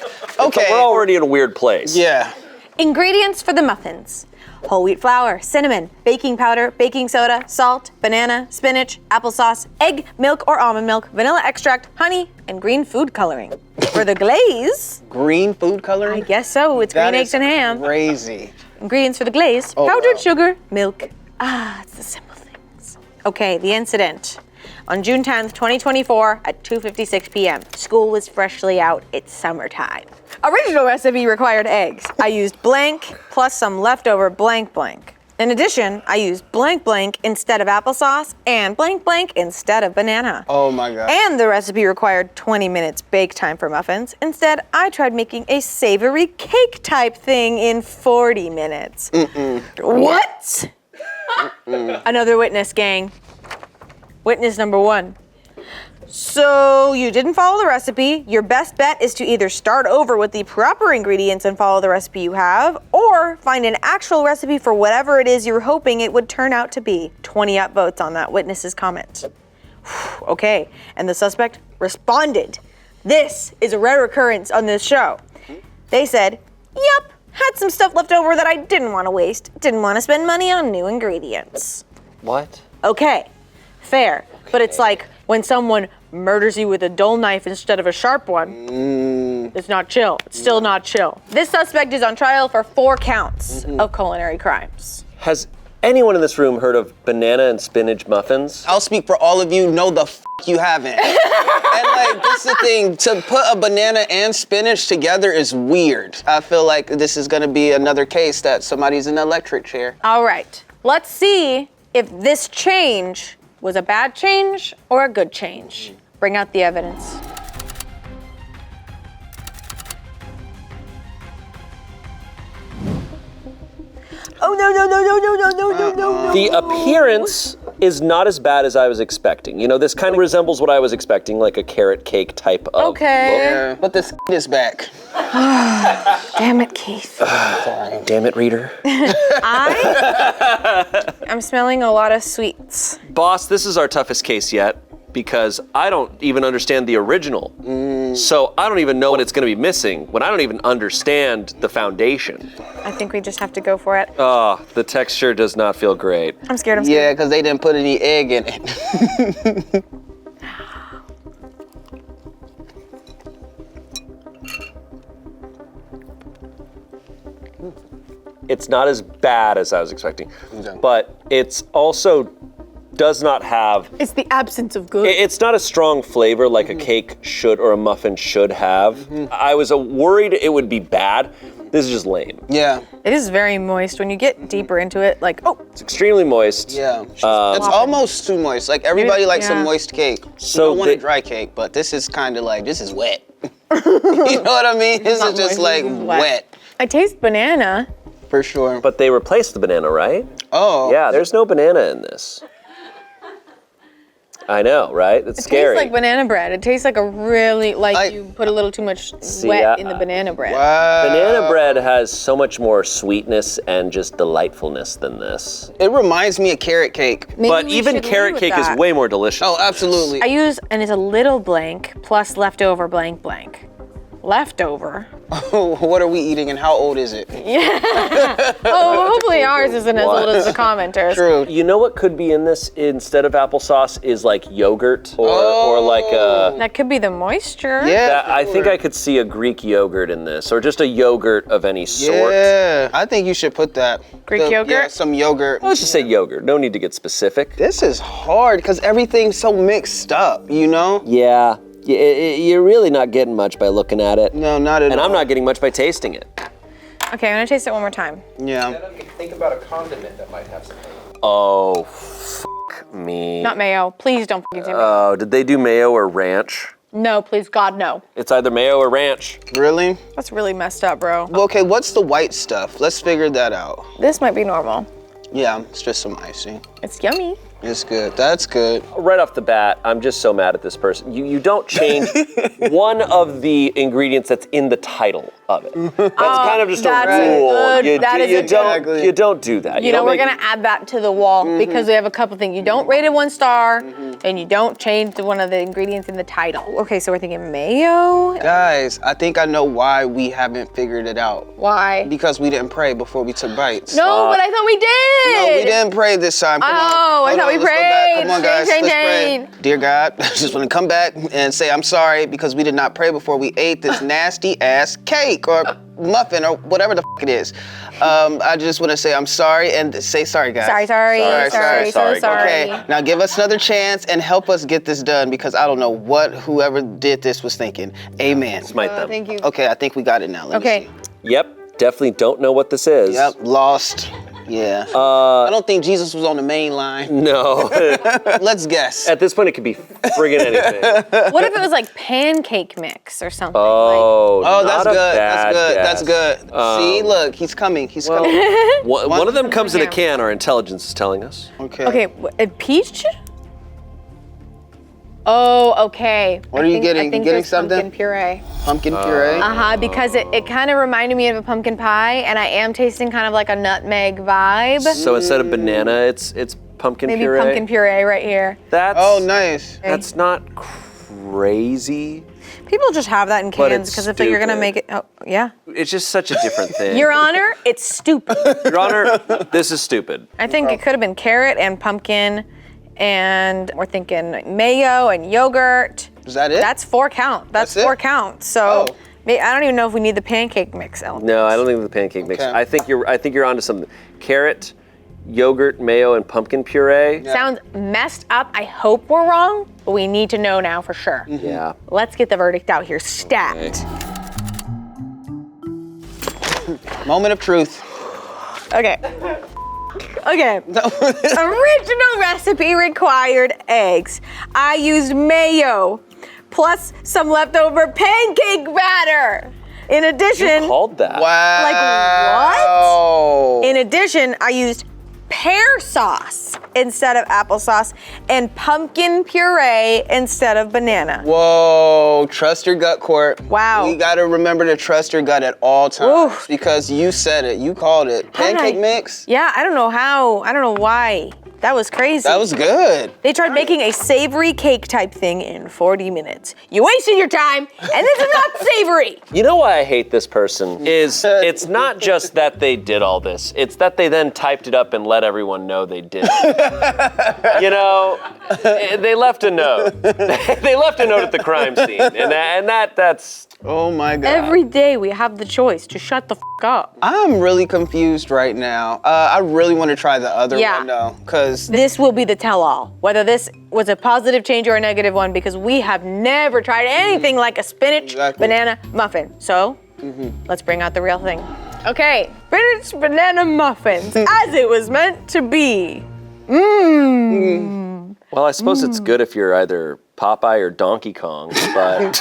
Okay. We're already in a weird place. Yeah. Ingredients for the muffins: whole wheat flour, cinnamon, baking powder, baking soda, salt, banana, spinach, applesauce, egg, milk or almond milk, vanilla extract, honey, and green food coloring. For the glaze, green food coloring? I guess so. It's green eggs and ham. Crazy. Ingredients for the glaze: powdered sugar, milk. It's the simple things. Okay, the incident. On June 10th, 2024 at 2:56 p.m. School was freshly out. It's summertime. Original recipe required eggs. I used blank plus some leftover blank blank. In addition, I used blank blank instead of applesauce and blank blank instead of banana. Oh my God. And the recipe required 20 minutes bake time for muffins. Instead, I tried making a savory cake type thing in 40 minutes. What? Another witness, gang. Witness number 1. So you didn't follow the recipe. Your best bet is to either start over with the proper ingredients and follow the recipe you have, or find an actual recipe for whatever it is you're hoping it would turn out to be. 20 upvotes on that witness's comment. Okay, and the suspect responded. This is a rare occurrence on this show. They said, "Yep, had some stuff left over that I didn't want to waste. Didn't want to spend money on new ingredients." What? Okay, fair. But it's like when someone murders you with a dull knife instead of a sharp one. It's not chill. It's still not chill. This suspect is on trial for 4 counts of culinary crimes. Has anyone in this room heard of banana and spinach muffins? I'll speak for all of you. No, the you haven't. And that's the thing. To put a banana and spinach together is weird. I feel like this is gonna be another case that somebody's in an electric chair. All right, let's see if this change was a bad change or a good change. Bring out the evidence. Oh no. The appearance is not as bad as I was expecting. This kind of resembles what I was expecting, like a carrot cake type of look. Yeah, but this is back. Damn it, Keith. Damn it, reader. I'm smelling a lot of sweets. Boss, this is our toughest case yet because I don't even understand the original. So I don't even know what it's going to be missing when I don't even understand the foundation. I think we just have to go for it. The texture does not feel great. I'm scared. Yeah, because they didn't put any egg in it. It's not as bad as I was expecting, but it's also does not have. It's the absence of good. It's not a strong flavor like a cake should or a muffin should have. I was worried it would be bad. This is just lame. Yeah. It is very moist. When you get deeper into it, It's extremely moist. Yeah. It's almost too moist. Like everybody likes a moist cake. So you don't want a dry cake, but this is kind of like, this is wet. You know what I mean? This is just like wet. I taste banana. For sure. But they replaced the banana, right? Oh. Yeah, there's no banana in this. I know, right? It's scary. It tastes like banana bread. It tastes like you put a little too much wet in the banana bread. Banana bread has so much more sweetness and just delightfulness than this. It reminds me of carrot cake. But even carrot cake is way more delicious. Oh, absolutely. I use, and it's a little blank plus leftover blank blank. Leftover. Oh, what are we eating and how old is it? Yeah. Oh, hopefully ours isn't as old as the commenters. True. You know what could be in this instead of applesauce is like yogurt or like a. That could be the moisture. Yeah. I think I could see a Greek yogurt in this, or just a yogurt of any sort. Yeah, I think you should put that. Greek yogurt? Yeah, some yogurt. Let's just say yogurt. No need to get specific. This is hard because everything's so mixed up, you know? Yeah. You're really not getting much by looking at it. No, not at all. And I'm not getting much by tasting it. Okay, I'm gonna taste it one more time. Yeah. Think about a condiment that might have something. Oh, fuck me. Not mayo. Please don't fucking say mayo. Oh, did they do mayo or ranch? No, please, God, no. It's either mayo or ranch. Really? That's really messed up, bro. Well, okay, what's the white stuff? Let's figure that out. This might be normal. Yeah, it's just some icing. It's yummy. It's good. That's good. Right off the bat, I'm just so mad at this person. You don't change one of the ingredients that's in the title of it. That's kind of just a rule. You don't do that. You know, we're gonna add that to the wall because we have a couple things. You don't rate it 1 star, and you don't change one of the ingredients in the title. Okay, so we're thinking mayo. Guys, I think I know why we haven't figured it out. Why? Because we didn't pray before we took bites. No, but I thought we did. No, we didn't pray this time. Come on. I thought we Let's go back. prayed. Come on, guys. Let's pray. Dear God, I just want to come back and say I'm sorry because we did not pray before we ate this nasty ass cake or muffin or whatever the f it is. I just want to say I'm sorry and say sorry, guys. Sorry. Okay, now give us another chance and help us get this done because I don't know what whoever did this was thinking. Amen. Smite them. Thank you. Okay, I think we got it now. Let me see. Yep, definitely don't know what this is. Yep, lost. Yeah. I don't think Jesus was on the main line. No. Let's guess. At this point, it could be friggin' anything. What if it was like pancake mix or something? Oh, that's not good. a bad That's good. guess. That's good. See, look, he's coming. He's coming. One of them comes in a can, our intelligence is telling us. Okay. Okay, peach? Oh, okay. What are you getting? I think You getting there's something? Pumpkin puree. Pumpkin puree? Because it kind of reminded me of a pumpkin pie, and I am tasting kind of like a nutmeg vibe. So instead of banana, it's pumpkin Maybe puree. pumpkin puree right here. That's nice. That's not crazy. People just have that in But cans it's because if you're gonna stupid. make it, oh yeah. It's just such a different thing. Your Honor, it's stupid. Your Honor, this is stupid. I think it could have been carrot and pumpkin, and we're thinking mayo and yogurt. Is that it? That's 4 count. That's 4 count. So I don't even know if we need the pancake mix element. No, I don't think the pancake mix. Okay. I think you're onto something. Carrot, yogurt, mayo, and pumpkin puree. Sounds messed up. I hope we're wrong, but we need to know now for sure. Yeah. Let's get the verdict out here. Stacked. Moment of truth. Okay. Okay. Original recipe required eggs. I used mayo plus some leftover pancake batter. In addition, You called that. Wow. Like what? In addition, I used pear sauce instead of applesauce and pumpkin puree instead of banana. Whoa, trust your gut, Court. Wow. We gotta remember to trust your gut at all times because you said it, you called it. Pancake mix? Yeah, I don't know how, I don't know why. That was crazy. That was good. They tried making a savory cake type thing in 40 minutes. You wasted your time, and this is not savory. You know why I hate this person is it's not just that they did all this, it's that they then typed it up and let everyone know they did it. You know, they left a note. They left a note at the crime scene, and that's. Oh my God. Every day we have the choice to shut the f up. I'm really confused right now. I really want to try the other one though, because this will be the tell-all, whether this was a positive change or a negative one, because we have never tried anything like a spinach banana muffin. So let's bring out the real thing. Okay, spinach banana muffins, as it was meant to be. Mmm. Well, I suppose it's good if you're either Popeye or Donkey Kong, but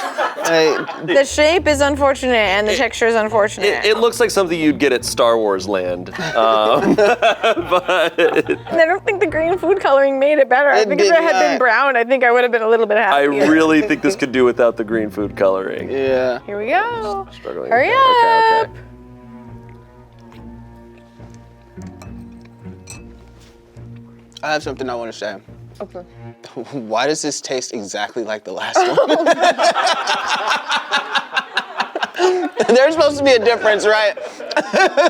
The shape is unfortunate and the texture is unfortunate. it looks like something you'd get at Star Wars Land. But And I don't think the green food coloring made it better. I think if it had been brown, I think I would have been a little bit I happier. really think this could do without the green food coloring. Yeah. Here we go. Struggling. Hurry Okay, up. okay. I have something I want to say. Okay. Why does this taste exactly like the last one? There's supposed to be a difference, right?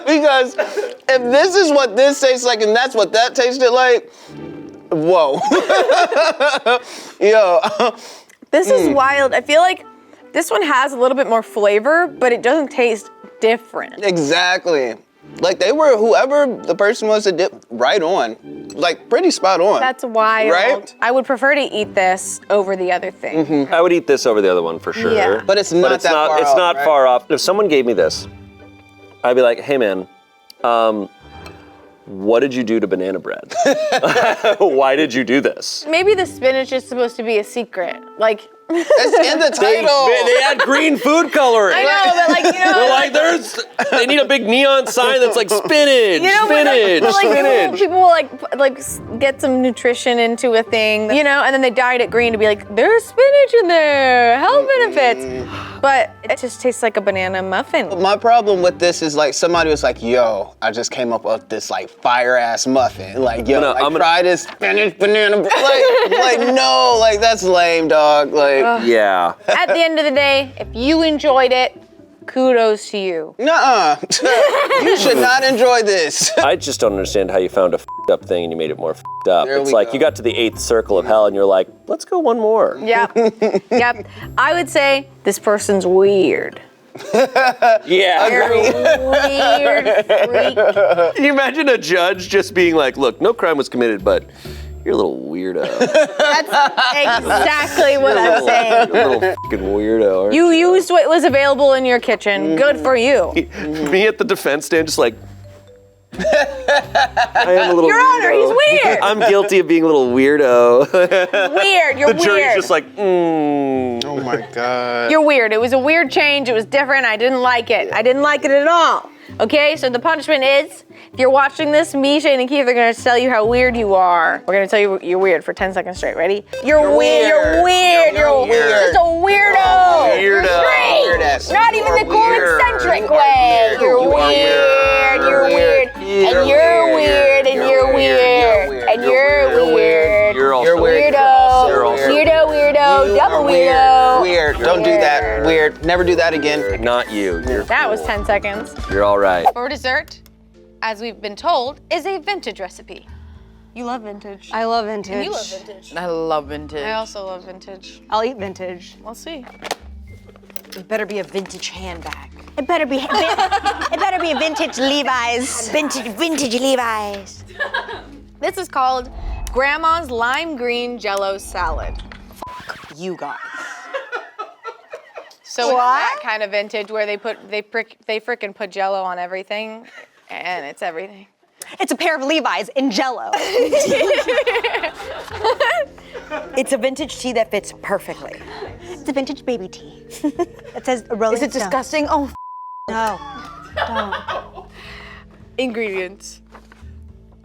Because if this is what this tastes like and that's what that tasted like, whoa. Yo. This is wild. I feel like this one has a little bit more flavor, but it doesn't taste different. Exactly. Like they were, whoever the person was that did, right on. Like pretty spot on. That's wild. Right? I would prefer to eat this over the other thing. I would eat this over the other one for sure. Yeah. But it's not that far It's off, not right? far off. If someone gave me this, I'd be like, hey man, what did you do to banana bread? Why did you do this? Maybe the spinach is supposed to be a secret. Like, It's in the title. They add green food coloring. I know, but like, you know. They're like, they need a big neon sign that's like spinach, You know, spinach, but like spinach. people will like get some nutrition into a thing, you know, and then they dyed it green to be like, there's spinach in there, health benefits. But it just tastes like a banana muffin. My problem with this is like somebody was like, yo, I just came up with this like fire ass muffin. Like, yo, try this spinach banana. Like, no, like that's lame, dog. Like, yeah. At the end of the day, if you enjoyed it, kudos to you. Nuh-uh. You should not enjoy this. I just don't understand how you found a f***ed up thing and you made it more f***ed up. There It's we like go. you got to the 8th circle of hell and you're like, let's go one more. Yep. Yep. I would say this person's weird. Yeah. You're a weird freak. Can you imagine a judge just being like, look, no crime was committed, but you're a little weirdo. That's exactly what I'm saying. You're a little fucking weirdo. aren't You used what was available in your kitchen. Good for you. Me at the defense stand just like, I am a little Your Honor, weirdo. he's weird. I'm guilty of being a little weirdo. Weird, you're the jury's weird. just like, Oh my God. You're weird. It was a weird change. It was different. I didn't like it. I didn't like it at all. Okay, so the punishment is, if you're watching this, me, Shane, and Keith are gonna tell you how weird you are. We're gonna tell you you're weird for 10 seconds straight. Ready? You're weird. You're weird. You're just a weirdo. You're straight. Not even the cool eccentric way. You're weird. You're weird. And you're weird. And you're weird. And you're weird. You're also weirdo. You're also Weirdo. Double weirdo. Weird. Don't do that. Weird. Never do that again. Not you. That was 10 seconds. You're all right. For dessert, as we've been told, is a vintage recipe. You love vintage. I love vintage. And you love vintage. I love vintage. I also love vintage. I'll eat vintage. We'll see. It better be a vintage handbag. It better be a vintage Levi's. Vintage Levi's. This is called Grandma's Lime Green Jello Salad. You guys. So it's that kind of vintage where they frickin' put Jello on everything, and it's everything. It's a pair of Levi's in Jello. It's a vintage tea that fits perfectly. It's a vintage baby tea. It says Rolling Is it Stone. disgusting? Oh, No. Don't. Ingredients: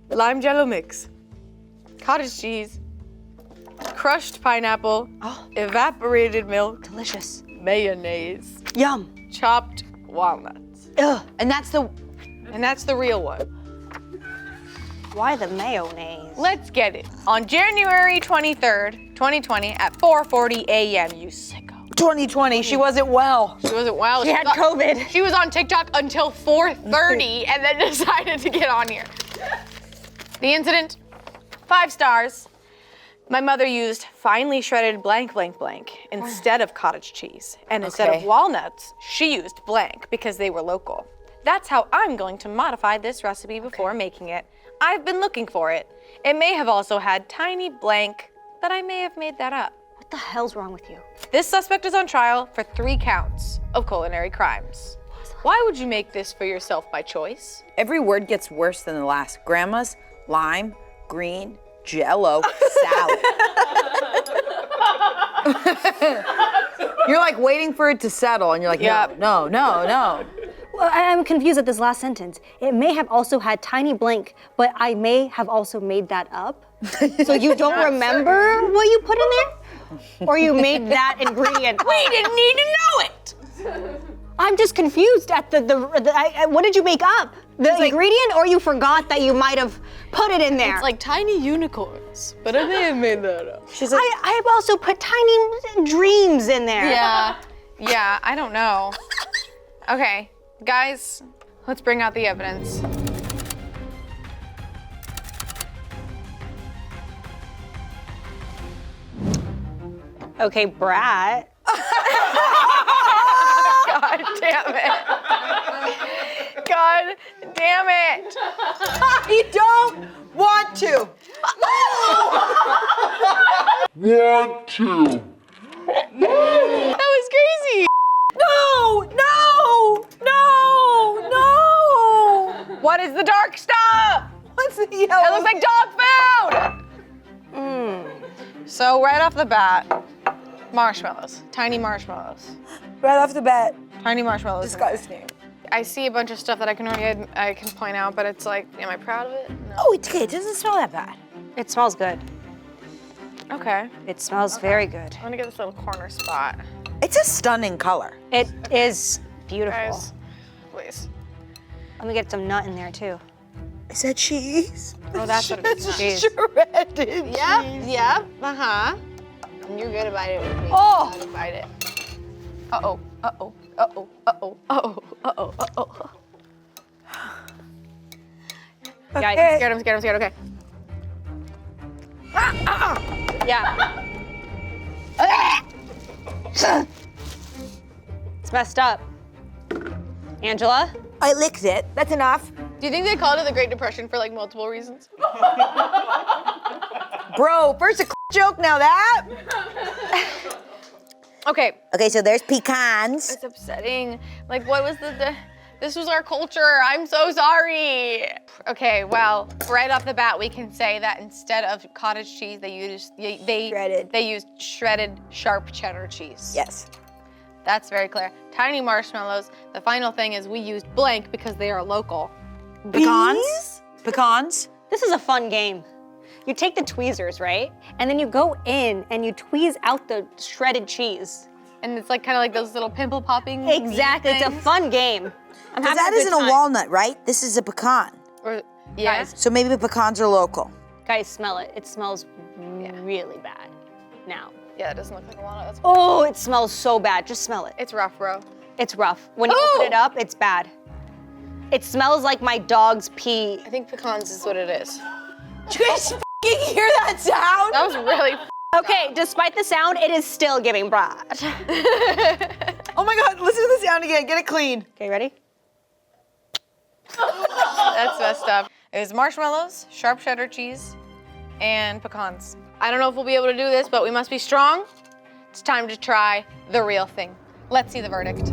lime Jello mix, cottage cheese, crushed pineapple, evaporated milk, Delicious. mayonnaise, Yum. chopped walnuts. Ugh. And that's the real one. Why the mayonnaise? Let's get it. On January 23rd, 2020 at 4:40 a.m., you sicko. 2020, she wasn't well. She wasn't well. She had COVID. She was on TikTok until 4:30 and then decided to get on here. The incident, 5 stars. My mother used finely shredded blank instead of cottage cheese. And instead of walnuts, she used blank because they were local. That's how I'm going to modify this recipe before making it. I've been looking for it. It may have also had tiny blank, but I may have made that up. What the hell's wrong with you? This suspect is on trial for 3 counts of culinary crimes. Why would you make this for yourself by choice? Every word gets worse than the last. Grandma's lime, green, Jello, salad. You're like waiting for it to settle, and you're like, no. Well, I'm confused at this last sentence. It may have also had tiny blank, but I may have also made that up. So you don't remember what you put in there? Or you made that ingredient? We didn't need to know it. I'm just confused at what did you make up? The ingredient, or you forgot that you might have put it in there? It's like tiny unicorns, but I may have made that up. She's like, I've also put tiny dreams in there. Yeah, I don't know. Okay, guys, let's bring out the evidence. Okay, Brat. God damn it. God damn it. You don't want to. That was crazy. No. What is the dark stuff? off the bat, marshmallows. Tiny marshmallows. Right off the bat. Tiny marshmallows. Disgusting. I see a bunch of stuff that I can point out, but it's like, am I proud of it? No. Oh, it's okay. It doesn't smell that bad. It smells good. Okay. It smells very good. I'm gonna get this little corner spot. It's a stunning color. It is beautiful. Guys, please. Let me get some nut in there too. Is that cheese? Oh, that's what it is. Cheese. Shredded Yep. Uh-huh. You're good about it with me. Oh. Good about it. Uh-oh. Uh-oh. Uh-oh. Uh-oh. Uh-oh. Uh-oh. Uh-oh. Okay. I'm scared. Okay. Yeah. It's messed up. Angela? I licked it. That's enough. Do you think they called it the Great Depression for like multiple reasons? Bro, first a joke, now that. Okay. Okay, so there's pecans. It's upsetting. Like, what was this was our culture. I'm so sorry. Okay, well, right off the bat, we can say that instead of cottage cheese, they used shredded sharp cheddar cheese. Yes. That's very clear. Tiny marshmallows. The final thing is we used blank because they are local. Pecans? Pecans? This is a fun game. You take the tweezers, right? And then you go in and you tweeze out the shredded cheese. And it's like kind of like those little pimple popping. Exactly, it's a fun game. Because that isn't a walnut, right? This is a pecan. Yeah. Guys, So maybe the pecans are local. guys, smell it. It smells really bad now. Yeah, it doesn't look like a walnut. That's Oh, it smells so bad. Just smell it. It's rough, bro. It's rough. When you open it up, it's bad. It smells like my dog's pee. I think pecans is what it is. Did you guys f***ing hear that sound? That was really Okay, despite the sound, it is still giving broad. Oh my God, listen to the sound again. Get it clean. Okay, ready? That's messed up. It was marshmallows, sharp cheddar cheese, and pecans. I don't know if we'll be able to do this, but we must be strong. It's time to try the real thing. Let's see the verdict.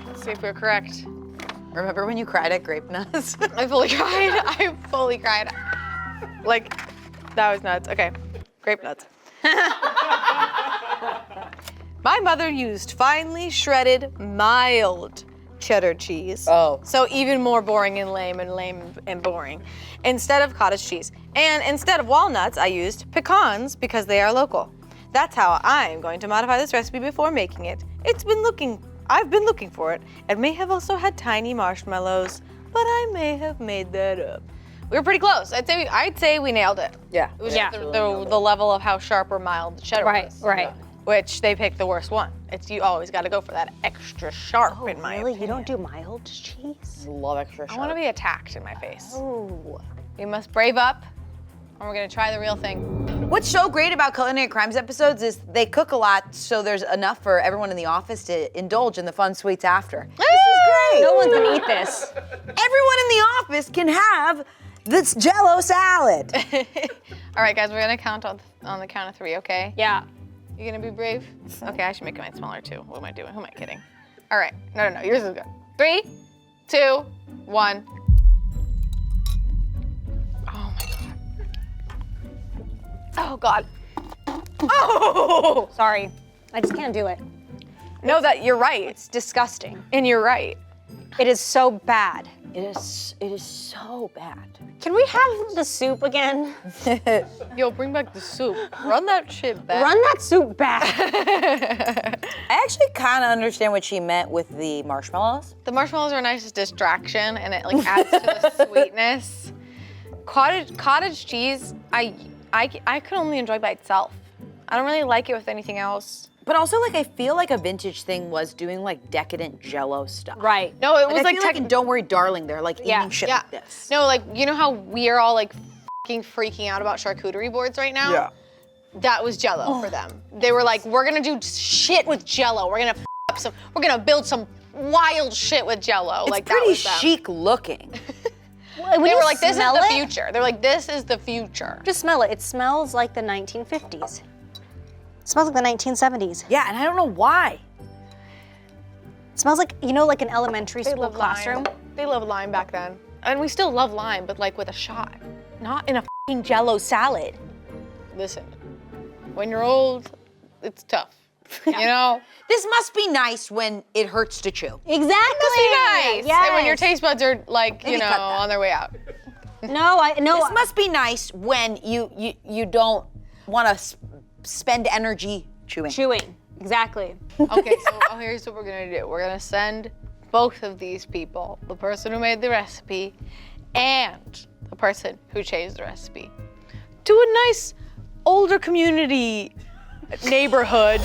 Let's see if we're correct. Remember when you cried at grape nuts? I fully cried. I fully cried. Like, that was nuts. Okay, grape nuts. My mother used finely shredded, mild cheddar cheese. Oh. So even more boring and lame and boring. Instead of cottage cheese. And instead of walnuts, I used pecans because they are local. That's how I'm going to modify this recipe before making it. I've been looking for it. It may have also had tiny marshmallows, but I may have made that up. We were pretty close. I'd say we nailed it. Yeah. It was just the level of how sharp or mild the cheddar was. Right. Which they picked the worst one. You always got to go for that extra sharp in my opinion. You don't do mild cheese? I love extra sharp. I want to be attacked in my face. Oh. We must brave up, and we're gonna try the real thing. What's so great about Culinary Crimes episodes is they cook a lot, so there's enough for everyone in the office to indulge in the fun sweets after. This is great. No one's gonna eat this. Everyone in the office can have this Jello salad. All right, guys, we're gonna count on the count of 3, okay? Yeah. You gonna be brave? Okay, I should make mine smaller too. What am I doing? Who am I kidding? All right, no, yours is good. 3, 2, 1. Oh God. Oh! Sorry. I just can't do it. No, you're right. It's disgusting. And you're right. It is so bad. It is so bad. Can we have the soup again? Yo, bring back the soup. Run that shit back. Run that soup back. I actually kind of understand what she meant with the marshmallows. The marshmallows are a nice distraction, and it like adds to the sweetness. Cottage cheese, I could only enjoy by itself. I don't really like it with anything else. But also, like, I feel like a vintage thing was doing like decadent Jello stuff. Right. No, it was I feel like in Don't Worry, Darling, they're like eating shit like this. No, like, you know how we're all like freaking out about charcuterie boards right now? Yeah. That was Jello for them. They were like, we're gonna do shit with Jello. We're gonna build some wild shit with Jello. It's like pretty that was them. chic looking. They were like, this is the future. They're like, this is the future. Just smell it. It smells like the 1950s. It smells like the 1970s. Yeah, and I don't know why. It smells like, like an elementary school classroom. They loved lime back then. And we still love lime, but like with a shot. Not in a fucking Jello salad. listen, when you're old, it's tough. You know? This must be nice when it hurts to chew. It must be nice. Yes. And when your taste buds are like, Maybe you know, cut that. on their way out. No. This must be nice when you don't want to spend energy chewing. Chewing, exactly. Okay, so here's what we're gonna do. We're gonna send both of these people, the person who made the recipe and the person who changed the recipe, to a nice older community neighborhood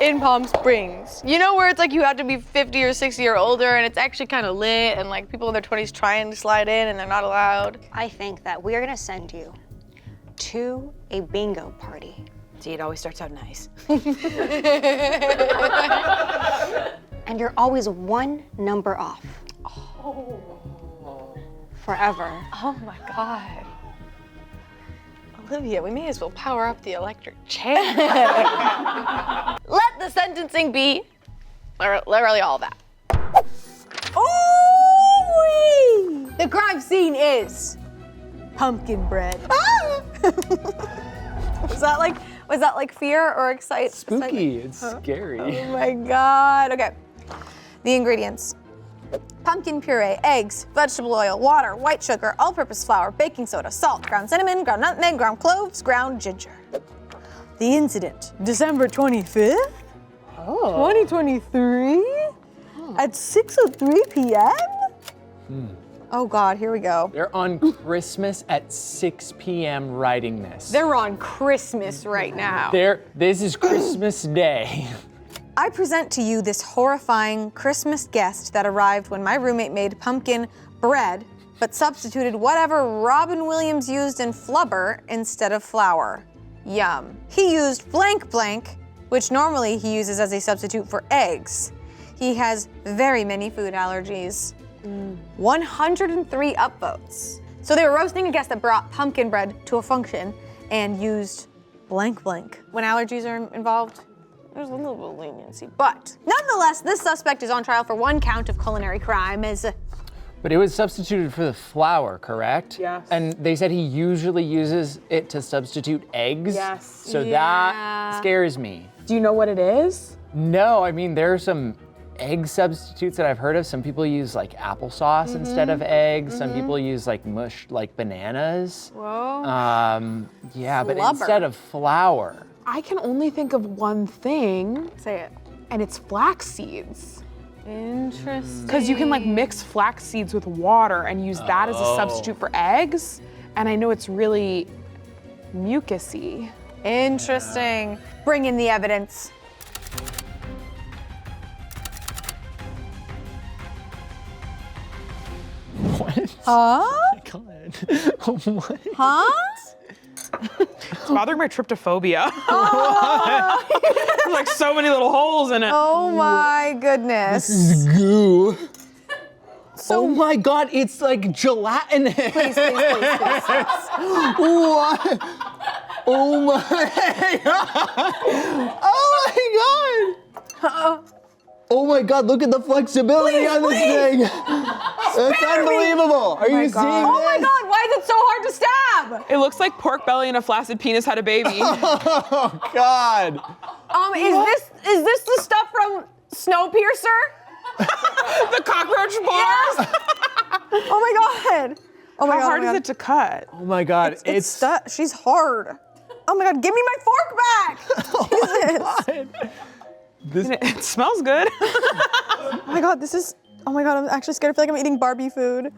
in Palm Springs. You know, where it's like you have to be 50 or 60 or older and it's actually kind of lit and like people in their 20s trying to slide in and they're not allowed. I think that we are gonna send you to a bingo party. See, it always starts out nice. And you're always one number off. Oh. Forever. Oh my God. Olivia, we may as well power up the electric chair. Let the sentencing be literally all that. Ooh-wee! The crime scene is pumpkin bread. Was that like fear or excitement? Spooky, it's scary. Oh my God. Okay. The ingredients. Pumpkin puree, eggs, vegetable oil, water, white sugar, all-purpose flour, baking soda, salt, ground cinnamon, ground nutmeg, ground cloves, ground ginger. The incident, December 25th, 2023, at 6:03 p.m. Oh God, here we go. They're on Christmas at 6 p.m. writing this. They're on Christmas right now. This is Christmas Day. I present to you this horrifying Christmas guest that arrived when my roommate made pumpkin bread, but substituted whatever Robin Williams used in flubber instead of flour. Yum. He used blank blank, which normally he uses as a substitute for eggs. He has very many food allergies. 103 upvotes. So they were roasting a guest that brought pumpkin bread to a function and used blank blank. When allergies are involved, there's a little bit of leniency, but nonetheless, this suspect is on trial for 1 count of culinary crime But it was substituted for the flour, correct? Yes. And they said he usually uses it to substitute eggs. Yes. So that scares me. Do you know what it is? No, I mean, there are some egg substitutes that I've heard of. Some people use like applesauce instead of eggs. Some people use like mush, like bananas. Whoa. Yeah, but Flubber. instead of flour. I can only think of one thing. Say it. And it's flax seeds. Interesting. Because you can like mix flax seeds with water and use that as a substitute for eggs. And I know it's really mucusy. Interesting. Bring in the evidence. What? Huh? God. What? Huh? It's bothering my tryptophobia. There's like so many little holes in it. Oh my goodness. This is goo. Oh my God, it's like gelatinous. Please. What? Oh my God. Oh my God. Oh my God, look at the flexibility on this thing. That's unbelievable. Are you seeing this? Oh my God, why is it so hard to stab? It looks like pork belly and a flaccid penis had a baby. Oh God. Is this the stuff from Snowpiercer? The cockroach bars? Yes. Oh my God. Oh my How God. hard is it to cut? Oh my God, She's hard. Oh my God, give me my fork back. Jesus. It smells good. Oh my God, oh my God, I'm actually scared. I feel like I'm eating Barbie food.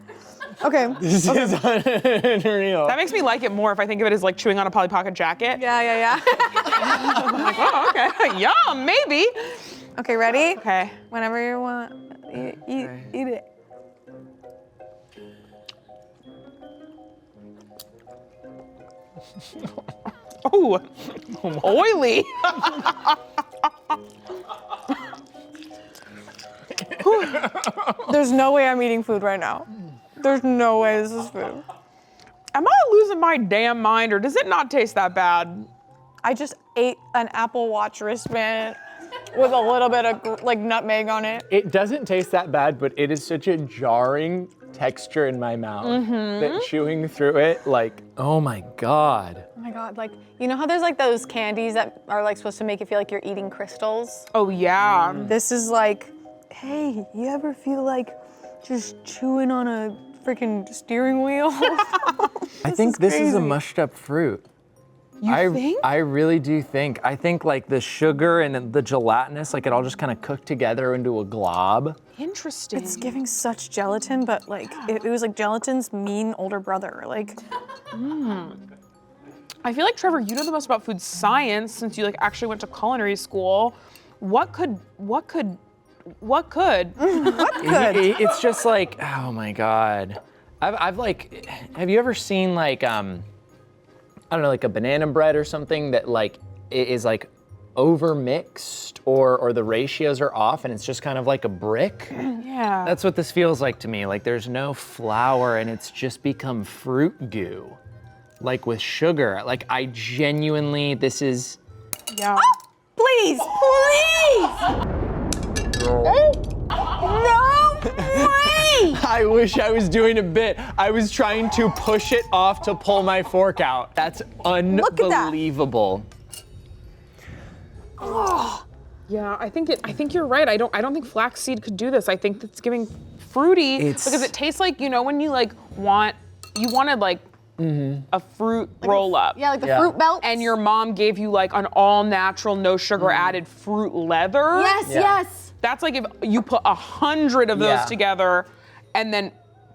Okay. This is unreal. That makes me like it more if I think of it as like chewing on a Polly Pocket jacket. Yeah. I'm like, oh, okay. Yum, maybe. Okay, ready? Okay. Whenever you want, eat it. Oh, oily. There's no way I'm eating food right now. There's no way this is food. Am I losing my damn mind or does it not taste that bad? I just ate an Apple Watch wristband with a little bit of like nutmeg on it. It doesn't taste that bad, but it is such a jarring texture in my mouth that chewing through it, like, oh my God. Oh my God. God, like, you know how there's like those candies that are like supposed to make you feel like you're eating crystals? Oh yeah. This is like, hey, you ever feel like just chewing on a freaking steering wheel? I think this is a mushed up fruit. You think? I really do think. I think like the sugar and the gelatinous, like it all just kind of cooked together into a glob. Interesting. It's giving such gelatin, but like, it was like gelatin's mean older brother. Like, I feel like, Trevor, you know the most about food science since you like actually went to culinary school. What could? It's just like, oh my God. I've like, have you ever seen like, I don't know, like a banana bread or something that like is like over mixed or the ratios are off and it's just kind of like a brick? Yeah. That's what this feels like to me. Like there's no flour and it's just become fruit goo. Like with sugar. Like I genuinely, this is. Yeah. Please, please! No way! I wish I was doing a bit. I was trying to push it off to pull my fork out. That's unbelievable. Oh. Yeah, I think you're right. I don't think flaxseed could do this. I think it's giving fruity because it tastes like, you know, when you like wanted like a fruit roll up. Yeah, like the fruit belt. And your mom gave you like an all natural, no sugar added fruit leather. Yes, yes. That's like if you put 100 of those together and then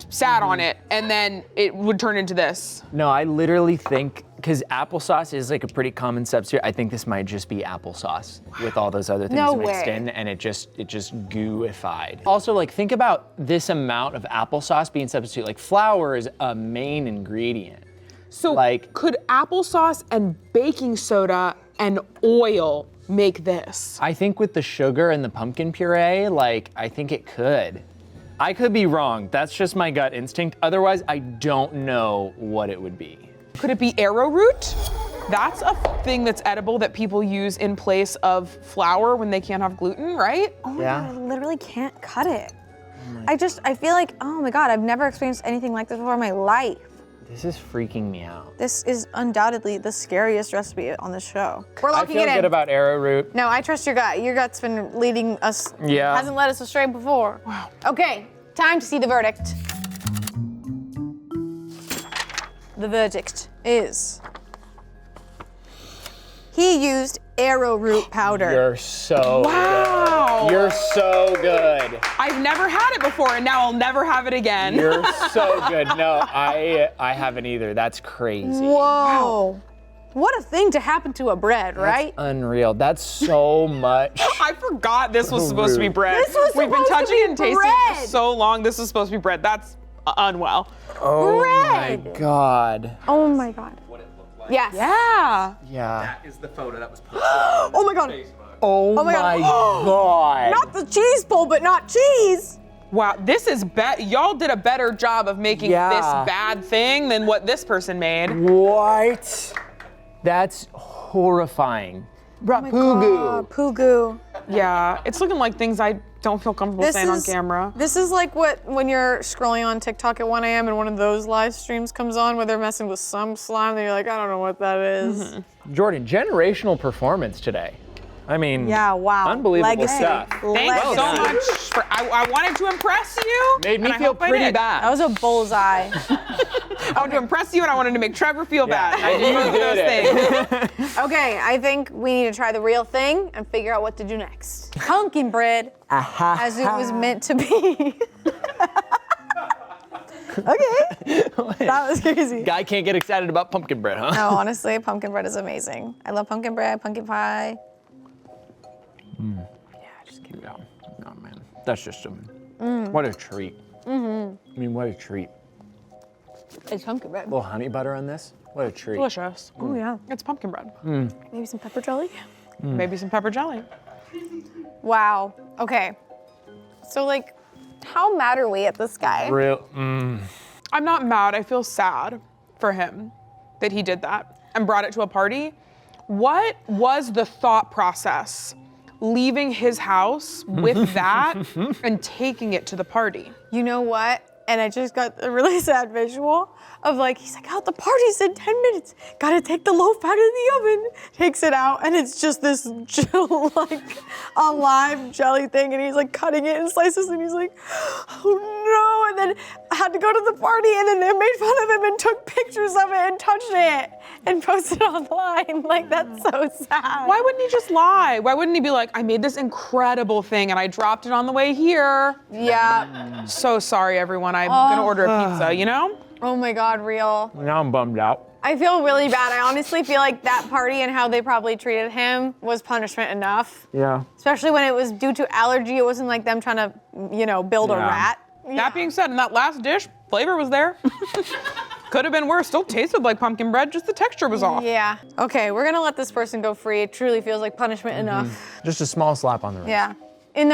sat on it and then it would turn into this. No, I literally think, because applesauce is like a pretty common substitute, I think this might just be applesauce with all those other things mixed in and it just gooified. Also, like think about this amount of applesauce being substituted. Like flour is a main ingredient. So like, could applesauce and baking soda and oil make this? I think with the sugar and the pumpkin puree, like I think it could. I could be wrong. That's just my gut instinct. Otherwise, I don't know what it would be. Could it be arrowroot? That's a thing that's edible that people use in place of flour when they can't have gluten, right? Oh my God, I literally can't cut it. I feel like, oh my God, I've never experienced anything like this before in my life. This is freaking me out. This is undoubtedly the scariest recipe on the show. We're locking it in. I feel good about arrowroot. No, I trust your gut. Your gut's been leading us, hasn't led us astray before. Wow. Okay, time to see the verdict. The verdict is he used arrowroot powder. You're so good. You're so good. I've never had it before and now I'll never have it again. You're so good. No, I haven't either. That's crazy. Whoa. What a thing to happen to a bread, right? That's unreal. That's so much. I forgot this was supposed to be bread. This was We've been supposed to touching be and tasting it for bread. so long. This is supposed to be bread. That's unwell. Oh Bread. my God. Oh my God. Yes. Yeah. Yeah. That is the photo that was posted. Oh my God. Oh my God. God. Not the cheese pull, but not cheese. Wow, this is y'all did a better job of making this bad thing than what this person made. What? That's horrifying. Pugu. Yeah, it's looking like things I don't feel comfortable saying on camera. This is like when you're scrolling on TikTok at 1 a.m. and one of those live streams comes on where they're messing with some slime and you're like, I don't know what that is. Jordan, generational performance today. I mean, yeah, wow. Unbelievable stuff. Thanks so much. I wanted to impress you. Made me feel pretty bad. That was a bullseye. I wanted to impress you and I wanted to make Trevor feel bad. I did both of those things. Okay, I think we need to try the real thing and figure out what to do next. Pumpkin bread, as it was meant to be. Okay, that was crazy. Guy can't get excited about pumpkin bread, huh? No, honestly, pumpkin bread is amazing. I love pumpkin bread, pumpkin pie. Yeah, just keep going. Oh man, that's just what a treat. I mean, what a treat. It's pumpkin bread. A little honey butter on this. What a treat. Delicious. Oh yeah. It's pumpkin bread. Maybe some pepper jelly? Maybe some pepper jelly. Wow. Okay. So like, how mad are we at this guy? I'm not mad. I feel sad for him that he did that and brought it to a party. What was the thought process leaving his house with that and taking it to the party? You know what? And I just got a really sad visual of like, he's like, oh, the party's in 10 minutes. Gotta take the loaf out of the oven. Takes it out, and it's just this like a live jelly thing, and he's like cutting it in slices, and he's like, oh no. And then I had to go to the party, and then they made fun of him and took pictures of it and touched it and posted online. Like, that's so sad. Why wouldn't he just lie? Why wouldn't he be like, I made this incredible thing and I dropped it on the way here? Yeah. So sorry, everyone. I'm gonna order a pizza, you know? Oh my God, real. Now I'm bummed out. I feel really bad. I honestly feel like that party and how they probably treated him was punishment enough. Yeah. Especially when it was due to allergy. It wasn't like them trying to, build a rat. That being said, in that last dish, flavor was there. Could have been worse. Still tasted like pumpkin bread, just the texture was off. Yeah. Okay, we're gonna let this person go free. It truly feels like punishment enough. Just a small slap on the wrist. Yeah. In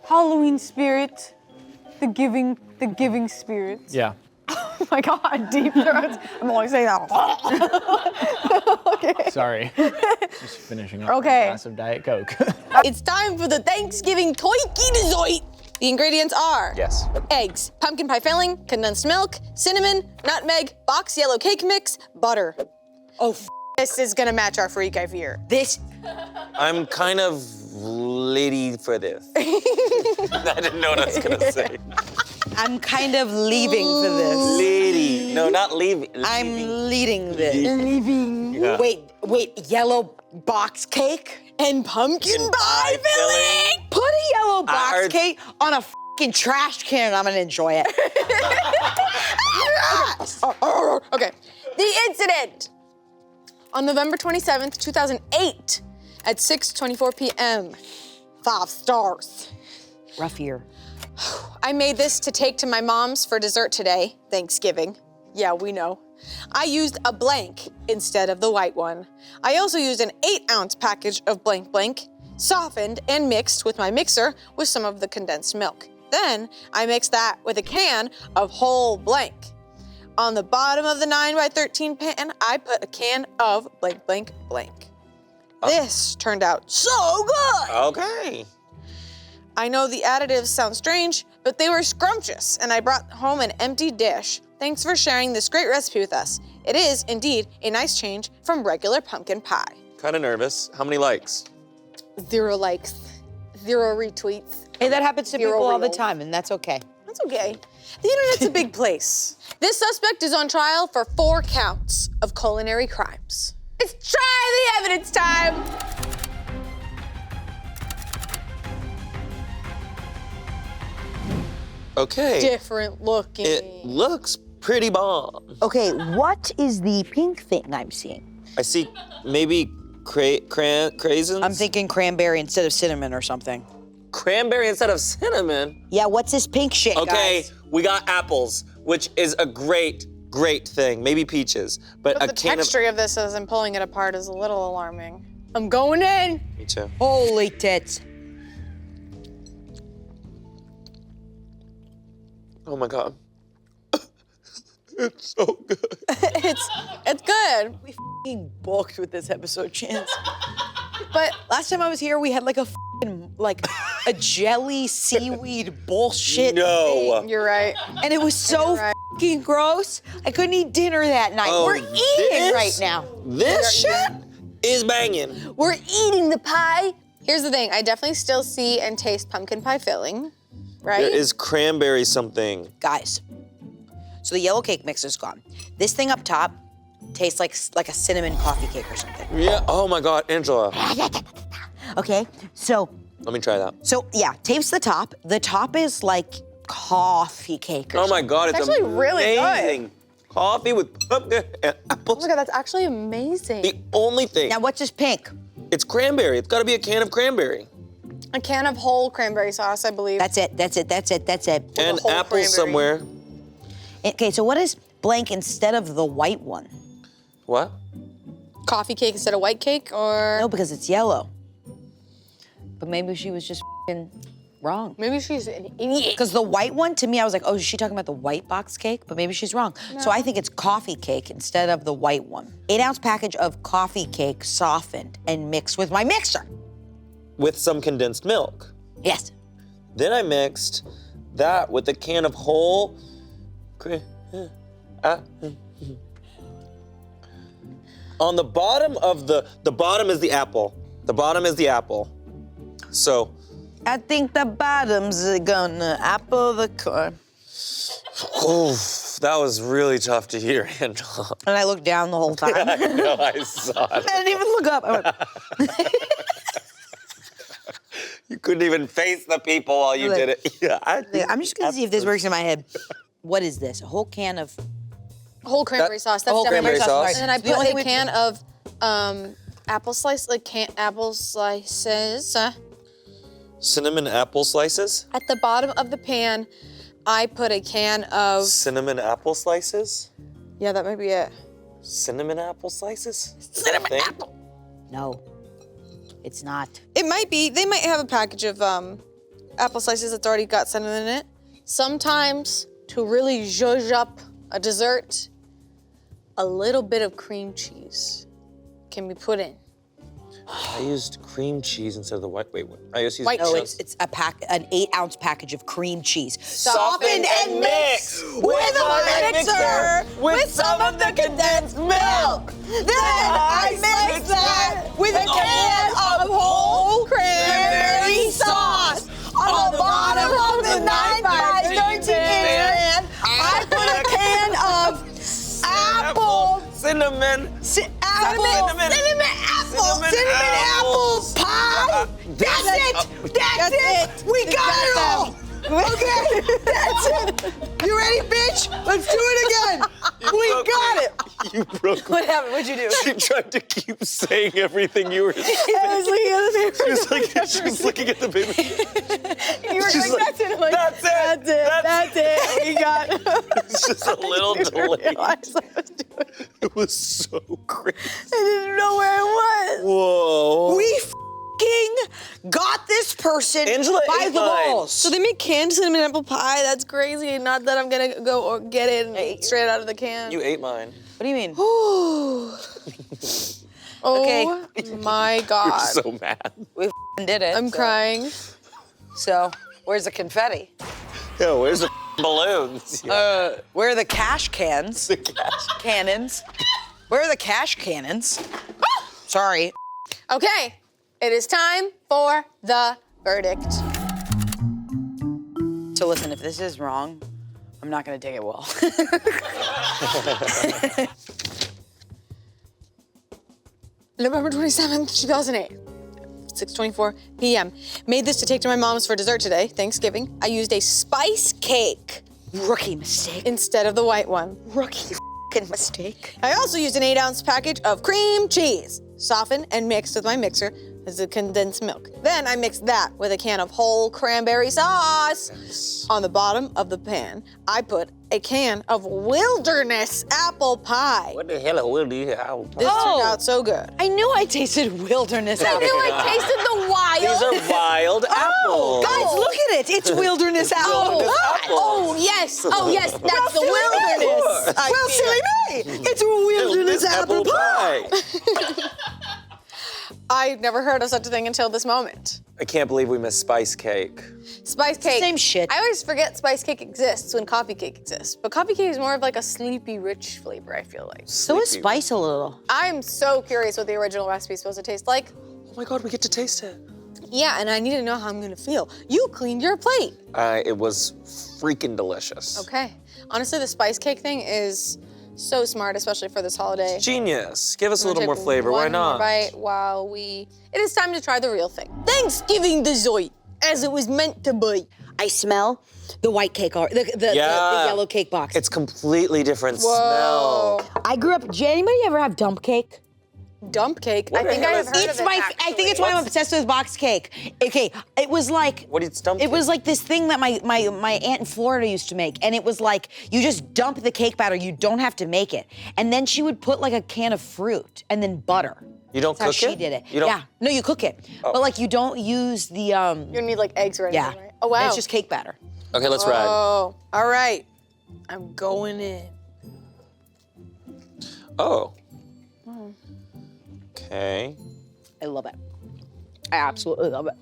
Halloween spirit, the giving spirit. Yeah. Oh my God, deep throats. I'm only saying that. Okay. Sorry. Just finishing up Okay. a glass of Diet Coke. It's time for the Thanksgiving toiki dessert. The ingredients are eggs, pumpkin pie filling, condensed milk, cinnamon, nutmeg, box yellow cake mix, butter. Oh, this is gonna match our freak, I fear. This. I'm kind of lady for this. I didn't know what I was gonna say. I'm kind of leaving for this. Lady. No, not leaving. I'm leading this. Leaving. Yeah. Wait, yellow box cake and pumpkin pie filling? Put a yellow box cake on a fucking trash can and I'm gonna enjoy it. Okay. The incident. On November 27th, 2008, at 6:24 p.m. 5 stars. Rough year. I made this to take to my mom's for dessert today, Thanksgiving. Yeah, we know. I used a blank instead of the white one. I also used an 8-ounce package of blank blank, softened and mixed with my mixer with some of the condensed milk. Then I mixed that with a can of whole blank. On the bottom of the 9x13 pan, I put a can of blank blank blank. This turned out so good. Okay. I know the additives sound strange, but they were scrumptious, and I brought home an empty dish. Thanks for sharing this great recipe with us. It is, indeed, a nice change from regular pumpkin pie. Kind of nervous. How many likes? 0 likes, 0 retweets. Hey, that happens to 0 people all the reels. time, and that's okay. That's okay. The internet's a big place. This suspect is on trial for 4 counts of culinary crimes. It's try the evidence time. Okay. Different looking. It looks pretty bomb. Okay, what is the pink thing I'm seeing? I see maybe craisins? I'm thinking cranberry instead of cinnamon or something. Cranberry instead of cinnamon? Yeah, what's this pink shit, Okay, guys? we got apples, which is a great thing. Maybe peaches, but But a the can texture of this as I'm pulling it apart is a little alarming. I'm going in. Me too. Holy tits. Oh my God. It's so good. it's good. We f***ing booked with this episode, Chance. But last time I was here, we had like a jelly seaweed bullshit thing. You're right. And it was so f***ing gross. I couldn't eat dinner that night. Oh, We're eating this? right now. This shit is banging. We're eating the pie. Here's the thing. I definitely still see and taste pumpkin pie filling, right? There is cranberry something. Guys, so the yellow cake mix is gone. This thing up top tastes like a cinnamon coffee cake or something. Yeah, oh my God, Angela. Okay, so. Let me try that. So yeah, taste the top. The top is like coffee cake or Oh my something. God, it's actually really amazing. Coffee with pumpkin and apples. Oh my God, that's actually amazing. The only thing. Now what's this pink? It's cranberry. It's gotta be a can of cranberry. A can of whole cranberry sauce, I believe. That's it. And whole apples cranberry. somewhere. Okay, so what is blank instead of the white one? What? Coffee cake instead of white cake, or? No, because it's yellow. But maybe she was just f***ing wrong. Maybe she's an idiot. Because the white one, to me, I was like, oh, is she talking about the white box cake? But maybe she's wrong. So I think it's coffee cake instead of the white one. 8-ounce package of coffee cake softened and mixed with my mixer. With some condensed milk. Yes. Then I mixed that with a can of whole. On the bottom of the bottom is the apple. The bottom is the apple. So. I think the bottom's gonna apple the core. Oof, that was really tough to hear, Angela. And I looked down the whole time. I know, I saw it. I didn't even look up. I went, You couldn't even face the people while you did it. Yeah, I'm just gonna see if this works in my head. What is this? A whole can of Whole cranberry sauce. That's whole definitely cranberry sauce. And then I The only put a way- can of apple slice, apple slices. Cinnamon apple slices? At the bottom of the pan, I put a can of. Cinnamon apple slices? Yeah, that might be it. Cinnamon apple slices? Cinnamon apple. No, it's not. It might be. They might have a package of apple slices that's already got cinnamon in it. Sometimes, to really zhuzh up a dessert, a little bit of cream cheese can be put in. I used cream cheese instead of the white. Wait, what? I just used No, it's an 8-ounce package of cream cheese. Softened and mixed with a mixer with some of the condensed milk. Then I mix that with a can of whole cranberry sauce. On the bottom of the 9x13 pan, I put a can of apple cinnamon apple pie. That's it. We got it all. Okay, that's it. You ready, bitch? Let's do it again. We got it. You broke. What happened? What'd you do? She tried to keep saying everything you were saying. I was looking at the paper. She was looking at the paper. You were She's like, like, that's it. I'm like, that's it. We got it. It's just a little delayed. It was so crazy. I didn't know where it was. Whoa. We f***ing got this person Angela by ate the mine. balls. So they make canned cinnamon apple pie. That's crazy. Not that I'm gonna go or get it and eat straight out of the can. You ate mine. What do you mean? Oh my God. You're so mad. We f***ing did it. I'm crying. So, where's the confetti? Yo, where's the balloons? Where are the cash cans? The cash cannons. Where are the cash cannons? Sorry. Okay, it is time for the verdict. So listen, if this is wrong, I'm not gonna take it well. November 27th, 2008. 6:24 p.m. Made this to take to my mom's for dessert today, Thanksgiving. I used a spice cake. Rookie mistake. Instead of the white one. Rookie f***ing mistake. I also used an 8-ounce package of cream cheese, softened and mixed with my mixer as a condensed milk. Then I mixed that with a can of whole cranberry sauce. Yes. On the bottom of the pan, I put a can of wilderness apple pie. What the hell are wilderness apple pie? This turned out so good. I knew I tasted wilderness I apple knew I tasted the wild. These are wild apples. Guys, look at it. It's wilderness apple Wilderness pie. apples. Oh, yes. Oh, yes. That's the wilderness. Well, silly me. It's wilderness apple pie. I've never heard of such a thing until this moment. I can't believe we missed spice cake. Spice cake. Same shit. I always forget spice cake exists when coffee cake exists. But coffee cake is more of like a sleepy, rich flavor, I feel like. So is spice a little. I'm so curious what the original recipe is supposed to taste like. Oh my God, we get to taste it. Yeah, and I need to know how I'm gonna feel. You cleaned your plate. It was freaking delicious. Okay. Honestly, the spice cake thing is so smart, especially for this holiday. Genius. Give us a I'm little gonna more take flavor. Why one not? more bite while we. It is time to try the real thing. Thanksgiving dessert, as it was meant to be. I smell the white cake, or the yellow cake box. It's completely different Whoa. smell. I grew up. Did anybody ever have dump cake? Dump cake? What I think the I hell have is heard It's of it, my. I think it's why I'm obsessed with box cake. Okay, it was like. What is dump It was like this thing that my aunt in Florida used to make, and it was like you just dump the cake batter. You don't have to make it, and then she would put like a can of fruit and then butter. You don't That's cook how it? she did it. You don't... Yeah, no, you cook it, Oh. but like you don't use the. You need like eggs or anything, Yeah. right? Oh wow. And it's just cake batter. Okay, let's ride. Oh, all right. I'm going in. Oh. Okay. I love it. I absolutely love it.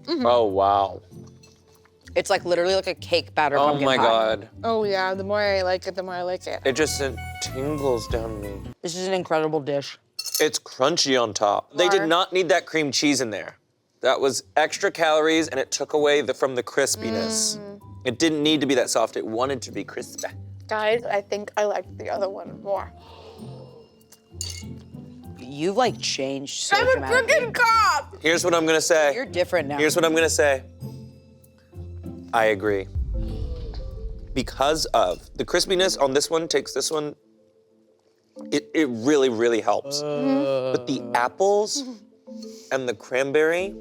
Oh, wow. It's like literally like a cake batter Oh pumpkin my pie. God. Oh yeah, the more I like it, the more I like it. It just sent tingles down me. This is an incredible dish. It's crunchy on top. They did not need that cream cheese in there. That was extra calories and it took away from the crispiness. It didn't need to be that soft. It wanted to be crispy. Guys, I think I like the other one more. You've like changed so I'm a dramatically. freaking cop! Here's what I'm gonna say. You're different now. Here's what I'm gonna say. I agree. Because of the crispiness on this one takes this one, it really, really helps. But the apples and the cranberry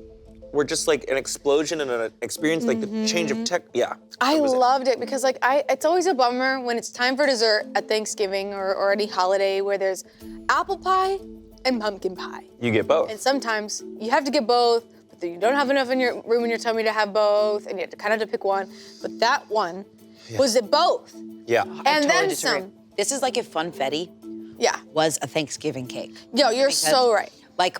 were just like an explosion and an experience, like the change of tech. Yeah. I loved it because like it's always a bummer when it's time for dessert at Thanksgiving or any holiday where there's apple pie and pumpkin pie. You get both. And sometimes you have to get both, but then you don't have enough in your room in your tummy to have both, and you have to kind of have to pick one. But that one was it both. Yeah. And then disagree. some. This is like if funfetti was a Thanksgiving cake. Yo, you're so right. Like,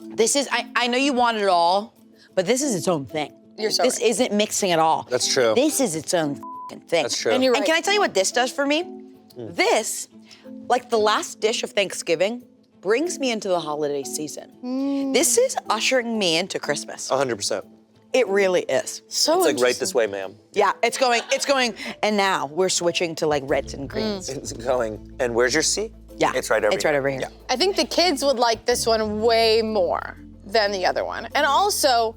this is, I know you want it all, but this is its own thing. You're so This right. isn't mixing at all. That's true. This is its own f***ing thing. That's true. And you're right. And can I tell you what this does for me? This, like the last dish of Thanksgiving, brings me into the holiday season. This is ushering me into Christmas. 100%. It really is. So It's like right this way, ma'am. Yeah, it's going, and now we're switching to like reds and greens. It's going. And where's your seat? Yeah, It's right over it's right over here. Yeah. I think the kids would like this one way more than the other one. And also,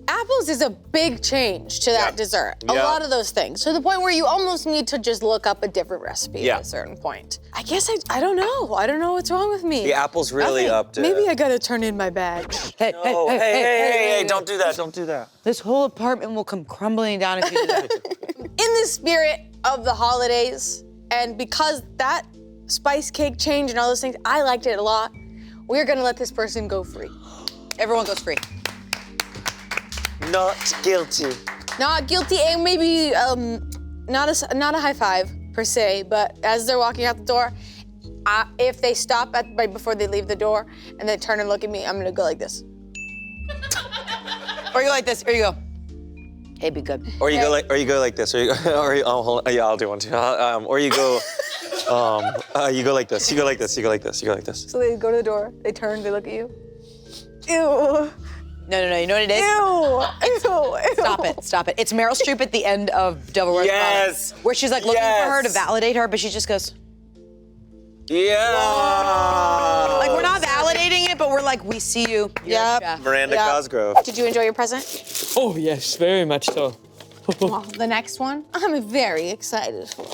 apples is a big change to that dessert. A Yeah. lot of those things. To the point where you almost need to just look up a different recipe at a certain point. I guess I don't know. I don't know what's wrong with me. The apple's really upped it. Maybe I gotta turn in my bag. Oh, hey, don't do that, don't do that. This whole apartment will come crumbling down if you do that. In the spirit of the holidays, and because that spice cake change and all those things, I liked it a lot. We're gonna let this person go free. Everyone goes free. Not guilty. Not guilty, and maybe not a high five per se, but as they're walking out the door, if they stop right before they leave the door and they turn and look at me, I'm gonna go like this. Or you go like this, or you go, hey, be good. Or you go like this, or you go, or you, yeah, I'll do one too. Or you go, you go like this, you go like this, you go like this, you go like this. So they go to the door, they turn, they look at you. Ew. No, you know what it is? Ew. Stop it. It's Meryl Streep at the end of Devil Wears Prada. Yes. Where she's like looking for her to validate her, but she just goes, Yeah. like we're not validating it, but we're like, we see you. Yep. Miranda Cosgrove. Did you enjoy your present? Oh, yes, very much so. Well, the next one, I'm very excited for.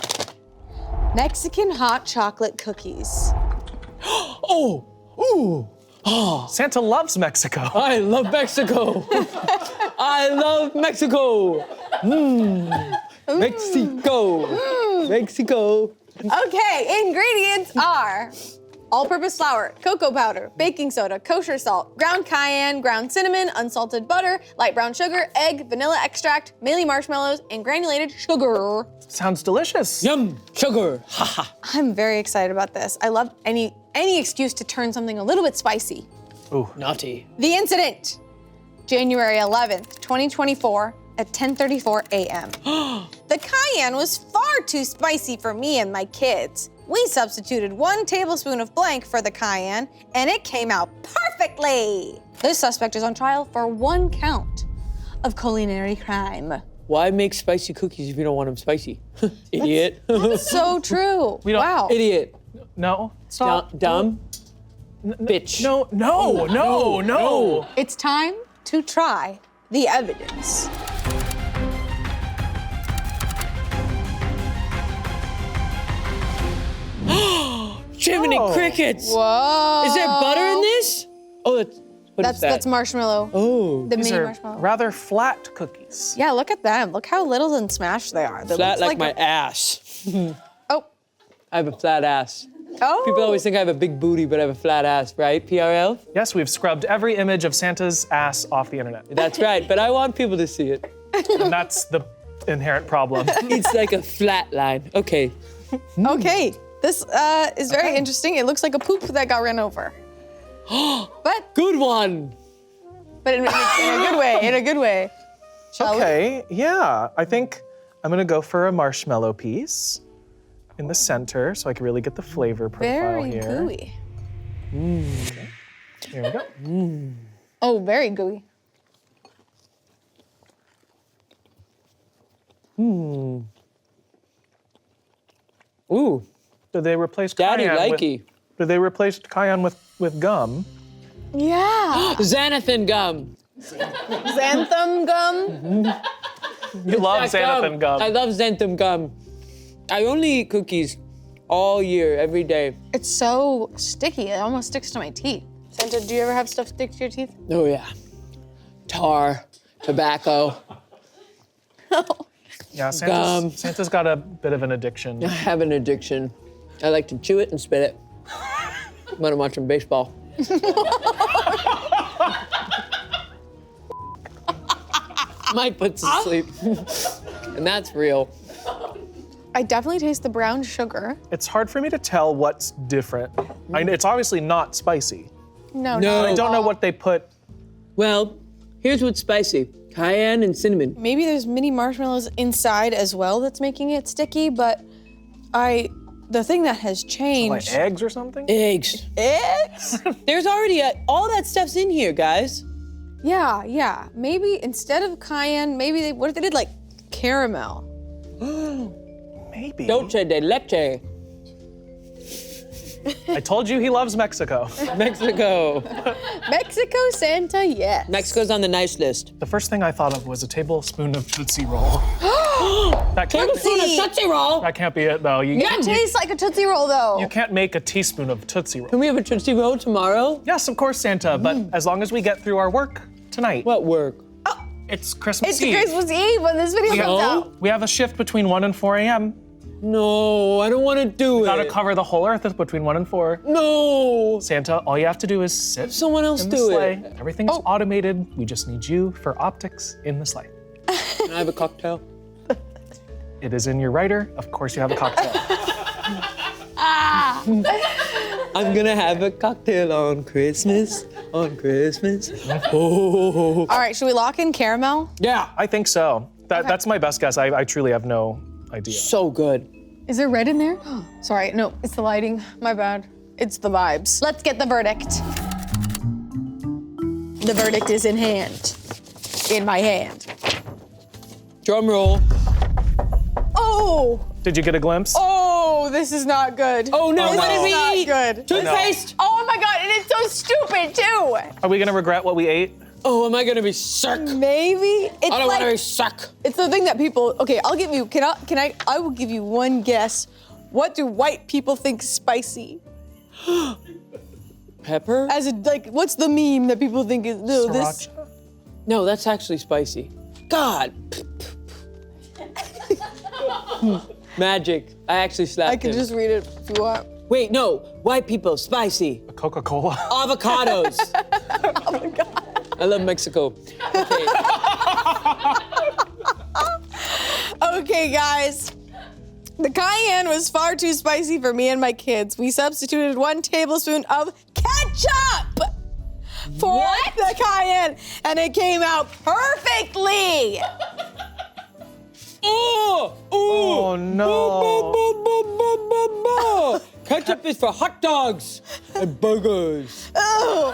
Mexican hot chocolate cookies. Oh, ooh. Oh, Santa loves Mexico. I love Mexico. I love Mexico. Mexico. Mexico. Okay, ingredients are all-purpose flour, cocoa powder, baking soda, kosher salt, ground cayenne, ground cinnamon, unsalted butter, light brown sugar, egg, vanilla extract, mainly marshmallows, and granulated sugar. Sounds delicious. Yum, sugar. Haha. I'm very excited about this. I love any excuse to turn something a little bit spicy. Ooh. Naughty. The incident, January 11th, 2024 at 10:34 a.m. The cayenne was far too spicy for me and my kids. We substituted 1 tablespoon of blank for the cayenne, and it came out perfectly. This suspect is on trial for 1 count of culinary crime. Why make spicy cookies if you don't want them spicy? Idiot. That's so true. Wow. Idiot. No. Stop. Dumb. Bitch. No. It's time to try the evidence. Jiminy crickets. Whoa. Is there butter in this? Oh, what is that? That's marshmallow. Oh. The These mini are marshmallow. rather flat cookies. Yeah, look at them. Look how little and smashed they are. They Flat look like my ass. Oh. I have a flat ass. Oh. People always think I have a big booty, but I have a flat ass, right, PRL? Yes, we've scrubbed every image of Santa's ass off the internet. That's right, but I want people to see it. And that's the inherent problem. It's like a flat line. Okay. Okay. This is very interesting. It looks like a poop that got ran over. But good one. But in a good way. In a good way. Okay, yeah. I think I'm gonna go for a marshmallow piece in the center so I can really get the flavor profile Very here. gooey. Okay. Here we go. Oh, very gooey. Ooh. Did they replace Daddy cayenne likey. Did they replace cayenne with gum? Yeah. Xanthan gum. Xanthan gum. You love xanthan gum. I love xanthan gum. I only eat cookies all year, every day. It's so sticky. It almost sticks to my teeth. Santa, do you ever have stuff stick to your teeth? Oh yeah. Tar, tobacco. Yeah, Gum. Santa's got a bit of an addiction. I have an addiction. I like to chew it and spit it when I'm watching baseball. Mike puts to sleep. And that's real. I definitely taste the brown sugar. It's hard for me to tell what's different. It's obviously not spicy. No, No. I don't know what they put. Well, here's what's spicy. Cayenne and cinnamon. Maybe there's mini marshmallows inside as well that's making it sticky, but the thing that has changed. Like eggs or something? Eggs. Eggs? There's already all that stuff's in here, guys. Yeah. Maybe instead of cayenne, what if they did like caramel? Maybe. Dolce de leche. I told you he loves Mexico. Mexico. Mexico Santa, yes. Mexico's on the nice list. The first thing I thought of was a tablespoon of Tootsie Roll. Tablespoon of Tootsie Roll? That can't be it, though. It tastes like a Tootsie Roll, though. You can't make a teaspoon of Tootsie Roll. Can we have a Tootsie Roll tomorrow? Yes, of course, Santa, but as long as we get through our work tonight. What work? It's Christmas It's Eve. Christmas Eve when this video comes out. We have a shift between 1 and 4 a.m. No, I don't want to do We it. gotta cover the whole earth between 1 and 4. No. Santa, all you have to do is sit. Someone else in the do sleigh. it. Everything's automated. We just need you for optics in the sleigh. Can I have a cocktail? It is in your writer. Of course you have a cocktail. I'm gonna have a cocktail on Christmas. On Christmas. Oh. All right, should we lock in caramel? Yeah, I think so. That's my best guess. I truly have no idea. So good. Is there red in there? Sorry, no, it's the lighting. My bad. It's the vibes. Let's get the verdict. The verdict is in hand. In my hand. Drum roll. Oh! Did you get a glimpse? Oh, this is not good. Oh no, this what did we not eat? good. Toothpaste? Oh my god, and it's so stupid too. Are we gonna regret what we ate? Oh, am I gonna be sick? Maybe. It's I don't like, wanna be sick. It's the thing that people, okay, I'll give you, I will give you one guess. What do white people think is spicy? Pepper? As a, like, what's the meme that people think is, no, this? No, that's actually spicy. God. Magic. I actually slapped I can him. just read it if you want. Wait, no. White people, spicy. A Coca-Cola. Avocados. Oh my god. I love Mexico. Okay. Okay, guys. The cayenne was far too spicy for me and my kids. We substituted 1 tablespoon of ketchup for the cayenne, and it came out perfectly. Oh! Oh no. Ketchup is for hot dogs and burgers. Ew.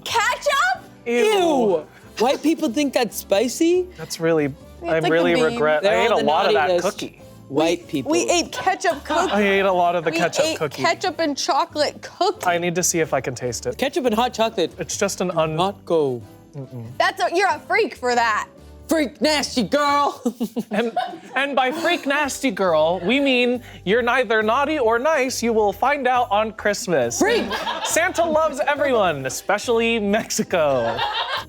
Ketchup? Ew. White people think that's spicy? That's really, I like really the meme. regret. They're I ate on a the lot of naughty that list. cookie. White people. We ate ketchup cookies. I ate a lot of the We ketchup ate cookie. ketchup and chocolate cookies. I need to see if I can taste it. Ketchup and hot chocolate. It's just an Not go. You're a freak for that. Freak nasty girl. And by freak nasty girl, we mean you're neither naughty or nice. You will find out on Christmas. Freak. Santa loves everyone, especially Mexico.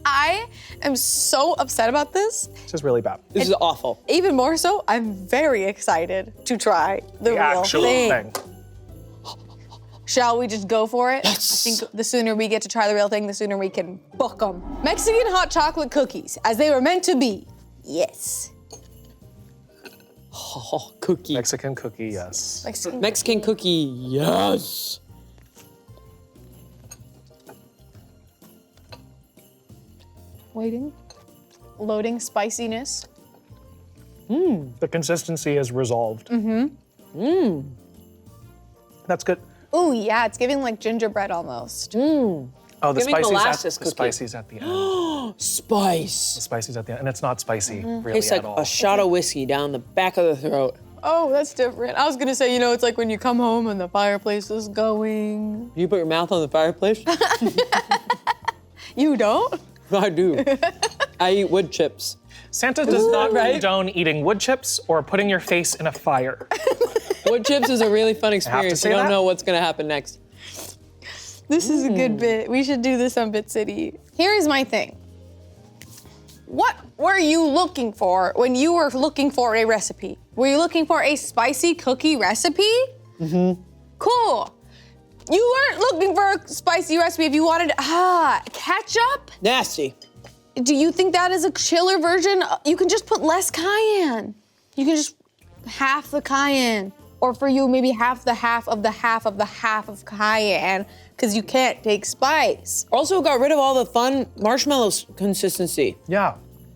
I am so upset about this. This is really bad. This is awful. Even more so, I'm very excited to try the real actual thing. Shall we just go for it? Yes. I think the sooner we get to try the real thing, the sooner we can book them. Mexican hot chocolate cookies, as they were meant to be. Yes. Oh, cookie. Mexican cookie, yes. Mexican cookie, yes. Waiting. loading spiciness. The consistency is resolved. That's good. Ooh, yeah, it's giving like gingerbread almost. Oh, the Giving molasses spicy's at the end. Spice. The spicy's at the end, and it's not spicy really Tastes like at all. a shot of whiskey down the back of the throat. Oh, that's different. I was gonna say, it's like when you come home and the fireplace is going. You put your mouth on the fireplace? You don't? I do. I eat wood chips. Santa does not condone eating wood chips or putting your face in a fire. Wood chips is a really fun to experience. say You don't that. know what's gonna happen next. This is a good bit. We should do this on Bit City. Here is my thing. What were you looking for when you were looking for a recipe? Were you looking for a spicy cookie recipe? Cool. You weren't looking for a spicy recipe if you wanted ketchup? Nasty. Do you think that is a chiller version? You can just put less cayenne. You can just half the cayenne. Or for you, maybe half of the half of of cayenne, because you can't take spice. Also got rid of all the fun marshmallows consistency. Yeah.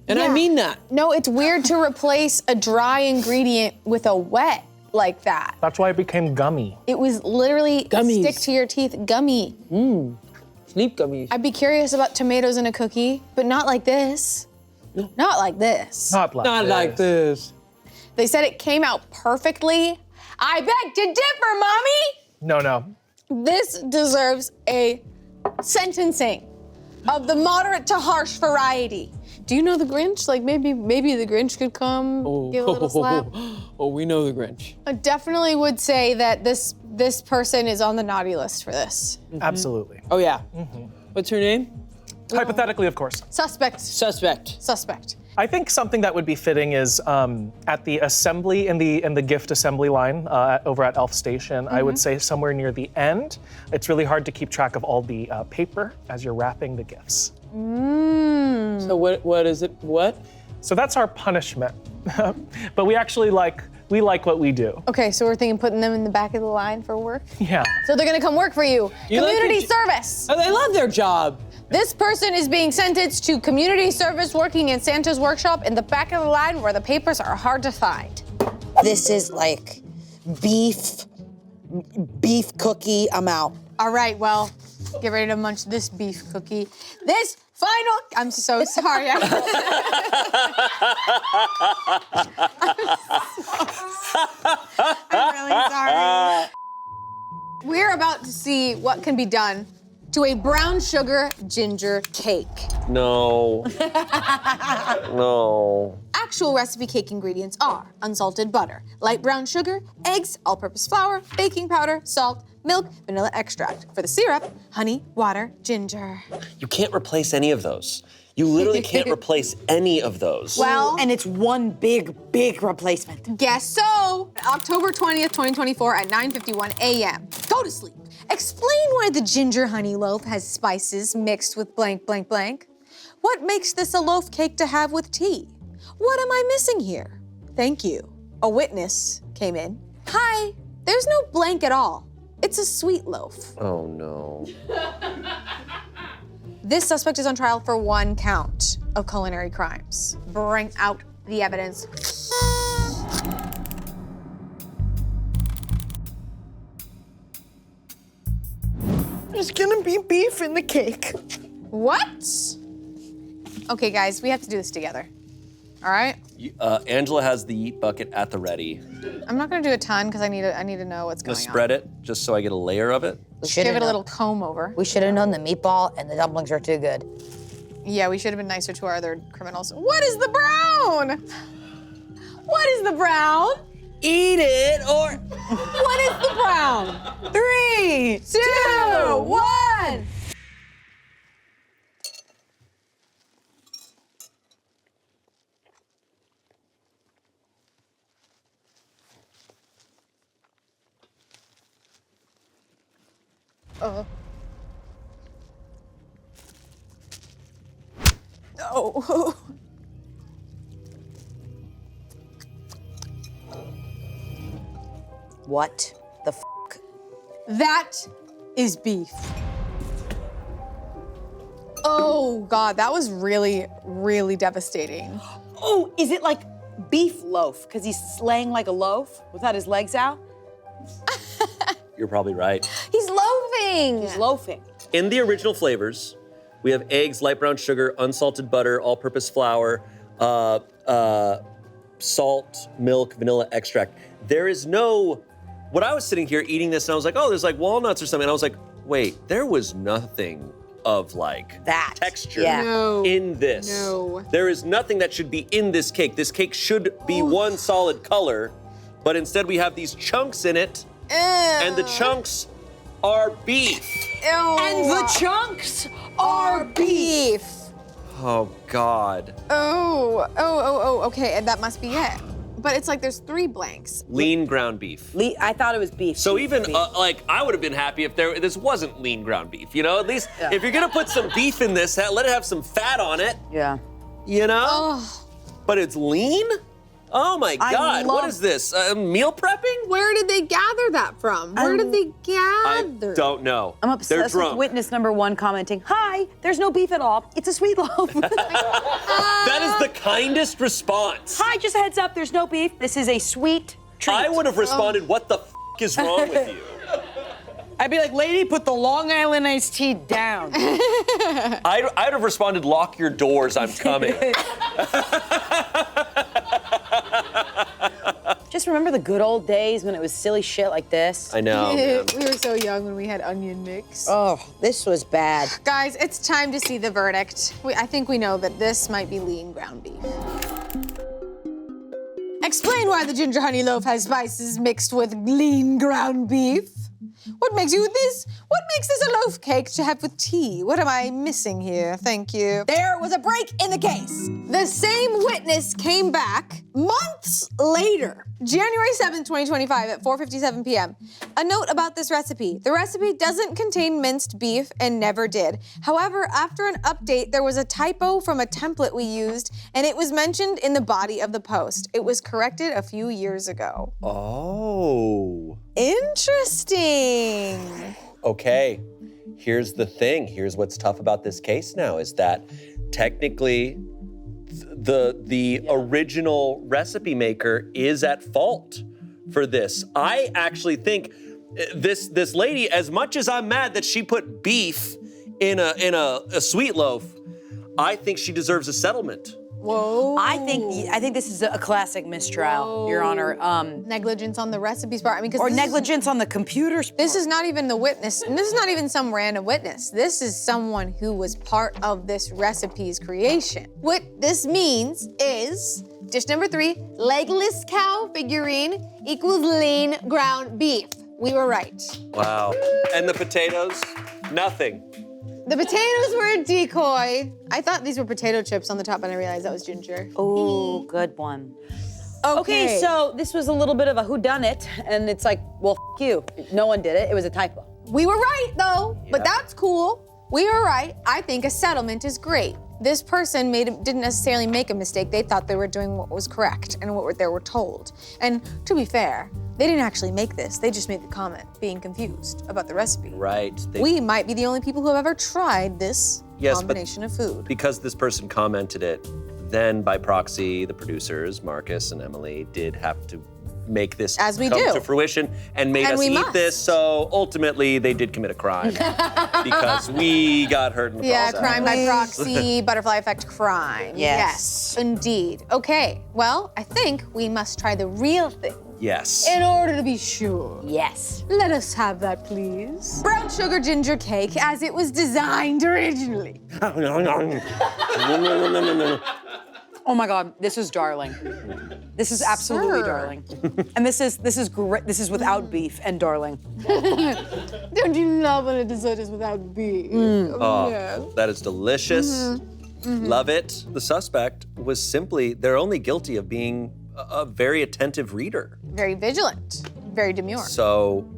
And I mean that. No, it's weird to replace a dry ingredient with a wet like that. That's why it became gummy. It was literally Gummies. stick to your teeth gummy. Sleep gummies. I'd be curious about tomatoes in a cookie, but not like this. Not like this. Not like Not this. like this. They said it came out perfectly. I beg to differ, Mommy! No. This deserves a sentencing of the moderate to harsh variety. Do you know the Grinch? Like maybe the Grinch could come give a little slap. Oh, we know the Grinch. I definitely would say that this person is on the naughty list for this. Absolutely. Oh yeah. What's her name? Hypothetically, of course. Suspect. Suspect. I think something that would be fitting is at the assembly in the gift assembly line over at Elf Station. I would say somewhere near the end. It's really hard to keep track of all the paper as you're wrapping the gifts. So what is it? What? So that's our punishment. But we actually like what we do. Okay, so we're thinking putting them in the back of the line for work? Yeah. So they're gonna come work for you. You like Community your service. Oh, they love their job. This person is being sentenced to community service working in Santa's workshop in the back of the line where the papers are hard to find. This is like beef cookie. I'm out. All right, well, get ready to munch this beef cookie. This final, I'm so sorry. I'm really sorry. We're about to see what can be done to a brown sugar ginger cake. No. No. Actual recipe cake ingredients are unsalted butter, light brown sugar, eggs, all-purpose flour, baking powder, salt, milk, vanilla extract. For the syrup, honey, water, ginger. You can't replace any of those. You literally can't replace any of those. Well, And it's one big replacement. guess so. October 20th, 2024 at 9:51 a.m. Go to sleep. Explain why the ginger honey loaf has spices mixed with blank, blank, blank. What makes this a loaf cake to have with tea? What am I missing here? Thank you. A witness came in. Hi, there's no blank at all. It's a sweet loaf. Oh no. This suspect is on trial for 1 count of culinary crimes. Bring out the evidence. There's gonna be beef in the cake. What? Okay, guys, we have to do this together. All right? Angela has the eat bucket at the ready. I'm not gonna do a ton because I need to know what's I'm going gonna spread it just so I get a layer of it. Give it a little comb over. We should have known the meatball and the dumplings are too good. Yeah, we should have been nicer to our other criminals. What is the brown? What is the brown? Eat it or. What is the brown? 3, 2, 1. No. What the f? That is beef. Oh. Oh God, that was really, really devastating. Oh, is it like beef loaf? Because he's laying like a loaf without his legs out? You're probably right. He's loafing. He's loafing. In the original flavors, we have eggs, light brown sugar, unsalted butter, all-purpose flour, salt, milk, vanilla extract. There is no, when I was sitting here eating this and I was like, oh, there's like walnuts or something. And I was like, wait, there was nothing of like that texture No. in this. No. There is nothing that should be in this cake. This cake should be one solid color, but instead we have these chunks in it, and the chunks are beef. Ew. And the chunks are beef. Oh God. Oh, okay, and that must be it. But it's like there's 3 blanks. Lean ground beef. I thought it was beef. So beef, even beef. like I would have been happy if this wasn't lean ground beef. You know, at least if you're gonna put some beef in this, let it have some fat on it. Yeah. You know. But it's lean. Oh my God! What is this? Meal prepping? Where did they gather that from? Where did they gather? Don't know. I'm They're obsessed with drunk. witness number 1 commenting, hi, there's no beef at all. It's a sweet loaf. That is the kindest response. Hi, just a heads up, there's no beef. This is a sweet treat. I would have responded, "What the f is wrong with you?" I'd be like, lady, put the Long Island iced tea down. I'd have responded, "Lock your doors, I'm coming." Just remember the good old days when it was silly shit like this. I know. Man. We were so young when we had onion mix. Oh, this was bad. Guys, it's time to see the verdict. I think we know that this might be lean ground beef. Explain why the ginger honey loaf has spices mixed with lean ground beef. What makes this a loaf cake to have with tea? What am I missing here? Thank you. There was a break in the case. The same witness came back months later, January 7th, 2025 at 4:57 p.m. A note about this recipe. The recipe doesn't contain minced beef and never did. However, after an update, there was a typo from a template we used, and it was mentioned in the body of the post. It was corrected a few years ago. Oh. Interesting. Okay, here's the thing. Here's what's tough about this case now is that technically the original recipe maker is at fault for this. I actually think this lady, as much as I'm mad that she put beef in a sweet loaf, I think she deserves a settlement. Whoa. I think this is a classic mistrial, Your Honor. Negligence on the recipe's part. I mean, or negligence on the computer's part. This is not even the witness, and this is not even some random witness. This is someone who was part of this recipe's creation. What this means is dish number 3, legless cow figurine equals lean ground beef. We were right. Wow. And the potatoes? Nothing. The potatoes were a decoy. I thought these were potato chips on the top, and I realized that was ginger. Oh, good one. Okay. So this was a little bit of a whodunit, and it's like, well, f you. No one did it. It was a typo. We were right, though, but that's cool. We were right. I think a settlement is great. This person didn't necessarily make a mistake. They thought they were doing what was correct and what they were told. And to be fair, they didn't actually make this. They just made the comment, being confused about the recipe. Right. We might be the only people who have ever tried this combination of food. Because this person commented it, then by proxy, the producers, Marcus and Emily, did have to make this As we come do. to fruition and made And us we eat must. this. So ultimately, they did commit a crime because we got hurt in the Yeah, process. crime by proxy, butterfly effect crime. Yes. Indeed. Okay, well, I think we must try the real thing. Yes. In order to be sure. Yes. Let us have that, please. Brown sugar ginger cake as it was designed originally. Oh my God, this is darling. This is absolutely darling. And this is great. This is without beef and darling. Don't you love when a dessert is without beef? Oh, that is delicious. Love it. The suspect was simply, they're only guilty of being a very attentive reader. Very vigilant, very demure. So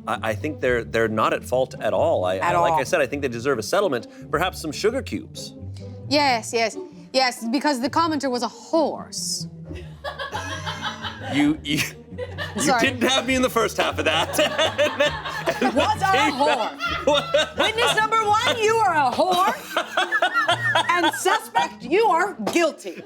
I think they're not at fault at all. Like I said, I think they deserve a settlement, perhaps some sugar cubes. Yes, because the commenter was a horse. You Sorry. didn't have me in the first half of that. Was a whore. Witness number 1, you are a whore. And suspect, you are guilty.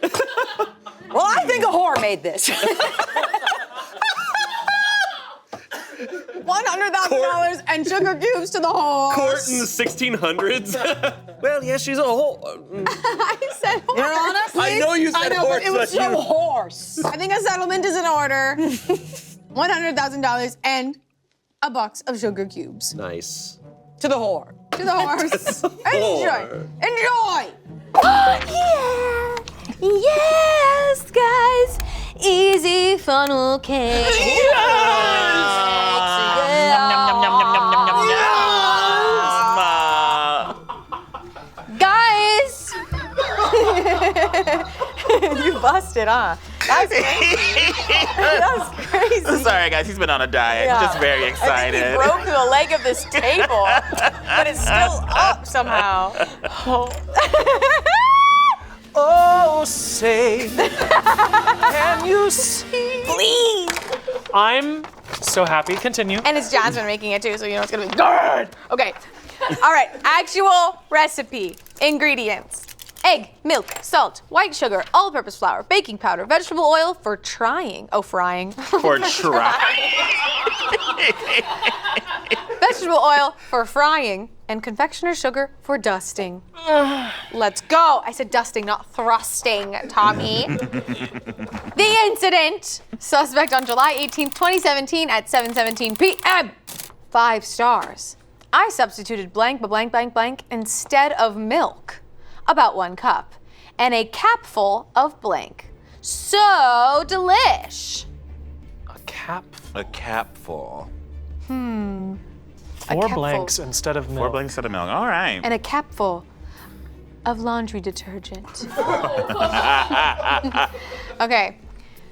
Well, I think a whore made this. $100,000 and sugar cubes to the horse. Court in the 1600s. Well, yeah, she's a whore. I said horse. Your Honor, please. I know you said horse. But it was but so you- horse. I think a settlement is in order. $100,000 and a box of sugar cubes. Nice. To the whore. To the horse. Enjoy. Enjoy. Oh, yeah. Yes, guys. Easy funnel cake. Guys. You busted, huh? That's crazy. That's crazy. Sorry, guys. He's been on a diet. Yeah. Just very I excited. think he broke the leg of this table, but it's still up somehow. Oh, say, can you see? Please. I'm so happy. Continue. And it's Jasmine making it too, so you know it's gonna be good. Okay. All right. Actual recipe. Ingredients: egg, milk, salt, white sugar, all-purpose flour, baking powder, vegetable oil for trying. Oh, frying. For trying. Vegetable oil for frying, and confectioner's sugar for dusting. Let's go. I said dusting, not thrusting, Tommy. The incident. Suspect on July 18th, 2017 at 7:17 p.m. 5 stars. I substituted blank, blank, blank, blank instead of milk. About 1 cup. And a capful of blank. So delish. A cap. A capful. A 4 capful. blanks instead of milk. 4 blanks instead of milk. All right. And a capful of laundry detergent. Okay.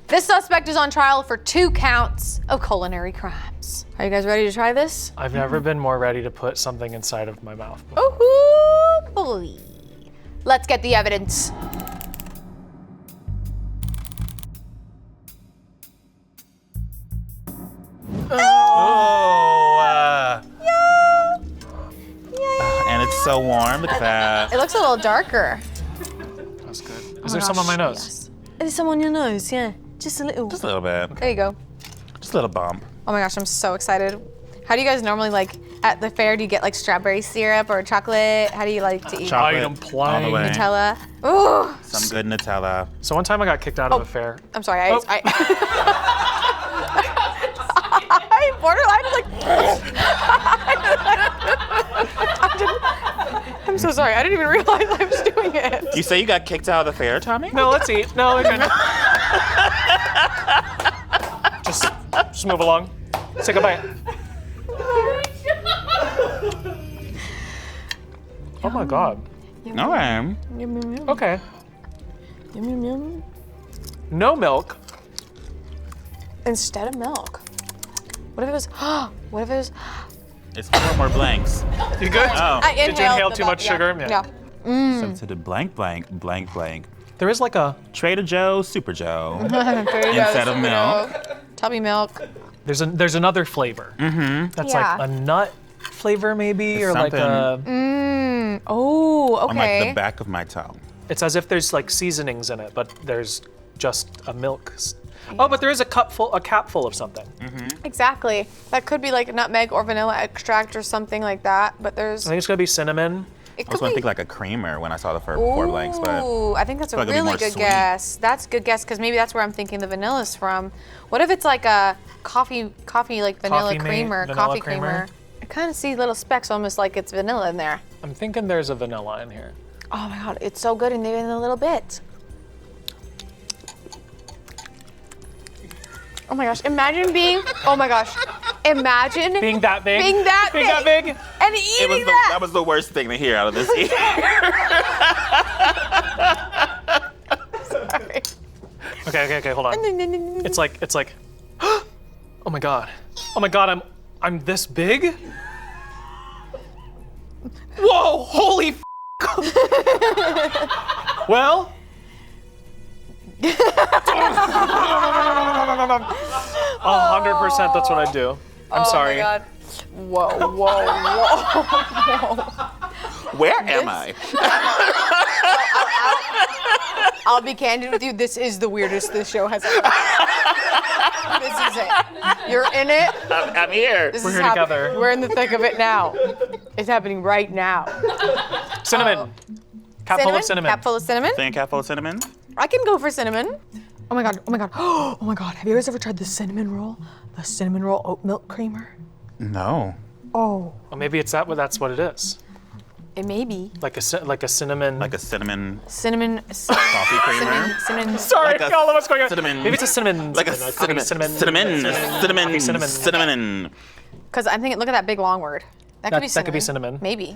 This suspect is on trial for 2 counts of culinary crimes. Are you guys ready to try this? I've never been more ready to put something inside of my mouth. Oh boy. Let's get the evidence. And it's so warm. Look at that. It looks a little darker. That's good. Is there some on my nose? There's some on your nose, yeah. Just a little. Just a little bit. There you go. Just a little bump. Oh my gosh, I'm so excited. How do you guys normally like at the fair? Do you get like strawberry syrup or chocolate? How do you like to eat? Chocolate Item all the way. Nutella. Ooh. Some good Nutella. So one time I got kicked out of a fair. I'm sorry. I borderline was like. I'm so sorry. I didn't even realize I was doing it. You say you got kicked out of the fair, Tommy? No, let's eat. No, we can. just move along. Take a bite. Oh my God. All right. Okay. Yum, yum, yum. No milk. Instead of milk. What if it was? What if it was? It's 4 more blanks. You good? Oh. I Did you inhale the too milk, much sugar? Yeah. Substituted blank, blank, blank, blank. There is like a Trader Joe, Super Joe. Instead Instead of milk. Tubby milk. there's another flavor. Mm-hmm. That's Yeah. like a nut flavor maybe, It's or like a. Oh, On like okay. the back of my tongue. It's as if there's like seasonings in it, but there's just a milk. Oh, but there is a cap full of something. Exactly. That could be like nutmeg or vanilla extract or something like that. But there's. I think it's gonna be cinnamon. It I was could going to be. think like a creamer when I saw the 4 blanks, but Ooh, I think that's a feel like it'd be really more good sweet. guess. That's a good guess because maybe that's where I'm thinking the vanilla's from. What if it's like a coffee like vanilla Coffee mate, creamer, vanilla coffee creamer. creamer? I kind of see little specks, almost like it's vanilla in there. I'm thinking there's a vanilla in here. Oh my god, it's so good, and even a little bit. Oh my gosh, imagine being. Oh my gosh, imagine Being that big. being that Being that big. and eating that was the worst thing to hear out of this ear. Sorry. Okay, hold on. It's like, oh my god, I'm this big. Whoa, holy. Well. 100%. That's what I do. I'm sorry. Oh my god. Whoa. Where am I? I'll be candid with you. This is the weirdest this show has ever been. This is it. You're in it. I'm here. This We're is here together. We're in the thick of it now. It's happening right now. Cinnamon. Cap full of cinnamon. Cap full of cinnamon. Think cap full of cinnamon? I can go for cinnamon. Oh my god. Oh my god. Oh my god. Have you guys ever tried the cinnamon roll? The cinnamon roll oat milk creamer? No. Oh. Well, maybe it's that's what it is. It may be. Like a cinnamon. Like a cinnamon. Cinnamon. Coffee creamer. Cinnamon. Sorry, Like a y'all know what's going on. cinnamon. Maybe it's a cinnamon. Like a cinnamon. Cinnamon. Because I'm thinking, look at that big long word. That could be cinnamon. That could be cinnamon. Maybe.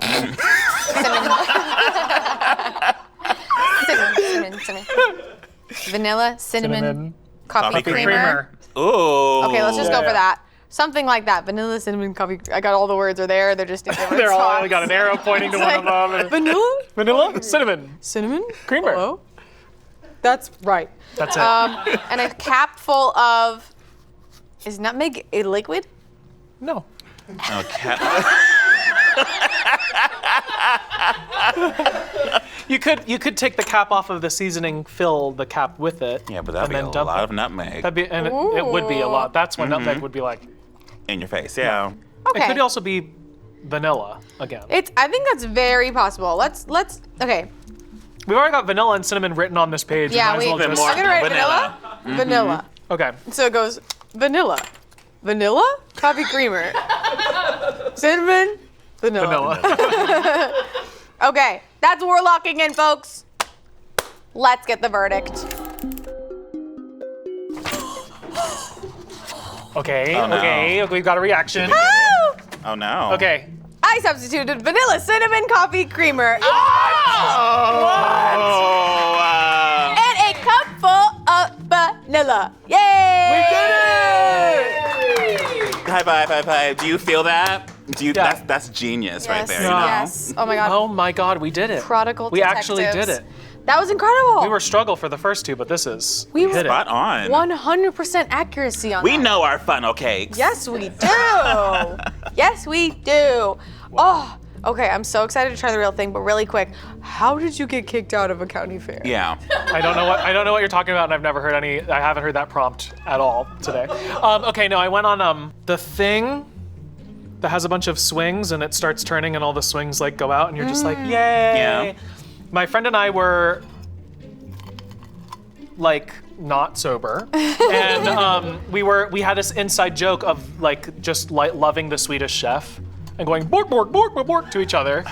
cinnamon. Vanilla, cinnamon, coffee creamer. Ooh. Okay, let's just go for that. Something like that. Vanilla, cinnamon, coffee. I got all the words are there. They're just in different They're all spots. I got an arrow pointing to one of them. Vanilla? Vanilla? Cinnamon. Cinnamon? Creamer. Hello? That's right. That's it. And a cap full of. Is nutmeg a liquid? No. Okay. You could take the cap off of the seasoning, fill the cap with it. Yeah, but that'd be and a then dump lot it. of nutmeg. It would be a lot. That's when nutmeg would be like in your face. Yeah. Okay. It could also be vanilla again. I think that's very possible. Let's okay. We've already got vanilla and cinnamon written on this page. Yeah, we might as well I'm gonna write vanilla. Vanilla. Okay. So it goes vanilla, coffee creamer, cinnamon, vanilla. Okay, that's what we're locking in, folks. Let's get the verdict. Okay. Oh, no. Okay. We've got a reaction. Oh no. Okay. I substituted vanilla, cinnamon, coffee creamer. And a cup full of vanilla. Yay! We did it! High five. Do you feel that? That's genius right there. You know? Yes. Oh my god. Oh my god, we did it. Prodigal We actually did detectives. it. That was incredible. We were struggle for the first two, but this is We were hit it. Spot on. 100% accuracy on We that. know our funnel cakes. Yes, we do. Yes, we do. Oh, okay. I'm so excited to try the real thing, but really quick, how did you get kicked out of a county fair? Yeah. I don't know what you're talking about, and I've never heard I haven't heard that prompt at all today. Okay, no, I went on the thing that has a bunch of swings, and it starts turning, and all the swings like go out, and you're just like, yay! Yeah. My friend and I were like not sober, and we had this inside joke of like just like loving the Swedish chef and going bork bork bork bork bork to each other,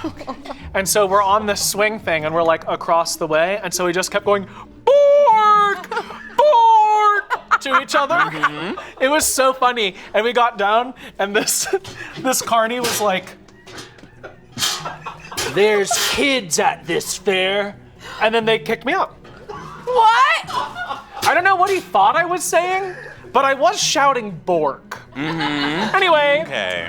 and so we're on this swing thing and we're like across the way, and so we just kept going bork bork to each other. It was so funny, and we got down, and this Carne was like, "There's kids at this fair," and then they kicked me out. What? I don't know what he thought I was saying, but I was shouting Bork. Anyway,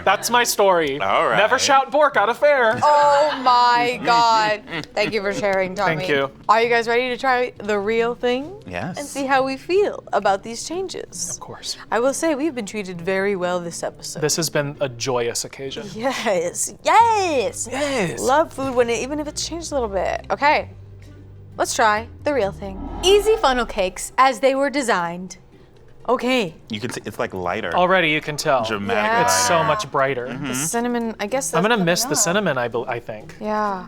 that's my story. All right. Never shout Bork at a fair. Oh my god. Thank you for sharing, Tommy. Thank you. Are you guys ready to try the real thing? Yes. And see how we feel about these changes? Of course. I will say we've been treated very well this episode. This has been a joyous occasion. Yes. Yes. Love food even if it's changed a little bit. Okay. Let's try the real thing. Easy funnel cakes as they were designed. Okay. You can see it's like lighter. Already you can tell. Dramatically It's so lighter. much brighter. The cinnamon, I guess I'm that's gonna miss the vanilla. cinnamon, I think. Yeah.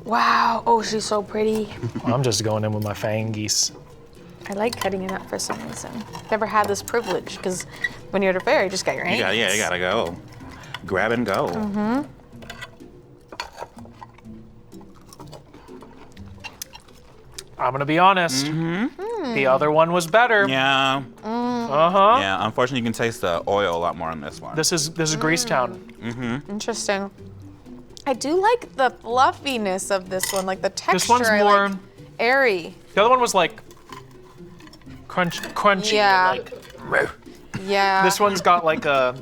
Wow. Oh, she's so pretty. I'm just going in with my fangies. I like cutting it up for some reason. Never had this privilege because when you're at a fair, you just got your hands. You gotta go. Grab and go. I'm gonna be honest. The other one was better. Yeah. Uh-huh. Yeah. Unfortunately, you can taste the oil a lot more on this one. This is Grease Town. Interesting. I do like the fluffiness of this one, like the texture. This one's I more like airy. The other one was like crunchy. Yeah. Like, Yeah. this one's got like a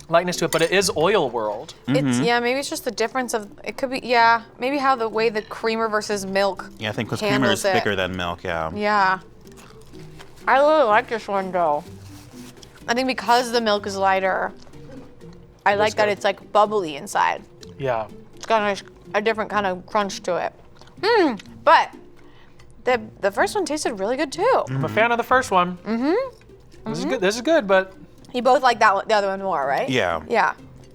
lightness to it, but it is oil world. It's maybe it's just the difference of it could be maybe how the way the creamer versus milk. Yeah, I think because creamer handles is it. thicker than milk. Yeah. Yeah. I really like this one though. I think because the milk is lighter, I like that it's like bubbly inside. Yeah. It's got a different kind of crunch to it. But the first one tasted really good too. I'm a fan of the first one. This is good. This is good, but You both like that one, the other one more, right? Yeah. Yeah.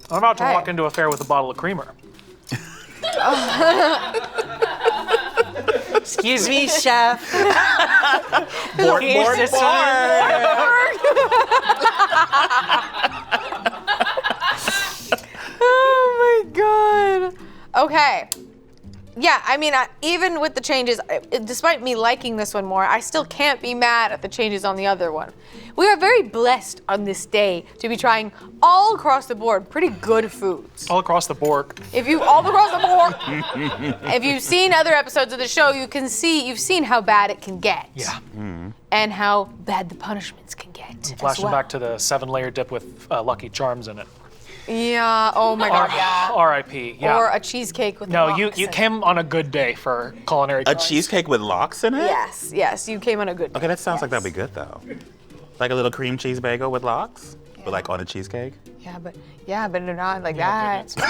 I'm about to Okay. walk into a fair with a bottle of creamer. Excuse me, chef. Bork, Here's bork, this bork. Oh my god. Okay. Yeah, I mean, even with the changes, despite me liking this one more, I still can't be mad at the changes on the other one. We are very blessed on this day to be trying all across the board pretty good foods. All across the board. If you've seen other episodes of the show, you've seen how bad it can get. Yeah. And how bad the punishments can get. as Flashing well. back to the 7-layer dip with Lucky Charms in it. Yeah, oh my god, yeah. R.I.P. Yeah. Or a cheesecake with No, lox you in it. came on a good day for culinary. A cheesecake with lox in it? Yes, you came on a good day. Okay, that sounds like that'd be good though. Like a little cream cheese bagel with lox, but like on a cheesecake. Yeah, but not like that. But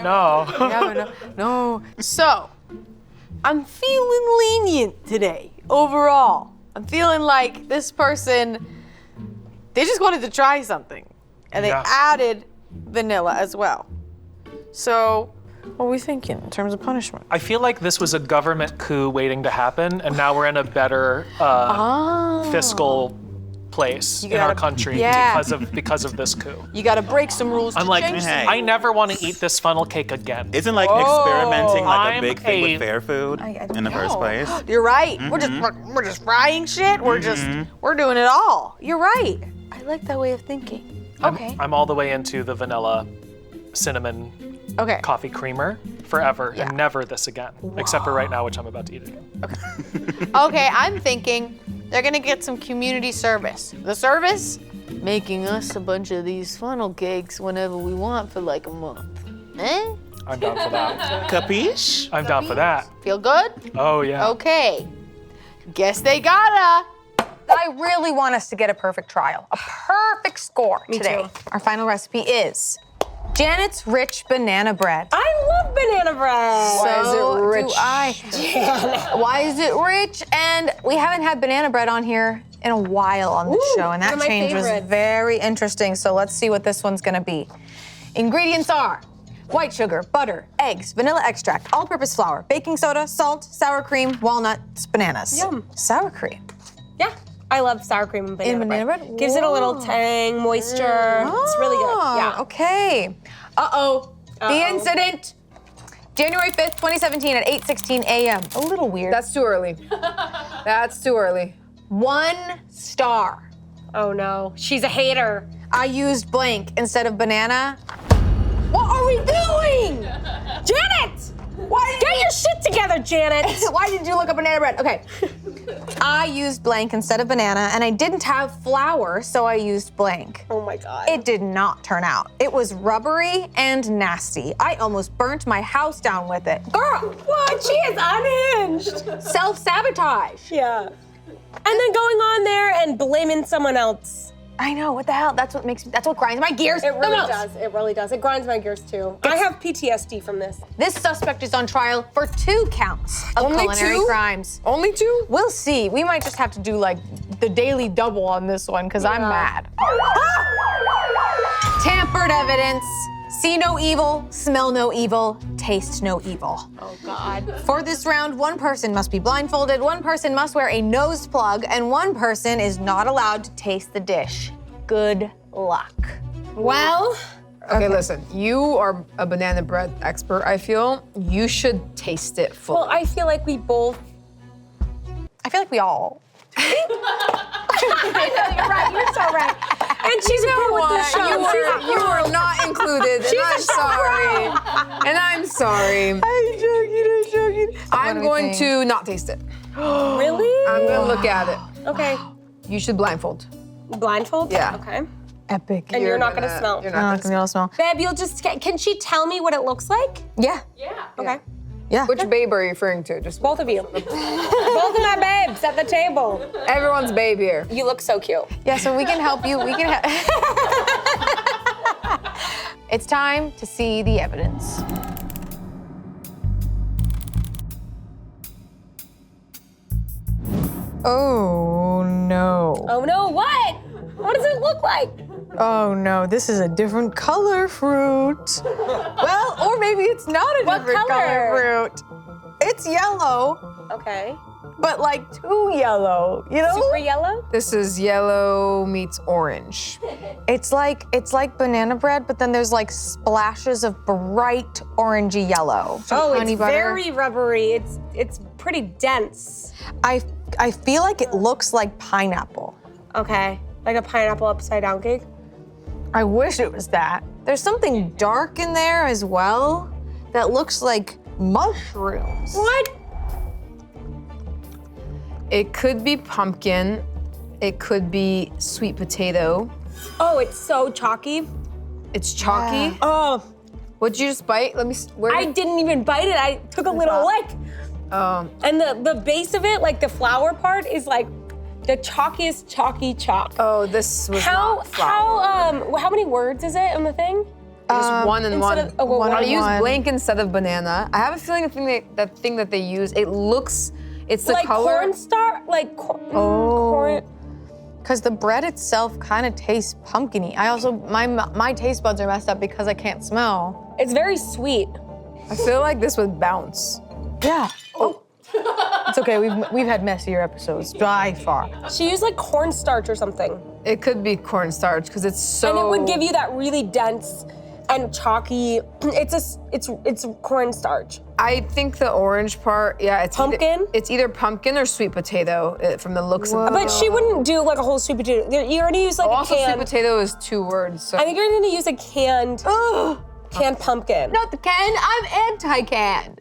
no. Yeah, but no. So, I'm feeling lenient today, overall. I'm feeling like this person, they just wanted to try something. And they added vanilla as well. So, what are we thinking in terms of punishment? I feel like this was a government coup waiting to happen, and now we're in a better fiscal place in our country because of this coup. You gotta break some rules I'm to like, change hey. I never want to eat this funnel cake again. Isn't like experimenting like I'm a big thing with fair food in the first place? You're right. We're just frying shit. We're doing it all. You're right. I like that way of thinking. Okay. I'm all the way into the vanilla cinnamon coffee creamer forever and never this again. Except for right now, which I'm about to eat again. Okay, I'm thinking they're gonna get some community service. The service? Making us a bunch of these funnel cakes whenever we want for like a month. Eh? I'm down for that. Capiche? I'm down for that. Feel good? Oh, yeah. Okay. Guess they gotta. I really want us to get a perfect trial, a perfect score today. Our final recipe is Janet's Rich Banana Bread. I love banana bread. Why is it rich? Do I. Why is it rich? And we haven't had banana bread on here in a while on the show, and that one of my change was favorites. very interesting. So let's see what this one's gonna be. Ingredients are white sugar, butter, eggs, vanilla extract, all-purpose flour, baking soda, salt, sour cream, walnuts, bananas. Yum. Sour cream. Yeah, I love sour cream and banana, In banana bread? Gives it a little Whoa. tang, moisture. It's really good. Yeah. Okay. The incident. January 5th, 2017 at 8:16 a.m. A little weird. That's too early. That's too early. 1 star. Oh no, she's a hater. I used blank instead of banana. What are we doing? Janet! Get your shit together, Janet! Why did you look up banana bread? Okay. I used blank instead of banana, and I didn't have flour, so I used blank. Oh my god. It did not turn out. It was rubbery and nasty. I almost burnt my house down with it. Girl! What? She is unhinged. Self-sabotage. Yeah. And then going on there and blaming someone else. I know, what the hell? That's what grinds my gears It the really most. does. It really does. It grinds my gears too. I have PTSD from this. This suspect is on trial for 2 counts of Only culinary 2? crimes. Only 2? We'll see. We might just have to do like the daily double on this one because I'm mad. Tampered evidence. See no evil, smell no evil, taste no evil. Oh God. For this round, 1 person must be blindfolded, 1 person must wear a nose plug, and 1 person is not allowed to taste the dish. Good luck. Well, Okay, listen. You are a banana bread expert, I feel. You should taste it fully. well, I feel like we both. I feel like we all. You're right. You're so right. And she's a pro with the show. You were not included, and I'm sorry. And I'm sorry. I'm joking. I'm going to not taste it. Really? I'm going to look at it. Okay. You should blindfold. Blindfold? Yeah. Okay. Epic. And you're not gonna smell. You're not gonna smell. Babe, you'll just. Can she tell me what it looks like? Yeah. Okay. Yeah. Which babe are you referring to? Just Both of you. Both of my babes at the table. everyone's babe here. You look so cute. Yeah, so we can help you. It's time to see the evidence. Oh no. Oh no, what? What does it look like? Oh no, this is a different color fruit. Well, or maybe it's not a different color fruit. It's yellow. Okay. But like too yellow, you know? Super yellow? This is yellow meets orange. It's like banana bread, but then there's like splashes of bright orangey yellow. Oh, Honey it's butter. very rubbery. It's pretty dense. I feel like it looks like pineapple. Okay, like a pineapple upside down cake? I wish it was that. There's something dark in there as well that looks like mushrooms. What? It could be pumpkin. It could be sweet potato. Oh, it's so chalky. It's chalky. Yeah. Oh. What'd you just bite? Let me. I didn't even bite it. I took a little lick. And the base of it, like the flour part, is like the chalkiest chalky chalk. Oh, this was not flour. How many words is it in the thing? Just one and one. I I use blank instead of banana. I have a feeling the thing that they use, it's the like color. Cornstarch, like corn. Because the bread itself kind of tastes pumpkin-y. I also, my taste buds are messed up because I can't smell. It's very sweet. I feel like this would bounce. Yeah. Oh. It's okay, we've had messier episodes, by far. She used like cornstarch or something. It could be cornstarch because it's so. And it would give you that really dense and chalky. It's cornstarch. I think the orange part, yeah, it's pumpkin. It's either pumpkin or sweet potato from the looks of it. But she wouldn't do like a whole sweet potato. You already use like a Also, canned. sweet potato is 2 words. So. I think you're gonna use a canned pumpkin. Not the canned, I'm anti-canned.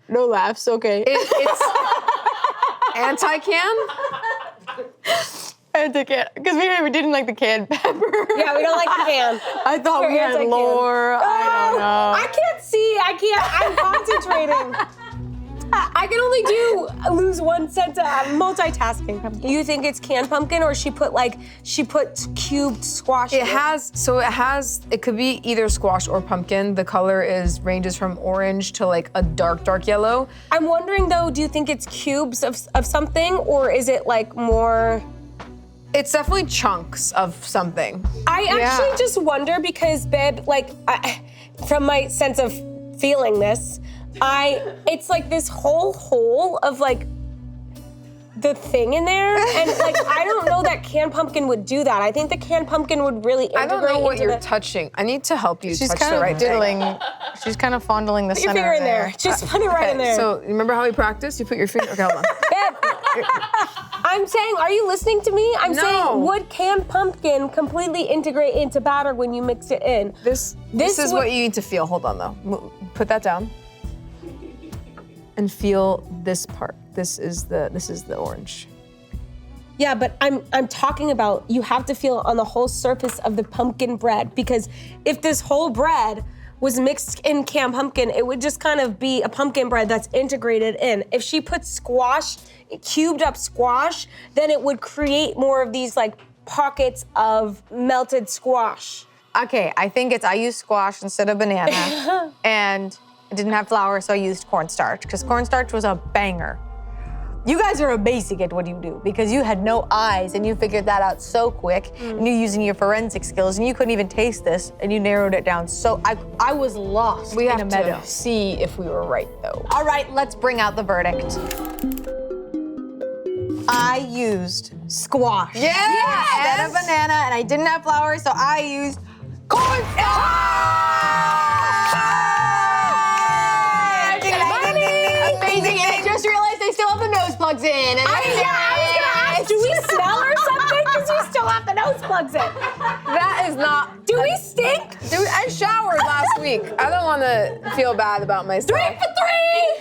No laughs, okay. It's anti-can? Anti-canned, because we didn't like the canned pepper. Yeah, we don't like the can. I thought We're we had anti-can. lore, I don't know. I can't see, I'm concentrating. I can only lose one sentence. I'm multitasking. You think it's canned pumpkin, or she put cubed squash? It could be either squash or pumpkin. The color ranges from orange to like a dark yellow. I'm wondering though, do you think it's cubes of something, or is it like more? It's definitely chunks of something. I actually just wonder because, babe, from my sense of feeling this, it's like this whole hole of like the thing in there, and like I don't know that canned pumpkin would do that. I think the canned pumpkin would really integrate. I don't know what into you're touching. I need to help you She's touch kind the of right diddling. thing. She's kind of fondling the Put your center finger in there. there. Just put it right in there. So remember how we practiced? You put your finger. Okay, hold on. I'm saying, are you listening to me? I'm saying, would canned pumpkin completely integrate into batter when you mix it in? This is what you need to feel. Hold on though. Put that down. And feel this part. This is the orange. Yeah, but I'm talking about you have to feel on the whole surface of the pumpkin bread, because if this whole bread was mixed in canned pumpkin, it would just kind of be a pumpkin bread that's integrated in. If she put squash, cubed up squash, then it would create more of these like pockets of melted squash. Okay, I think I used squash instead of banana, and it didn't have flour, so I used cornstarch, because cornstarch was a banger. You guys are amazing at what you do, because you had no eyes and you figured that out so quick, and you're using your forensic skills, and you couldn't even taste this, and you narrowed it down. So I was lost We in have a meadow. to see if we were right though. All right, let's bring out the verdict. I used squash instead of banana, and I didn't have flour, so I used cornstarch. Amazing! And I just realized I still have the nose plugs in. And I was gonna ask, do we smell or something? Because we still have the nose plugs in. That is not. Do we stink? I showered last week. I don't want to feel bad about myself. 3 for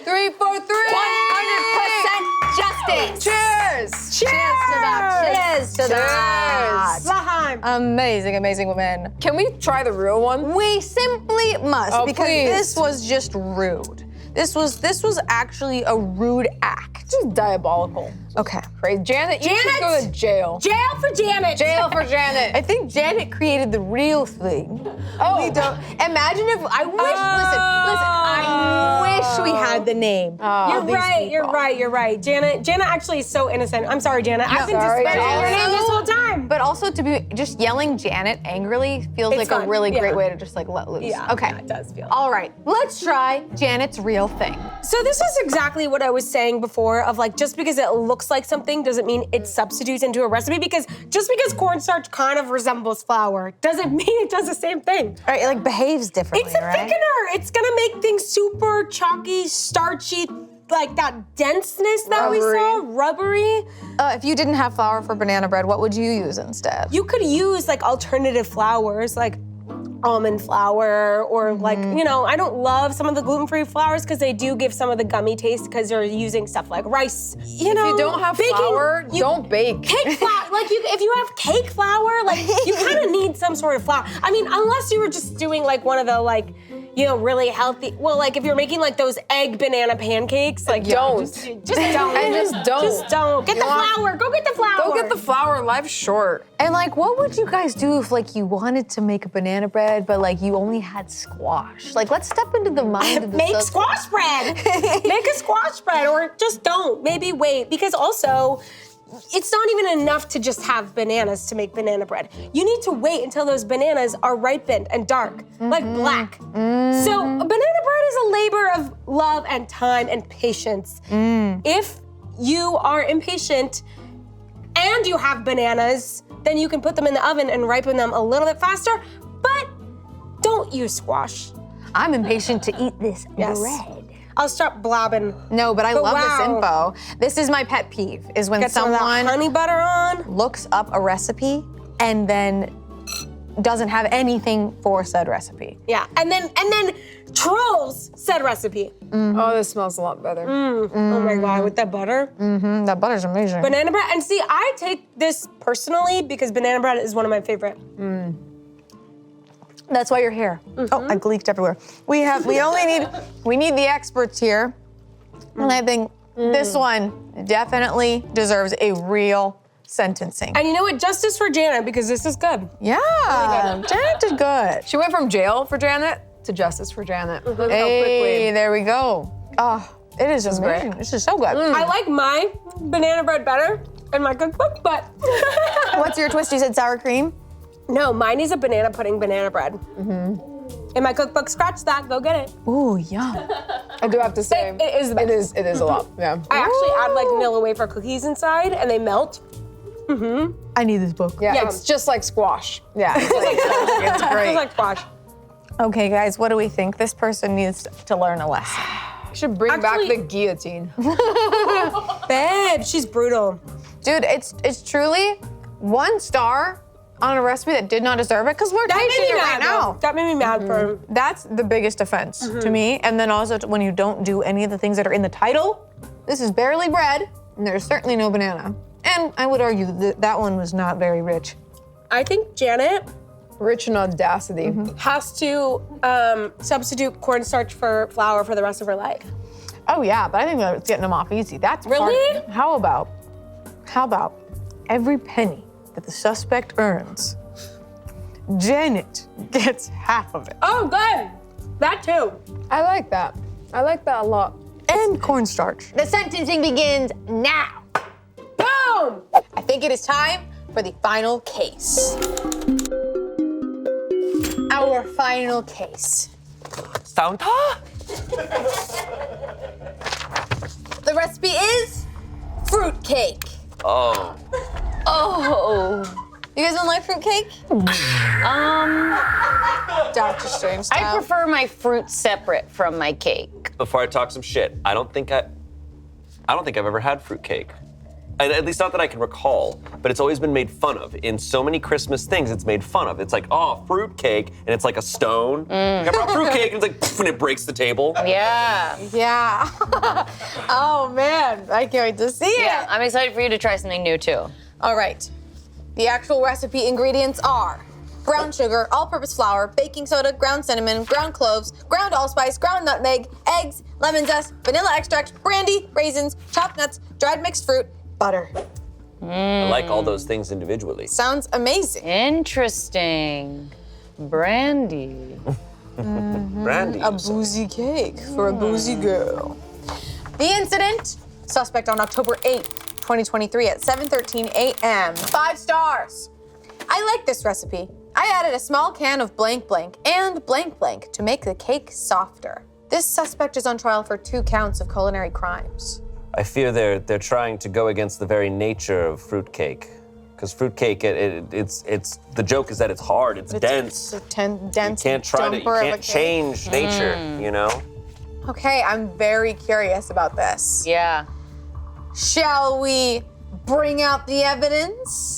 3! 3 for 3! 100% justice. Cheers! Cheers to that. Cheers to that. Laheim. Amazing, amazing woman. Can we try the real one? We simply must, because please. this was just rude. This was actually a rude act. Just diabolical. Okay. Crazy. Janet, you should go to jail. Jail for Janet. Jail for Janet. I think Janet created the real thing. Oh. We don't. Imagine if I wish. Listen. I wish we had by the name. You're right. Janet actually is so innocent. I'm sorry, Janet. I've been disrespecting your name this whole time. But also to be just yelling Janet angrily feels It's like fun, a really yeah. great way to just like let loose. Yeah, Okay. yeah, it does feel. All right, let's try Janet's real thing. So this is exactly what I was saying before of like, just because it looks like something doesn't mean it substitutes into a recipe, because just because cornstarch kind of resembles flour doesn't mean it does the same thing. Right, it like behaves differently, It's a right? thickener. It's gonna make things super chalky, starchy, like that denseness that we saw, rubbery. If you didn't have flour for banana bread, what would you use instead? You could use like alternative flours, like almond flour, or like, you know, I don't love some of the gluten-free flours because they do give some of the gummy taste because they're using stuff like rice. You know, if you don't have flour, don't bake. Cake flour, like if you have cake flour, like you kind of need some sort of flour. I mean, unless you were just doing like one of the like, you know, really healthy. Well, like if you're making like those egg banana pancakes, like Don't. Just don't. And just don't. Just don't. Get the flour. Go get the flour. Go get the flour. Life's short. And like, what would you guys do if like you wanted to make a banana bread, but like you only had squash? Like, let's step into the mind of the Make squash bread. Make a squash bread, or just don't. Maybe wait, because also, it's not even enough to just have bananas to make banana bread. You need to wait until those bananas are ripened and dark, like black. So a banana bread is a labor of love and time and patience. If you are impatient and you have bananas, then you can put them in the oven and ripen them a little bit faster, but don't use squash. I'm impatient to eat this bread. I'll stop blabbing. No, but I love this info. This is my pet peeve, is when Get some of someone that honey butter on. looks up a recipe and then doesn't have anything for said recipe. Yeah, and then trolls said recipe. Oh, this smells a lot better. Oh my God, with that butter. That butter's amazing. Banana bread, and see, I take this personally because banana bread is one of my favorite. That's why you're here. Oh, I leaked everywhere. We need the experts here. And I think this one definitely deserves a real sentencing. And you know what? Justice for Janet, because this is good. Yeah, Janet did good. She went from jail for Janet to justice for Janet. Look how Hey, quickly. there we go. Oh, it is amazing. This is so good. I like my banana bread better in my cookbook, but. What's your twist? You said sour cream? No, mine is a banana pudding banana bread. In my cookbook, scratch that, go get it. Ooh, yum. I do have to say, It is the best. it is a lot. Yeah. I actually add like vanilla wafer cookies inside and they melt. I need this book. Yeah, it's just like squash. Yeah, it's It's great. It's like squash. Okay, guys, what do we think? This person needs to learn a lesson. Should bring back the guillotine. Babe, she's brutal. Dude, it's truly 1 star on a recipe that did not deserve it, because we're tasting it right now. That made me mad for That's the biggest offense to me. And then also when you don't do any of the things that are in the title. This is barely bread, and there's certainly no banana. And I would argue that that one was not very rich. I think Janet Rich in audacity. has to substitute cornstarch for flour for the rest of her life. Oh yeah, but I think that's getting them off easy. That's Really? How about every penny that the suspect earns, Janet gets half of it. Oh, good. That too. I like that. I like that a lot. And cornstarch. The sentencing begins now. Boom! I think it is time for the final case. Our final case. Santa? The recipe is fruitcake. Oh. Oh. You guys don't like fruitcake? Dr. Strange I style. prefer my fruit separate from my cake. Before I talk some shit, I don't think I've ever had fruitcake. And at least not that I can recall, but it's always been made fun of. In so many Christmas things, it's made fun of. It's like, oh, fruitcake, and it's like a stone. I brought fruitcake, and it's like, poof, and it breaks the table. Yeah. Yeah. Oh man, I can't wait to see it. Yeah, I'm excited for you to try something new too. All right. The actual recipe ingredients are brown sugar, all-purpose flour, baking soda, ground cinnamon, ground cloves, ground allspice, ground nutmeg, eggs, lemon zest, vanilla extract, brandy, raisins, chopped nuts, dried mixed fruit, butter. I like all those things individually. Sounds amazing. Interesting. Brandy. Brandy. A boozy cake for a boozy girl. The incident, suspect on October 8th, 2023 at 7:13 a.m. 5 stars. I like this recipe. I added a small can of blank blank and blank blank to make the cake softer. This suspect is on trial for 2 counts of culinary crimes. I fear they're trying to go against the very nature of fruitcake. Because fruitcake, it's the joke is that it's hard, it's dense. It's a dense You can't try to, you dumper of a can't cake. change nature, you know? Okay, I'm very curious about this. Yeah. Shall we bring out the evidence?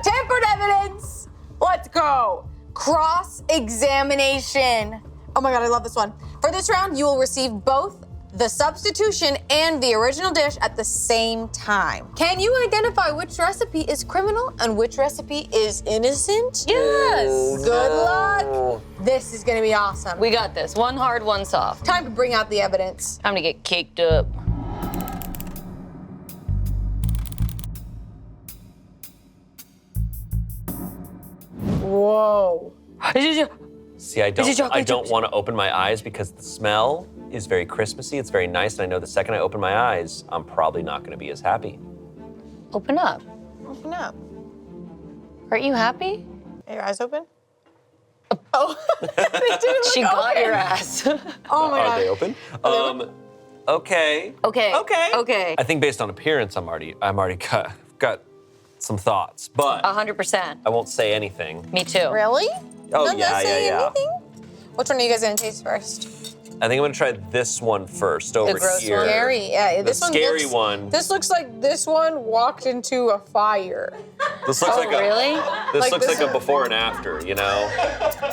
Tampered evidence! Let's go. Cross-examination. Oh my God, I love this one. For this round, you will receive both the substitution and the original dish at the same time. Can you identify which recipe is criminal and which recipe is innocent? Yes. Good luck. This is gonna be awesome. We got this. One hard, one soft. Time to bring out the evidence. Time to get caked up. Whoa. See, I don't want to open my eyes because the smell is very Christmassy. It's very nice, and I know the second I open my eyes, I'm probably not going to be as happy. Open up. Open up. Aren't you happy? Are your eyes open? Oh. She got open. your ass. Oh my Are God. they open? Okay. Okay. I think based on appearance, I'm already got some thoughts, but 100%. I won't say anything. Me too. Really? Oh, Not yeah. Anything? Which one are you guys gonna taste first? I think I'm gonna try this one first over here. Scary, yeah. The This one scary looks, one. This looks like this one walked into a fire. This looks like really? This Like looks this like a before and after, you know?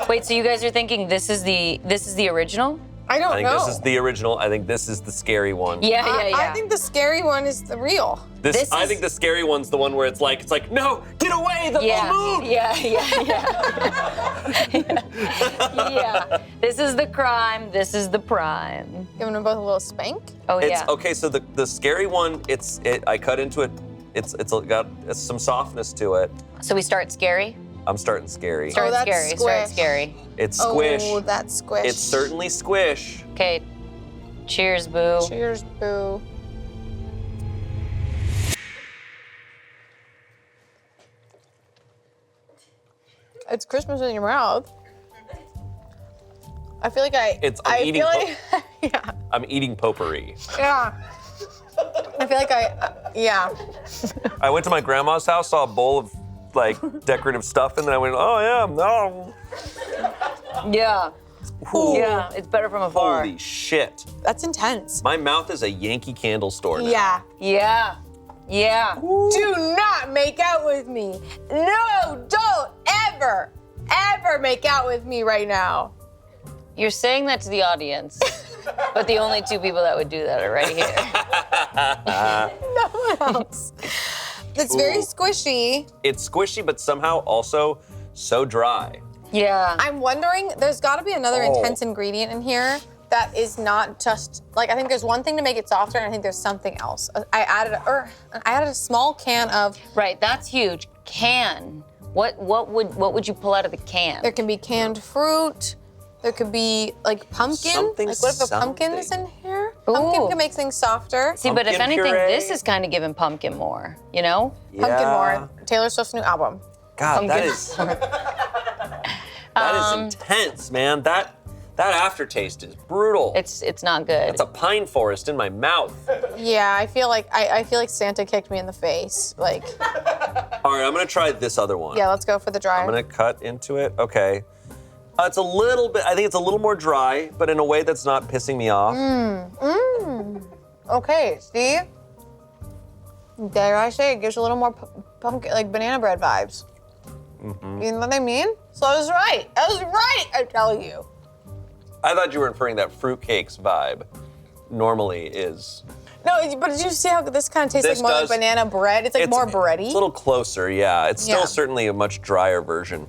Wait, so you guys are thinking this is the original? I don't I think know. this is the original. I think this is the scary one. I think the scary one is the real. I think the scary one's the one where it's like, no, get away, the full moon. Yeah. Yeah. This is the crime. This is the prime. Giving them both a little spank. Oh It's yeah. okay. So the scary one, I cut into it. It's got some softness to it. So we start scary. I'm starting scary. Start that's scary. squish. Start scary. It's squish. Oh, that's squish. It's certainly squish. Okay. Cheers, boo. Cheers, boo. It's Christmas in your mouth. I feel like I'm eating potpourri. yeah. I feel like yeah. I went to my grandma's house, saw a bowl of like decorative stuff, and then I went, oh yeah, no. Yeah. Ooh. Yeah, it's better from afar. Holy shit. That's intense. My mouth is a Yankee Candle store now. Yeah. Yeah. Yeah. Do not make out with me. No, don't ever make out with me right now. You're saying that to the audience, but the only 2 people that would do that are right here. No one else. It's very squishy. It's squishy, but somehow also so dry. Yeah. I'm wondering, there's got to be another intense ingredient in here that is not just, like, I think there's one thing to make it softer, and I think there's something else. I added a small can of. Right, that's huge. Can. What would you pull out of the can? There can be canned fruit. There could be like pumpkin. Something, like what if a pumpkin is in here? Pumpkin can make things softer. See, but if anything, this is kind of giving pumpkin more, you know? Pumpkin more. Taylor Swift's new album. God, that is intense, man. That aftertaste is brutal. It's not good. It's a pine forest in my mouth. Yeah, I feel like Santa kicked me in the face. Like. All right, I'm gonna try this other one. Yeah, let's go for the dry. I'm gonna cut into it. Okay. It's a little bit. I think it's a little more dry, but in a way that's not pissing me off. Okay, see? Dare I say it gives a little more pumpkin, like banana bread vibes. Mm-hmm. You know what I mean? So I was right. I was right, I tell you. I thought you were inferring that fruitcake's vibe normally is. No, but did you see how this kind of tastes like more like banana bread? It's like more bready. It's a little closer, yeah. It's still certainly a much drier version.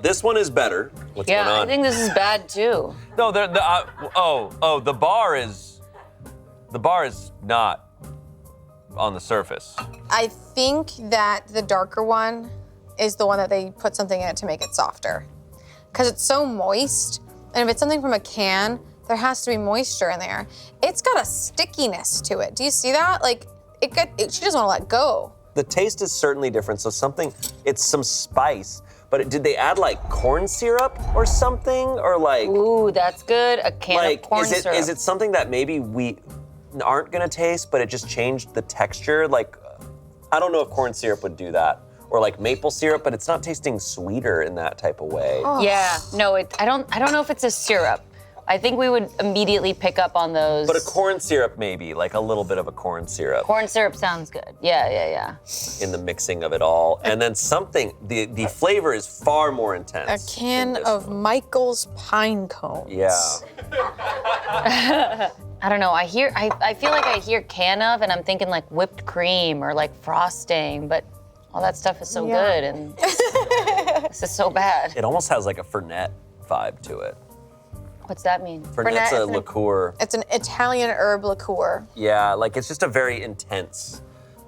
This one is better. What's going on? I think this is bad too. No, the bar is not on the surface. I think that the darker one is the one that they put something in it to make it softer. Because it's so moist, and if it's something from a can, there has to be moisture in there. It's got a stickiness to it. Do you see that? Like, she doesn't want to let go. The taste is certainly different. So it's some spice. But did they add like corn syrup or something? Or like. Ooh, that's good. A can of corn syrup. Is it something that maybe we aren't gonna taste, but it just changed the texture? Like, I don't know if corn syrup would do that. Or like maple syrup, but it's not tasting sweeter in that type of way. Oh. Yeah, no, I don't know if it's a syrup. I think we would immediately pick up on those. But a corn syrup maybe, like a little bit of a corn syrup. Corn syrup sounds good. Yeah. In the mixing of it all. And then the flavor is far more intense. A can of Michael's pine cones. Yeah. I don't know, I feel like I hear can of and I'm thinking like whipped cream or like frosting, but all that stuff is so good and this is so bad. It almost has like a Fernet vibe to it. What's that mean? Fernet's a liqueur. It's an Italian herb liqueur. Yeah, like it's just a very intense,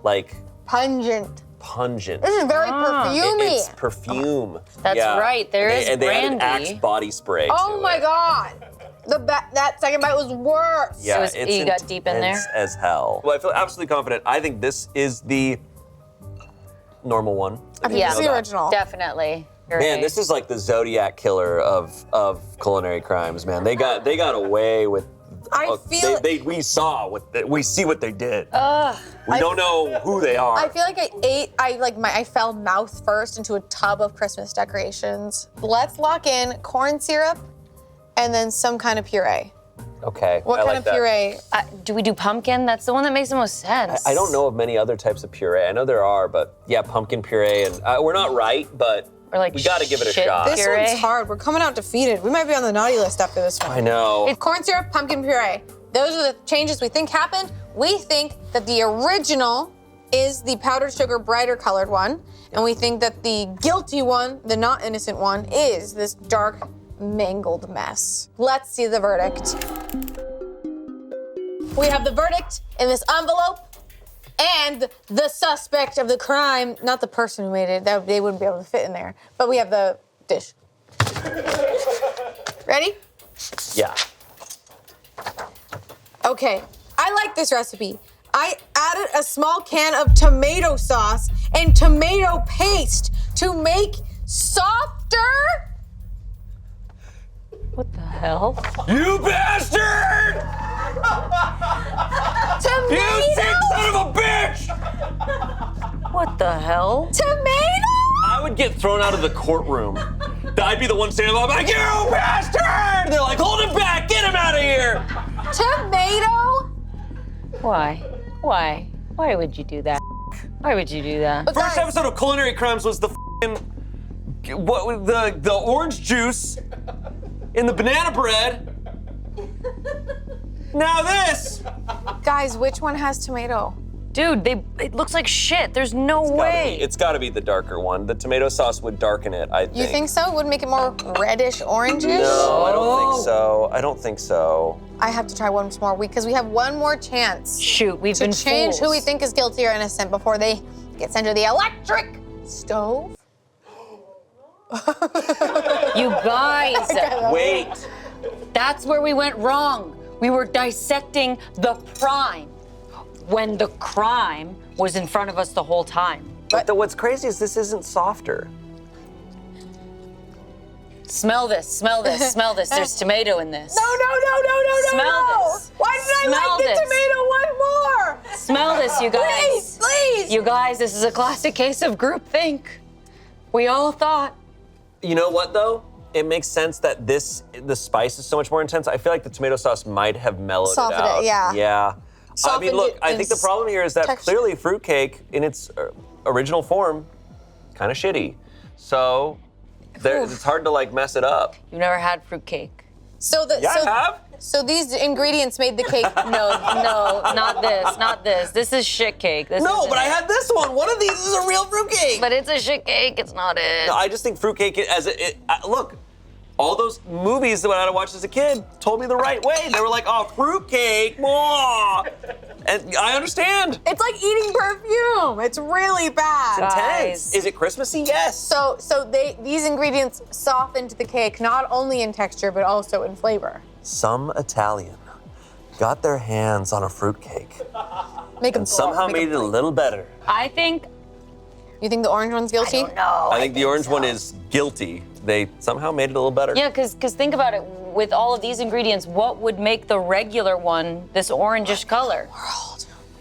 like. Pungent. This is very perfumey. It's perfume. That's right, there is and brandy. they added Axe body spray Oh to my it. God. That second bite was worse. Yeah, So you got deep in there? intense as hell. Well, I feel absolutely confident. I think this is the normal one. I think this is the original. Definitely. Man, this is like the Zodiac killer of Culinary Crimes, man. They got away with. We see what they did. We don't know who they are. I feel like I fell mouth first into a tub of Christmas decorations. Let's lock in corn syrup and then some kind of puree. Okay. What kind of puree? Do we do pumpkin? That's the one that makes the most sense. I don't know of many other types of puree. I know there are, but yeah, pumpkin puree, and we're not right, but we gotta give it a shot. This one's hard. We're coming out defeated. We might be on the naughty list after this one. I know. It's corn syrup, pumpkin puree. Those are the changes we think happened. We think that the original is the powdered sugar, brighter colored one, and we think that the guilty one, the not innocent one, is this dark, mangled mess. Let's see the verdict. We have the verdict in this envelope and the suspect of the crime, not the person who made it, they wouldn't be able to fit in there, but we have the dish. Ready? Yeah. Okay, I like this recipe. I added a small can of tomato sauce and tomato paste to make softer. What the hell? You bastard! Tomato? You sick son of a bitch! What the hell? Tomato? I would get thrown out of the courtroom. I'd be the one standing up like, you bastard! They're like, hold him back, get him out of here! Tomato? Why? Why would you do that? Why would you do that? First episode of Culinary Crimes was the the orange juice in the banana bread. Now this! Guys, which one has tomato? Dude, it looks like shit. There's no way. It's gotta be the darker one. The tomato sauce would darken it, I think. You think so? Would make it more reddish, orangish? No, I don't think so. I have to try once more because we have one more chance. Shoot, we've been to change who we fools. think is guilty or innocent before they get sent to the electric stove. You guys. Wait. That's where we went wrong. We were dissecting the crime when the crime was in front of us the whole time. But what's crazy is this isn't softer. Smell this, smell this, smell this. There's tomato in this. No. Smell this. Why did I Smell like this. the tomato one more? Smell this, you guys. Please. You guys, this is a classic case of groupthink. We all thought. You know what though? It makes sense that the spice is so much more intense. I feel like the tomato sauce might have mellowed Softened it out. it, yeah. Yeah. I mean, Softened look, it I in think the problem here is that texture. clearly fruitcake in its original form, kind of shitty. So it's hard to like mess it up. You've never had fruitcake. I have. So these ingredients made the cake. No, not this, not this. This is shit cake. This No, isn't but I it. had this one. One of these is a real fruitcake. But it's a shit cake. It's not it. No, I just think fruitcake look, all those movies that I watched as a kid told me the right way. They were like, oh, fruitcake, mwah. And I understand. It's like eating perfume. It's really bad. It's intense. Is it Christmassy? Yes. So these ingredients softened the cake not only in texture but also in flavor. Some Italian got their hands on a fruitcake and somehow made it a little better. I think. You think the orange one's guilty? I don't know. I think the orange one is guilty. They somehow made it a little better. Yeah, because think about it. With all of these ingredients, what would make the regular one this orangish color?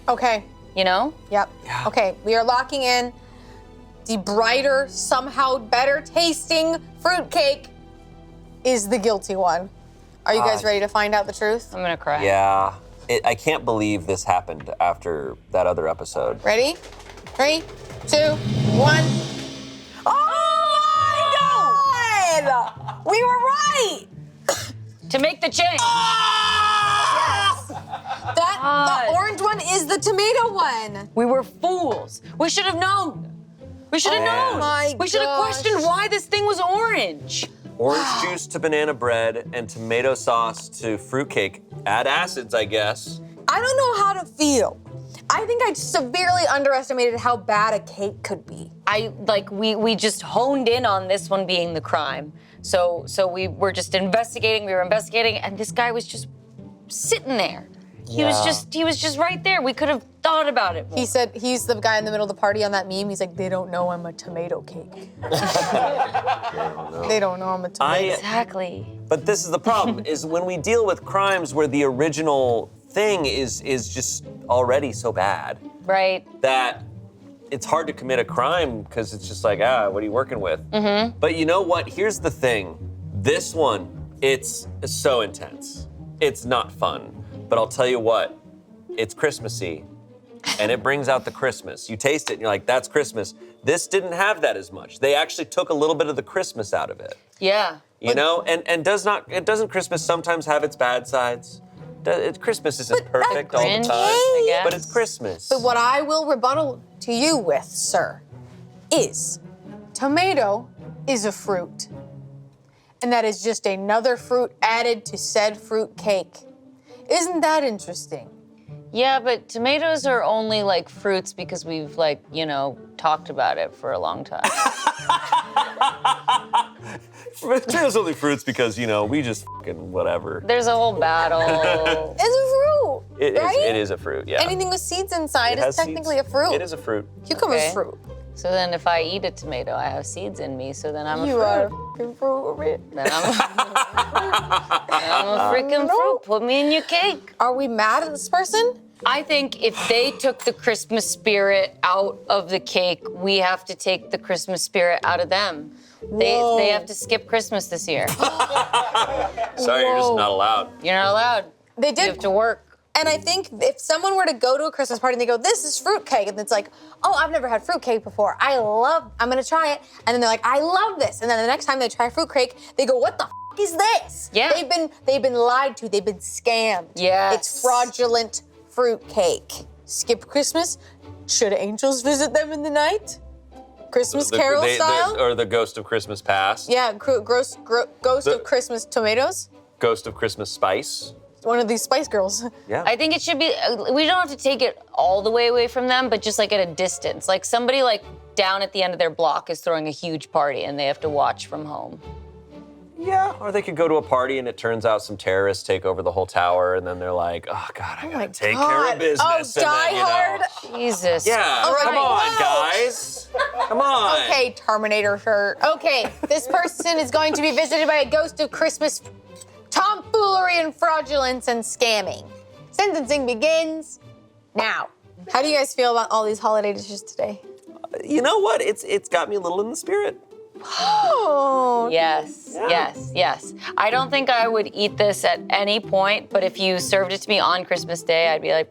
Okay. You know? Yep. Yeah. Okay, we are locking in the brighter, somehow better tasting fruitcake is the guilty one. Are you guys ready to find out the truth? I'm gonna cry. Yeah. I can't believe this happened after that other episode. Ready? 3, 2, 1. Oh my God! We were right! To make the change. Yes! The orange one is the tomato one. We were fools. We should have known. We should have known. My we should have questioned why this thing was orange. Orange juice to banana bread and tomato sauce to fruitcake. Add acids, I guess. I don't know how to feel. I think I severely underestimated how bad a cake could be. We just honed in on this one being the crime. So we were just investigating, and this guy was just sitting there. He was just right there. We could have thought about it more. He said he's the guy in the middle of the party on that meme. He's like, they don't know I'm a tomato cake. They don't know I'm a tomato. Exactly. But this is the problem, is when we deal with crimes where the original thing is just already so bad. Right. That it's hard to commit a crime because it's just like, what are you working with? Mm-hmm. But you know what? Here's the thing. This one, it's so intense. It's not fun. But I'll tell you what, it's Christmassy. And it brings out the Christmas. You taste it and you're like, that's Christmas. This didn't have that as much. They actually took a little bit of the Christmas out of it. Yeah. You know? And doesn't Christmas sometimes have its bad sides? Christmas isn't perfect all the time, but it's Christmas. But what I will rebuttal to you with, sir, is tomato is a fruit. And that is just another fruit added to said fruit cake. Isn't that interesting? Yeah, but tomatoes are only like fruits because we've talked about it for a long time. Tomatoes only fruits because, we just fucking whatever. There's a whole battle. It's a fruit, right? It is a fruit, yeah. Anything with seeds inside is technically a fruit. It is a fruit. Cucumber's fruit. So then if I eat a tomato, I have seeds in me, so then I'm a fruit. You are a fucking fruit. Then I'm a freaking fruit. Put me in your cake. Are we mad at this person? I think if they took the Christmas spirit out of the cake, we have to take the Christmas spirit out of them. They have to skip Christmas this year. Sorry, you're just not allowed. You're not allowed. They did. You have to work. And I think if someone were to go to a Christmas party and they go, this is fruitcake, and it's like, oh, I've never had fruitcake before. I'm gonna try it. And then they're like, I love this. And then the next time they try fruitcake, they go, what the is this? Yeah. They've been lied to, they've been scammed. Yes. It's fraudulent fruitcake. Skip Christmas? Should angels visit them in the night? Christmas Carol style? Or the Ghost of Christmas Past. Yeah, Ghost of Christmas Tomatoes. Ghost of Christmas Spice. One of these Spice Girls. Yeah. I think it should be, we don't have to take it all the way away from them, but just like at a distance. Like somebody down at the end of their block is throwing a huge party and they have to watch from home. Yeah, or they could go to a party and it turns out some terrorists take over the whole tower and then they're like, oh God, I gotta take care of business. Oh, and then, Die Hard. Jesus. Yeah, come on, guys. Come on. Okay, Terminator shirt. Okay, this person is going to be visited by a ghost of Christmas tomfoolery and fraudulence and scamming. Sentencing begins now. How do you guys feel about all these holiday dishes today? You know what? It's got me a little in the spirit. Oh. Yes, yes. I don't think I would eat this at any point, but if you served it to me on Christmas Day, I'd be like,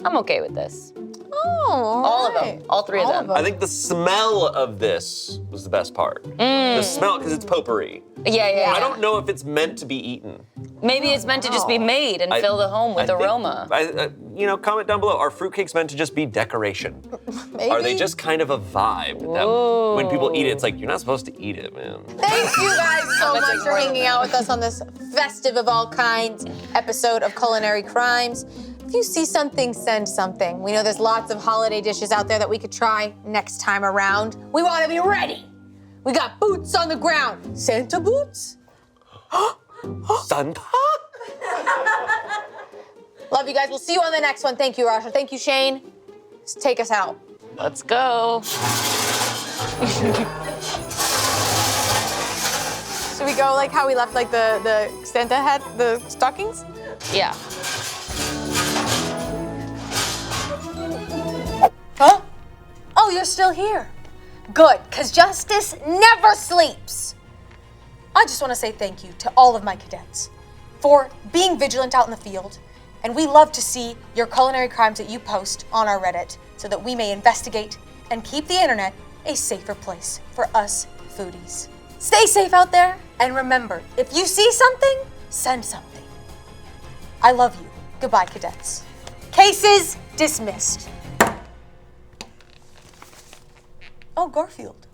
I'm okay with this. Oh, all of them, all three of them. I think the smell of this was the best part. The smell, because it's potpourri. Yeah. I don't know if it's meant to be eaten. Maybe it's meant to just be made and fill the home with aroma. Comment down below. Are fruitcakes meant to just be decoration? Maybe. Are they just kind of a vibe that when people eat it, it's like, you're not supposed to eat it, man. Thank you guys so much for hanging out with us on this festive of all kinds episode of Culinary Crimes. If you see something, send something. We know there's lots of holiday dishes out there that we could try next time around. We want to be ready. We got boots on the ground. Santa boots? Santa? Love you guys. We'll see you on the next one. Thank you, Rasha. Thank you, Shane. Just take us out. Let's go. Should we go like how we left like the Santa hat, the stockings? Yeah. Huh? Oh, you're still here. Good, because justice never sleeps. I just want to say thank you to all of my cadets for being vigilant out in the field. And we love to see your culinary crimes that you post on our Reddit so that we may investigate and keep the internet a safer place for us foodies. Stay safe out there, and remember, if you see something, send something. I love you. Goodbye, cadets. Cases dismissed. Oh, Garfield.